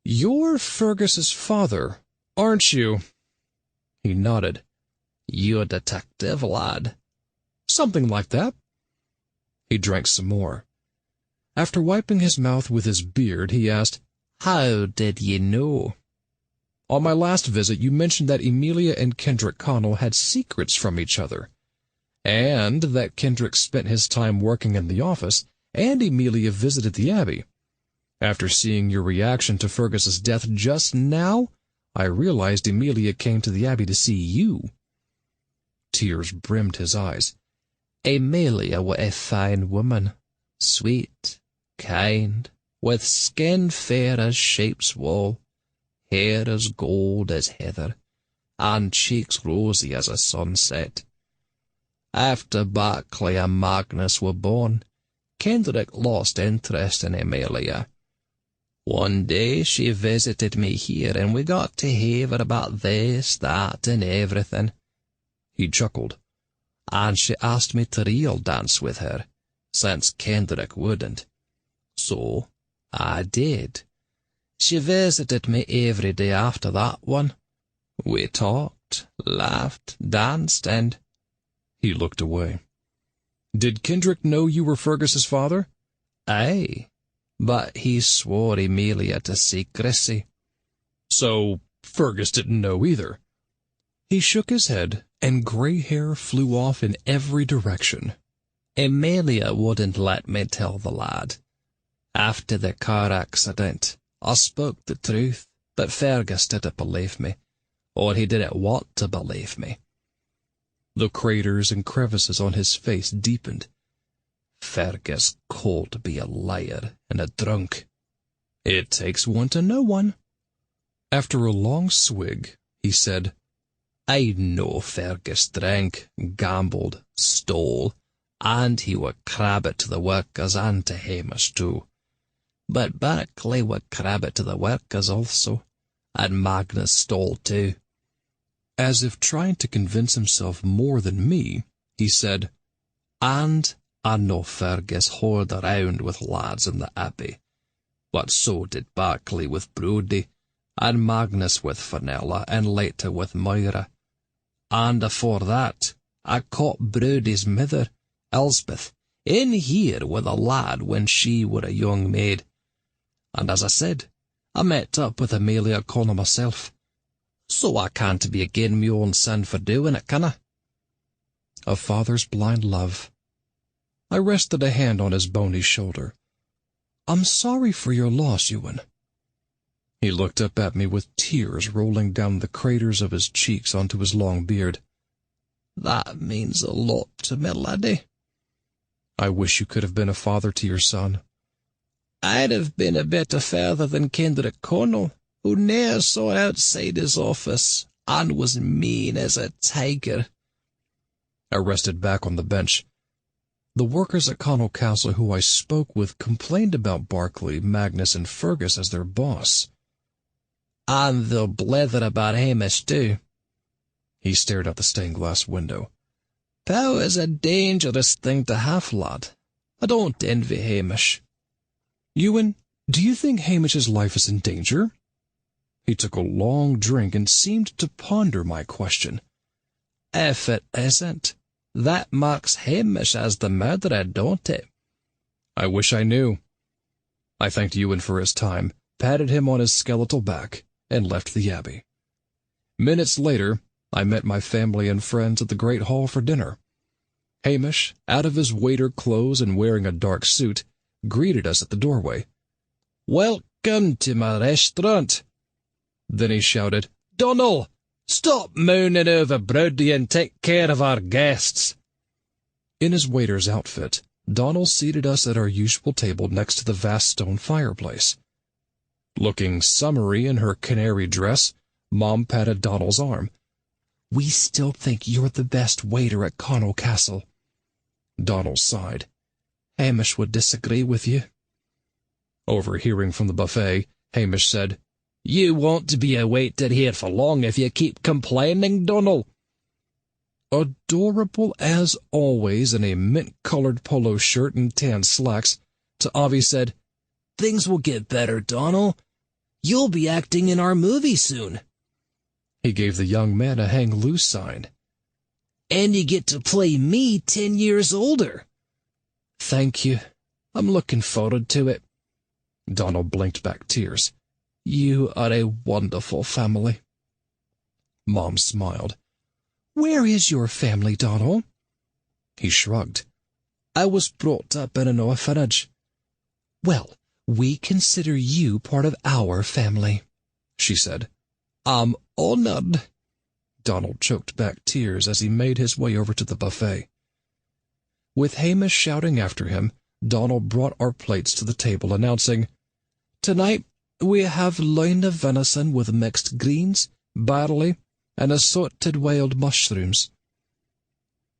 [SPEAKER 2] "You're Fergus's father, aren't you?" He nodded.
[SPEAKER 4] "You a detective, lad?"
[SPEAKER 2] "Something like that." He drank some more. After wiping his mouth with his beard, he asked,
[SPEAKER 4] "How did ye know?"
[SPEAKER 2] "On my last visit, you mentioned that Emilia and Kendrick Connell had secrets from each other, and that Kendrick spent his time working in the office, and Emilia visited the Abbey. After seeing your reaction to Fergus's death just now, I realized Emilia came to the Abbey to see you." Tears brimmed his eyes.
[SPEAKER 4] "Emilia was a fine woman, sweet, kind, with skin fair as sheep's wool, hair as gold as heather, and cheeks rosy as a sunset. After Barclay and Magnus were born, Kendrick lost interest in Emilia. One day she visited me here, and we got to hear about this, that, and everything."
[SPEAKER 2] He chuckled.
[SPEAKER 4] "And she asked me to reel dance with her, since Kendrick wouldn't. So I did. She visited me every day after that one. We talked, laughed, danced, and—"
[SPEAKER 2] He looked away. "Did Kendrick know you were Fergus's father?"
[SPEAKER 4] "Aye, but he swore Emilia to secrecy."
[SPEAKER 2] "So Fergus didn't know either." He shook his head, and gray hair flew off in every direction.
[SPEAKER 4] "Emilia wouldn't let me tell the lad. After the car accident, I spoke the truth, but Fergus didn't believe me, or he didn't want to believe me."
[SPEAKER 2] The craters and crevices on his face deepened.
[SPEAKER 4] "Fergus could be a liar and a drunk.
[SPEAKER 2] It takes one to know one." After a long swig, he said,
[SPEAKER 4] "I know Fergus drank, gambled, stole, and he would crab it to the workers and to Hamish too. But Barclay would crab it to the workers also, and Magnus stole too."
[SPEAKER 2] As if trying to convince himself more than me, he said,
[SPEAKER 4] "And I know Fergus whored around with lads in the Abbey, but so did Barclay with Brodie,
[SPEAKER 2] and Magnus with Fenella, and later with Moira. And afore that, I caught Brodie's mither, Elspeth, in here with a lad when she were a young maid. And as I said, I met up with Amelia Connor myself. So I can't be again me own son for doing it, can I? A father's blind love. I rested a hand on his bony shoulder. I'm sorry for your loss, Ewan. He looked up at me with tears rolling down the craters of his cheeks onto his long beard. That means a lot to me, laddie. I wish you could have been a father to your son. I'd have been a better father than Kendrick Connell, who ne'er saw outside his office, and was mean as a tiger. I rested back on the bench. The workers at Connell Castle who I spoke with complained about Barclay, Magnus, and Fergus as their boss. And they'll blether about Hamish, too. He stared out the stained-glass window. Power's a dangerous thing to have, lad. I don't envy Hamish. Ewan, do you think Hamish's life is in danger? He took a long drink and seemed to ponder my question. If it isn't, that marks Hamish as the murderer, don't it? I wish I knew. I thanked Ewan for his time, patted him on his skeletal back, and left the Abbey. Minutes later, I met my family and friends at the Great Hall for dinner. Hamish, out of his waiter clothes and wearing a dark suit, greeted us at the doorway. Welcome to my restaurant. Then he shouted, Donal, stop mooning over Brodie and take care of our guests. In his waiter's outfit, Donal seated us at our usual table next to the vast stone fireplace. Looking summery in her canary dress, Mom patted Donal's arm. We still think you're the best waiter at Connell Castle. Donal sighed. Hamish would disagree with you. Overhearing from the buffet, Hamish said, You won't be a waiter here for long if you keep complaining, Donal. Adorable as always in a mint-colored polo shirt and tan slacks, Ta'avi said, Things will get better, Donal. You'll be acting in our movie soon. He gave the young man a hang-loose sign. And you get to play me 10 years older. Thank you. I'm looking forward to it. Donal blinked back tears. You are a wonderful family. Mom smiled. Where is your family, Donal? He shrugged. I was brought up in an orphanage. Well, we consider you part of our family, she said. I'm honored. Donal choked back tears as he made his way over to the buffet. With Hamish shouting after him, Donal brought our plates to the table, announcing, Tonight we have loin of venison with mixed greens, barley, and assorted wild mushrooms.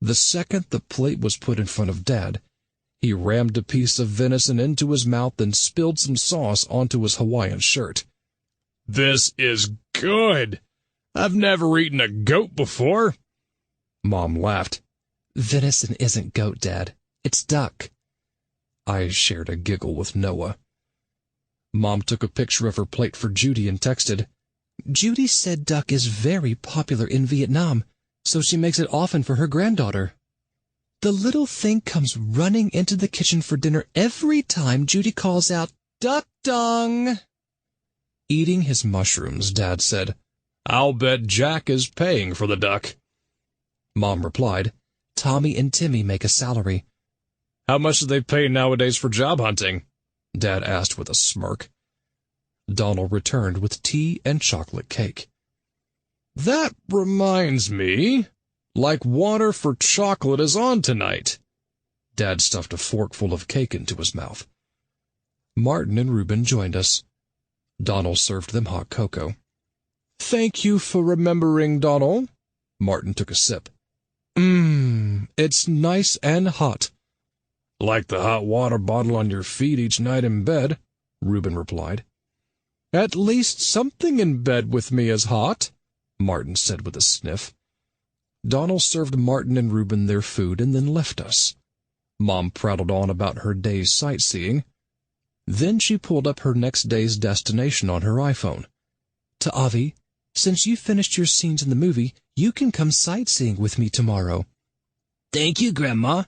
[SPEAKER 2] The second the plate was put in front of Dad, he rammed a piece of venison into his mouth and spilled some sauce onto his Hawaiian shirt. This is good. I've never eaten a goat before. Mom laughed. Venison isn't goat, Dad. It's duck. I shared a giggle with Noah. Mom took a picture of her plate for Judy and texted, Judy said duck is very popular in Vietnam, so she makes it often for her granddaughter. The little thing comes running into the kitchen for dinner every time Judy calls out, Duck dong! Eating his mushrooms, Dad said, I'll bet Jack is paying for the duck. Mom replied, Tommy and Timmy make a salary. How much do they pay nowadays for job hunting? Dad asked with a smirk. Donal returned with tea and chocolate cake. That reminds me, Like Water for Chocolate is on tonight. Dad stuffed a forkful of cake into his mouth. Martin and Reuben joined us. Donal served them hot cocoa. Thank you for remembering, Donal. Martin took a sip. It's nice and hot. Like the hot water bottle on your feet each night in bed, Reuben replied. At least something in bed with me is hot, Martin said with a sniff. Donal served Martin and Reuben their food and then left us. Mom prattled on about her day's sightseeing. Then she pulled up her next day's destination on her iPhone. Avi, since you finished your scenes in the movie, you can come sightseeing with me tomorrow.
[SPEAKER 4] Thank you, Grandma.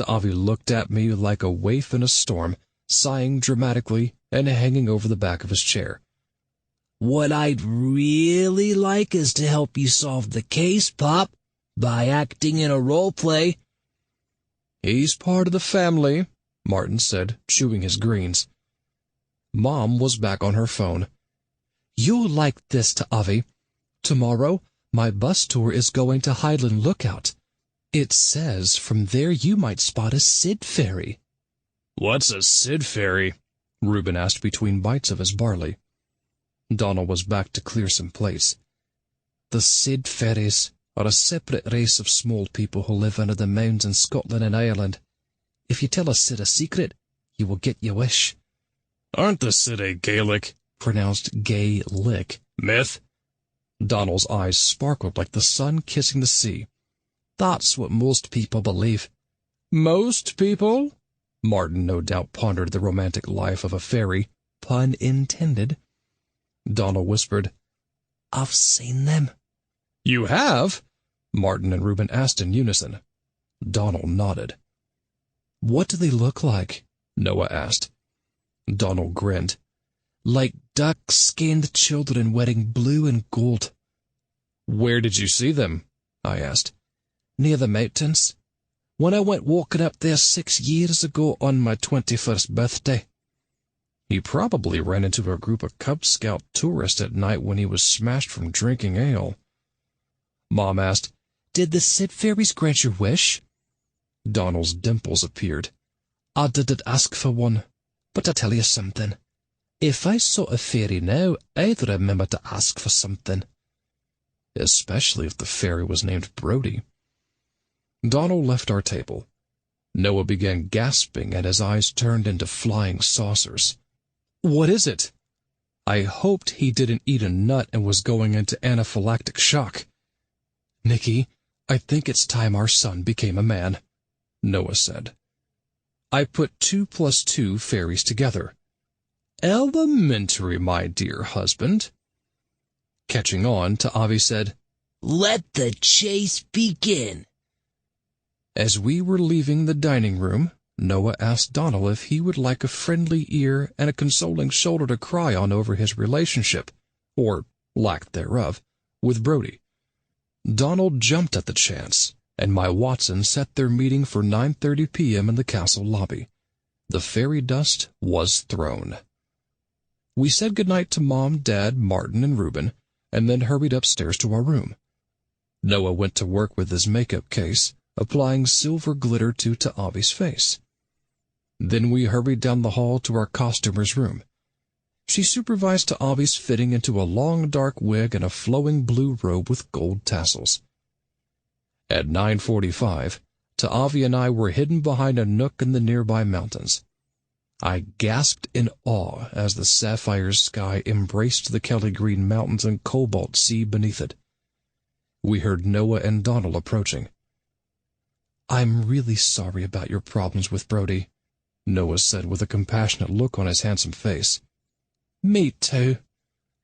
[SPEAKER 2] Avi looked at me like a waif in a storm, sighing dramatically and hanging over the back of his chair.
[SPEAKER 4] What I'd really like is to help you solve the case, Pop, by acting in a role play.
[SPEAKER 2] He's part of the family, Martin said, chewing his greens. Mom was back on her phone. You'll like this, Avi. Tomorrow, my bus tour is going to Highland Lookout. It says from there you might spot a Sid Ferry.
[SPEAKER 1] What's a Sid Ferry?
[SPEAKER 2] Reuben asked between bites of his barley. Donald was back to clear some plates. The Sid Ferries are a separate race of small people who live under the mountains in Scotland and Ireland. If you tell a Sid a secret, you will get your wish.
[SPEAKER 1] Aren't the Sid a Gaelic?
[SPEAKER 2] Pronounced gay lick.
[SPEAKER 1] Myth?
[SPEAKER 2] Donald's eyes sparkled like the sun kissing the sea. That's what most people believe. Most people? Martin no doubt pondered the romantic life of a fairy, pun intended. Donald whispered, I've seen them. You have? Martin and Reuben asked in unison. Donald nodded. What do they look like? Noah asked. Donald grinned. Like dark-skinned children wearing blue and gold. Where did you see them? I asked. Near the mountains. When I went walking up there 6 years ago on my 21st birthday. He probably ran into a group of Cub Scout tourists at night when he was smashed from drinking ale. Mom asked, Did the Sid Fairies grant your wish? Donald's dimples appeared. I didn't ask for one, but I tell you something. If I saw a fairy now, I'd remember to ask for something. Especially if the fairy was named Brody. Donald left our table. Noah began gasping and his eyes turned into flying saucers. What is it? I hoped he didn't eat a nut and was going into anaphylactic shock. Nicky, I think it's time our son became a man, Noah said. I put 2 + 2 fairies together. Elementary, my dear husband. Catching on, Avi said,
[SPEAKER 4] Let the chase begin.
[SPEAKER 2] As we were leaving the dining room, Noah asked Donald if he would like a friendly ear and a consoling shoulder to cry on over his relationship, or lack thereof, with Brody. Donald jumped at the chance, and my Watson set their meeting for 9:30 p.m. in the castle lobby. The fairy dust was thrown. We said goodnight to Mom, Dad, Martin, and Reuben, and then hurried upstairs to our room. Noah went to work with his makeup case, applying silver glitter to Avi's face. Then we hurried down the hall to our costumer's room. She supervised Avi's fitting into a long dark wig and a flowing blue robe with gold tassels. At 9:45, Avi and I were hidden behind a nook in the nearby mountains. I gasped in awe as the sapphire sky embraced the Kelly Green Mountains and cobalt sea beneath it. We heard Noah and Donald approaching. I'm really sorry about your problems with Brody, Noah said with a compassionate look on his handsome face. Me too,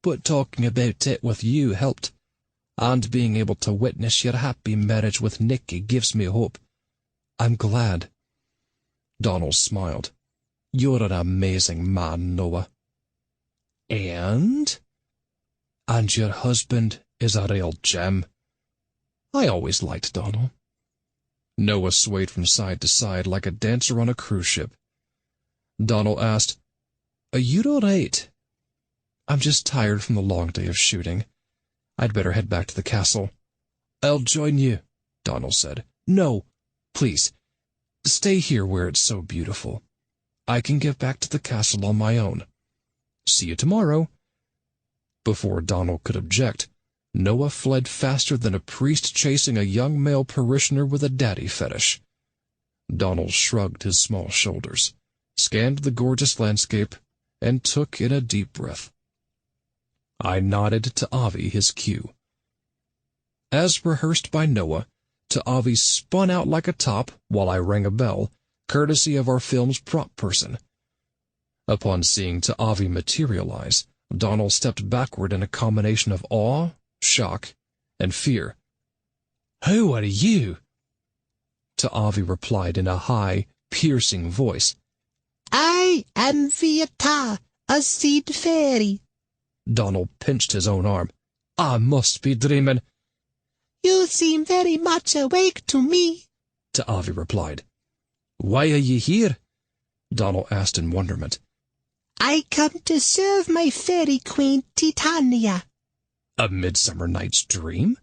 [SPEAKER 2] but talking about it with you helped, and being able to witness your happy marriage with Nicky gives me hope. I'm glad. Donald smiled. You're an amazing man, Noah. And your husband is a real gem. I always liked Donald. Noah swayed from side to side like a dancer on a cruise ship. Donald asked, Are you all right? I'm just tired from the long day of shooting. I'd better head back to the castle. I'll join you, Donald said. No, please, stay here where it's so beautiful. I can get back to the castle on my own. See you tomorrow. Before Donald could object, Noah fled faster than a priest chasing a young male parishioner with a daddy fetish. Donald shrugged his small shoulders, scanned the gorgeous landscape, and took in a deep breath. I nodded to Avi his cue. As rehearsed by Noah, Avi spun out like a top while I rang a bell, courtesy of our film's prop person. Upon seeing Avi materialize, Donald stepped backward in a combination of awe, shock, and fear. "Who are you?" Ta'avi replied in a high, piercing voice.
[SPEAKER 4] "I am Vieta, a seed fairy."
[SPEAKER 2] Donald pinched his own arm. "I must be dreaming."
[SPEAKER 4] "You seem very much awake to me,"
[SPEAKER 2] Ta'avi replied. "Why are you here?" Donald asked in wonderment.
[SPEAKER 4] "I come to serve my fairy queen Titania."
[SPEAKER 2] "A Midsummer Night's Dream?"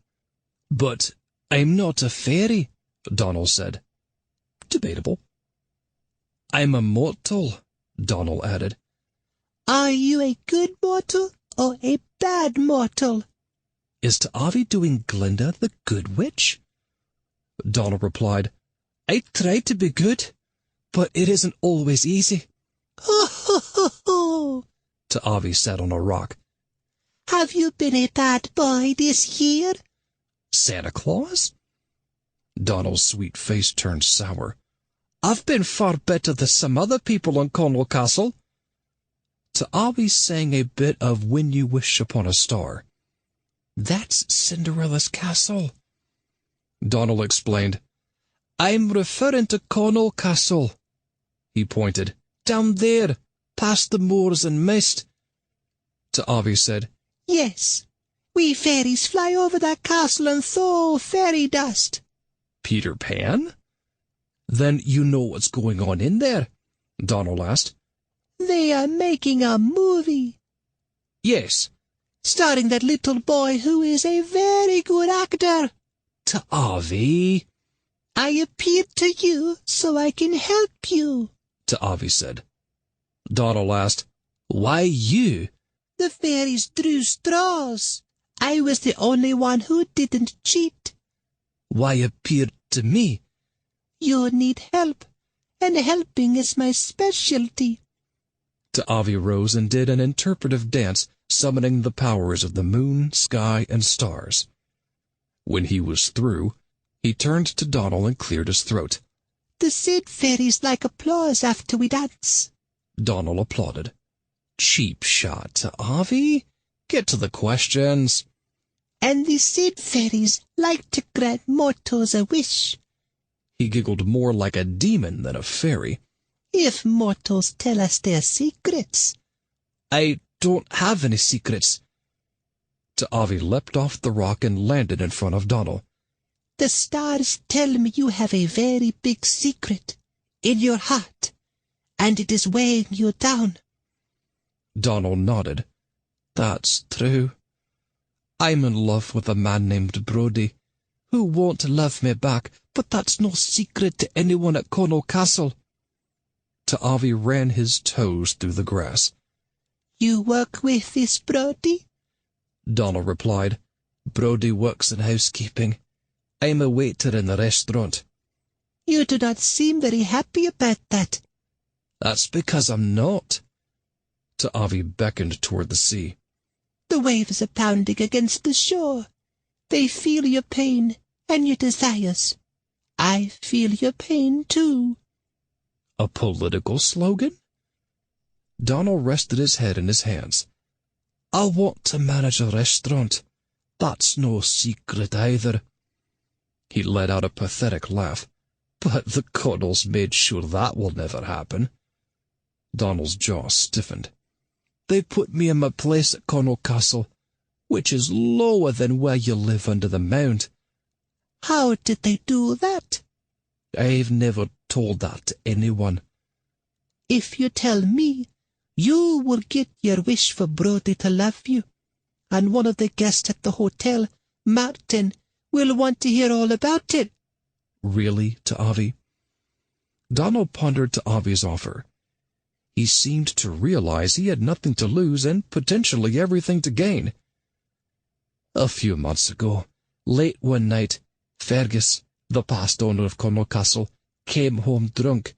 [SPEAKER 2] "But I'm not a fairy," Donald said. "Debatable." "I'm a mortal," Donald added.
[SPEAKER 4] "Are you a good mortal or a bad mortal?"
[SPEAKER 2] "Is Ta'avi doing Glinda the Good Witch?" Donald replied, "I try to be good, but it isn't always easy."
[SPEAKER 4] "Ho, ho, ho, ho!"
[SPEAKER 2] Ta'avi sat on a rock.
[SPEAKER 4] "Have you been a bad boy this year?"
[SPEAKER 2] "Santa Claus?" Donald's sweet face turned sour. "I've been far better than some other people on Cornwall Castle." Ta'avi sang a bit of When You Wish Upon a Star. "That's Cinderella's castle," Donald explained. "I'm referring to Cornwall Castle." He pointed. "Down there, past the moors and mist." Ta'avi said,
[SPEAKER 4] "Yes, we fairies fly over that castle and throw fairy dust."
[SPEAKER 2] "Peter Pan?" "Then you know what's going on in there?" Donald asked.
[SPEAKER 4] "They are making a movie."
[SPEAKER 2] "Yes."
[SPEAKER 4] "Starring that little boy who is a very good actor."
[SPEAKER 2] "Ta'avi,"
[SPEAKER 4] "I appealed to you so I can help you,"
[SPEAKER 2] Ta'avi said. Donald asked, "Why you?"
[SPEAKER 4] "The fairies drew straws. I was the only one who didn't cheat."
[SPEAKER 2] "Why appear to me?"
[SPEAKER 4] "You need help, and helping is my specialty."
[SPEAKER 2] Ta'avi rose and did an interpretive dance, summoning the powers of the moon, sky, and stars. When he was through, he turned to Donald and cleared his throat.
[SPEAKER 4] "The Sid fairies like applause after we dance."
[SPEAKER 2] Donald applauded. "Cheap shot, Ta'avi. Get to the questions."
[SPEAKER 4] "And the Sid fairies like to grant mortals a wish."
[SPEAKER 2] He giggled more like a demon than a fairy.
[SPEAKER 4] "If mortals tell us their secrets."
[SPEAKER 2] "I don't have any secrets." Ta'avi leapt off the rock and landed in front of Donald.
[SPEAKER 4] "The stars tell me you have a very big secret in your heart, and it is weighing you down."
[SPEAKER 2] Donald nodded. "That's true. I'm in love with a man named Brody, who won't love me back, but that's no secret to anyone at Cornwall Castle." Ta'avi ran his toes through the grass.
[SPEAKER 4] "You work with this Brody?"
[SPEAKER 2] Donald replied. "Brody works in housekeeping. I'm a waiter in the restaurant."
[SPEAKER 4] "You do not seem very happy about that."
[SPEAKER 2] "That's because I'm not." Ta'avi beckoned toward the sea.
[SPEAKER 4] "The waves are pounding against the shore. They feel your pain and your desires. I feel your pain, too."
[SPEAKER 2] "A political slogan?" Donald rested his head in his hands. "I want to manage a restaurant. That's no secret either." He let out a pathetic laugh. "But the Connells made sure that will never happen." Donald's jaw stiffened. "They put me in my place at Cornwall Castle, which is lower than where you live under the mound."
[SPEAKER 4] "How did they do that?"
[SPEAKER 2] "I've never told that to anyone."
[SPEAKER 4] "If you tell me, you will get your wish for Brody to love you, and one of the guests at the hotel, Martin, will want to hear all about it."
[SPEAKER 2] "Really, Ta'avi?" Donald pondered Ta'avi's offer. He seemed to realize he had nothing to lose and potentially everything to gain. "A few months ago, late one night, Fergus, the past owner of Cornwall Castle, came home drunk.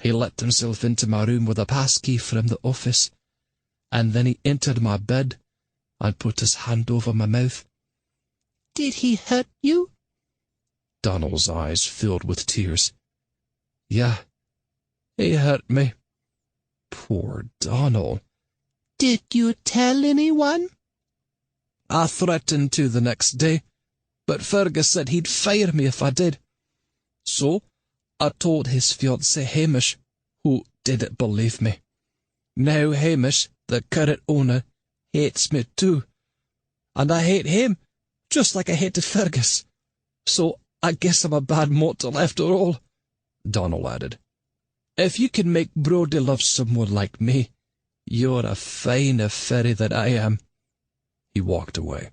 [SPEAKER 2] He let himself into my room with a passkey from the office, and then he entered my bed and put his hand over my mouth."
[SPEAKER 4] "Did he hurt you?"
[SPEAKER 2] Donald's eyes filled with tears. "Yeah, he hurt me." Poor Donald.
[SPEAKER 4] Did you tell anyone?
[SPEAKER 3] I threatened to the next day, but Fergus said he'd fire me if I did. So, I told his fiancée Hamish, who didn't believe me. Now Hamish, the current owner, hates me too. And I hate him, just like I hated Fergus. So, I guess I'm a bad mortal after all, Donald added. If you can make Brodie love someone like me, you're a finer fairy than I am. He walked away.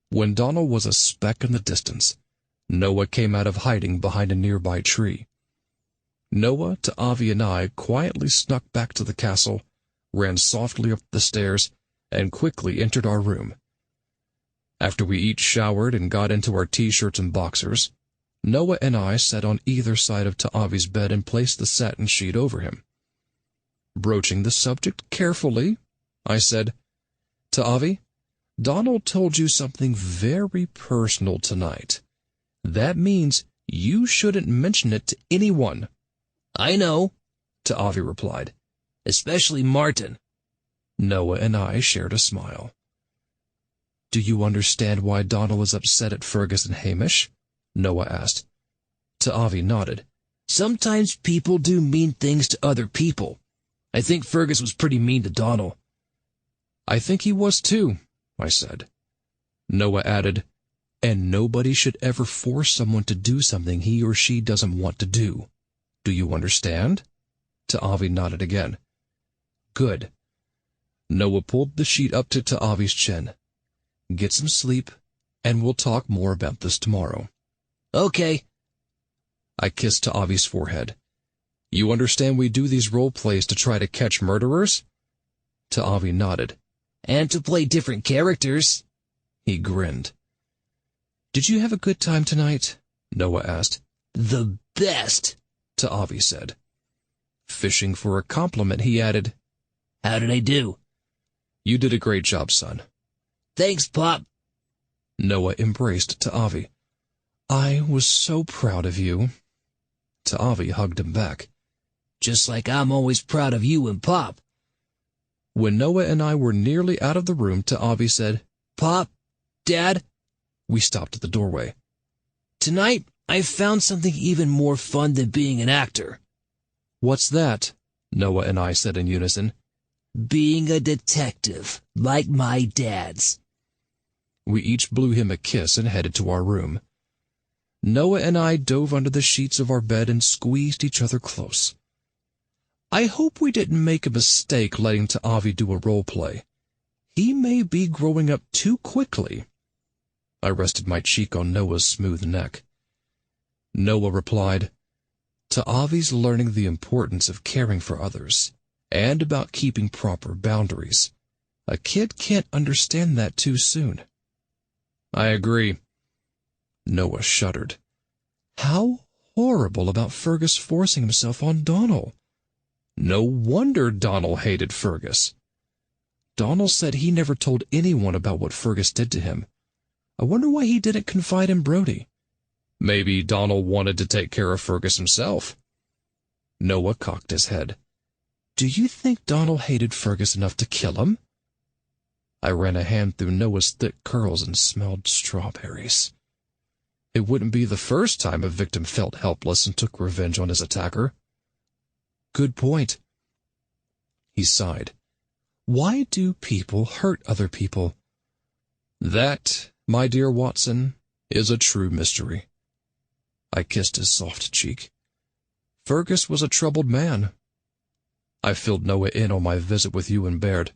[SPEAKER 3] When Donald was a speck in the distance, Noah came out of hiding behind a nearby tree. Noah, Ta'avi, and I quietly snuck back to the castle, ran softly up the stairs, and quickly entered our room. After we each showered and got into our t-shirts and boxers, Noah and I sat on either side of Ta'avi's bed and placed the satin sheet over him. Broaching the subject carefully, I said, Ta'avi, Donald told you something very personal tonight. That means you shouldn't mention it to anyone.
[SPEAKER 4] I know,
[SPEAKER 3] Ta'avi replied.
[SPEAKER 4] especially Martin.
[SPEAKER 3] Noah and I shared a smile. Do you understand why Donald is upset at Fergus and Hamish? Noah asked.
[SPEAKER 4] Ta'avi nodded. Sometimes people do mean things to other people. I think Fergus was pretty mean to Donald.
[SPEAKER 3] I think he was too, I said. Noah added, and nobody should ever force someone to do something he or she doesn't want to do. Do you understand? Ta'avi nodded again. Good. Noah pulled the sheet up to Ta'avi's chin. Get some sleep, and we'll talk more about this tomorrow.
[SPEAKER 4] Okay.
[SPEAKER 3] I kissed Ta'avi's forehead. You understand we do these role plays to try to catch murderers? Ta'avi nodded.
[SPEAKER 4] And to play different characters.
[SPEAKER 3] He grinned. Did you have a good time tonight? Noah asked.
[SPEAKER 4] The best,
[SPEAKER 3] Ta'avi said. Fishing for a compliment, he added,
[SPEAKER 4] How did I do?
[SPEAKER 3] You did a great job, son.
[SPEAKER 4] Thanks, Pop.
[SPEAKER 3] Noah embraced Ta'avi. I was so proud of you. Ta'avi hugged him back.
[SPEAKER 4] Just like I'm always proud of you and Pop.
[SPEAKER 3] When Noah and I were nearly out of the room, Ta'avi said,
[SPEAKER 4] Pop, Dad.
[SPEAKER 3] We stopped at the doorway.
[SPEAKER 4] Tonight, I found something even more fun than being an actor.
[SPEAKER 3] What's that? Noah and I said in unison.
[SPEAKER 4] Being a detective, like my dad's.
[SPEAKER 3] We each blew him a kiss and headed to our room. Noah and I dove under the sheets of our bed and squeezed each other close. I hope we didn't make a mistake letting Ta'avi do a role play. He may be growing up too quickly. I rested my cheek on Noah's smooth neck. Noah replied, Ta'avi's learning the importance of caring for others, and about keeping proper boundaries. A kid can't understand that too soon. I agree. Noah shuddered. How horrible about Fergus forcing himself on Donald. No wonder Donald hated Fergus. Donald said he never told anyone about what Fergus did to him. I wonder why he didn't confide in Brodie. Maybe Donald wanted to take care of Fergus himself. Noah cocked his head. Do you think Donald hated Fergus enough to kill him? I ran a hand through Noah's thick curls and smelled strawberries. It wouldn't be the first time a victim felt helpless and took revenge on his attacker. Good point. He sighed. Why do people hurt other people? That, my dear Watson, is a true mystery. I kissed his soft cheek. Fergus was a troubled man. I filled Noah in on my visit with you and Baird.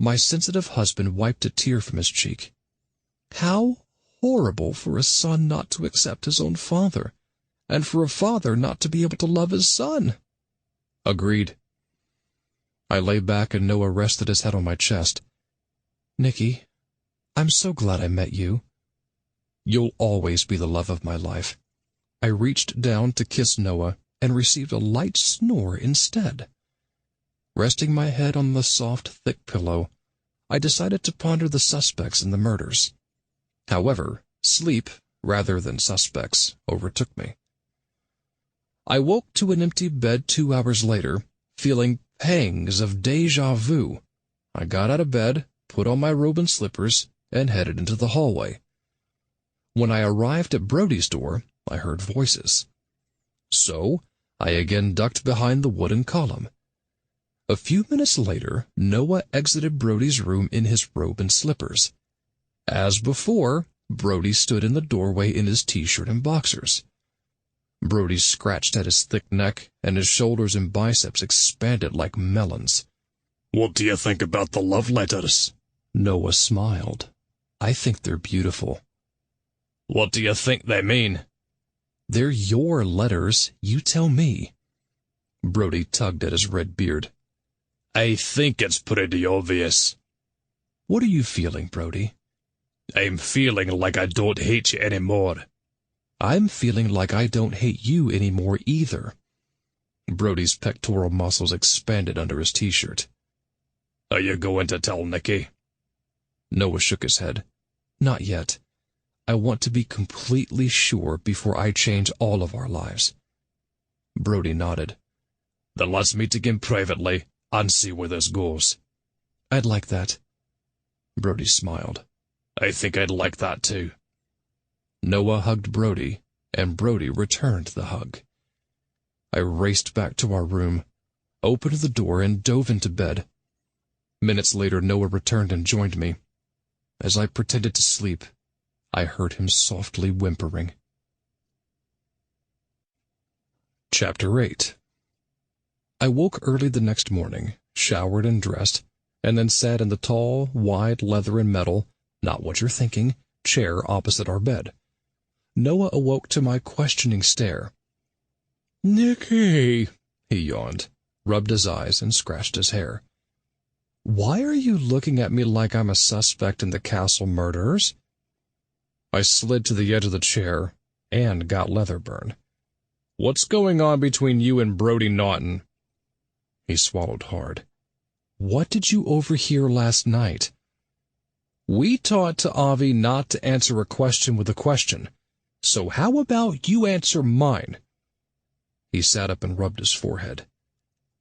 [SPEAKER 3] My sensitive husband wiped a tear from his cheek. How horrible for a son not to accept his own father, and for a father not to be able to love his son. Agreed. I lay back and Noah rested his head on my chest. Nicky, I'm so glad I met you. You'll always be the love of my life. I reached down to kiss Noah and received a light snore instead. Resting my head on the soft, thick pillow, I decided to ponder the suspects in the murders. However, sleep, rather than suspects, overtook me. I woke to an empty bed 2 hours later, feeling
[SPEAKER 2] Pangs of deja vu. I got out of bed, put on my robe and slippers, and headed into the hallway. When I arrived at Brody's door, I heard voices. So, I again ducked behind the wooden column. A few minutes later, Noah exited Brody's room in his robe and slippers. As before, Brody stood in the doorway in his t-shirt and boxers. Brody scratched at his thick neck, and his shoulders and biceps expanded like melons.
[SPEAKER 1] "What do you think about the love letters?"
[SPEAKER 2] Noah smiled. "I think they're beautiful."
[SPEAKER 1] "What do you think they mean?"
[SPEAKER 2] "They're your letters. You tell me." Brody tugged at his red beard.
[SPEAKER 1] "I think it's pretty obvious."
[SPEAKER 2] "What are you feeling, Brody?"
[SPEAKER 1] "I'm feeling like I don't hate you anymore."
[SPEAKER 2] "I'm feeling like I don't hate you anymore either." Brody's pectoral muscles expanded under his t-shirt.
[SPEAKER 1] "Are you going to tell Nicky?"
[SPEAKER 2] Noah shook his head. "Not yet. I want to be completely sure before I change all of our lives." Brody nodded.
[SPEAKER 1] "Then let's meet again privately and see where this goes."
[SPEAKER 2] "I'd like that." Brody smiled.
[SPEAKER 1] "I think I'd like that too."
[SPEAKER 2] Noah hugged Brody, and Brody returned the hug. I raced back to our room, opened the door, and dove into bed. Minutes later, Noah returned and joined me. As I pretended to sleep, I heard him softly whimpering. Chapter 8. I woke early the next morning, showered and dressed, and then sat in the tall, wide leather and metal, not what you're thinking, chair opposite our bed. Noah awoke to my questioning stare. "Nicky," he yawned, rubbed his eyes, and scratched his hair. "Why are you looking at me like I'm a suspect in the Castle murders?" I slid to the edge of the chair and got leather burn. "What's going on between you and Brody Naughton?" He swallowed hard. "What did you overhear last night?" "We taught to Avi not to answer a question with a question. So how about you answer mine?" He sat up and rubbed his forehead.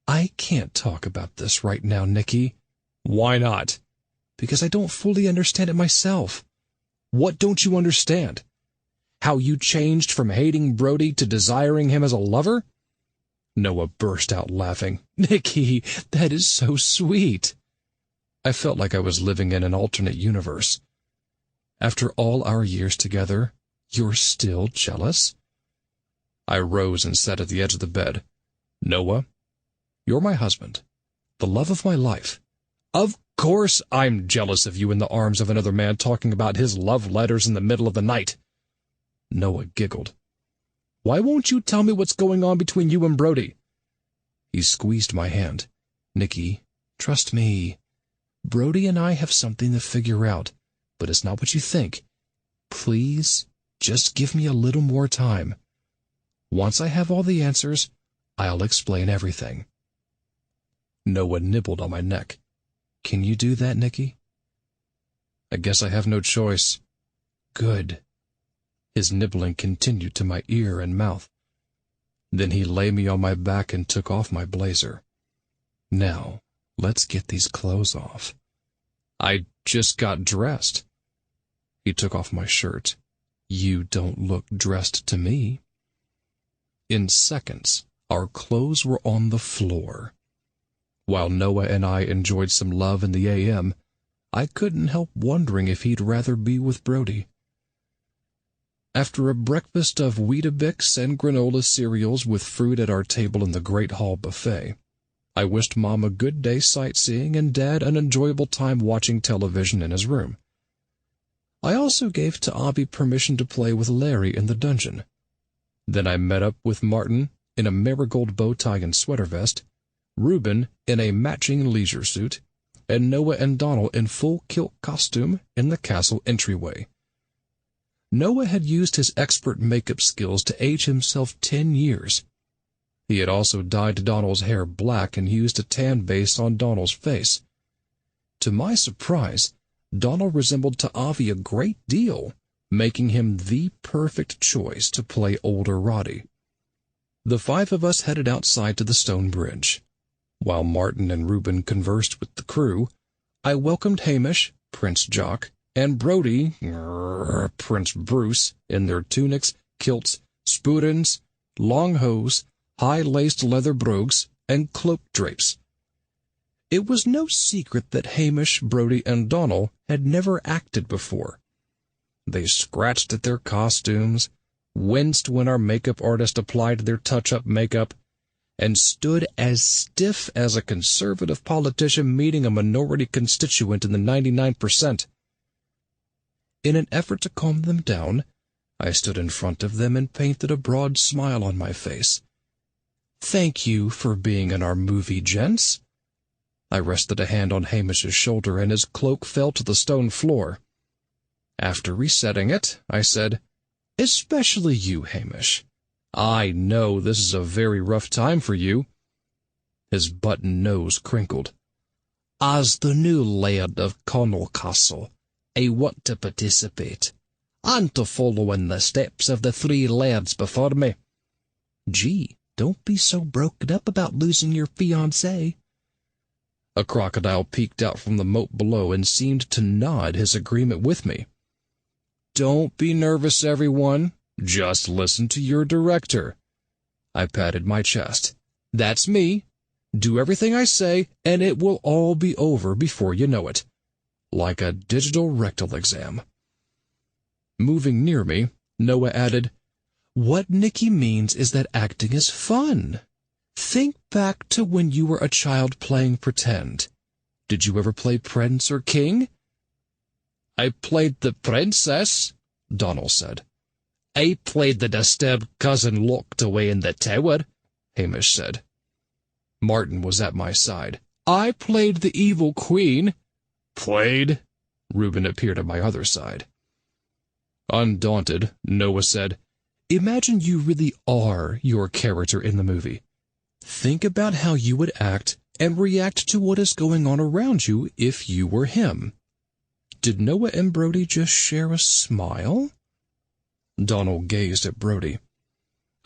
[SPEAKER 2] "I can't talk about this right now, Nicky." "Why not?" "Because I don't fully understand it myself." "What don't you understand? How you changed from hating Brody to desiring him as a lover?" Noah burst out laughing. "Nicky, that is so sweet." I felt like I was living in an alternate universe. "After all our years together, you're still jealous?" I rose and sat at the edge of the bed. "Noah, you're my husband, the love of my life. Of course I'm jealous of you in the arms of another man talking about his love letters in the middle of the night." Noah giggled. "Why won't you tell me what's going on between you and Brody?" He squeezed my hand. "Nicky, trust me. Brody and I have something to figure out, but it's not what you think. Please, just give me a little more time. Once I have all the answers, I'll explain everything." Noah nibbled on my neck. "Can you do that, Nicky?" "I guess I have no choice." "Good." His nibbling continued to my ear and mouth. Then he lay me on my back and took off my blazer. "Now, let's get these clothes off." "I just got dressed." He took off my shirt. "You don't look dressed to me." In seconds, our clothes were on the floor. While Noah and I enjoyed some love in the a.m., I couldn't help wondering if he'd rather be with Brody. After a breakfast of Weetabix and granola cereals with fruit at our table in the Great Hall buffet, I wished Mom a good day sightseeing and Dad an enjoyable time watching television in his room. I also gave to Avi permission to play with Larry in the dungeon. Then I met up with Martin in a marigold bow tie and sweater vest, Reuben in a matching leisure suit, and Noah and Donald in full kilt costume in the castle entryway. Noah had used his expert makeup skills to age himself 10 years. He had also dyed Donald's hair black and used a tan base on Donald's face. To my surprise, Donald resembled to Avi a great deal, making him the perfect choice to play older Roddy. The 5 of us headed outside to the stone bridge. While Martin and Reuben conversed with the crew, I welcomed Hamish, Prince Jock, and Brody, Prince Bruce, in their tunics, kilts, spoorins, long hose, high-laced leather brogues, and cloak drapes. It was no secret that Hamish, Brody, and Donal had never acted before. They scratched at their costumes, winced when our makeup artist applied their touch-up makeup, and stood as stiff as a conservative politician meeting a minority constituent in the 99%. In an effort to calm them down, I stood in front of them and painted a broad smile on my face. "Thank you for being in our movie, gents." I rested a hand on Hamish's shoulder, and his cloak fell to the stone floor. After resetting it, I said, "Especially you, Hamish. I know this is a very rough time for you." His button nose crinkled. "As the new laird of Connell Castle, I want to participate, and to follow in the steps of the 3 lairds before me." "Gee, don't be so broken up about losing your fiancée." A crocodile peeked out from the moat below and seemed to nod his agreement with me. "Don't be nervous, everyone. Just listen to your director." I patted my chest. "That's me. Do everything I say, and it will all be over before you know it. Like a digital rectal exam." Moving near me, Noah added, "What Nicky means is that acting is fun. Think back to when you were a child playing pretend. Did you ever play Prince or King?" "I played the princess," Donal said. "I played the disturbed cousin locked away in the tower," Hamish said. Martin was at my side. "I played the evil queen." "Played?" Reuben appeared at my other side. Undaunted, Noah said, "Imagine you really are your character in the movie. Think about how you would act and react to what is going on around you if you were him." Did Noah and Brody just share a smile? Donal gazed at Brody.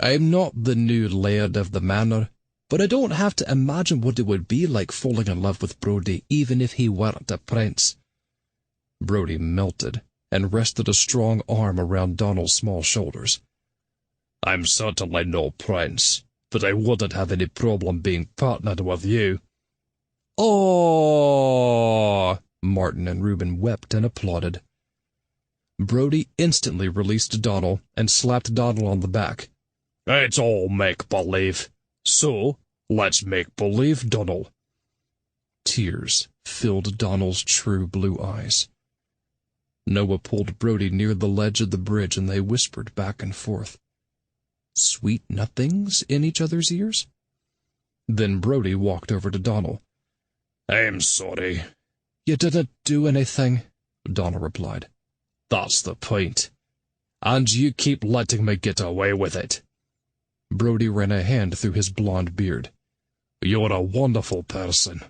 [SPEAKER 2] "I'm not the new laird of the manor, but I don't have to imagine what it would be like falling in love with Brody, even if he weren't a prince." Brody melted and rested a strong arm around Donal's small shoulders. "I'm certainly no prince, but I wouldn't have any problem being partnered with you." "Oh!" Martin and Reuben wept and applauded. Brody instantly released Donal and slapped Donal on the back. "It's all make-believe. So, let's make believe, Donal." Tears filled Donal's true blue eyes. Noah pulled Brody near the ledge of the bridge, and they whispered back and forth. Sweet nothings in each other's ears? Then Brody walked over to Donal. "I'm sorry." "You didn't do anything," Donal replied. "That's the point. And you keep letting me get away with it." Brody ran a hand through his blond beard. "You're a wonderful person.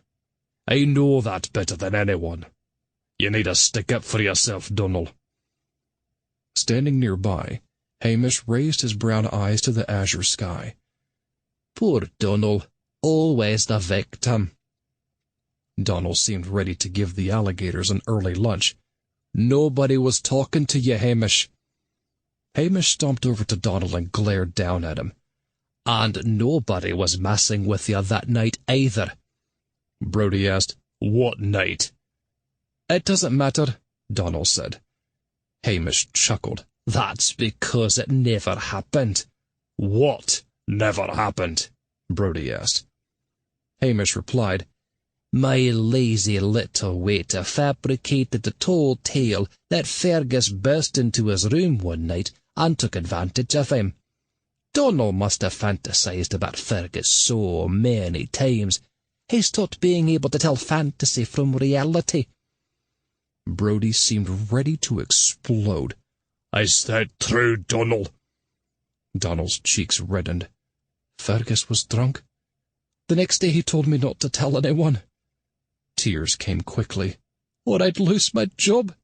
[SPEAKER 2] I know that better than anyone. You need to stick up for yourself, Donal." Standing nearby, Hamish raised his brown eyes to the azure sky. "Poor Donal, always the victim." Donal seemed ready to give the alligators an early lunch. "Nobody was talking to you, Hamish." Hamish stomped over to Donal and glared down at him. "And nobody was messing with you that night either." Brody asked, "What night?" "It doesn't matter," Donal said. Hamish chuckled. "That's because it never happened." "What never happened?" Brody asked. Hamish replied, "My lazy little waiter fabricated a tall tale that Fergus burst into his room one night and took advantage of him. Donal must have fantasized about Fergus so many times, he stopped being able to tell fantasy from reality." Brody seemed ready to explode. "Is that true, Donal?" Donal's cheeks reddened. "Fergus was drunk. The next day he told me not to tell anyone." Tears came quickly. "Or I'd lose my job."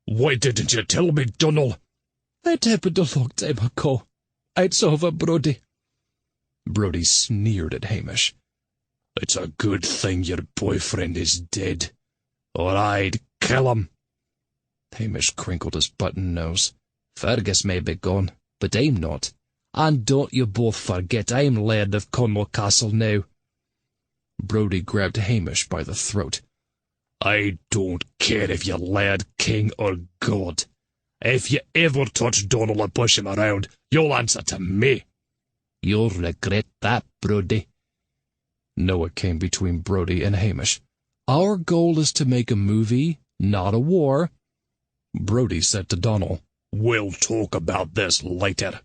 [SPEAKER 2] "Why didn't you tell me, Donal?" "It happened a long time ago. It's over, Brody." Brody sneered at Hamish.
[SPEAKER 1] It's a good thing your boyfriend is dead, or I'd kill him.
[SPEAKER 2] Hamish crinkled his button nose.
[SPEAKER 4] Fergus may be gone, but I'm not. And don't you both forget I'm Laird of Cornwall Castle now.
[SPEAKER 2] Brodie grabbed Hamish by the throat.
[SPEAKER 1] I don't care if you're Laird, King, or God. If you ever touch Donal or push him around, you'll answer to me.
[SPEAKER 4] You'll regret that, Brodie.
[SPEAKER 2] Noah came between Brodie and Hamish. Our goal is to make a movie, not a war. Brodie said to Donal,
[SPEAKER 1] We'll talk about this later.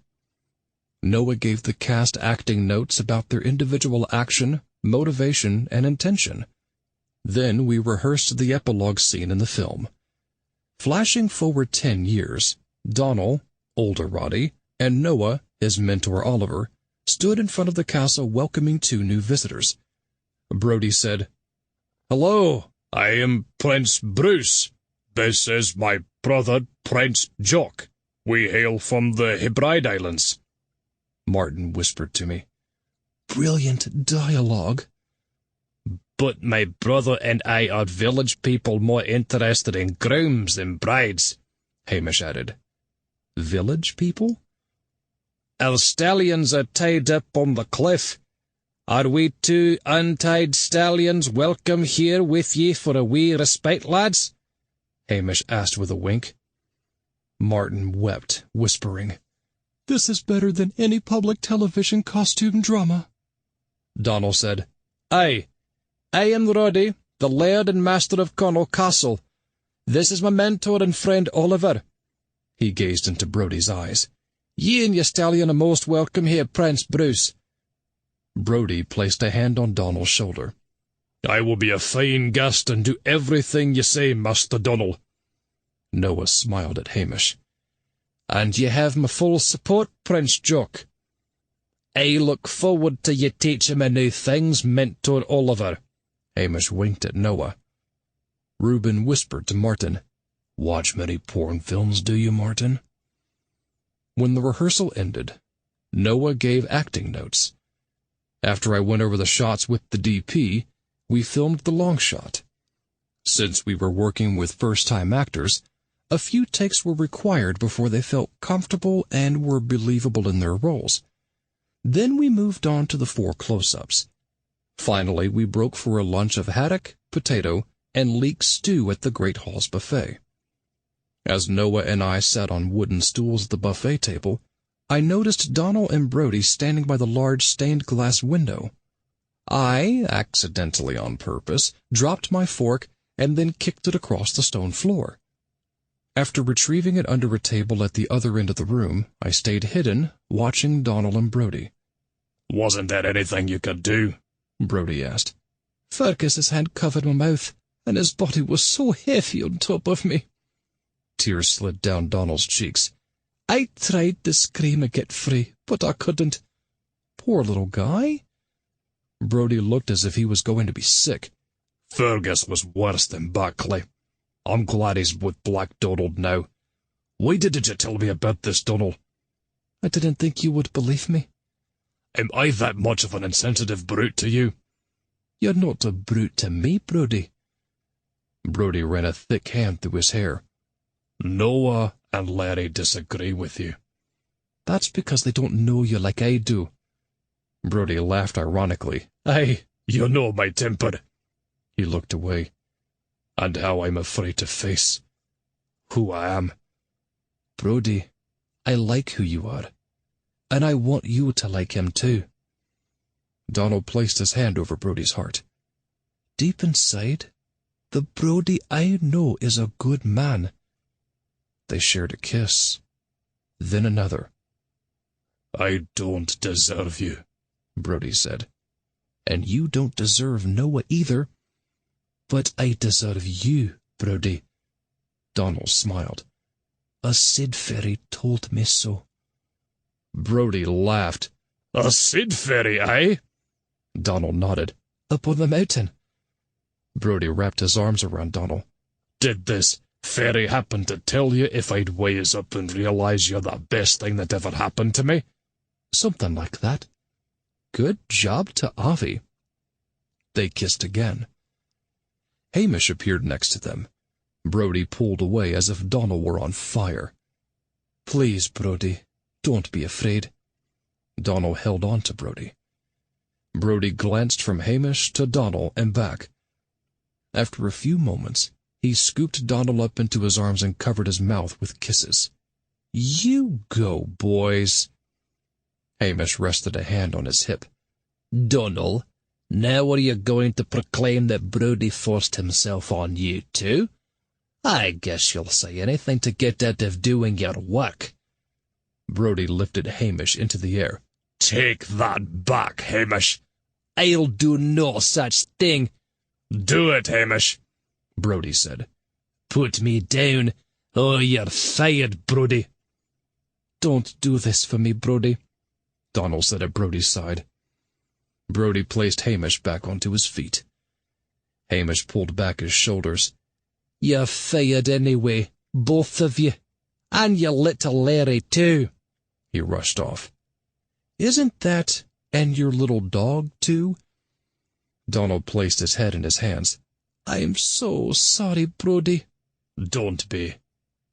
[SPEAKER 2] Noah gave the cast acting notes about their individual action, motivation, and intention. Then we rehearsed the epilogue scene in the film. Flashing forward 10 years, Donal, older Roddy, and Noah, his mentor Oliver, stood in front of the castle welcoming 2 new visitors. Brodie said,
[SPEAKER 1] Hello, I am Prince Bruce. This is my brother, Prince Jock. We hail from the Hebride Islands.
[SPEAKER 2] Martin whispered to me, Brilliant dialogue.
[SPEAKER 1] But my brother and I are village people more interested in grooms than brides, Hamish added.
[SPEAKER 2] Village people?
[SPEAKER 1] Our stallions are tied up on the cliff. Are we 2 untied stallions welcome here with ye for a wee respite, lads?
[SPEAKER 2] Hamish asked with a wink. Martin wept, whispering, This is better than any public television costume drama.
[SPEAKER 1] Donal said, Aye, I am Roddy, the Laird and Master of Cornwall Castle. This is my mentor and friend Oliver.
[SPEAKER 2] He gazed into Brodie's eyes.
[SPEAKER 1] Ye and your stallion are most welcome here, Prince Bruce.
[SPEAKER 2] Brodie placed a hand on Donal's shoulder.
[SPEAKER 1] I will be a fine guest and do everything you say, Master Donal.
[SPEAKER 2] Noah smiled at Hamish.
[SPEAKER 1] And ye have my full support, Prince Jock. I look forward to ye teaching me new things, Mentor Oliver.
[SPEAKER 2] Hamish winked at Noah. Reuben whispered to Martin, Watch many porn films, do you, Martin? When the rehearsal ended, Noah gave acting notes. After I went over the shots with the DP, we filmed the long shot. Since we were working with first-time actors, a few takes were required before they felt comfortable and were believable in their roles. Then we moved on to the 4 close-ups. Finally, we broke for a lunch of haddock, potato, and leek stew at the Great Hall's buffet. As Noah and I sat on wooden stools at the buffet table, I noticed Donal and Brodie standing by the large stained-glass window. I, accidentally on purpose, dropped my fork and then kicked it across the stone floor. After retrieving it under a table at the other end of the room, I stayed hidden, watching Donal and Brodie.
[SPEAKER 1] Wasn't there anything you could do?
[SPEAKER 2] Brodie asked.
[SPEAKER 4] Fergus's hand covered my mouth, and his body was so heavy on top of me.
[SPEAKER 2] Tears slid down Donal's cheeks.
[SPEAKER 4] I tried to scream and get free, but I couldn't.
[SPEAKER 2] Poor little guy. Brodie looked as if he was going to be sick.
[SPEAKER 1] Fergus was worse than Buckley. I'm glad he's with Black Donald now. Why didn't you tell me about this, Donal?
[SPEAKER 4] I didn't think you would believe me.
[SPEAKER 1] Am I that much of an insensitive brute to you?
[SPEAKER 4] You're not a brute to me, Brodie.
[SPEAKER 2] Brodie ran a thick hand through his hair.
[SPEAKER 1] Noah and Larry disagree with you.
[SPEAKER 4] That's because they don't know you like I do.
[SPEAKER 2] Brodie laughed ironically.
[SPEAKER 1] Aye, you know my temper.
[SPEAKER 2] He looked away.
[SPEAKER 1] And how I'm afraid to face who I am.
[SPEAKER 4] Brodie, I like who you are, and I want you to like him too.
[SPEAKER 2] Donal placed his hand over Brodie's heart.
[SPEAKER 4] Deep inside, the Brodie I know is a good man.
[SPEAKER 2] They shared a kiss, then another.
[SPEAKER 1] I don't deserve you,
[SPEAKER 2] Brodie said.
[SPEAKER 4] And you don't deserve Noah either. But I deserve you, Brodie.
[SPEAKER 2] Donal smiled.
[SPEAKER 4] A Sid fairy told me so.
[SPEAKER 2] Brodie laughed.
[SPEAKER 1] A Sid fairy, eh?
[SPEAKER 2] Donal nodded.
[SPEAKER 4] Up on the mountain.
[SPEAKER 2] Brodie wrapped his arms around Donal.
[SPEAKER 1] Did this fairy happen to tell you if I'd wise up and realize you're the best thing that ever happened to me?
[SPEAKER 4] Something like that.
[SPEAKER 2] Good job to Avi. They kissed again. Hamish appeared next to them. Brodie pulled away as if Donal were on fire. "Please, Brodie, don't be afraid." Donal held on to Brodie. Brodie glanced from Hamish to Donal and back. After a few moments, he scooped Donal up into his arms and covered his mouth with kisses. "You go, boys." Hamish rested a hand on his hip.
[SPEAKER 4] Donal, now are you going to proclaim that Brodie forced himself on you too? I guess you'll say anything to get out of doing your work.
[SPEAKER 2] Brodie lifted Hamish into the air.
[SPEAKER 1] "Take that back, Hamish."
[SPEAKER 4] "I'll do no such thing."
[SPEAKER 1] "Do it, Hamish,"
[SPEAKER 2] Brodie said.
[SPEAKER 4] "Put me down, or you're fired, Brodie."
[SPEAKER 2] "Don't do this for me, Brodie," Donal said at Brodie's side. Brodie placed Hamish back onto his feet. Hamish pulled back his shoulders.
[SPEAKER 4] "You're fired anyway, both of you, and your little Larry too."
[SPEAKER 2] He rushed off. "Isn't that, and your little dog too?" Donald placed his head in his hands. "I'm so sorry, Brodie."
[SPEAKER 1] "Don't be.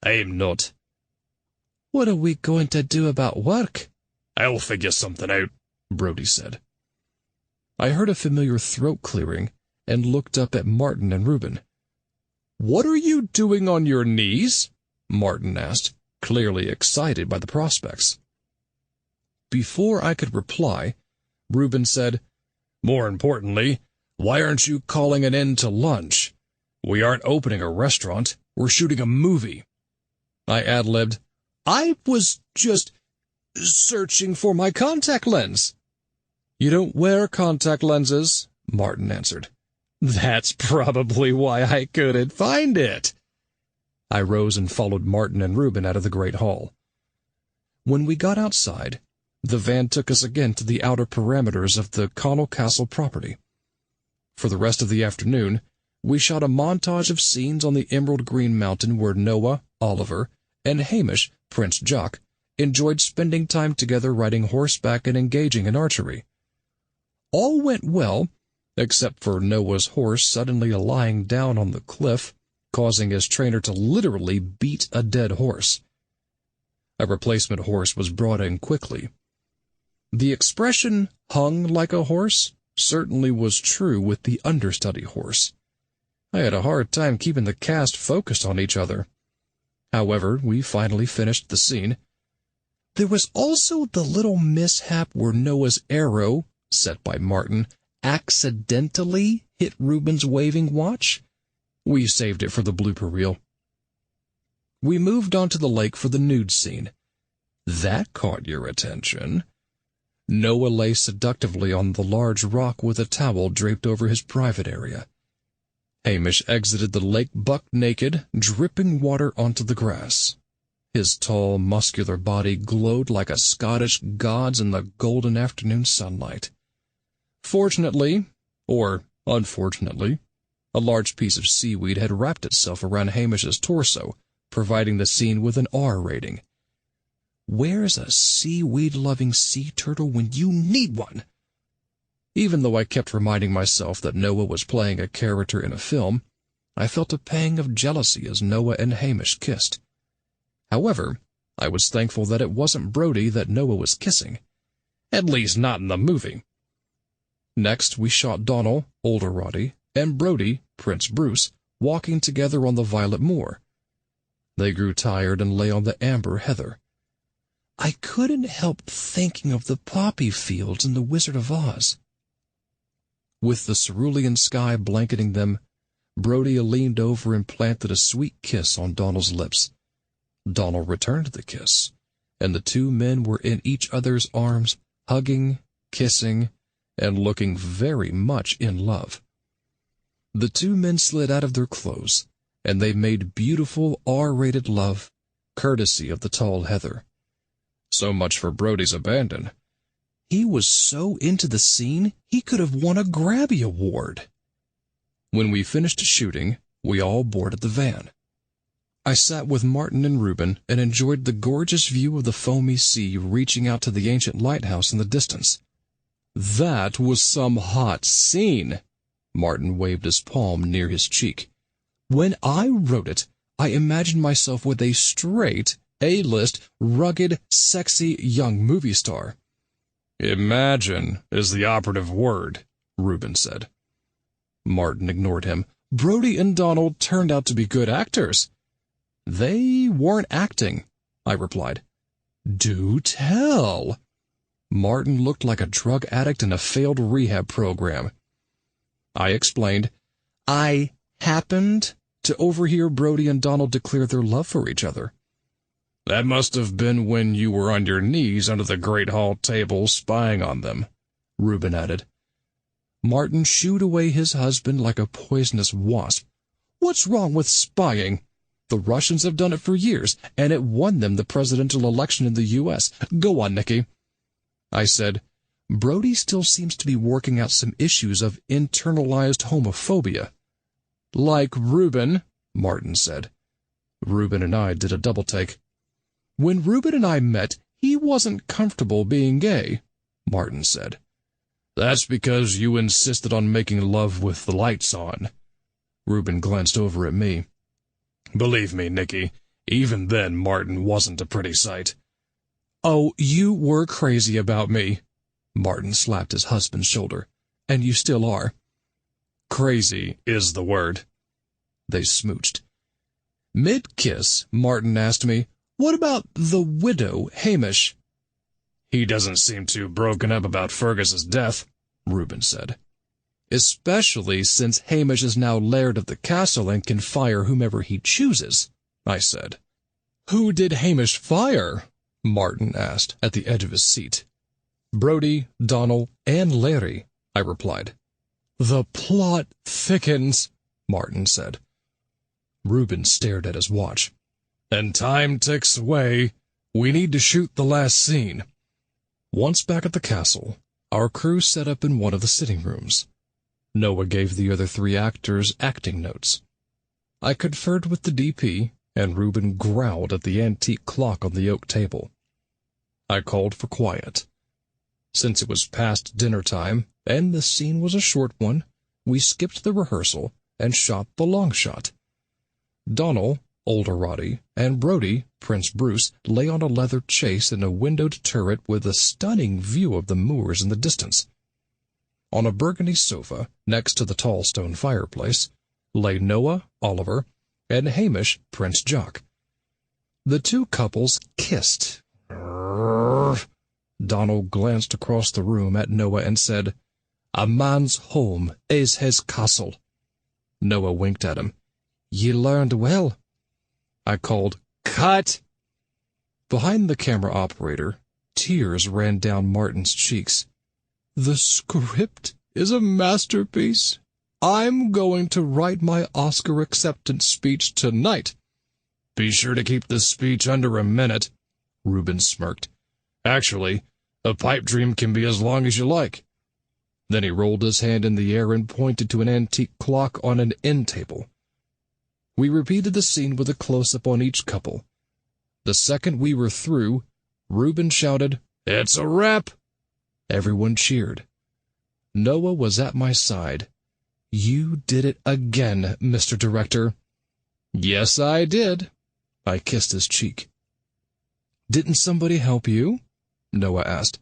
[SPEAKER 1] I'm not."
[SPEAKER 4] "What are we going to do about work?"
[SPEAKER 1] "I'll figure something out,"
[SPEAKER 2] Brodie said. I heard a familiar throat clearing and looked up at Martin and Reuben. "What are you doing on your knees?" Martin asked, clearly excited by the prospects. Before I could reply, Reuben said,
[SPEAKER 1] "More importantly, why aren't you calling an end to lunch? We aren't opening a restaurant. We're shooting a movie."
[SPEAKER 2] I ad-libbed, "I was just searching for my contact lens." "You don't wear contact lenses," Martin answered.
[SPEAKER 1] "That's probably why I couldn't find it."
[SPEAKER 2] I rose and followed Martin and Reuben out of the great hall. When we got outside, the van took us again to the outer parameters of the Connell Castle property. For the rest of the afternoon, we shot a montage of scenes on the emerald green mountain where Noah, Oliver, and Hamish, Prince Jock, enjoyed spending time together riding horseback and engaging in archery. All went well, except for Noah's horse suddenly lying down on the cliff, causing his trainer to literally beat a dead horse. A replacement horse was brought in quickly. The expression "hung like a horse" certainly was true with the understudy horse. I had a hard time keeping the cast focused on each other. However, we finally finished the scene. There was also the little mishap where Noah's arrow, set by Martin, accidentally hit Reuben's waving watch. We saved it for the blooper reel. We moved on to the lake for the nude scene. That caught your attention. Noah lay seductively on the large rock with a towel draped over his private area. Hamish exited the lake buck naked, dripping water onto the grass. His tall, muscular body glowed like a Scottish god's in the golden afternoon sunlight. Fortunately, or unfortunately, a large piece of seaweed had wrapped itself around Hamish's torso, providing the scene with an R rating. Where's a seaweed-loving sea turtle when you need one? Even though I kept reminding myself that Noah was playing a character in a film, I felt a pang of jealousy as Noah and Hamish kissed. However, I was thankful that it wasn't Brodie that Noah was kissing. At least not in the movie. Next, we shot Donal, older Roddy, and Brodie, Prince Bruce, walking together on the violet moor. They grew tired and lay on the amber heather. I couldn't help thinking of the poppy fields in The Wizard of Oz. With the cerulean sky blanketing them, Brodie leaned over and planted a sweet kiss on Donal's lips. Donal returned the kiss, and the two men were in each other's arms, hugging, kissing, and looking very much in love. The two men slid out of their clothes, and they made beautiful R-rated love, courtesy of the tall heather. So much for Brodie's abandon. He was so into the scene, he could have won a Grabby Award. When we finished shooting, we all boarded the van. I sat with Martin and Reuben and enjoyed the gorgeous view of the foamy sea reaching out to the ancient lighthouse in the distance. That was some hot scene, Martin waved his palm near his cheek. When I wrote it, I imagined myself with a straight, A-list, rugged, sexy young movie star.
[SPEAKER 1] Imagine is the operative word, Reuben said.
[SPEAKER 2] Martin ignored him. Brody and Donald turned out to be good actors. They weren't acting, I replied. Do tell. Martin looked like a drug addict in a failed rehab program. I explained, I happened to overhear Brody and Donald declare their love for each other.
[SPEAKER 1] That must have been when you were on your knees under the great hall table spying on them,
[SPEAKER 2] Reuben added. Martin shooed away his husband like a poisonous wasp. What's wrong with spying? The Russians have done it for years, and it won them the presidential election in the U.S. Go on, Nicky. I said, Brody still seems to be working out some issues of internalized homophobia. Like Reuben, Martin said. Reuben and I did a double take. When Reuben and I met, he wasn't comfortable being gay, Martin said.
[SPEAKER 1] That's because you insisted on making love with the lights on.
[SPEAKER 2] Reuben glanced over at me.
[SPEAKER 1] Believe me, Nicky, even then Martin wasn't a pretty sight.
[SPEAKER 2] Oh, you were crazy about me. Martin slapped his husband's shoulder. And you still are.
[SPEAKER 1] Crazy is the word.
[SPEAKER 2] They smooched. Mid-kiss, Martin asked me, what about the widow, Hamish?
[SPEAKER 1] He doesn't seem too broken up about Fergus's death, Reuben said.
[SPEAKER 2] Especially since Hamish is now laird of the castle and can fire whomever he chooses, I said. Who did Hamish fire? Martin asked, at the edge of his seat. Brody, Donald, and Larry, I replied. The plot thickens, Martin said. Reuben stared at his watch.
[SPEAKER 1] And time ticks away. We need to shoot the last scene.
[SPEAKER 2] Once back at the castle, our crew set up in one of the sitting rooms. Noah gave the other 3 actors acting notes. I conferred with the DP, and Reuben growled at the antique clock on the oak table. I called for quiet. Since it was past dinner time, and the scene was a short one, we skipped the rehearsal and shot the long shot. Donald, older Roddy, and Brody, Prince Bruce, lay on a leather chase in a windowed turret with a stunning view of the moors in the distance. On a burgundy sofa, next to the tall stone fireplace, lay Noah, Oliver, and Hamish, Prince Jock. The 2 couples kissed. Donald glanced across the room at Noah and said, A man's home is his castle. Noah winked at him. You learned well. I called, Cut! Behind the camera operator, tears ran down Martin's cheeks. The script is a masterpiece. I'm going to write my Oscar acceptance speech tonight.
[SPEAKER 1] Be sure to keep the speech under a minute, Reuben smirked. Actually, a pipe dream can be as long as you like. Then he rolled his hand in the air and pointed to an antique clock on an end table.
[SPEAKER 2] We repeated the scene with a close-up on each couple. The second we were through, Reuben shouted,
[SPEAKER 1] It's a wrap!
[SPEAKER 2] Everyone cheered. Noah was at my side. You did it again, Mr. Director. Yes, I did. I kissed his cheek. Didn't somebody help you? Noah asked.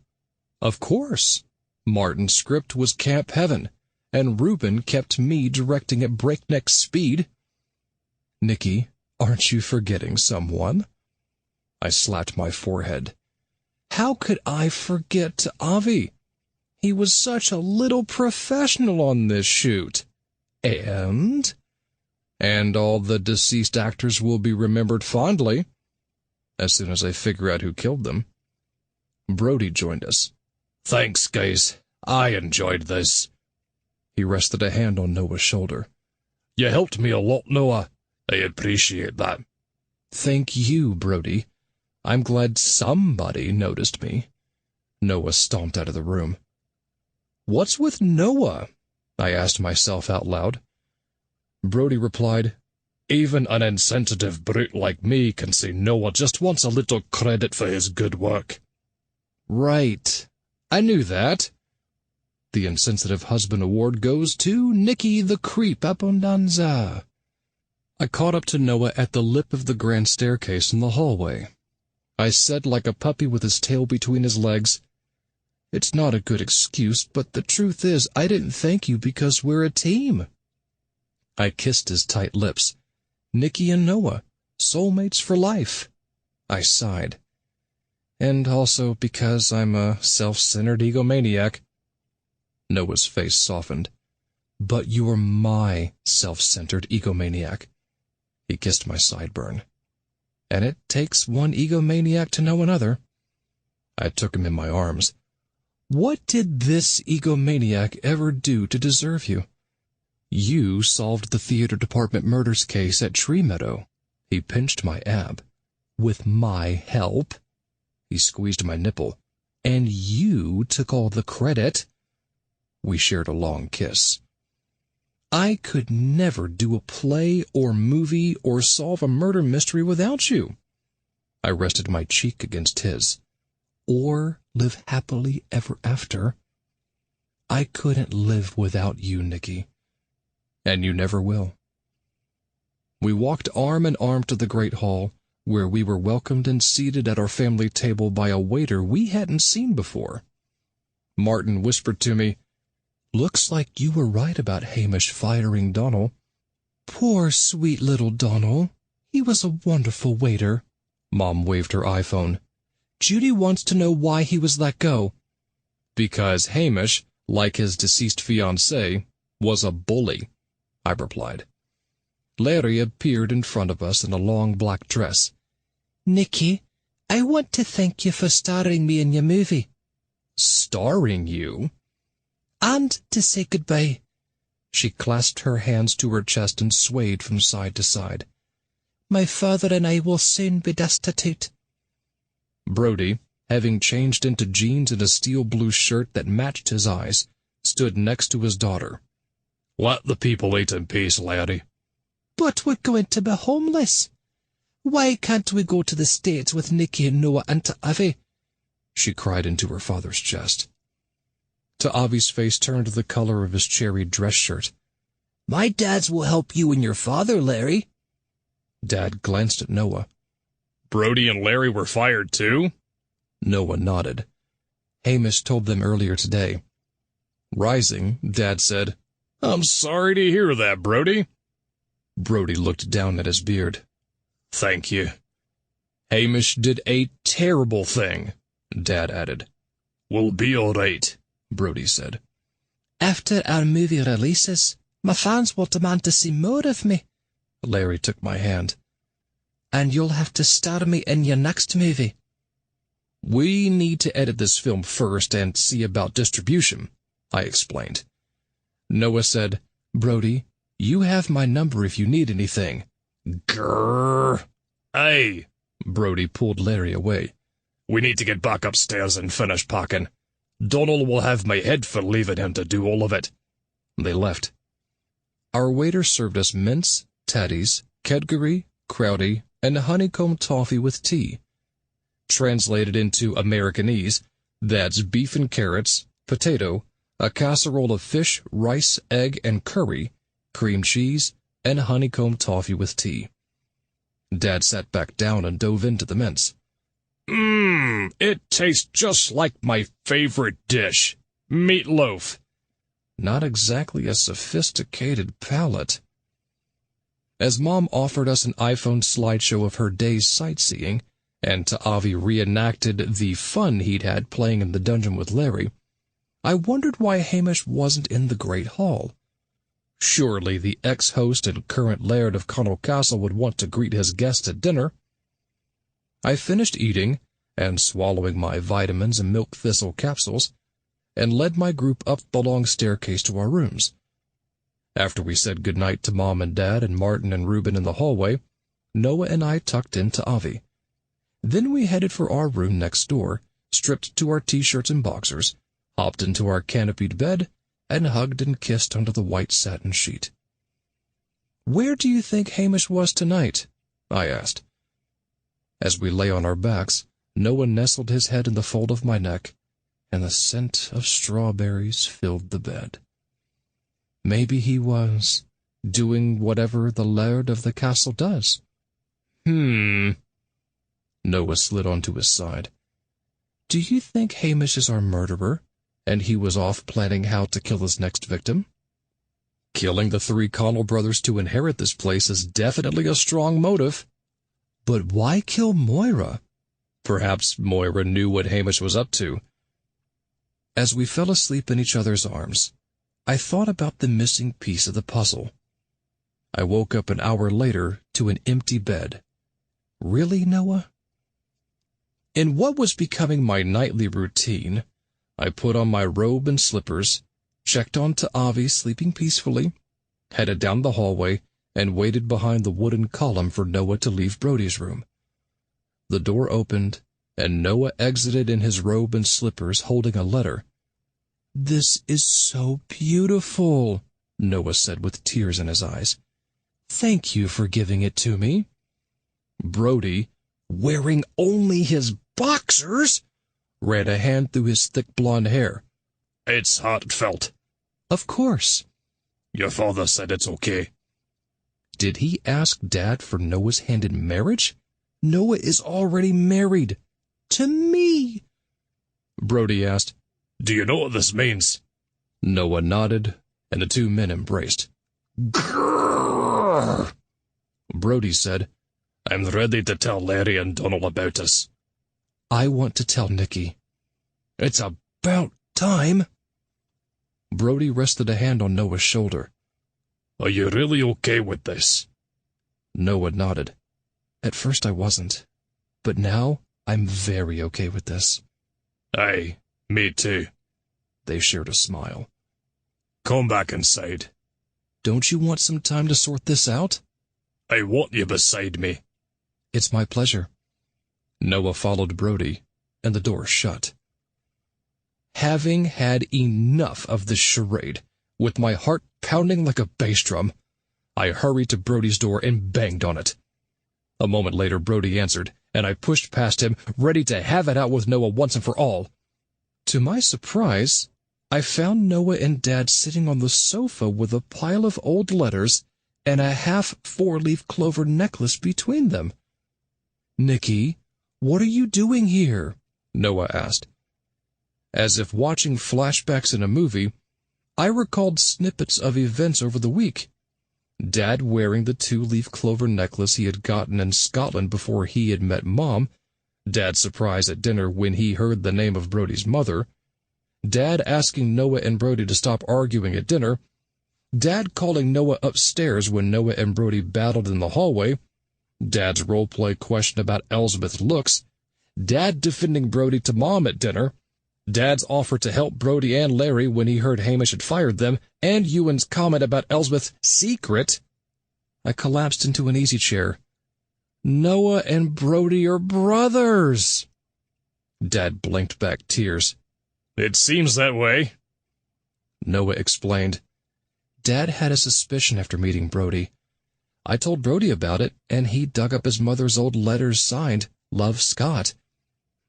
[SPEAKER 2] Of course. Martin's script was Camp Heaven, and Reuben kept me directing at breakneck speed. Nicky, aren't you forgetting someone? I slapped my forehead. How could I forget Avi? He was such a little professional on this shoot. And all the deceased actors will be remembered fondly, as soon as I figure out who killed them. Brody joined us.
[SPEAKER 1] Thanks, guys. I enjoyed this.
[SPEAKER 2] He rested a hand on Noah's shoulder.
[SPEAKER 1] You helped me a lot, Noah. I appreciate that.
[SPEAKER 2] Thank you, Brody. I'm glad somebody noticed me. Noah stomped out of the room. What's with Noah? I asked myself out loud. Brody replied,
[SPEAKER 1] Even an insensitive brute like me can see Noah just wants a little credit for his good work.
[SPEAKER 2] Right. I knew that. The The Insensitive Husband Award goes to Nicky the Creep Abundanza. I caught up to Noah at the lip of the grand staircase in the hallway. I said like a puppy with his tail between his legs, "It's not a good excuse, but the truth is I didn't thank you because we're a team." I kissed his tight lips. Nicky and Noah, soulmates for life. I sighed. And also because I'm a self-centered egomaniac. Noah's face softened. "But you're my self-centered egomaniac." He kissed my sideburn. "And it takes one egomaniac to know another." I took him in my arms. "What did this egomaniac ever do to deserve you?" "You solved the theater department murders case at Tree Meadow." He pinched my ab. "With my help." He squeezed my nipple. "And you took all the credit." We shared a long kiss. "I could never do a play or movie or solve a murder mystery without you." I rested my cheek against his. "Or live happily ever after." "I couldn't live without you, Nicky. And you never will." We walked arm in arm to the great hall, where we were welcomed and seated at our family table by a waiter we hadn't seen before. Martin whispered to me, "Looks like you were right about Hamish firing Donald." "Poor sweet little Donald. He was a wonderful waiter." Mom waved her iPhone. "Judy wants to know why he was let go." "Because Hamish, like his deceased fiancée, was a bully," I replied. Larry appeared in front of us in a long black dress. "Nicky, I want to thank you for starring me in your movie." "Starring you?" "And to say goodbye." She clasped her hands to her chest and swayed from side to side. "My father and I will soon be destitute." Brody, having changed into jeans and a steel blue shirt that matched his eyes, stood next to his daughter. "Let the people eat in peace, Larry." "But we're going to be homeless. Why can't we go to the States with Nicky and Noah and to Avi?" she cried into her father's chest. To Avi's face turned the color of his cherry dress shirt. "My dads will help you and your father, Larry." Dad glanced at Noah.
[SPEAKER 1] "Brody and Larry were fired too?"
[SPEAKER 2] Noah nodded. "Hamish told them earlier today." Rising, Dad said,
[SPEAKER 1] "I'm sorry to hear that, Brody."
[SPEAKER 2] Brody looked down at his beard.
[SPEAKER 1] "Thank you." "Hamish did a terrible thing," Dad added. "We'll be all right," Brody said.
[SPEAKER 4] "After our movie releases, my fans will demand to see more of me."
[SPEAKER 2] Larry took my hand.
[SPEAKER 4] "And you'll have to star me in your next movie."
[SPEAKER 2] "We need to edit this film first and see about distribution," I explained. Noah said, "Brody, you have my number if you need anything."
[SPEAKER 1] Grrr. "Hey!"
[SPEAKER 2] Brody pulled Larry away.
[SPEAKER 1] "We need to get back upstairs and finish packing. Donald will have my head for leaving him to do all of it."
[SPEAKER 2] They left. Our waiter served us mince, tatties, Kedgeree, Crowdy, and honeycomb toffee with tea. Translated into Americanese, that's beef and carrots, potato, a casserole of fish, rice, egg, and curry, cream cheese, and honeycomb toffee with tea. Dad sat back down and dove into the mince.
[SPEAKER 1] It tastes just like my favorite dish, meatloaf."
[SPEAKER 2] Not exactly a sophisticated palate. As Mom offered us an iPhone slideshow of her day's sightseeing, and Ta'avi reenacted the fun he'd had playing in the dungeon with Larry, I wondered why Hamish wasn't in the Great Hall. Surely the ex-host and current Laird of Connell Castle would want to greet his guests at dinner. I finished eating and swallowing my vitamins and milk thistle capsules, and led my group up the long staircase to our rooms. After we said goodnight to Mom and Dad and Martin and Reuben in the hallway, Noah and I tucked into Avi. Then we headed for our room next door, stripped to our t-shirts and boxers, hopped into our canopied bed, and hugged and kissed under the white satin sheet. "Where do you think Hamish was tonight?" I asked. As we lay on our backs, Noah nestled his head in the fold of my neck. and the scent of strawberries filled the bed. Maybe he was doing whatever the laird of the castle does. Noah slid onto his side. Do you think Hamish is our murderer, and he was off planning how to kill his next victim? Killing the 3 Connell brothers to inherit this place is definitely a strong motive. But why kill Moira? Perhaps Moira knew what Hamish was up to. As we fell asleep in each other's arms, I thought about the missing piece of the puzzle. I woke up an hour later to an empty bed. Really, Noah? In what was becoming my nightly routine, I put on my robe and slippers, checked on to Avi sleeping peacefully, headed down the hallway, and waited behind the wooden column for Noah to leave Brody's room. The door opened, and Noah exited in his robe and slippers holding a letter. "This is so beautiful," Noah said with tears in his eyes. "Thank you for giving it to me." Brody, wearing only his boxers, ran a hand through his thick blonde hair.
[SPEAKER 1] "It's heartfelt."
[SPEAKER 2] "Of course."
[SPEAKER 1] "Your father said it's okay."
[SPEAKER 2] Did he ask Dad for Noah's hand in marriage? Noah is already married. To me.
[SPEAKER 1] Brody asked, "Do you know what this means?"
[SPEAKER 2] Noah nodded, and the 2 men embraced. Grrr! Brody said,
[SPEAKER 1] "I'm ready to tell Larry and Donald about us."
[SPEAKER 2] "I want to tell Nicky." "It's about time." Brody rested a hand on Noah's shoulder.
[SPEAKER 1] "Are you really okay with this?"
[SPEAKER 2] Noah nodded. "At first I wasn't, but now I'm very okay with this."
[SPEAKER 1] "Aye, me too."
[SPEAKER 2] They shared a smile.
[SPEAKER 1] "Come back inside."
[SPEAKER 2] "Don't you want some time to sort this out?"
[SPEAKER 1] "I want you beside me."
[SPEAKER 2] "It's my pleasure." Noah followed Brody, and the door shut. Having had enough of this charade, with my heart pounding like a bass drum, I hurried to Brody's door and banged on it. A moment later, Brody answered, and I pushed past him, ready to have it out with Noah once and for all. To my surprise, I found Noah and Dad sitting on the sofa with a pile of old letters and a half 4-leaf clover necklace between them. "Nicky, what are you doing here?" Noah asked. As if watching flashbacks in a movie, I recalled snippets of events over the week. Dad wearing the 2-leaf clover necklace he had gotten in Scotland before he had met Mom, Dad's surprise at dinner when he heard the name of Brody's mother, Dad asking Noah and Brody to stop arguing at dinner, Dad calling Noah upstairs when Noah and Brody battled in the hallway, Dad's role-play question about Elsbeth's looks, Dad defending Brody to Mom at dinner, Dad's offer to help Brody and Larry when he heard Hamish had fired them, and Ewan's comment about Elsbeth's secret. I collapsed into an easy chair. Noah and Brody are brothers! Dad blinked back tears.
[SPEAKER 1] "It seems that way."
[SPEAKER 2] Noah explained. Dad had a suspicion after meeting Brody. I told Brody about it, and he dug up his mother's old letters signed, Love, Scott.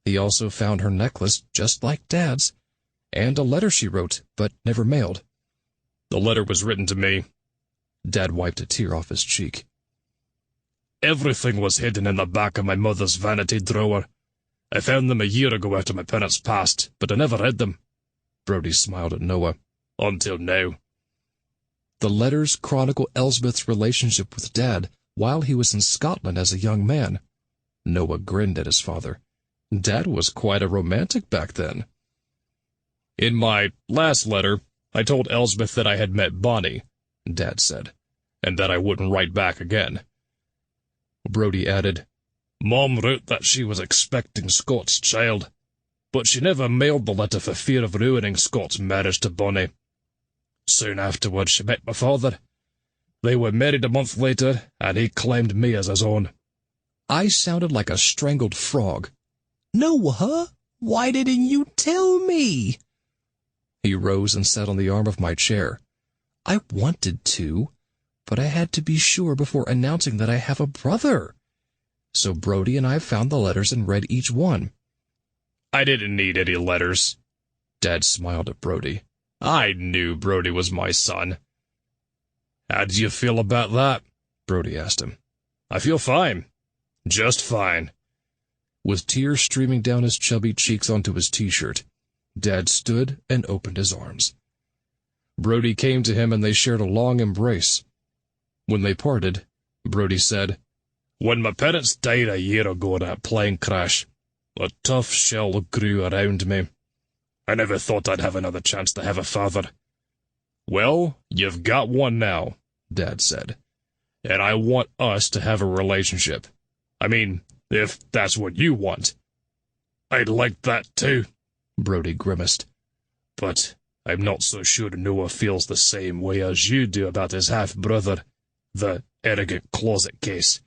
[SPEAKER 2] He also found her necklace, just like Dad's, and a letter she wrote, but never mailed.
[SPEAKER 1] "The letter was written to me."
[SPEAKER 2] Dad wiped a tear off his cheek.
[SPEAKER 1] "Everything was hidden in the back of my mother's vanity drawer. I found them a year ago after my parents passed, but I never read them."
[SPEAKER 2] Brody smiled at Noah.
[SPEAKER 1] "Until now."
[SPEAKER 2] The letters chronicle Elsbeth's relationship with Dad while he was in Scotland as a young man. Noah grinned at his father. Dad was quite a romantic back then.
[SPEAKER 1] "In my last letter, I told Elsbeth that I had met Bonnie," Dad said, "and that I wouldn't write back again."
[SPEAKER 2] Brody added,
[SPEAKER 1] "Mom wrote that she was expecting Scott's child, but she never mailed the letter for fear of ruining Scott's marriage to Bonnie. Soon afterwards she met my father. They were married a month later, and he claimed me as his own."
[SPEAKER 2] I sounded like a strangled frog.
[SPEAKER 4] "Noah, why didn't you tell me?"
[SPEAKER 2] He rose and sat on the arm of my chair. I wanted to, but I had to be sure before announcing that I have a brother. So Brody and I found the letters and read each one.
[SPEAKER 1] "I didn't need any letters,"
[SPEAKER 2] Dad smiled at Brody. I knew Brody was my son. How do you feel about that? Brody asked him. I feel fine. Just fine. With tears streaming down his chubby cheeks onto his t-shirt, Dad stood and opened his arms. Brody came to him and they shared a long embrace. When they parted, Brody said, When my parents died a year ago in a plane crash, a tough shell grew around me. I never thought I'd have another chance to have a father. Well, you've got one now, Dad said, and I want us to have a relationship. I mean, if that's what you want. I'd like that too, Brody grimaced. But I'm not so sure Noah feels the same way as you do about his half-brother, the arrogant closet case.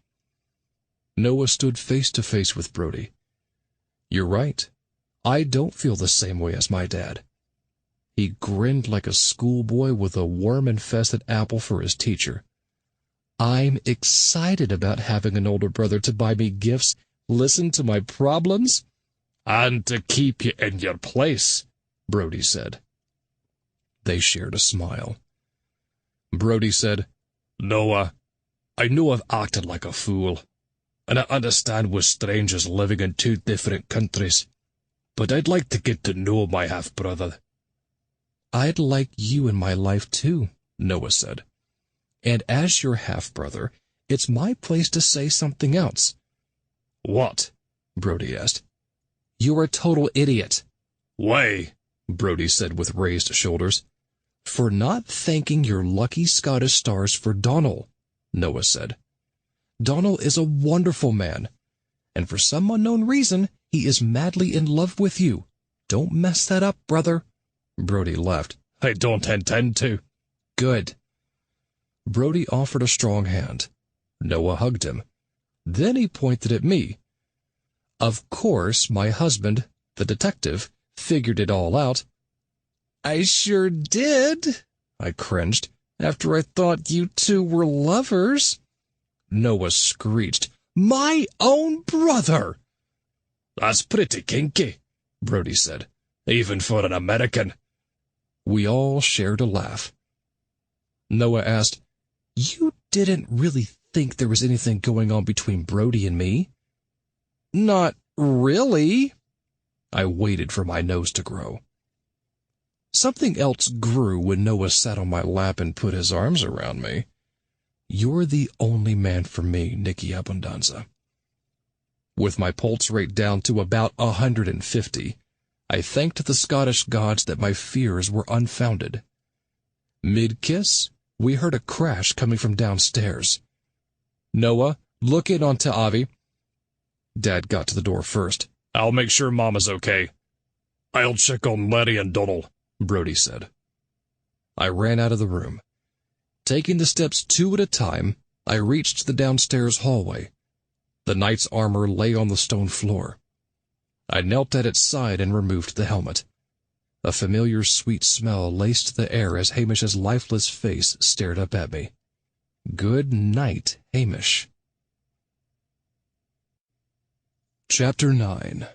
[SPEAKER 2] Noah stood face to face with Brody. You're right. I don't feel the same way as my dad. He grinned like a schoolboy with a worm-infested apple for his teacher. I'm excited about having an older brother to buy me gifts, listen to my problems, and to keep you in your place, Brody said. They shared a smile. Brody said, Noah, I know I've acted like a fool, and I understand we're strangers living in two different countries, but I'd like to get to know my half-brother. I'd like you in my life too, Noah said. And as your half-brother, it's my place to say something else. What? Brody asked. You're a total idiot. Why? Brody said with raised shoulders. For not thanking your lucky Scottish stars for Donald, Noah said. Donald is a wonderful man, and for some unknown reason, he is madly in love with you. Don't mess that up, brother. Brody laughed. I don't intend to. Good. Brody offered a strong hand. Noah hugged him. Then he pointed at me. Of course, my husband, the detective, figured it all out. I sure did, I cringed, after I thought you two were lovers. Noah screeched, My own brother! That's pretty kinky, Brody said, even for an American. We all shared a laugh. Noah asked, You didn't really think there was anything going on between Brody and me? Not really. I waited for my nose to grow. Something else grew when Noah sat on my lap and put his arms around me. You're the only man for me, Nicky Abundanza. With my pulse rate down to about 150, I thanked the Scottish gods that my fears were unfounded. Mid-kiss, we heard a crash coming from downstairs. Noah, look in on Avi. Dad got to the door first. I'll make sure Mama's okay. I'll check on Larry and Donald, Brody said. I ran out of the room. Taking the steps 2 at a time, I reached the downstairs hallway. The knight's armor lay on the stone floor. I knelt at its side and removed the helmet. A familiar sweet smell laced the air as Hamish's lifeless face stared up at me. Good night, Hamish. Chapter 9.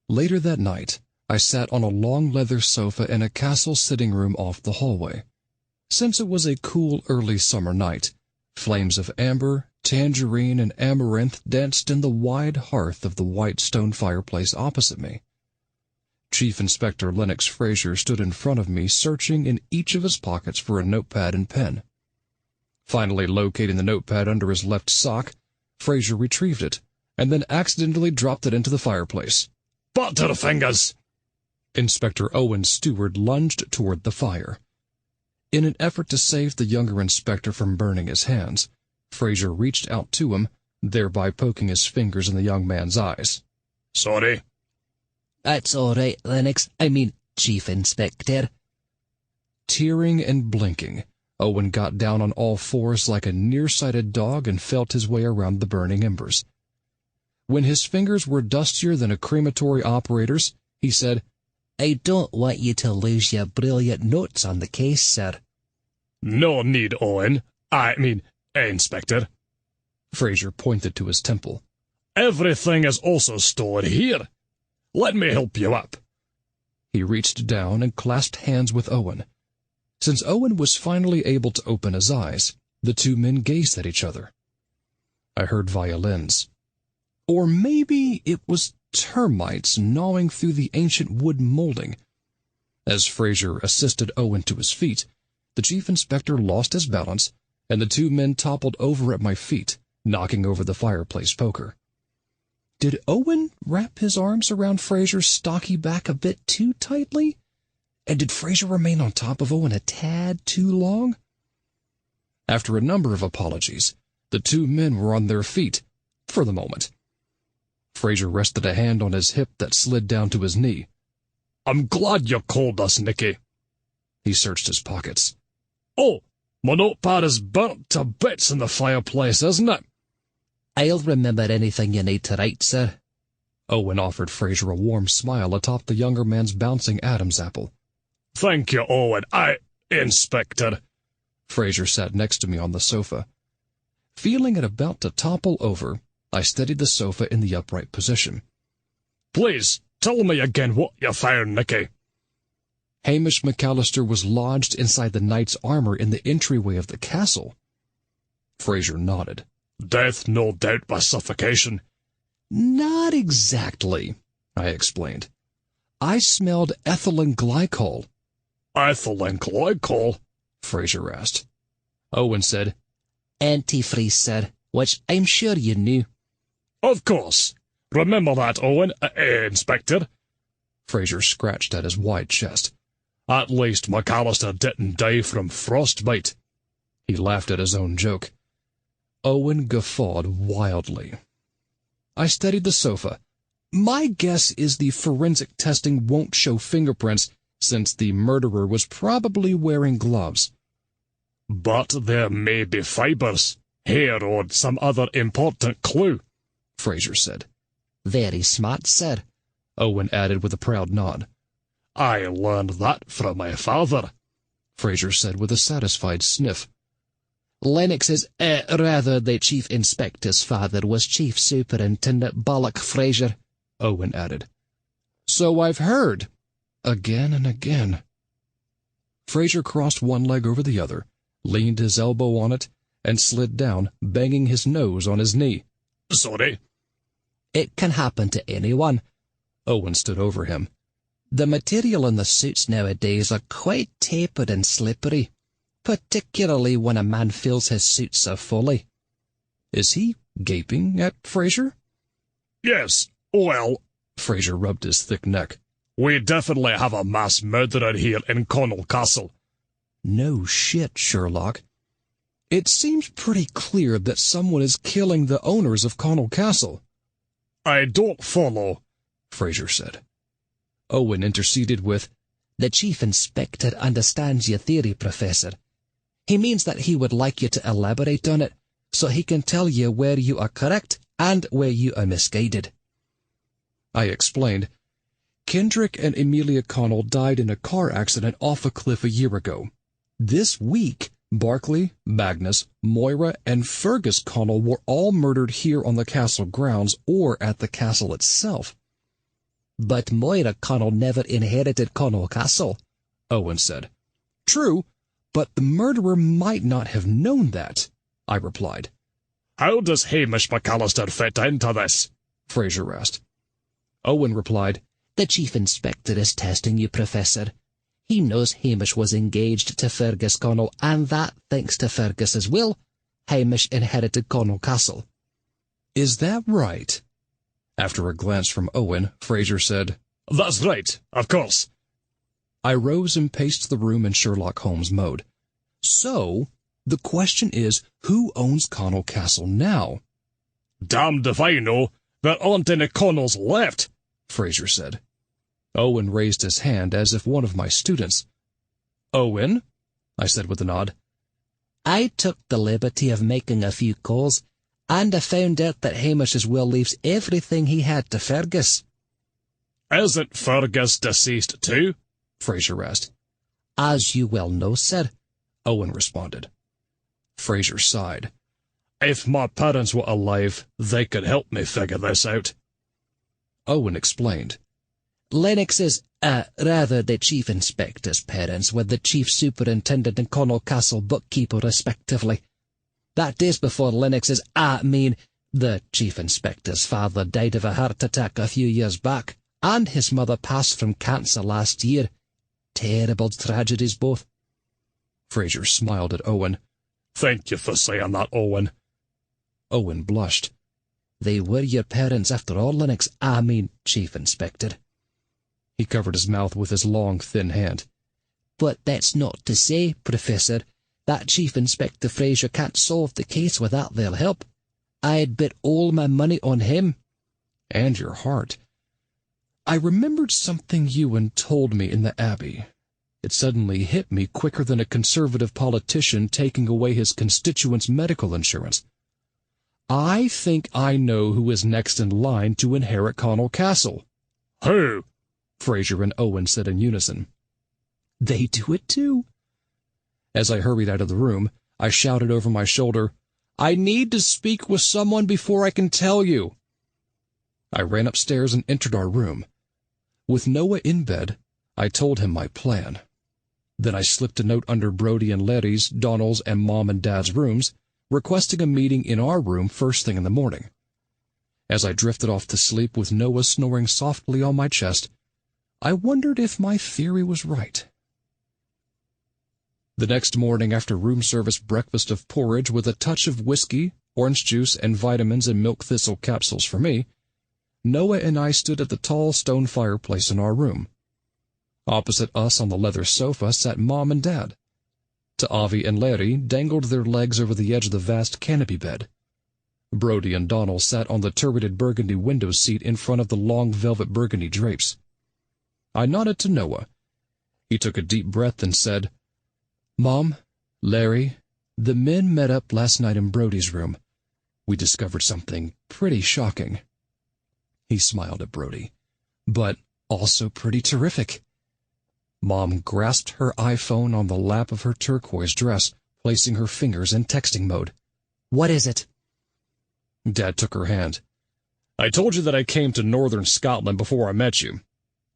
[SPEAKER 2] Later that night, I sat on a long leather sofa in a castle sitting room off the hallway. Since it was a cool early summer night, flames of amber, tangerine, and amaranth danced in the wide hearth of the white stone fireplace opposite me. Chief Inspector Lennox Fraser stood in front of me, searching in each of his pockets for a notepad and pen. Finally locating the notepad under his left sock, Fraser retrieved it, and then accidentally dropped it into the fireplace. Butterfingers! Inspector Owen Stewart lunged toward the fire. In an effort to save the younger inspector from burning his hands, Fraser reached out to him, thereby poking his fingers in the young man's eyes. Sorry.
[SPEAKER 4] That's all right, Lennox. I mean, Chief Inspector.
[SPEAKER 2] Tearing and blinking, Owen got down on all fours like a nearsighted dog and felt his way around the burning embers. When his fingers were dustier than a crematory operator's, he said, I don't want you to lose your brilliant notes on the case, sir. No need, Owen. Inspector. Fraser pointed to his temple. Everything is also stored here. Let me help you up. He reached down and clasped hands with Owen. Since Owen was finally able to open his eyes, the two men gazed at each other. I heard violins. Or maybe it was termites gnawing through the ancient wood molding. As Fraser assisted Owen to his feet, the chief inspector lost his balance, and the two men toppled over at my feet, knocking over the fireplace poker. Did Owen wrap his arms around Fraser's stocky back a bit too tightly? And did Fraser remain on top of Owen a tad too long? After a number of apologies, the two men were on their feet, for the moment. Fraser rested a hand on his hip that slid down to his knee.
[SPEAKER 1] "I'm glad you called us, Nicky."
[SPEAKER 2] He searched his pockets.
[SPEAKER 1] "Oh, my notepad is burnt to bits in the fireplace, isn't it?"
[SPEAKER 4] "I'll remember anything you need to write, sir."
[SPEAKER 2] Owen offered Fraser a warm smile atop the younger man's bouncing Adam's apple.
[SPEAKER 1] "Thank you, Owen. Inspector."
[SPEAKER 2] Fraser sat next to me on the sofa. Feeling it about to topple over, I steadied the sofa in the upright position.
[SPEAKER 1] "Please, tell me again what you found, Nicky."
[SPEAKER 2] Hamish McAllister was lodged inside the knight's armor in the entryway of the castle. Fraser nodded.
[SPEAKER 1] "Death, no doubt, by suffocation."
[SPEAKER 2] "Not exactly," I explained. "I smelled ethylene glycol."
[SPEAKER 1] "Ethylene glycol?"
[SPEAKER 2] Fraser asked. Owen said,
[SPEAKER 4] "Antifreeze, sir, which I'm sure you knew."
[SPEAKER 1] "Of course. Remember that, Owen, Inspector."
[SPEAKER 2] Fraser scratched at his wide chest.
[SPEAKER 1] "At least McAllister didn't die from frostbite."
[SPEAKER 2] He laughed at his own joke. Owen guffawed wildly. I steadied the sofa. My guess is the forensic testing won't show fingerprints, since the murderer was probably wearing gloves.
[SPEAKER 1] "But there may be fibers, hair, or some other important clue,"
[SPEAKER 2] Fraser said.
[SPEAKER 4] "Very smart, sir,"
[SPEAKER 2] Owen added with a proud nod.
[SPEAKER 1] "I learned that from my father,"
[SPEAKER 2] Fraser said with a satisfied sniff.
[SPEAKER 4] "Lennox's, rather the chief inspector's father was Chief Superintendent Bullock Fraser," Owen added.
[SPEAKER 2] "So I've heard." Again and again. Fraser crossed one leg over the other, leaned his elbow on it, and slid down, banging his nose on his knee.
[SPEAKER 1] "Sorry."
[SPEAKER 4] "It can happen to anyone."
[SPEAKER 2] Owen stood over him.
[SPEAKER 4] "The material in the suits nowadays are quite tapered and slippery, particularly when a man fills his suit so fully."
[SPEAKER 2] Is he gaping at Fraser?
[SPEAKER 1] "Yes, well,"
[SPEAKER 2] Fraser rubbed his thick neck.
[SPEAKER 1] "we definitely have a mass murderer here in Connell Castle."
[SPEAKER 2] No shit, Sherlock. It seems pretty clear that someone is killing the owners of Connell Castle.
[SPEAKER 1] "I don't follow,"
[SPEAKER 2] Fraser said. Owen interceded with,
[SPEAKER 4] "The chief inspector understands your theory, Professor. He means that he would like you to elaborate on it, so he can tell you where you are correct and where you are misguided."
[SPEAKER 2] I explained. Kendrick and Amelia Connell died in a car accident off a cliff a year ago. This week, Barclay, Magnus, Moira, and Fergus Connell were all murdered here on the castle grounds or at the castle itself.
[SPEAKER 4] "But Moira Connell never inherited Connell Castle,"
[SPEAKER 2] Owen said. "True, but the murderer might not have known that," I replied.
[SPEAKER 1] "How does Hamish McAllister fit into this?"
[SPEAKER 2] Fraser asked. Owen replied,
[SPEAKER 4] "The chief inspector is testing you, Professor. He knows Hamish was engaged to Fergus Connell, and that, thanks to Fergus's will, Hamish inherited Connell Castle."
[SPEAKER 2] "Is that right?" After a glance from Owen, Fraser said,
[SPEAKER 1] "That's right, of course."
[SPEAKER 2] I rose and paced the room in Sherlock Holmes mode. So, the question is, who owns Connell Castle now?
[SPEAKER 1] "Damned if I know. There aren't any Connells left,"
[SPEAKER 2] Fraser said. Owen raised his hand as if one of my students. "Owen?" I said with a nod.
[SPEAKER 4] "I took the liberty of making a few calls, and I found out that Hamish's will leaves everything he had to Fergus."
[SPEAKER 1] "Isn't Fergus deceased too?"
[SPEAKER 2] Fraser asked.
[SPEAKER 4] "As you well know, sir,"
[SPEAKER 2] Owen responded. Fraser sighed.
[SPEAKER 1] "If my parents were alive, they could help me figure this out."
[SPEAKER 2] Owen explained.
[SPEAKER 4] Lennox's, rather the Chief Inspector's parents were the Chief Superintendent and Connell Castle bookkeeper, respectively. That is before Lennox's, the Chief Inspector's father died of a heart attack a few years back, and his mother passed from cancer last year. Terrible tragedies both.
[SPEAKER 2] Fraser smiled at Owen.
[SPEAKER 1] Thank you for saying that, Owen.
[SPEAKER 2] Owen blushed.
[SPEAKER 4] They were your parents after all, Lennox, Chief Inspector.
[SPEAKER 2] He covered his mouth with his long, thin hand.
[SPEAKER 4] But that's not to say, Professor, that Chief Inspector Fraser can't solve the case without their help. I'd bet all my money on him.
[SPEAKER 2] And your heart. I remembered something Ewan told me in the Abbey. It suddenly hit me quicker than a conservative politician taking away his constituents' medical insurance. I think I know who is next in line to inherit Connell Castle.
[SPEAKER 1] Who?
[SPEAKER 2] Fraser and Owen said in unison.
[SPEAKER 4] They do it too.
[SPEAKER 2] As I hurried out of the room, I shouted over my shoulder, I need to speak with someone before I can tell you. I ran upstairs and entered our room. With Noah in bed, I told him my plan. Then I slipped a note under Brody and Larry's, Donald's, and Mom and Dad's rooms, requesting a meeting in our room first thing in the morning. As I drifted off to sleep with Noah snoring softly on my chest, I wondered if my theory was right. The next morning, after room service breakfast of porridge with a touch of whiskey, orange juice, and vitamins and milk thistle capsules for me, Noah and I stood at the tall stone fireplace in our room. Opposite us on the leather sofa sat Mom and Dad. Ta'avi and Larry dangled their legs over the edge of the vast canopy bed. Brody and Donald sat on the turreted burgundy window seat in front of the long velvet burgundy drapes. I nodded to Noah. He took a deep breath and said, Mom, Larry, the men met up last night in Brody's room. We discovered something pretty shocking. He smiled at Brody. But also pretty terrific. Mom grasped her iPhone on the lap of her turquoise dress, placing her fingers in texting mode.
[SPEAKER 4] What is it?
[SPEAKER 2] Dad took her hand.
[SPEAKER 1] I told you that I came to northern Scotland before I met you.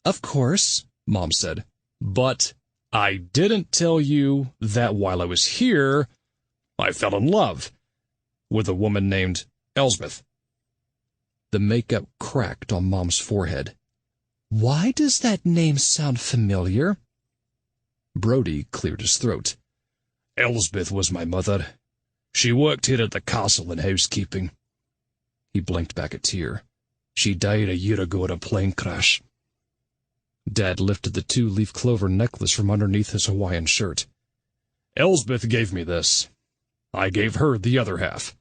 [SPEAKER 2] Of course, Mom said.
[SPEAKER 1] But I didn't tell you that while I was here, I fell in love with a woman named Elsbeth.
[SPEAKER 2] The makeup cracked on Mom's forehead.
[SPEAKER 4] Why does that name sound familiar?
[SPEAKER 2] Brody cleared his throat.
[SPEAKER 1] Elsbeth was my mother. She worked here at the castle in housekeeping.
[SPEAKER 2] He blinked back a tear.
[SPEAKER 1] She died a year ago in a plane crash.
[SPEAKER 2] Dad lifted the two-leaf clover necklace from underneath his Hawaiian shirt.
[SPEAKER 1] Elsbeth gave me this. I gave her the other half.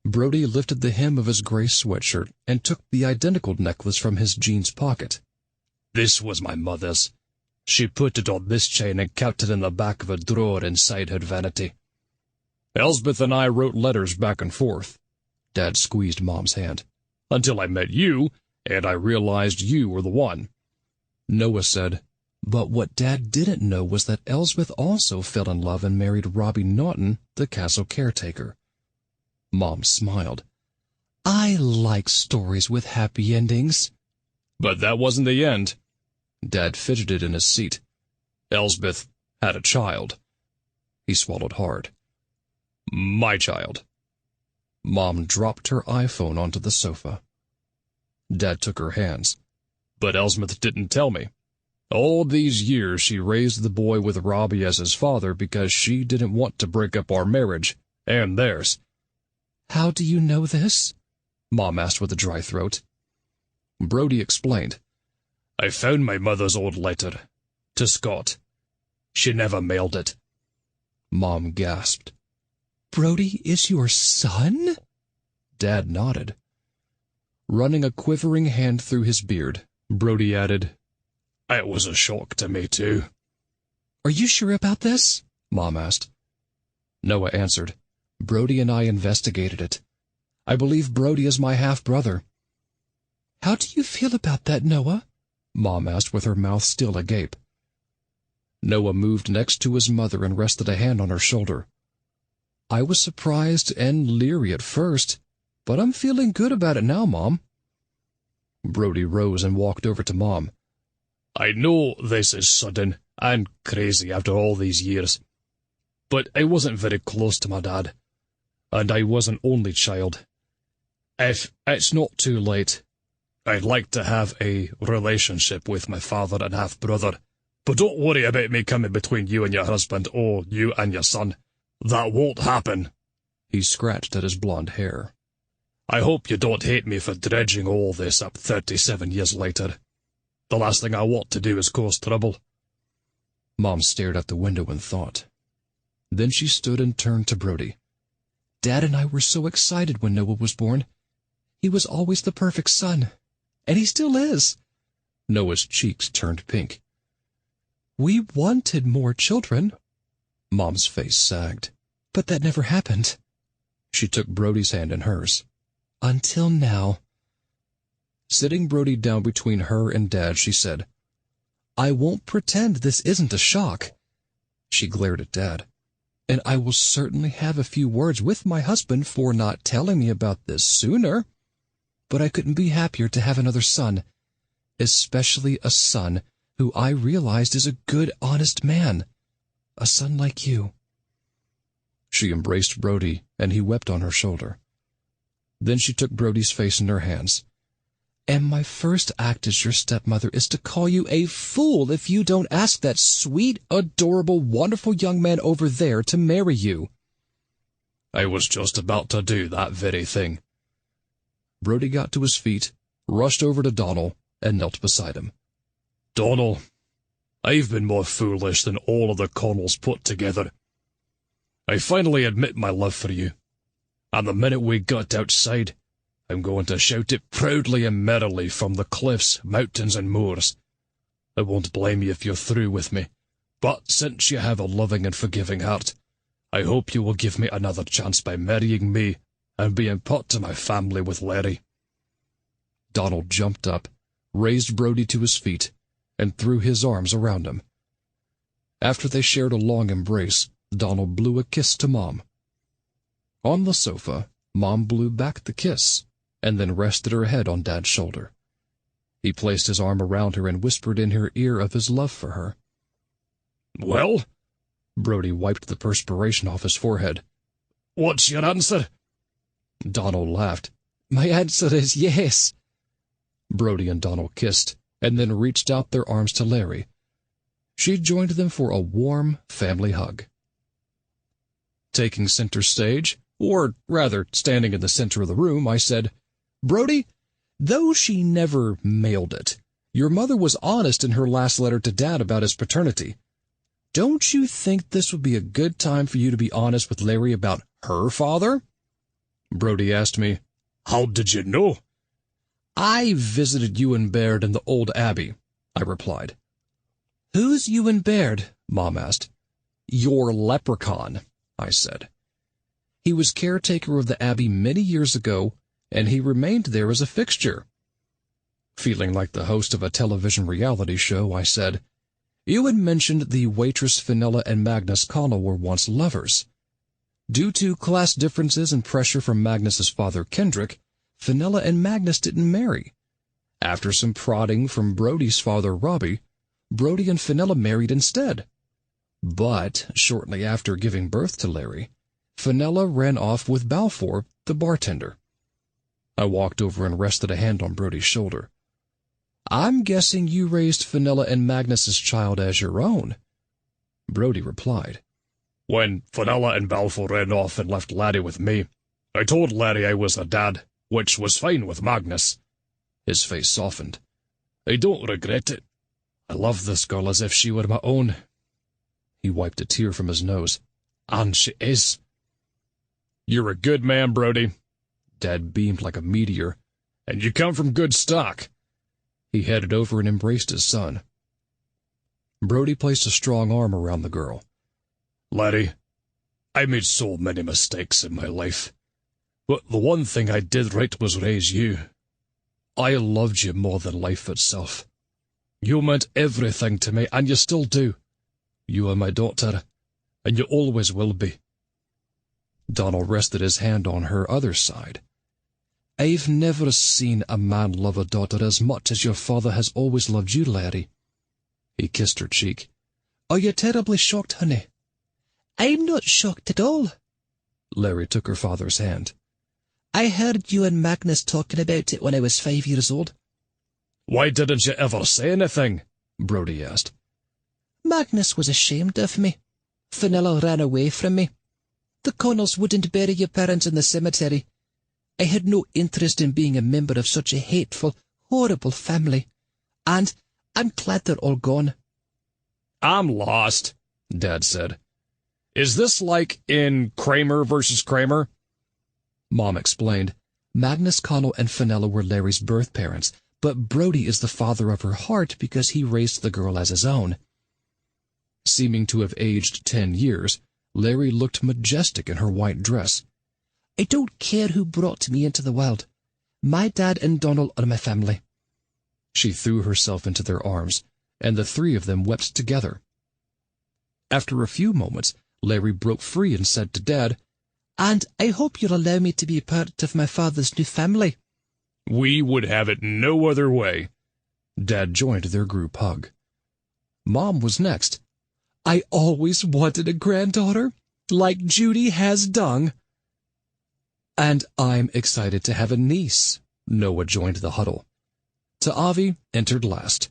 [SPEAKER 2] Brody lifted the hem of his gray sweatshirt and took the identical necklace from his jeans pocket.
[SPEAKER 1] This was my mother's. She put it on this chain and kept it in the back of a drawer inside her vanity. Elsbeth and I wrote letters back and forth.
[SPEAKER 2] Dad squeezed Mom's hand.
[SPEAKER 1] Until I met you, and I realized you were the one.
[SPEAKER 2] Noah said, but what Dad didn't know was that Elsbeth also fell in love and married Robbie Naughton, the castle caretaker. Mom smiled. I like stories with happy endings.
[SPEAKER 1] But that wasn't the end.
[SPEAKER 2] Dad fidgeted in his seat.
[SPEAKER 1] Elsbeth had a child.
[SPEAKER 2] He swallowed hard.
[SPEAKER 1] My child.
[SPEAKER 2] Mom dropped her iPhone onto the sofa. Dad took her hands.
[SPEAKER 1] But Elsbeth didn't tell me. All these years she raised the boy with Robbie as his father because she didn't want to break up our marriage, and theirs.
[SPEAKER 4] How do you know this?
[SPEAKER 2] Mom asked with a dry throat. Brody explained.
[SPEAKER 1] I found my mother's old letter. To Scott. She never mailed it.
[SPEAKER 2] Mom gasped.
[SPEAKER 4] Brody is your son?
[SPEAKER 2] Dad nodded. Running a quivering hand through his beard, Brody added,
[SPEAKER 1] It was a shock to me, too.
[SPEAKER 4] Are you sure about this?
[SPEAKER 2] Mom asked. Noah answered. Brody and I investigated it. I believe Brody is my half-brother.
[SPEAKER 4] How do you feel about that, Noah?
[SPEAKER 2] Mom asked with her mouth still agape. Noah moved next to his mother and rested a hand on her shoulder. I was surprised and leery at first, but I'm feeling good about it now, Mom. Brody rose and walked over to Mom.
[SPEAKER 1] I know this is sudden and crazy after all these years, but I wasn't very close to my dad, and I was an only child. If it's not too late, I'd like to have a relationship with my father and half-brother, but don't worry about me coming between you and your husband or you and your son. That won't happen.
[SPEAKER 2] He scratched at his blonde hair.
[SPEAKER 1] I hope you don't hate me for dredging all this up 37 years later. The last thing I want to do is cause trouble.
[SPEAKER 2] Mom stared out the window in thought. Then she stood and turned to Brody. Dad and I were so excited when Noah was born. He was always the perfect son. And he still is. Noah's cheeks turned pink. We wanted more children. Mom's face sagged. But that never happened. She took Brody's hand in hers. Until now. Sitting Brody down between her and Dad, she said, I won't pretend this isn't a shock. She glared at Dad. And I will certainly have a few words with my husband for not telling me about this sooner. But I couldn't be happier to have another son, especially a son who I realized is a good, honest man. A son like you. She embraced Brody, and he wept on her shoulder. Then she took Brody's face in her hands. And my first act as your stepmother is to call you a fool if you don't ask that sweet, adorable, wonderful young man over there to marry you.
[SPEAKER 1] I was just about to do that very thing.
[SPEAKER 2] Brody got to his feet, rushed over to Donald, and knelt beside him.
[SPEAKER 1] Donald, I've been more foolish than all of the Connells put together. I finally admit my love for you, and the minute we got outside, I'm going to shout it proudly and merrily from the cliffs, mountains, and moors. I won't blame you if you're through with me, but since you have a loving and forgiving heart, I hope you will give me another chance by marrying me and being put to my family with Larry.
[SPEAKER 2] Donald jumped up, raised Brody to his feet, and threw his arms around him. After they shared a long embrace, Donald blew a kiss to Mom. On the sofa, Mom blew back the kiss, and then rested her head on Dad's shoulder. He placed his arm around her and whispered in her ear of his love for her.
[SPEAKER 1] Well?
[SPEAKER 2] Brody wiped the perspiration off his forehead.
[SPEAKER 1] What's your answer?
[SPEAKER 2] Donald laughed. My answer is yes. Brody and Donald kissed, and then reached out their arms to Larry. She joined them for a warm family hug. Taking center stage, or rather standing in the center of the room, I said, Brody, though she never mailed it, your mother was honest in her last letter to Dad about his paternity. Don't you think this would be a good time for you to be honest with Larry about her father? Brody asked me,
[SPEAKER 1] How did you know?
[SPEAKER 2] I visited Ewan Baird in the old abbey, I replied. Who's Ewan Baird? Mom asked. Your leprechaun, I said. He was caretaker of the abbey many years ago, and he remained there as a fixture. Feeling like the host of a television reality show, I said, Ewan mentioned the waitress Fenella and Magnus Connell were once lovers. Due to class differences and pressure from Magnus's father Kendrick, Fenella and Magnus didn't marry. After some prodding from Brody's father Robbie, Brody and Fenella married instead. But shortly after giving birth to Larry, Fenella ran off with Balfour, the bartender. I walked over and rested a hand on Brody's shoulder. I'm guessing you raised Fenella and Magnus's child as your own. Brody replied.
[SPEAKER 1] When Fenella and Balfour ran off and left Larry with me, I told Larry I was a dad, which was fine with Magnus.
[SPEAKER 2] His face softened.
[SPEAKER 1] I don't regret it. I love this girl as if she were my own.
[SPEAKER 2] He wiped a tear from his nose.
[SPEAKER 1] And she is. You're a good man, Brody.
[SPEAKER 2] Dad beamed like a meteor.
[SPEAKER 1] And you come from good stock.
[SPEAKER 2] He headed over and embraced his son. Brody placed a strong arm around the girl.
[SPEAKER 1] Larry, I made so many mistakes in my life. But the one thing I did right was raise you. I loved you more than life itself. You meant everything to me, and you still do. You are my daughter, and you always will be.
[SPEAKER 2] Donald rested his hand on her other side. I've never seen a man love a daughter as much as your father has always loved you, Larry. He kissed her cheek. "Are you terribly shocked, honey?"
[SPEAKER 4] "I'm not shocked at all."
[SPEAKER 2] Larry took her father's hand.
[SPEAKER 4] "I heard you and Magnus talking about it when I was 5 years old."
[SPEAKER 1] "Why didn't you ever say anything?"
[SPEAKER 2] Brody asked.
[SPEAKER 4] "Magnus was ashamed of me. Fenella ran away from me. The Connells wouldn't bury your parents in the cemetery. I had no interest in being a member of such a hateful, horrible family. And I'm glad they're all gone."
[SPEAKER 1] "I'm lost," Dad said. "Is this like in Kramer versus Kramer?"
[SPEAKER 2] Mom explained. Magnus Connell and Fenella were Larry's birth parents, but Brody is the father of her heart because he raised the girl as his own. Seeming to have aged 10 years, Larry looked majestic in her white dress.
[SPEAKER 4] "I don't care who brought me into the world. My dad and Donald are my family."
[SPEAKER 2] She threw herself into their arms, and the three of them wept together. After a few moments, Larry broke free and said to Dad,
[SPEAKER 4] "And I hope you'll allow me to be part of my father's new family."
[SPEAKER 1] "We would have it no other way."
[SPEAKER 2] Dad joined their group hug. Mom was next. "I always wanted a granddaughter, like Judy has dung." "And I'm excited to have a niece," Noah joined the huddle. Ta'avi entered last.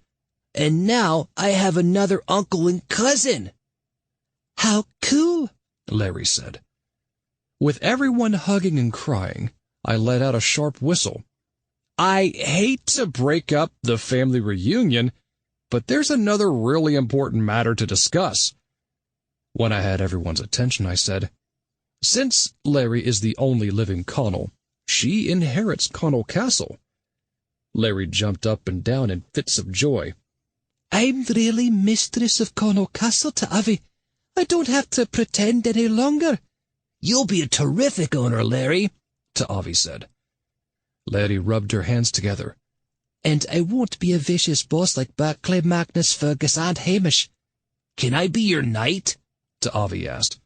[SPEAKER 4] "And now I have another uncle and cousin." "How cool,"
[SPEAKER 2] Larry said. With everyone hugging and crying, I let out a sharp whistle. I hate to break up the family reunion, but there's another really important matter to discuss. When I had everyone's attention, I said, "Since Larry is the only living Connell, she inherits Connell Castle." Larry jumped up and down in fits of joy.
[SPEAKER 4] "I'm really mistress of Connell Castle, Ta'avi. I don't have to pretend any longer." "You'll be a terrific owner, Larry,"
[SPEAKER 2] Ta'avi said. Larry rubbed her hands together.
[SPEAKER 4] "And I won't be a vicious boss like Barclay, Magnus, Fergus, and Hamish." "Can I be your knight?"
[SPEAKER 2] Ta'avi asked.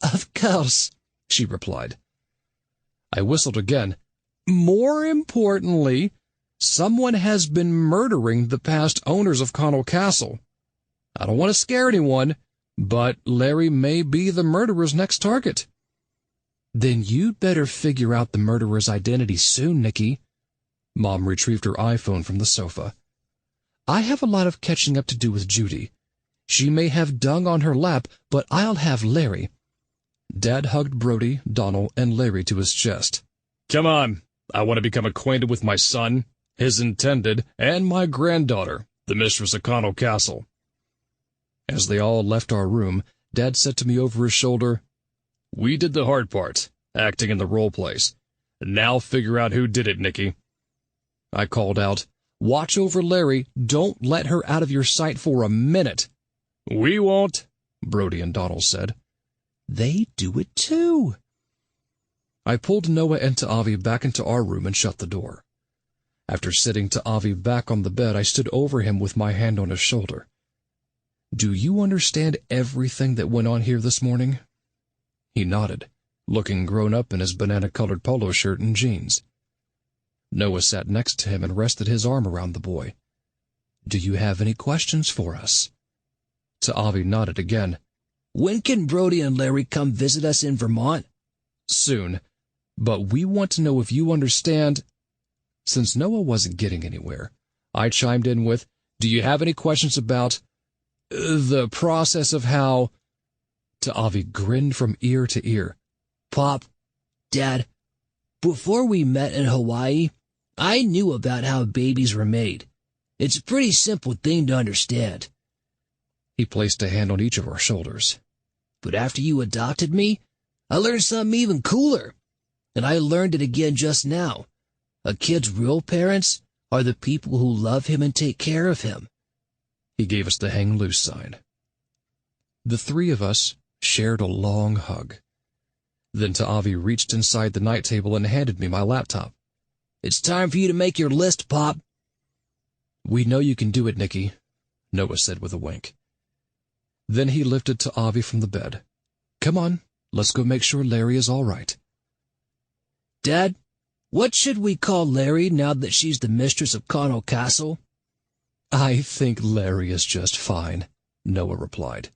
[SPEAKER 4] "Of course,"
[SPEAKER 2] she replied. I whistled again. "More importantly, someone has been murdering the past owners of Connell Castle. I don't want to scare anyone, but Larry may be the murderer's next target." "Then you'd better figure out the murderer's identity soon, Nicky." Mom retrieved her iPhone from the sofa. "I have a lot of catching up to do with Judy. She may have dung on her lap, but I'll have Larry." Dad hugged Brody, Donald, and Larry to his chest.
[SPEAKER 1] "Come on, I want to become acquainted with my son, his intended, and my granddaughter, the mistress of Connell Castle."
[SPEAKER 2] As they all left our room, Dad said to me over his shoulder,
[SPEAKER 1] "We did the hard part, acting in the role plays. Now figure out who did it, Nicky."
[SPEAKER 2] I called out, "Watch over Larry. Don't let her out of your sight for a minute."
[SPEAKER 1] "We won't,"
[SPEAKER 2] Brody and Donald said.
[SPEAKER 4] "They do it too."
[SPEAKER 2] I pulled Noah and Ta'avi back into our room and shut the door. After sitting Ta'avi back on the bed, I stood over him with my hand on his shoulder. "Do you understand everything that went on here this morning?" He nodded, looking grown up in his banana-colored polo shirt and jeans. Noah sat next to him and rested his arm around the boy. "Do you have any questions for us?" Ta'avi nodded again.
[SPEAKER 4] "When can Brody and Larry come visit us in Vermont?"
[SPEAKER 2] "Soon. But we want to know if you understand—" Since Noah wasn't getting anywhere, I chimed in with, "Do you have any questions about the process of how—" Ta'avi grinned from ear to ear.
[SPEAKER 4] "Pop, Dad, before we met in Hawaii, I knew about how babies were made. It's a pretty simple thing to understand."
[SPEAKER 2] He placed a hand on each of our shoulders.
[SPEAKER 4] "But after you adopted me, I learned something even cooler. And I learned it again just now. A kid's real parents are the people who love him and take care of him."
[SPEAKER 2] He gave us the hang loose sign. The three of us shared a long hug. Then Ta'avi reached inside the night table and handed me my laptop.
[SPEAKER 4] "It's time for you to make your list, Pop."
[SPEAKER 2] "We know you can do it, Nicky," Noah said with a wink. Then he lifted Ta'avi from the bed. "Come on, let's go make sure Larry is all right."
[SPEAKER 4] "Dad, what should we call Larry now that she's the mistress of Connell Castle?"
[SPEAKER 2] I think Larry is just fine, Noah replied.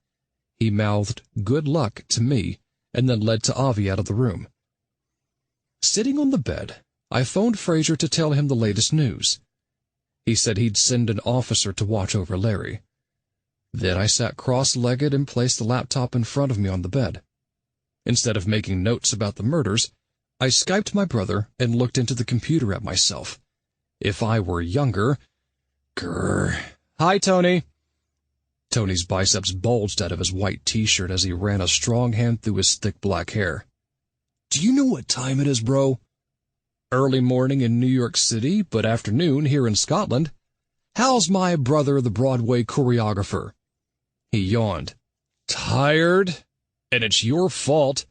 [SPEAKER 2] He mouthed good luck to me and then led to Avi out of the room. Sitting on the bed, I phoned Fraser to tell him the latest news. He said he'd send an officer to watch over Larry. Then I sat cross-legged and placed the laptop in front of me on the bed. Instead of making notes about the murders, I Skyped my brother and looked into the computer at myself. If I were younger... Grr. Hi, Tony. Tony's biceps bulged out of his white t-shirt as he ran a strong hand through his thick black hair. Do you know what time it is, bro? Early morning in New York City, but afternoon here in Scotland. How's my brother, the Broadway choreographer? He yawned. Tired? And it's your fault.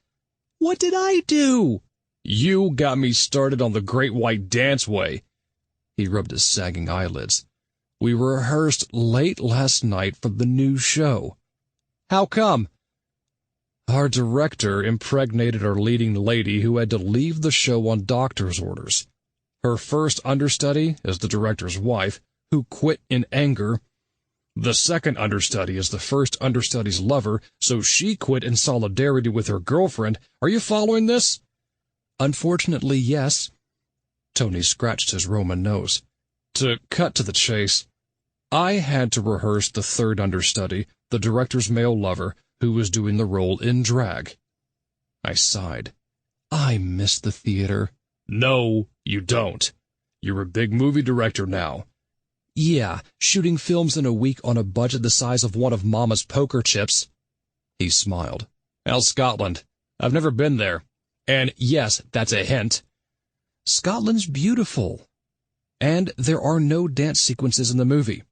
[SPEAKER 2] What did I do? You got me started on the Great White Danceway. He rubbed his sagging eyelids. We rehearsed late last night for the new show. How come? Our director impregnated our leading lady who had to leave the show on doctor's orders. Her first understudy is the director's wife, who quit in anger. The second understudy is the first understudy's lover, so she quit in solidarity with her girlfriend. Are you following this? Unfortunately, yes. Tony scratched his Roman nose. To cut to the chase, I had to rehearse the third understudy, the director's male lover, who was doing the role in drag. I sighed. I miss the theater. No, you don't. You're a big movie director now. Yeah, shooting films in a week on a budget the size of one of Mama's poker chips. He smiled. How's Scotland? I've never been there. And yes, that's a hint. Scotland's beautiful. And there are no dance sequences in the movie.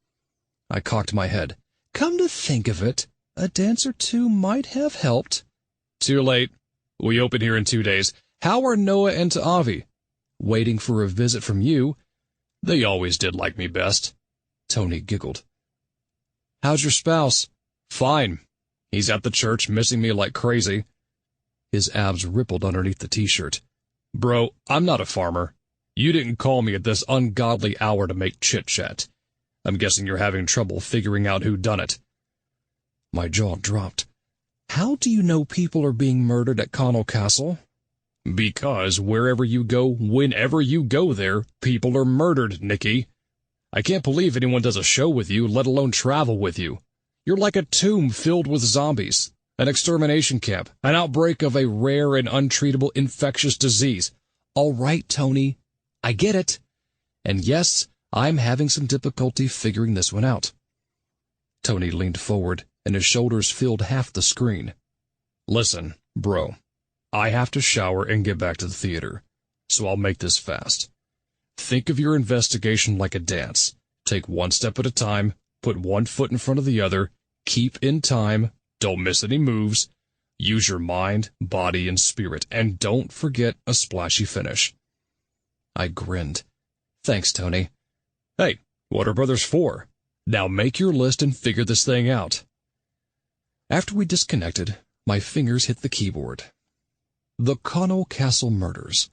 [SPEAKER 2] I cocked my head. Come to think of it, a dance or two might have helped. Too late. We open here in 2 days. How are Noah and Avi? Waiting for a visit from you. They always did like me best. Tony giggled. How's your spouse? Fine. He's at the church missing me like crazy. His abs rippled underneath the t-shirt. Bro, I'm not a farmer. You didn't call me at this ungodly hour to make chit-chat. I'm guessing you're having trouble figuring out who done it. My jaw dropped. How do you know people are being murdered at Connell Castle? Because wherever you go, whenever you go there, people are murdered, Nicky. I can't believe anyone does a show with you, let alone travel with you. You're like a tomb filled with zombies, an extermination camp, an outbreak of a rare and untreatable infectious disease. All right, Tony, I get it. And yes, I'm having some difficulty figuring this one out. Tony leaned forward, and his shoulders filled half the screen. Listen, bro, I have to shower and get back to the theater, so I'll make this fast. Think of your investigation like a dance. Take one step at a time, put one foot in front of the other, keep in time, don't miss any moves, use your mind, body, and spirit, and don't forget a splashy finish. I grinned. Thanks, Tony. Hey, what are brothers for? Now make your list and figure this thing out. After we disconnected, my fingers hit the keyboard. The Connell Castle Murders.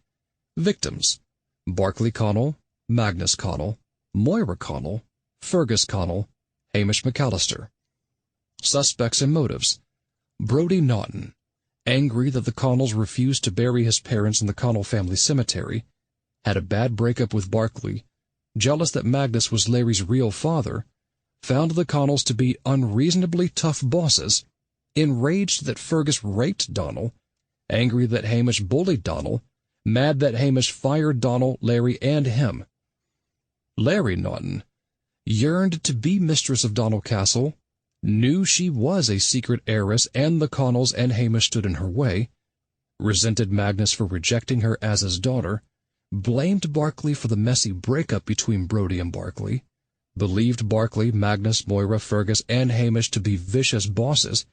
[SPEAKER 2] Victims: Barclay Connell, Magnus Connell, Moira Connell, Fergus Connell, Hamish McAllister. Suspects and motives: Brodie Naughton, angry that the Connells refused to bury his parents in the Connell family cemetery, had a bad breakup with Barclay, jealous that Magnus was Larry's real father, found the Connells to be unreasonably tough bosses, enraged that Fergus raped Donald, angry that Hamish bullied Donald, mad that Hamish fired Donald, Larry, and him. Larry Naughton yearned to be mistress of Donald Castle, knew she was a secret heiress and the Connells and Hamish stood in her way, resented Magnus for rejecting her as his daughter, blamed Barclay for the messy breakup between Brodie and Barclay, believed Barclay, Magnus, Moira, Fergus, and Hamish to be vicious bosses,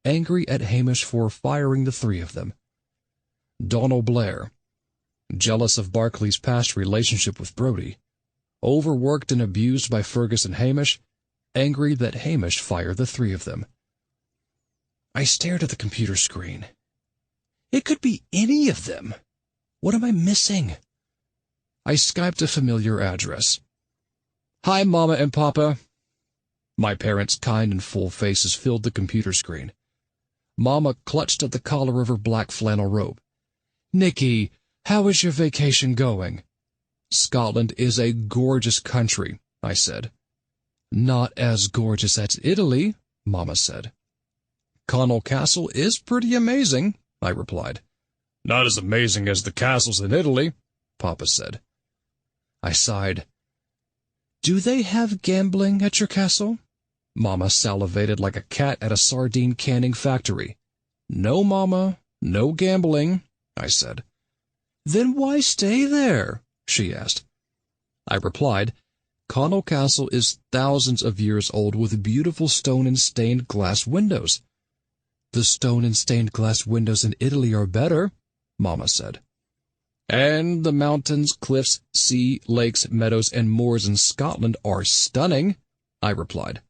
[SPEAKER 2] angry at Hamish for firing the three of them. Donald Blair, jealous of Barclay's past relationship with Brodie, overworked and abused by Fergus and Hamish, angry that Hamish fired the three of them. I stared at the computer screen. It could be any of them. What am I missing? I Skyped a familiar address. Hi, Mama and Papa. My parents' kind and full faces filled the computer screen. Mama clutched at the collar of her black flannel robe. Nicky, how is your vacation going? Scotland is a gorgeous country, I said. Not as gorgeous as Italy, Mama said. Connell Castle is pretty amazing, I replied. Not as amazing as the castles in Italy, Papa said. I sighed. Do they have gambling at your castle? Mama salivated like a cat at a sardine canning factory. No, Mama, no gambling, I said. Then why stay there? She asked. I replied, Connell Castle is thousands of years old with beautiful stone and stained glass windows. The stone and stained glass windows in Italy are better, Mama said. And the mountains, cliffs, sea, lakes, meadows, and moors in Scotland are stunning, I replied.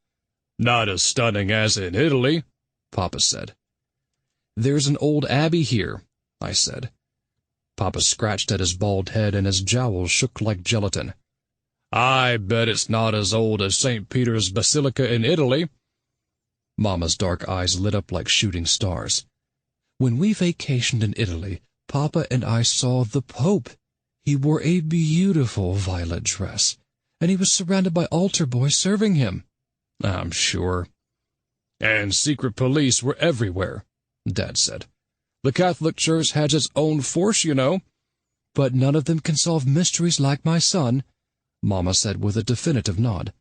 [SPEAKER 2] Not as stunning as in Italy, Papa said. There's an old abbey here, I said. Papa scratched at his bald head and his jowls shook like gelatin. I bet it's not as old as St. Peter's Basilica in Italy. Mama's dark eyes lit up like shooting stars. When we vacationed in Italy, Papa and I saw the Pope. He wore a beautiful violet dress, and he was surrounded by altar boys serving him. I'm sure. And secret police were everywhere, Dad said. The Catholic Church has its own force, you know. But none of them can solve mysteries like my son, Mama said with a definitive nod.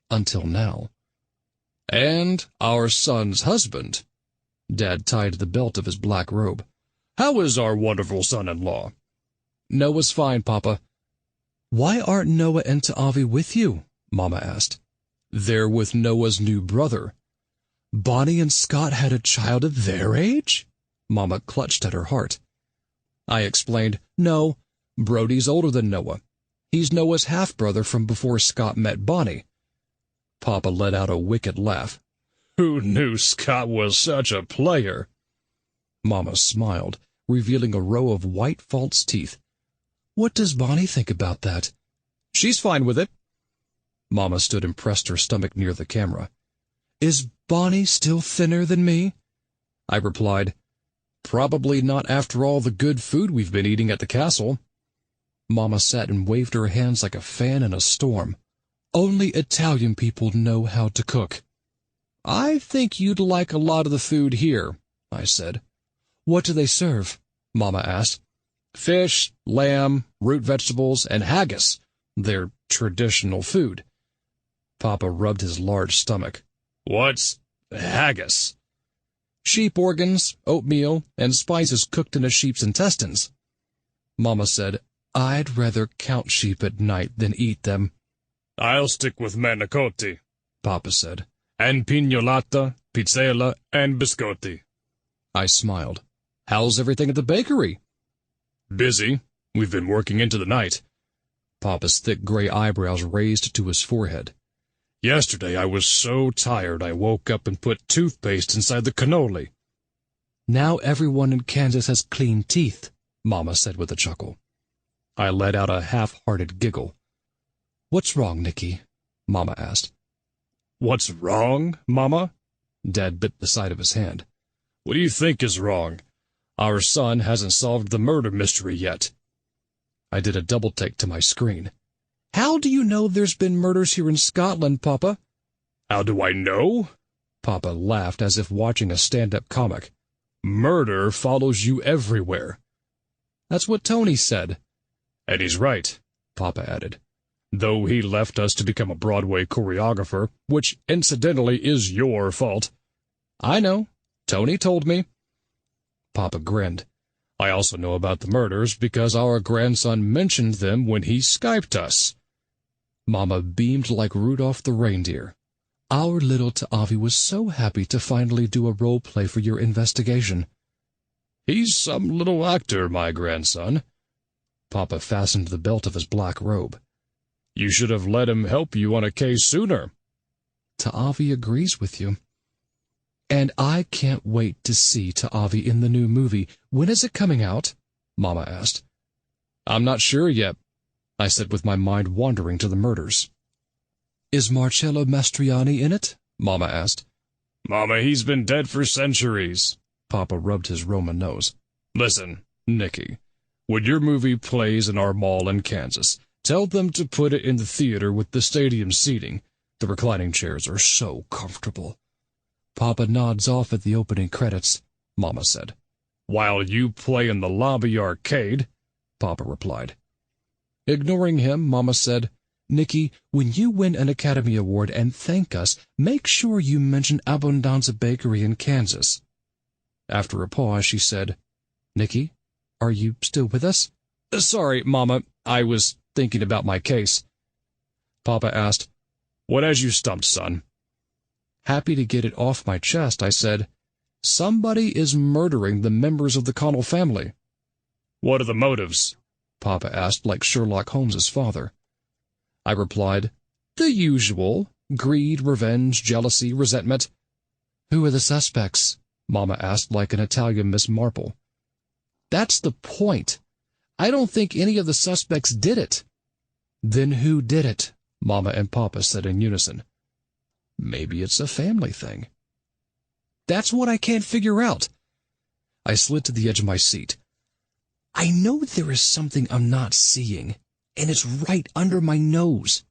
[SPEAKER 2] Until now. And our son's husband. Dad tied the belt of his black robe. How is our wonderful son-in-law? Noah's fine, Papa. Why aren't Noah and Ta'avi with you? Mama asked. They're with Noah's new brother. Bonnie and Scott had a child at their age? Mama clutched at her heart. I explained, no, Brody's older than Noah. He's Noah's half-brother from before Scott met Bonnie. Papa let out a wicked laugh. Who knew Scott was such a player? Mama smiled, revealing a row of white false teeth. What does Bonnie think about that? She's fine with it. Mama stood and pressed her stomach near the camera. Is Bonnie still thinner than me? I replied, probably not after all the good food we've been eating at the castle. Mama sat and waved her hands like a fan in a storm. Only Italian people know how to cook. I think you'd like a lot of the food here, I said. What do they serve? Mama asked. Fish, lamb, root vegetables, and haggis. They're traditional food. Papa rubbed his large stomach. What's haggis? Sheep organs, oatmeal, and spices cooked in a sheep's intestines. Mama said, I'd rather count sheep at night than eat them. I'll stick with manicotti, Papa said, and pignolata, pizzella, and biscotti. I smiled. How's everything at the bakery? Busy. We've been working into the night. Papa's thick gray eyebrows raised to his forehead. Yesterday I was so tired I woke up and put toothpaste inside the cannoli. Now everyone in Kansas has clean teeth, Mama said with a chuckle. I let out a half-hearted giggle. What's wrong, Nicky? Mama asked. What's wrong, Mama? Dad bit the side of his hand. What do you think is wrong? Our son hasn't solved the murder mystery yet. I did a double-take to my screen. How do you know there's been murders here in Scotland, Papa? How do I know? Papa laughed as if watching a stand-up comic. Murder follows you everywhere. That's what Tony said. And he's right, Papa added. Though he left us to become a Broadway choreographer, which incidentally is your fault. I know. Tony told me. Papa grinned. I also know about the murders because our grandson mentioned them when he Skyped us. Mama beamed like Rudolph the reindeer. Our little Ta'avi was so happy to finally do a role play for your investigation. He's some little actor, my grandson. Papa fastened the belt of his black robe. You should have let him help you on a case sooner. Ta'avi agrees with you. And I can't wait to see Ta'avi in the new movie. When is it coming out? Mama asked. I'm not sure yet, I said with my mind wandering to the murders. Is Marcello Mastriani in it? Mama asked.
[SPEAKER 1] Mama, he's been dead for centuries.
[SPEAKER 2] Papa rubbed his Roman nose.
[SPEAKER 1] Listen, Nicky, when your movie plays in our mall in Kansas, tell them to put it in the theater with the stadium seating. The reclining chairs are so comfortable.
[SPEAKER 2] Papa nods off at the opening credits, Mama said.
[SPEAKER 1] While you play in the lobby arcade, Papa replied.
[SPEAKER 2] Ignoring him, Mama said, Nicky, when you win an Academy Award and thank us, make sure you mention Abundanza Bakery in Kansas. After a pause, she said, Nicky, are you still with us?
[SPEAKER 1] Sorry, Mama, I was thinking about my case.
[SPEAKER 2] Papa asked,
[SPEAKER 1] What has you stumped, son?
[SPEAKER 2] Happy to get it off my chest, I said, Somebody is murdering the members of the Connell family.
[SPEAKER 1] What are the motives?
[SPEAKER 2] Papa asked, like Sherlock Holmes's father. I replied, The usual. Greed, revenge, jealousy, resentment. Who are the suspects? Mama asked, like an Italian Miss Marple. That's the point. I don't think any of the suspects did it. Then who did it? Mama and Papa said in unison. Maybe it's a family thing. That's what I can't figure out. I slid to the edge of my seat. I know there is something I'm not seeing, and it's right under my nose.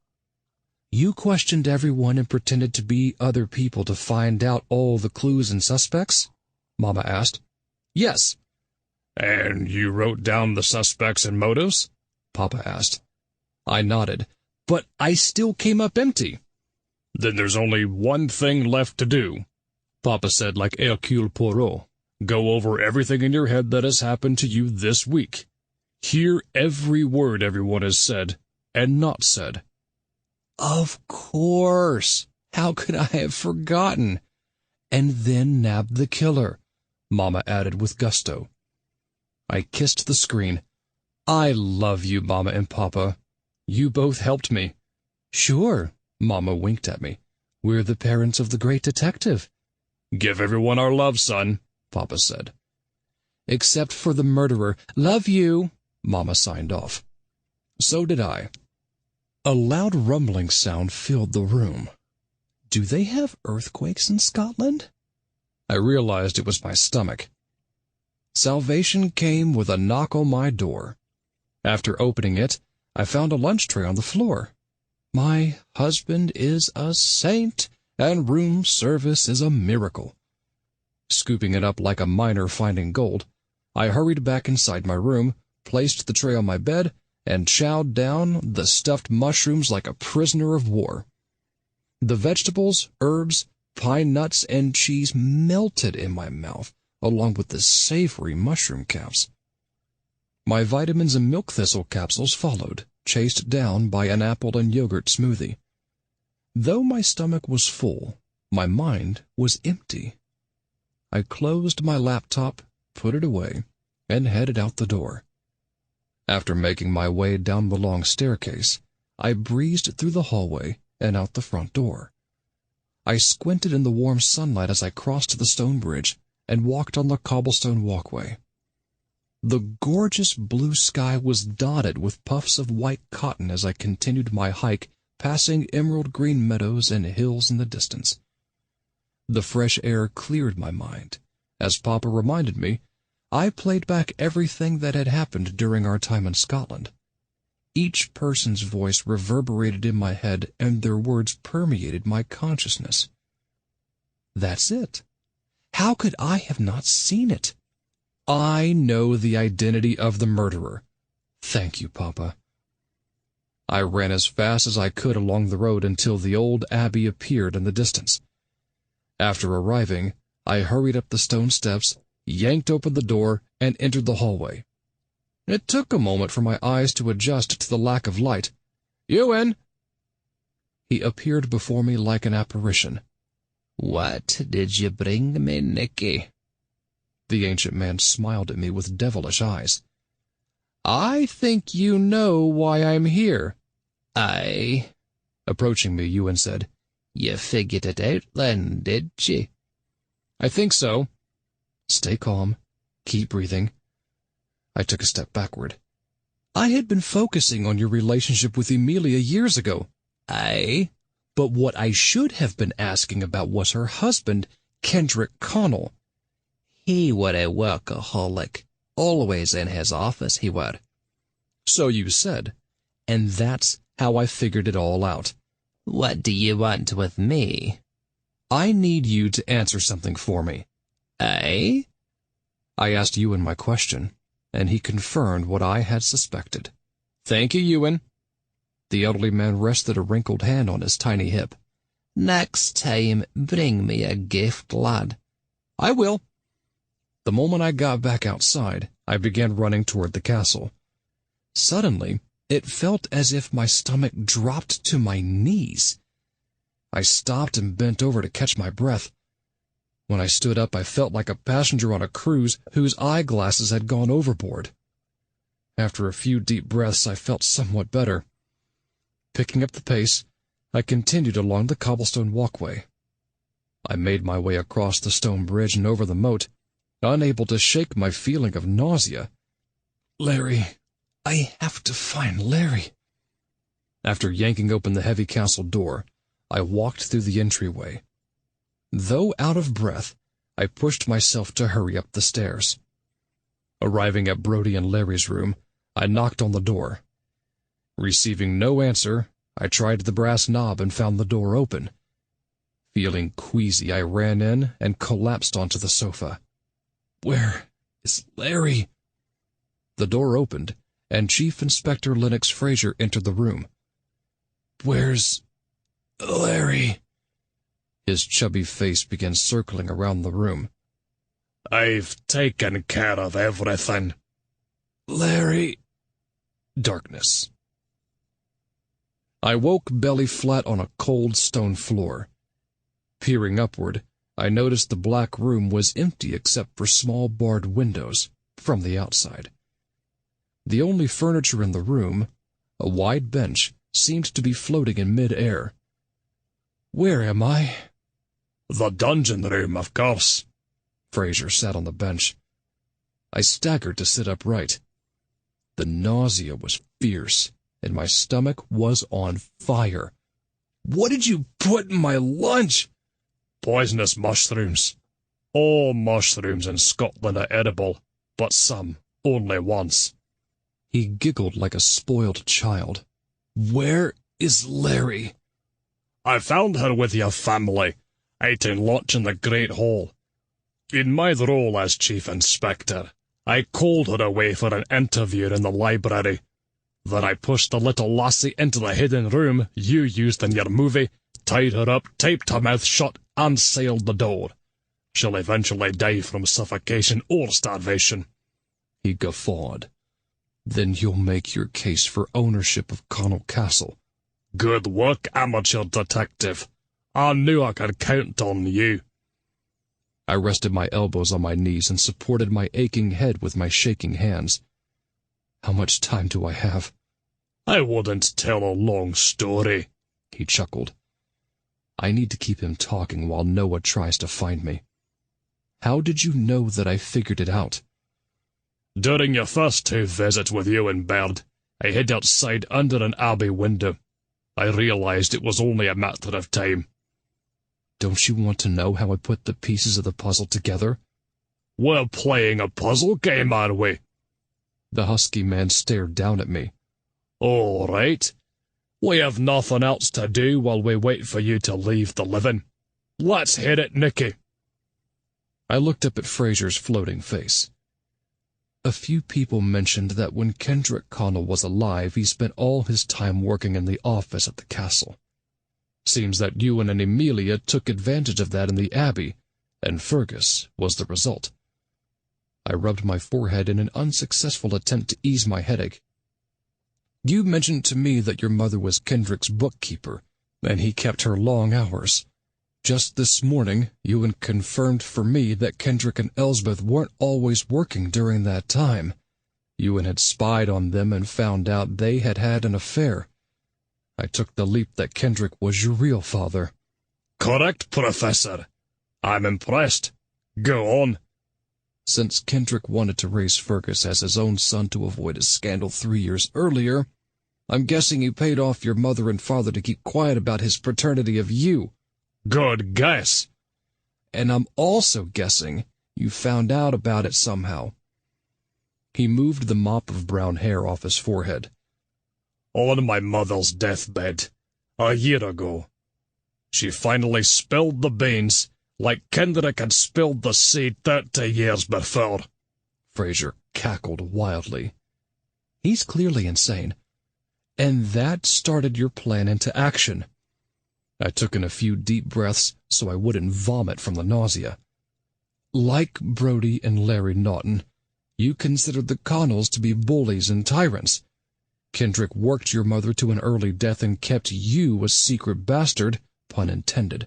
[SPEAKER 2] You questioned everyone and pretended to be other people to find out all the clues and suspects? Mama asked. Yes.
[SPEAKER 1] And you wrote down the suspects and motives?
[SPEAKER 2] Papa asked. I nodded, but I still came up empty.
[SPEAKER 1] Then there's only one thing left to do, Papa said like Hercule Poirot. Go over everything in your head that has happened to you this week. Hear every word everyone has said and not said.
[SPEAKER 2] Of course. How could I have forgotten? And then nab the killer, Mama added with gusto. I kissed the screen. I love you, Mama and Papa. You both helped me. Sure, Mama winked at me. We're the parents of the great detective.
[SPEAKER 1] Give everyone our love, son,
[SPEAKER 2] Papa said. Except for the murderer. Love you, Mama signed off. So did I. A loud rumbling sound filled the room. Do they have earthquakes in Scotland? I realized it was my stomach. Salvation came with a knock on my door. After opening it, I found a lunch tray on the floor. My husband is a saint, and room service is a miracle. Scooping it up like a miner finding gold, I hurried back inside my room, placed the tray on my bed, and chowed down the stuffed mushrooms like a prisoner of war. The vegetables, herbs, pine nuts, and cheese melted in my mouth, along with the savory mushroom caps. My vitamins and milk thistle capsules followed, chased down by an apple and yogurt smoothie. Though my stomach was full, my mind was empty. I closed my laptop, put it away, and headed out the door. After making my way down the long staircase, I breezed through the hallway and out the front door. I squinted in the warm sunlight as I crossed the stone bridge and walked on the cobblestone walkway. The gorgeous blue sky was dotted with puffs of white cotton as I continued my hike, passing emerald green meadows and hills in the distance. The fresh air cleared my mind. As Papa reminded me, I played back everything that had happened during our time in Scotland. Each person's voice reverberated in my head, and their words permeated my consciousness. That's it. How could I have not seen it? I know the identity of the murderer. Thank you, Papa. I ran as fast as I could along the road until the old abbey appeared in the distance. After arriving, I hurried up the stone steps, yanked open the door, and entered the hallway. It took a moment for my eyes to adjust to the lack of light. "Ewan!" He appeared before me like an apparition.
[SPEAKER 4] "What did you bring me, Nicky?"
[SPEAKER 2] The ancient man smiled at me with devilish eyes. "I think you know why I'm here."
[SPEAKER 4] "Aye."
[SPEAKER 2] Approaching me, Ewan said,
[SPEAKER 4] "You figured it out then, did you?"
[SPEAKER 2] "I think so." "Stay calm. Keep breathing." I took a step backward. "I had been focusing on your relationship with Emilia years ago."
[SPEAKER 4] "Aye."
[SPEAKER 2] But what I should have been asking about was her husband, Kendrick Connell.
[SPEAKER 4] He were a workaholic. Always in his office, he were.
[SPEAKER 2] So you said, and that's how I figured it all out.
[SPEAKER 4] What do you want with me?
[SPEAKER 2] I need you to answer something for me.
[SPEAKER 4] Eh?
[SPEAKER 2] I asked Ewan my question, and he confirmed what I had suspected. Thank you, Ewan. The elderly man rested a wrinkled hand on his tiny hip.
[SPEAKER 4] Next time, bring me a gift, lad.
[SPEAKER 2] I will. The moment I got back outside, I began running toward the castle. Suddenly, it felt as if my stomach dropped to my knees. I stopped and bent over to catch my breath. When I stood up, I felt like a passenger on a cruise whose eyeglasses had gone overboard. After a few deep breaths, I felt somewhat better. Picking up the pace, I continued along the cobblestone walkway. I made my way across the stone bridge and over the moat, unable to shake my feeling of nausea. Larry, I have to find Larry. After yanking open the heavy castle door, I walked through the entryway. Though out of breath, I pushed myself to hurry up the stairs. Arriving at Brody and Larry's room, I knocked on the door. Receiving no answer, I tried the brass knob and found the door open. Feeling queasy, I ran in and collapsed onto the sofa. Where is Larry? The door opened, and Chief Inspector Lennox Fraser entered the room. Where's Larry? His chubby face began circling around the room.
[SPEAKER 1] I've taken care of everything.
[SPEAKER 2] Larry. Darkness. I woke belly flat on a cold stone floor. Peering upward, I noticed the black room was empty except for small barred windows from the outside. The only furniture in the room, a wide bench, seemed to be floating in mid-air. Where am I?
[SPEAKER 1] The dungeon room, of course.
[SPEAKER 2] Fraser sat on the bench. I staggered to sit upright. The nausea was fierce, and my stomach was on fire. What did you put in my lunch?
[SPEAKER 1] Poisonous mushrooms. All mushrooms in Scotland are edible, but some only once.
[SPEAKER 2] He giggled like a spoiled child. Where is Larry?
[SPEAKER 1] I found her with your family, eating lunch in the Great Hall. In my role as Chief Inspector, I called her away for an interview in the library. Then I pushed the little lassie into the hidden room you used in your movie, tied her up, taped her mouth shut, and sealed the door. She'll eventually die from suffocation or starvation.
[SPEAKER 2] He guffawed. Then you'll make your case for ownership of Connell Castle.
[SPEAKER 1] Good work, amateur detective. I knew I could count on you.
[SPEAKER 2] I rested my elbows on my knees and supported my aching head with my shaking hands. How much time do I have?
[SPEAKER 1] I wouldn't tell a long story,
[SPEAKER 2] he chuckled. I need to keep him talking while Noah tries to find me. How did you know that I figured it out?
[SPEAKER 1] During your first 2 visits with you and Baird, I hid outside under an abbey window. I realized it was only a matter of time.
[SPEAKER 2] Don't you want to know how I put the pieces of the puzzle together?
[SPEAKER 1] We're playing a puzzle game, are we?
[SPEAKER 2] The husky man stared down at me.
[SPEAKER 1] All right. We have nothing else to do while we wait for you to leave the living. Let's hit it, Nicky.
[SPEAKER 2] I looked up at Fraser's floating face. A few people mentioned that when Kendrick Connell was alive, he spent all his time working in the office at the castle. Seems that Ewan and Amelia took advantage of that in the Abbey, and Fergus was the result. I rubbed my forehead in an unsuccessful attempt to ease my headache. You mentioned to me that your mother was Kendrick's bookkeeper, and he kept her long hours. Just this morning, Ewan confirmed for me that Kendrick and Elsbeth weren't always working during that time. Ewan had spied on them and found out they had had an affair. I took the leap that Kendrick was your real father.
[SPEAKER 1] Correct, Professor. I'm impressed. Go on.
[SPEAKER 2] Since Kendrick wanted to raise Fergus as his own son to avoid a scandal 3 years earlier, I'm guessing he paid off your mother and father to keep quiet about his paternity of you.
[SPEAKER 1] Good guess.
[SPEAKER 2] And I'm also guessing you found out about it somehow. He moved the mop of brown hair off his forehead.
[SPEAKER 1] On my mother's deathbed, a year ago, she finally spilled the beans like Kendrick had spilled the seed 30 years before.
[SPEAKER 2] Fraser cackled wildly. He's clearly insane. And that started your plan into action. I took in a few deep breaths so I wouldn't vomit from the nausea. Like Brody and Larry Naughton, you considered the Connells to be bullies and tyrants. Kendrick worked your mother to an early death and kept you a secret bastard, pun intended.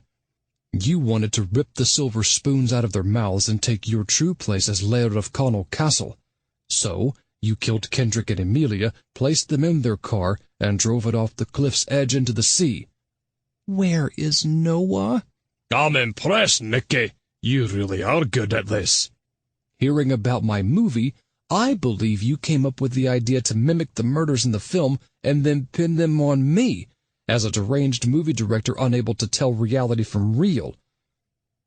[SPEAKER 2] You wanted to rip the silver spoons out of their mouths and take your true place as Laird of Connell Castle. So, you killed Kendrick and Amelia, placed them in their car, and drove it off the cliff's edge into the sea. Where is Noah?
[SPEAKER 1] I'm impressed, Nicky. You really are good at this.
[SPEAKER 2] Hearing about my movie, I believe you came up with the idea to mimic the murders in the film and then pin them on me, as a deranged movie director unable to tell reality from real.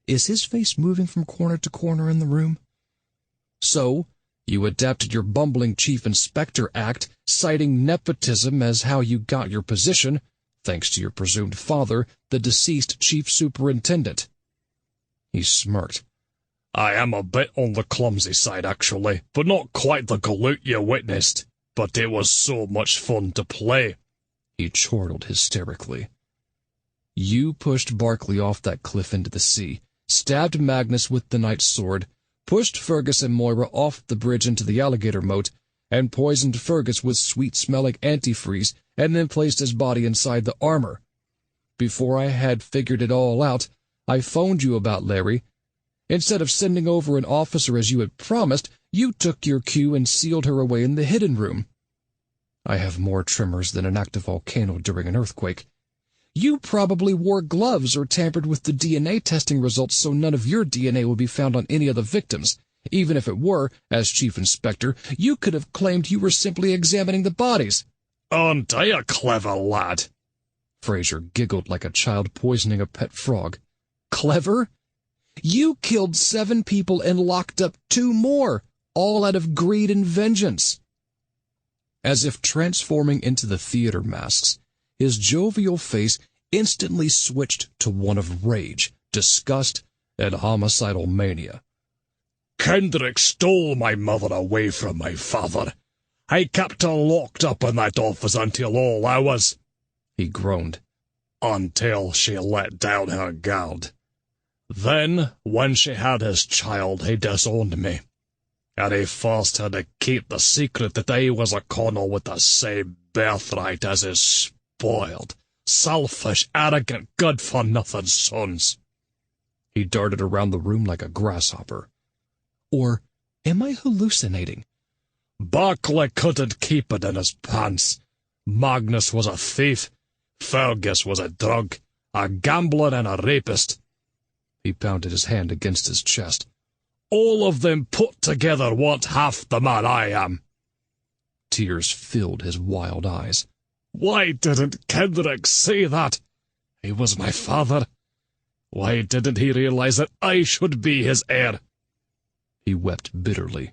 [SPEAKER 2] Is his face moving from corner to corner in the room? So, you adapted your bumbling chief inspector act, citing nepotism as how you got your position, thanks to your presumed father, the deceased chief superintendent. He smirked.
[SPEAKER 1] I am a bit on the clumsy side, actually, but not quite the galoot you witnessed. But it was so much fun to play.
[SPEAKER 2] He chortled hysterically. You pushed Barkley off that cliff into the sea, stabbed Magnus with the knight's sword, pushed Fergus and Moira off the bridge into the alligator moat, and poisoned Fergus with sweet-smelling antifreeze, and then placed his body inside the armor. Before I had figured it all out, I phoned you about Larry. Instead of sending over an officer as you had promised, you took your cue and sealed her away in the hidden room. I have more tremors than an active volcano during an earthquake. You probably wore gloves or tampered with the DNA testing results so none of your DNA would be found on any of the victims. Even if it were, as chief inspector, you could have claimed you were simply examining the bodies.
[SPEAKER 1] Aren't I a clever lad?
[SPEAKER 2] Fraser giggled like a child poisoning a pet frog. Clever? You killed 7 people and locked up 2 more, all out of greed and vengeance. As if transforming into the theater masks, his jovial face instantly switched to one of rage, disgust, and homicidal mania.
[SPEAKER 1] Kendrick stole my mother away from my father. I kept her locked up in that office until all hours,
[SPEAKER 2] he groaned,
[SPEAKER 1] until she let down her guard. Then, when she had his child, he disowned me, and he forced her to keep the secret that I was a Connell with the same birthright as his spoiled, selfish, arrogant, good-for-nothing sons.
[SPEAKER 2] He darted around the room like a grasshopper. Or am I hallucinating?
[SPEAKER 1] Barkley couldn't keep it in his pants. Magnus was a thief. Fergus was a drug, a gambler and a rapist.
[SPEAKER 2] He pounded his hand against his chest.
[SPEAKER 1] All of them put together weren't half the man I am.
[SPEAKER 2] Tears filled his wild eyes.
[SPEAKER 1] Why didn't Kendrick say that? He was my father. Why didn't he realize that I should be his heir?
[SPEAKER 2] He wept bitterly.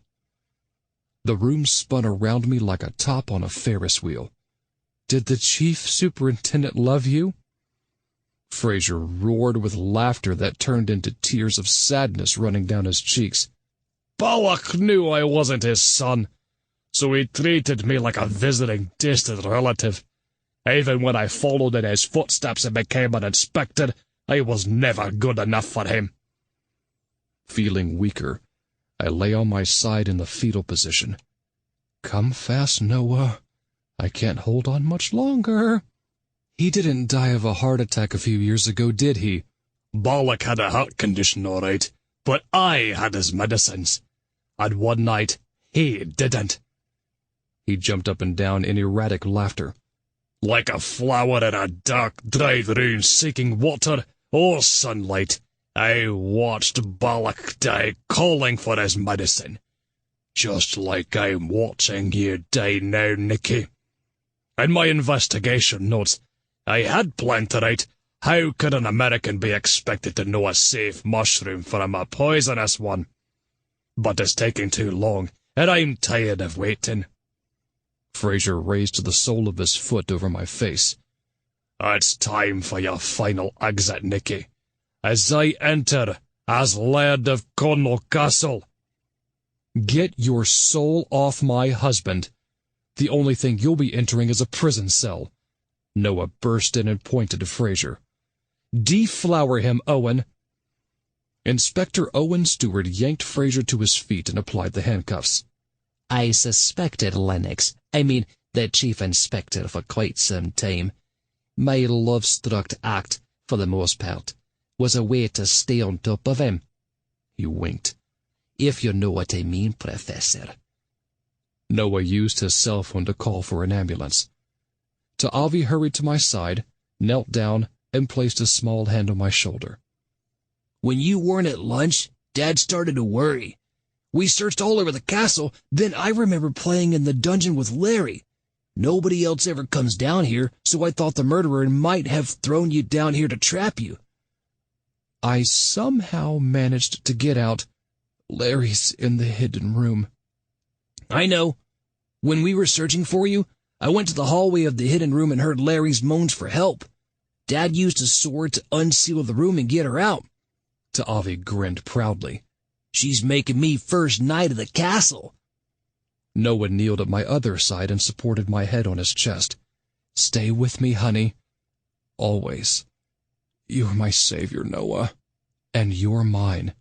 [SPEAKER 2] The room spun around me like a top on a Ferris wheel. Did the chief superintendent love you? Fraser roared with laughter that turned into tears of sadness running down his cheeks.
[SPEAKER 1] Balak knew I wasn't his son, so he treated me like a visiting distant relative. Even when I followed in his footsteps and became an inspector, I was never good enough for him.
[SPEAKER 2] Feeling weaker, I lay on my side in the fetal position. Come fast, Noah. I can't hold on much longer. He didn't die of a heart attack a few years ago, did he?
[SPEAKER 1] Balak had a heart condition, all right, but I had his medicines. And one night, he didn't.
[SPEAKER 2] He jumped up and down in erratic laughter.
[SPEAKER 1] Like a flower in a dark, dry room seeking water or sunlight, I watched Balak die calling for his medicine. Just like I'm watching you die now, Nicky. In my investigation notes, I had planned to write, how could an American be expected to know a safe mushroom from a poisonous one? But it's taking too long, and I'm tired of waiting.
[SPEAKER 2] Fraser raised the sole of his foot over my face.
[SPEAKER 1] It's time for your final exit, Nicky, as I enter as Laird of Connell Castle.
[SPEAKER 2] Get your soul off my husband. The only thing you'll be entering is a prison cell. Noah burst in and pointed to Fraser. Deflower him, Owen. Inspector Owen Stewart yanked Fraser to his feet and applied the handcuffs.
[SPEAKER 4] I suspected Lennox, the chief inspector, for quite some time. My love-struck act, for the most part, was a way to stay on top of him.
[SPEAKER 2] He winked.
[SPEAKER 4] If you know what I mean, Professor.
[SPEAKER 2] Noah used his cell phone to call for an ambulance. Ta'avi hurried to my side, knelt down, and placed a small hand on my shoulder.
[SPEAKER 4] When you weren't at lunch, Dad started to worry. We searched all over the castle, then I remember playing in the dungeon with Larry. Nobody else ever comes down here, so I thought the murderer might have thrown you down here to trap you.
[SPEAKER 2] I somehow managed to get out. Larry's in the hidden room.
[SPEAKER 4] I know. When we were searching for you, I went to the hallway of the hidden room and heard Larry's moans for help. Dad used a sword to unseal the room and get her out.
[SPEAKER 2] Ta'avi grinned proudly.
[SPEAKER 4] She's making me first knight of the castle.
[SPEAKER 2] Noah kneeled at my other side and supported my head on his chest. Stay with me, honey. Always. You're my savior, Noah. And you're mine.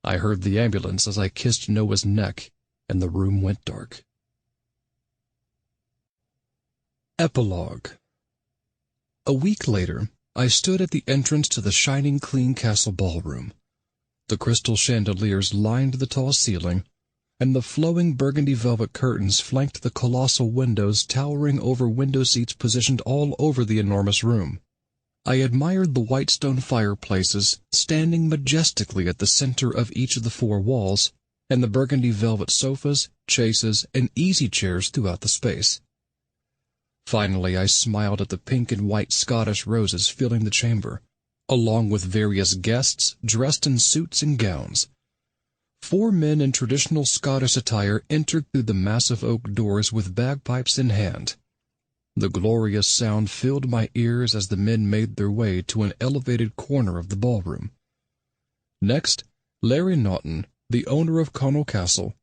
[SPEAKER 2] I heard the ambulance as I kissed Noah's neck, and the room went dark. Epilogue. A week later, I stood at the entrance to the shining clean castle ballroom. The crystal chandeliers lined the tall ceiling, and the flowing burgundy velvet curtains flanked the colossal windows towering over window seats positioned all over the enormous room. I admired the white stone fireplaces standing majestically at the center of each of the four walls, and the burgundy velvet sofas, chases, and easy chairs throughout the space. Finally, I smiled at the pink and white Scottish roses filling the chamber, along with various guests dressed in suits and gowns. 4 men in traditional Scottish attire entered through the massive oak doors with bagpipes in hand. The glorious sound filled my ears as the men made their way to an elevated corner of the ballroom. Next, Larry Naughton, the owner of Connell Castle,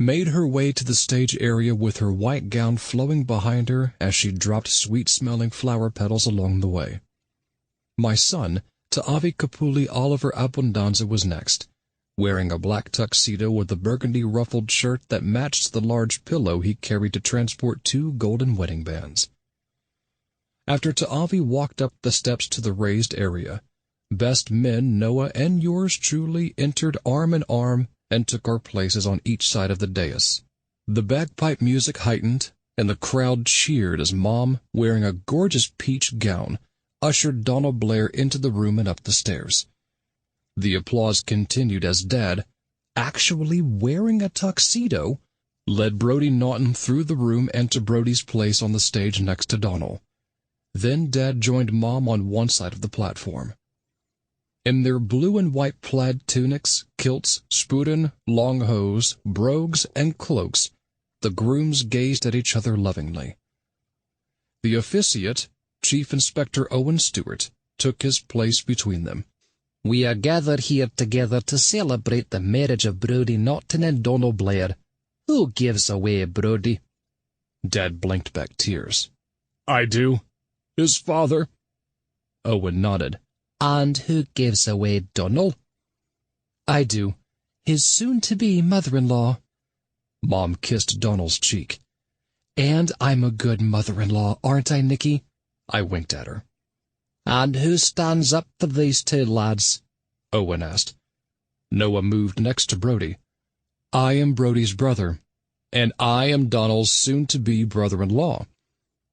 [SPEAKER 2] made her way to the stage area with her white gown flowing behind her as she dropped sweet-smelling flower petals along the way. My son, Ta'avi Kapuli Oliver Abundanza, was next, wearing a black tuxedo with a burgundy ruffled shirt that matched the large pillow he carried to transport 2 golden wedding bands. After Ta'avi walked up the steps to the raised area, best men Noah and yours truly entered arm in arm and took our places on each side of the dais. The bagpipe music heightened, and the crowd cheered as Mom, wearing a gorgeous peach gown, ushered Donald Blair into the room and up the stairs. The applause continued as Dad, actually wearing a tuxedo, led Brody Naughton through the room and to Brody's place on the stage next to Donald. Then Dad joined Mom on one side of the platform. In their blue and white plaid tunics, kilts, spuden, long hose, brogues, and cloaks, the grooms gazed at each other lovingly. The officiate, Chief Inspector Owen Stewart, took his place between them.
[SPEAKER 4] We are gathered here together to celebrate the marriage of Brodie Naughton and Donald Blair. Who gives away Brodie?
[SPEAKER 2] Dad blinked back tears.
[SPEAKER 1] I do. His father.
[SPEAKER 2] Owen nodded.
[SPEAKER 4] And who gives away Donald?
[SPEAKER 2] I do. His soon-to-be mother-in-law. Mom kissed Donald's cheek. And I'm a good mother-in-law, aren't I, Nicky? I winked at her.
[SPEAKER 4] And who stands up for these 2 lads?
[SPEAKER 2] Owen asked. Noah moved next to Brody. I am Brody's brother, and I am Donald's soon-to-be brother-in-law.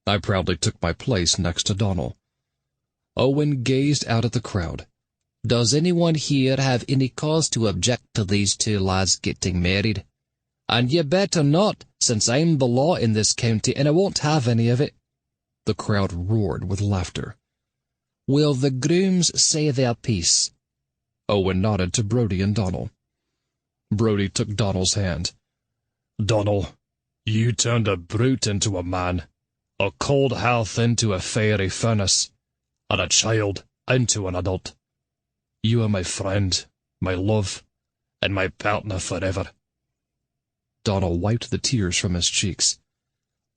[SPEAKER 2] I proudly took my place next to Donald. Owen gazed out at the crowd.
[SPEAKER 4] Does anyone here have any cause to object to these 2 lads getting married? And you better not, since I'm the law in this county and I won't have any of it.
[SPEAKER 2] The crowd roared with laughter.
[SPEAKER 4] Will the grooms say their piece?
[SPEAKER 2] Owen nodded to Brodie and Donal. Brodie took Donal's hand.
[SPEAKER 1] Donal, you turned a brute into a man, a cold hearth into a fiery furnace, and a child into an adult. You are my friend, my love, and my partner forever.
[SPEAKER 2] Donal wiped the tears from his cheeks.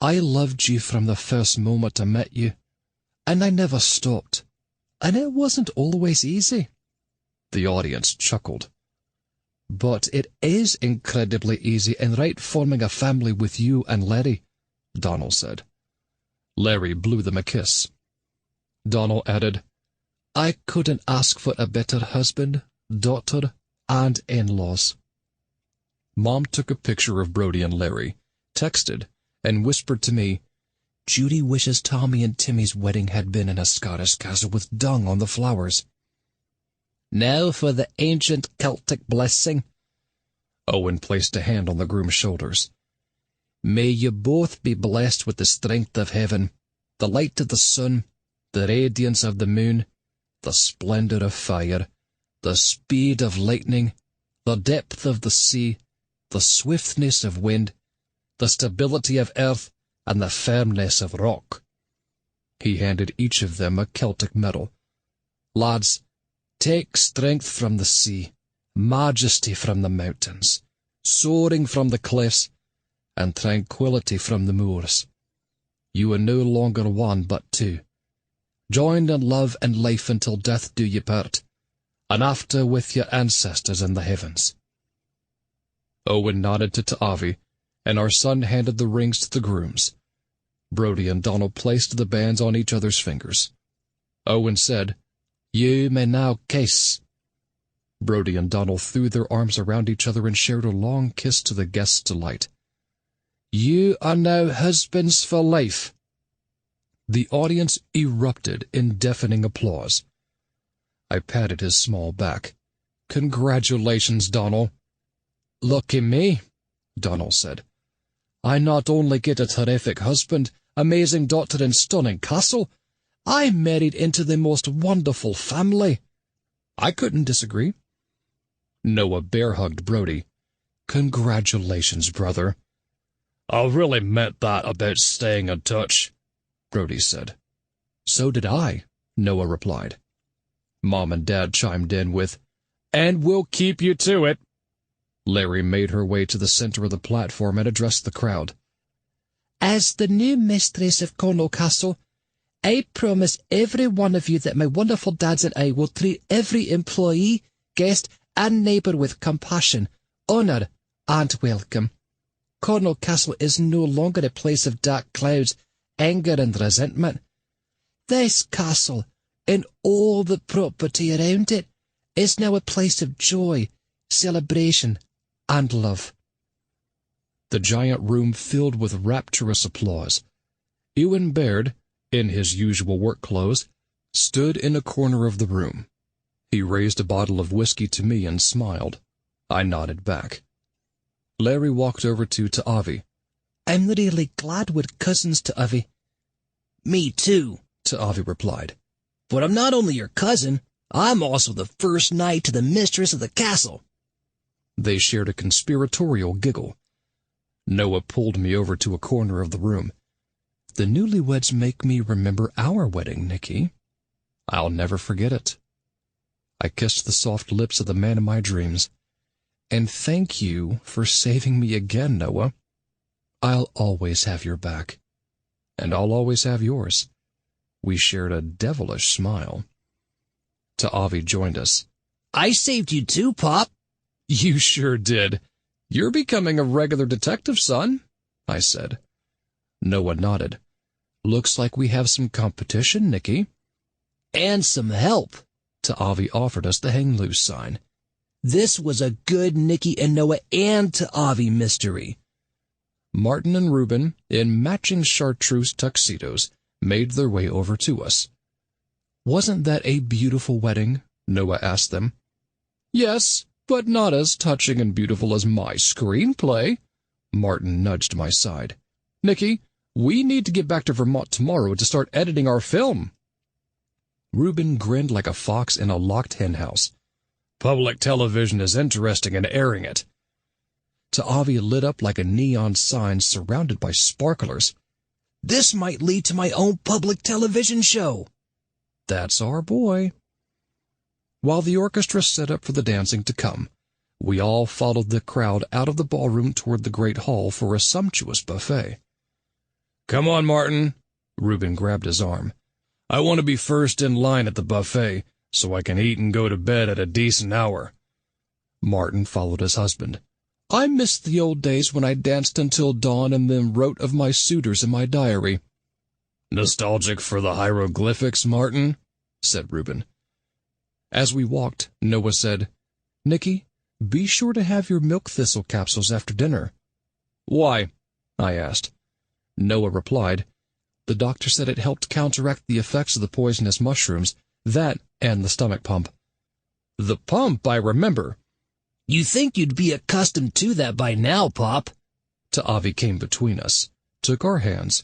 [SPEAKER 2] I loved you from the first moment I met you, and I never stopped, and it wasn't always easy. The audience chuckled. But it is incredibly easy and right forming a family with you and Larry, Donal said. Larry blew them a kiss. Donal added, I couldn't ask for a better husband, daughter, and in-laws. Mom took a picture of Brodie and Larry, texted, and whispered to me, Judy wishes Tommy and Timmy's wedding had been in a Scottish castle with dung on the flowers.
[SPEAKER 4] Now for the ancient Celtic blessing.
[SPEAKER 2] Owen placed a hand on the groom's shoulders.
[SPEAKER 4] May you both be blessed with the strength of heaven, the light of the sun, the radiance of the moon, the splendor of fire, the speed of lightning, the depth of the sea, the swiftness of wind, the stability of earth, and the firmness of rock.
[SPEAKER 2] He handed each of them a Celtic medal.
[SPEAKER 4] Lads, take strength from the sea, majesty from the mountains, soaring from the cliffs, and tranquility from the moors. You are no longer one but two, joined in love and life until death do you part, and after with your ancestors in the heavens.
[SPEAKER 2] Owen nodded to Ta'avi, and our son handed the rings to the grooms. Brodie and Donal placed the bands on each other's fingers. Owen said, You may now kiss. Brodie and Donal threw their arms around each other and shared a long kiss to the guests' delight.
[SPEAKER 4] You are now husbands for life.
[SPEAKER 2] The audience erupted in deafening applause. I patted his small back. Congratulations, Donal.
[SPEAKER 4] Lucky me,
[SPEAKER 2] Donal said.
[SPEAKER 4] I not only get a terrific husband, amazing daughter, and stunning castle, I'm married into the most wonderful family.
[SPEAKER 2] I couldn't disagree. Noah bear-hugged Brodie. Congratulations, brother.
[SPEAKER 1] I really meant that about staying in touch,
[SPEAKER 2] Brodie said. So did I, Noah replied. Mom and Dad chimed in with,
[SPEAKER 1] And we'll keep you to it.
[SPEAKER 2] Larry made her way to the center of the platform and addressed the crowd.
[SPEAKER 4] As the new mistress of Cornwall Castle, I promise every one of you that my wonderful dads and I will treat every employee, guest, and neighbour with compassion, honour, and welcome. Cornwall Castle is no longer a place of dark clouds, anger, and resentment. This castle, and all the property around it, is now a place of joy, celebration, and love.
[SPEAKER 2] The giant room filled with rapturous applause. Ewan Baird, in his usual work clothes, stood in a corner of the room. He raised a bottle of whiskey to me and smiled. I nodded back. Larry walked over to Ta'avi.
[SPEAKER 4] I'm really glad we're cousins, Ta'avi.
[SPEAKER 3] Me too,
[SPEAKER 2] Ta'avi replied.
[SPEAKER 3] But I'm not only your cousin, I'm also the first knight to the mistress of the castle.
[SPEAKER 2] They shared a conspiratorial giggle. Noah pulled me over to a corner of the room. The newlyweds make me remember our wedding, Nicky. I'll never forget it. I kissed the soft lips of the man of my dreams. And thank you for saving me again, Noah. I'll always have your back. And I'll always have yours. We shared a devilish smile. Ta'avi joined us.
[SPEAKER 3] I saved you too, Pop.
[SPEAKER 2] You sure did. You're becoming a regular detective, son, I said. Noah nodded. Looks like we have some competition, Nicky.
[SPEAKER 3] And some help.
[SPEAKER 2] Ta'avi offered us the hang loose sign.
[SPEAKER 3] This was a good Nicky and Noah and Ta'avi mystery.
[SPEAKER 2] Martin and Reuben, in matching chartreuse tuxedos, made their way over to us. Wasn't that a beautiful wedding? Noah asked them. Yes, but not as touching and beautiful as my screenplay, Martin nudged my side. "Nicky, we need to get back to Vermont tomorrow to start editing our film." Reuben grinned like a fox in a locked henhouse. "Public television is interesting in airing it." Avi lit up like a neon sign surrounded by sparklers.
[SPEAKER 4] "This might lead to my own public television show."
[SPEAKER 2] That's our boy. While the orchestra set up for the dancing to come, we all followed the crowd out of the ballroom toward the great hall for a sumptuous buffet. "Come on, Martin." Reuben grabbed his arm. "I want to be first in line at the buffet, so I can eat and go to bed at a decent hour." Martin followed his husband. "I miss the old days when I danced until dawn and then wrote of my suitors in my diary." "Nostalgic for the hieroglyphics, Martin?" said Reuben. As we walked, Noah said, "Nicky, be sure to have your milk thistle capsules after dinner." "Why?" I asked. Noah replied, "The doctor said it helped counteract the effects of the poisonous mushrooms, that and the stomach pump." "The pump, I remember."
[SPEAKER 4] "You think you'd be accustomed to that by now, Pop."
[SPEAKER 2] Avi came between us, took our hands,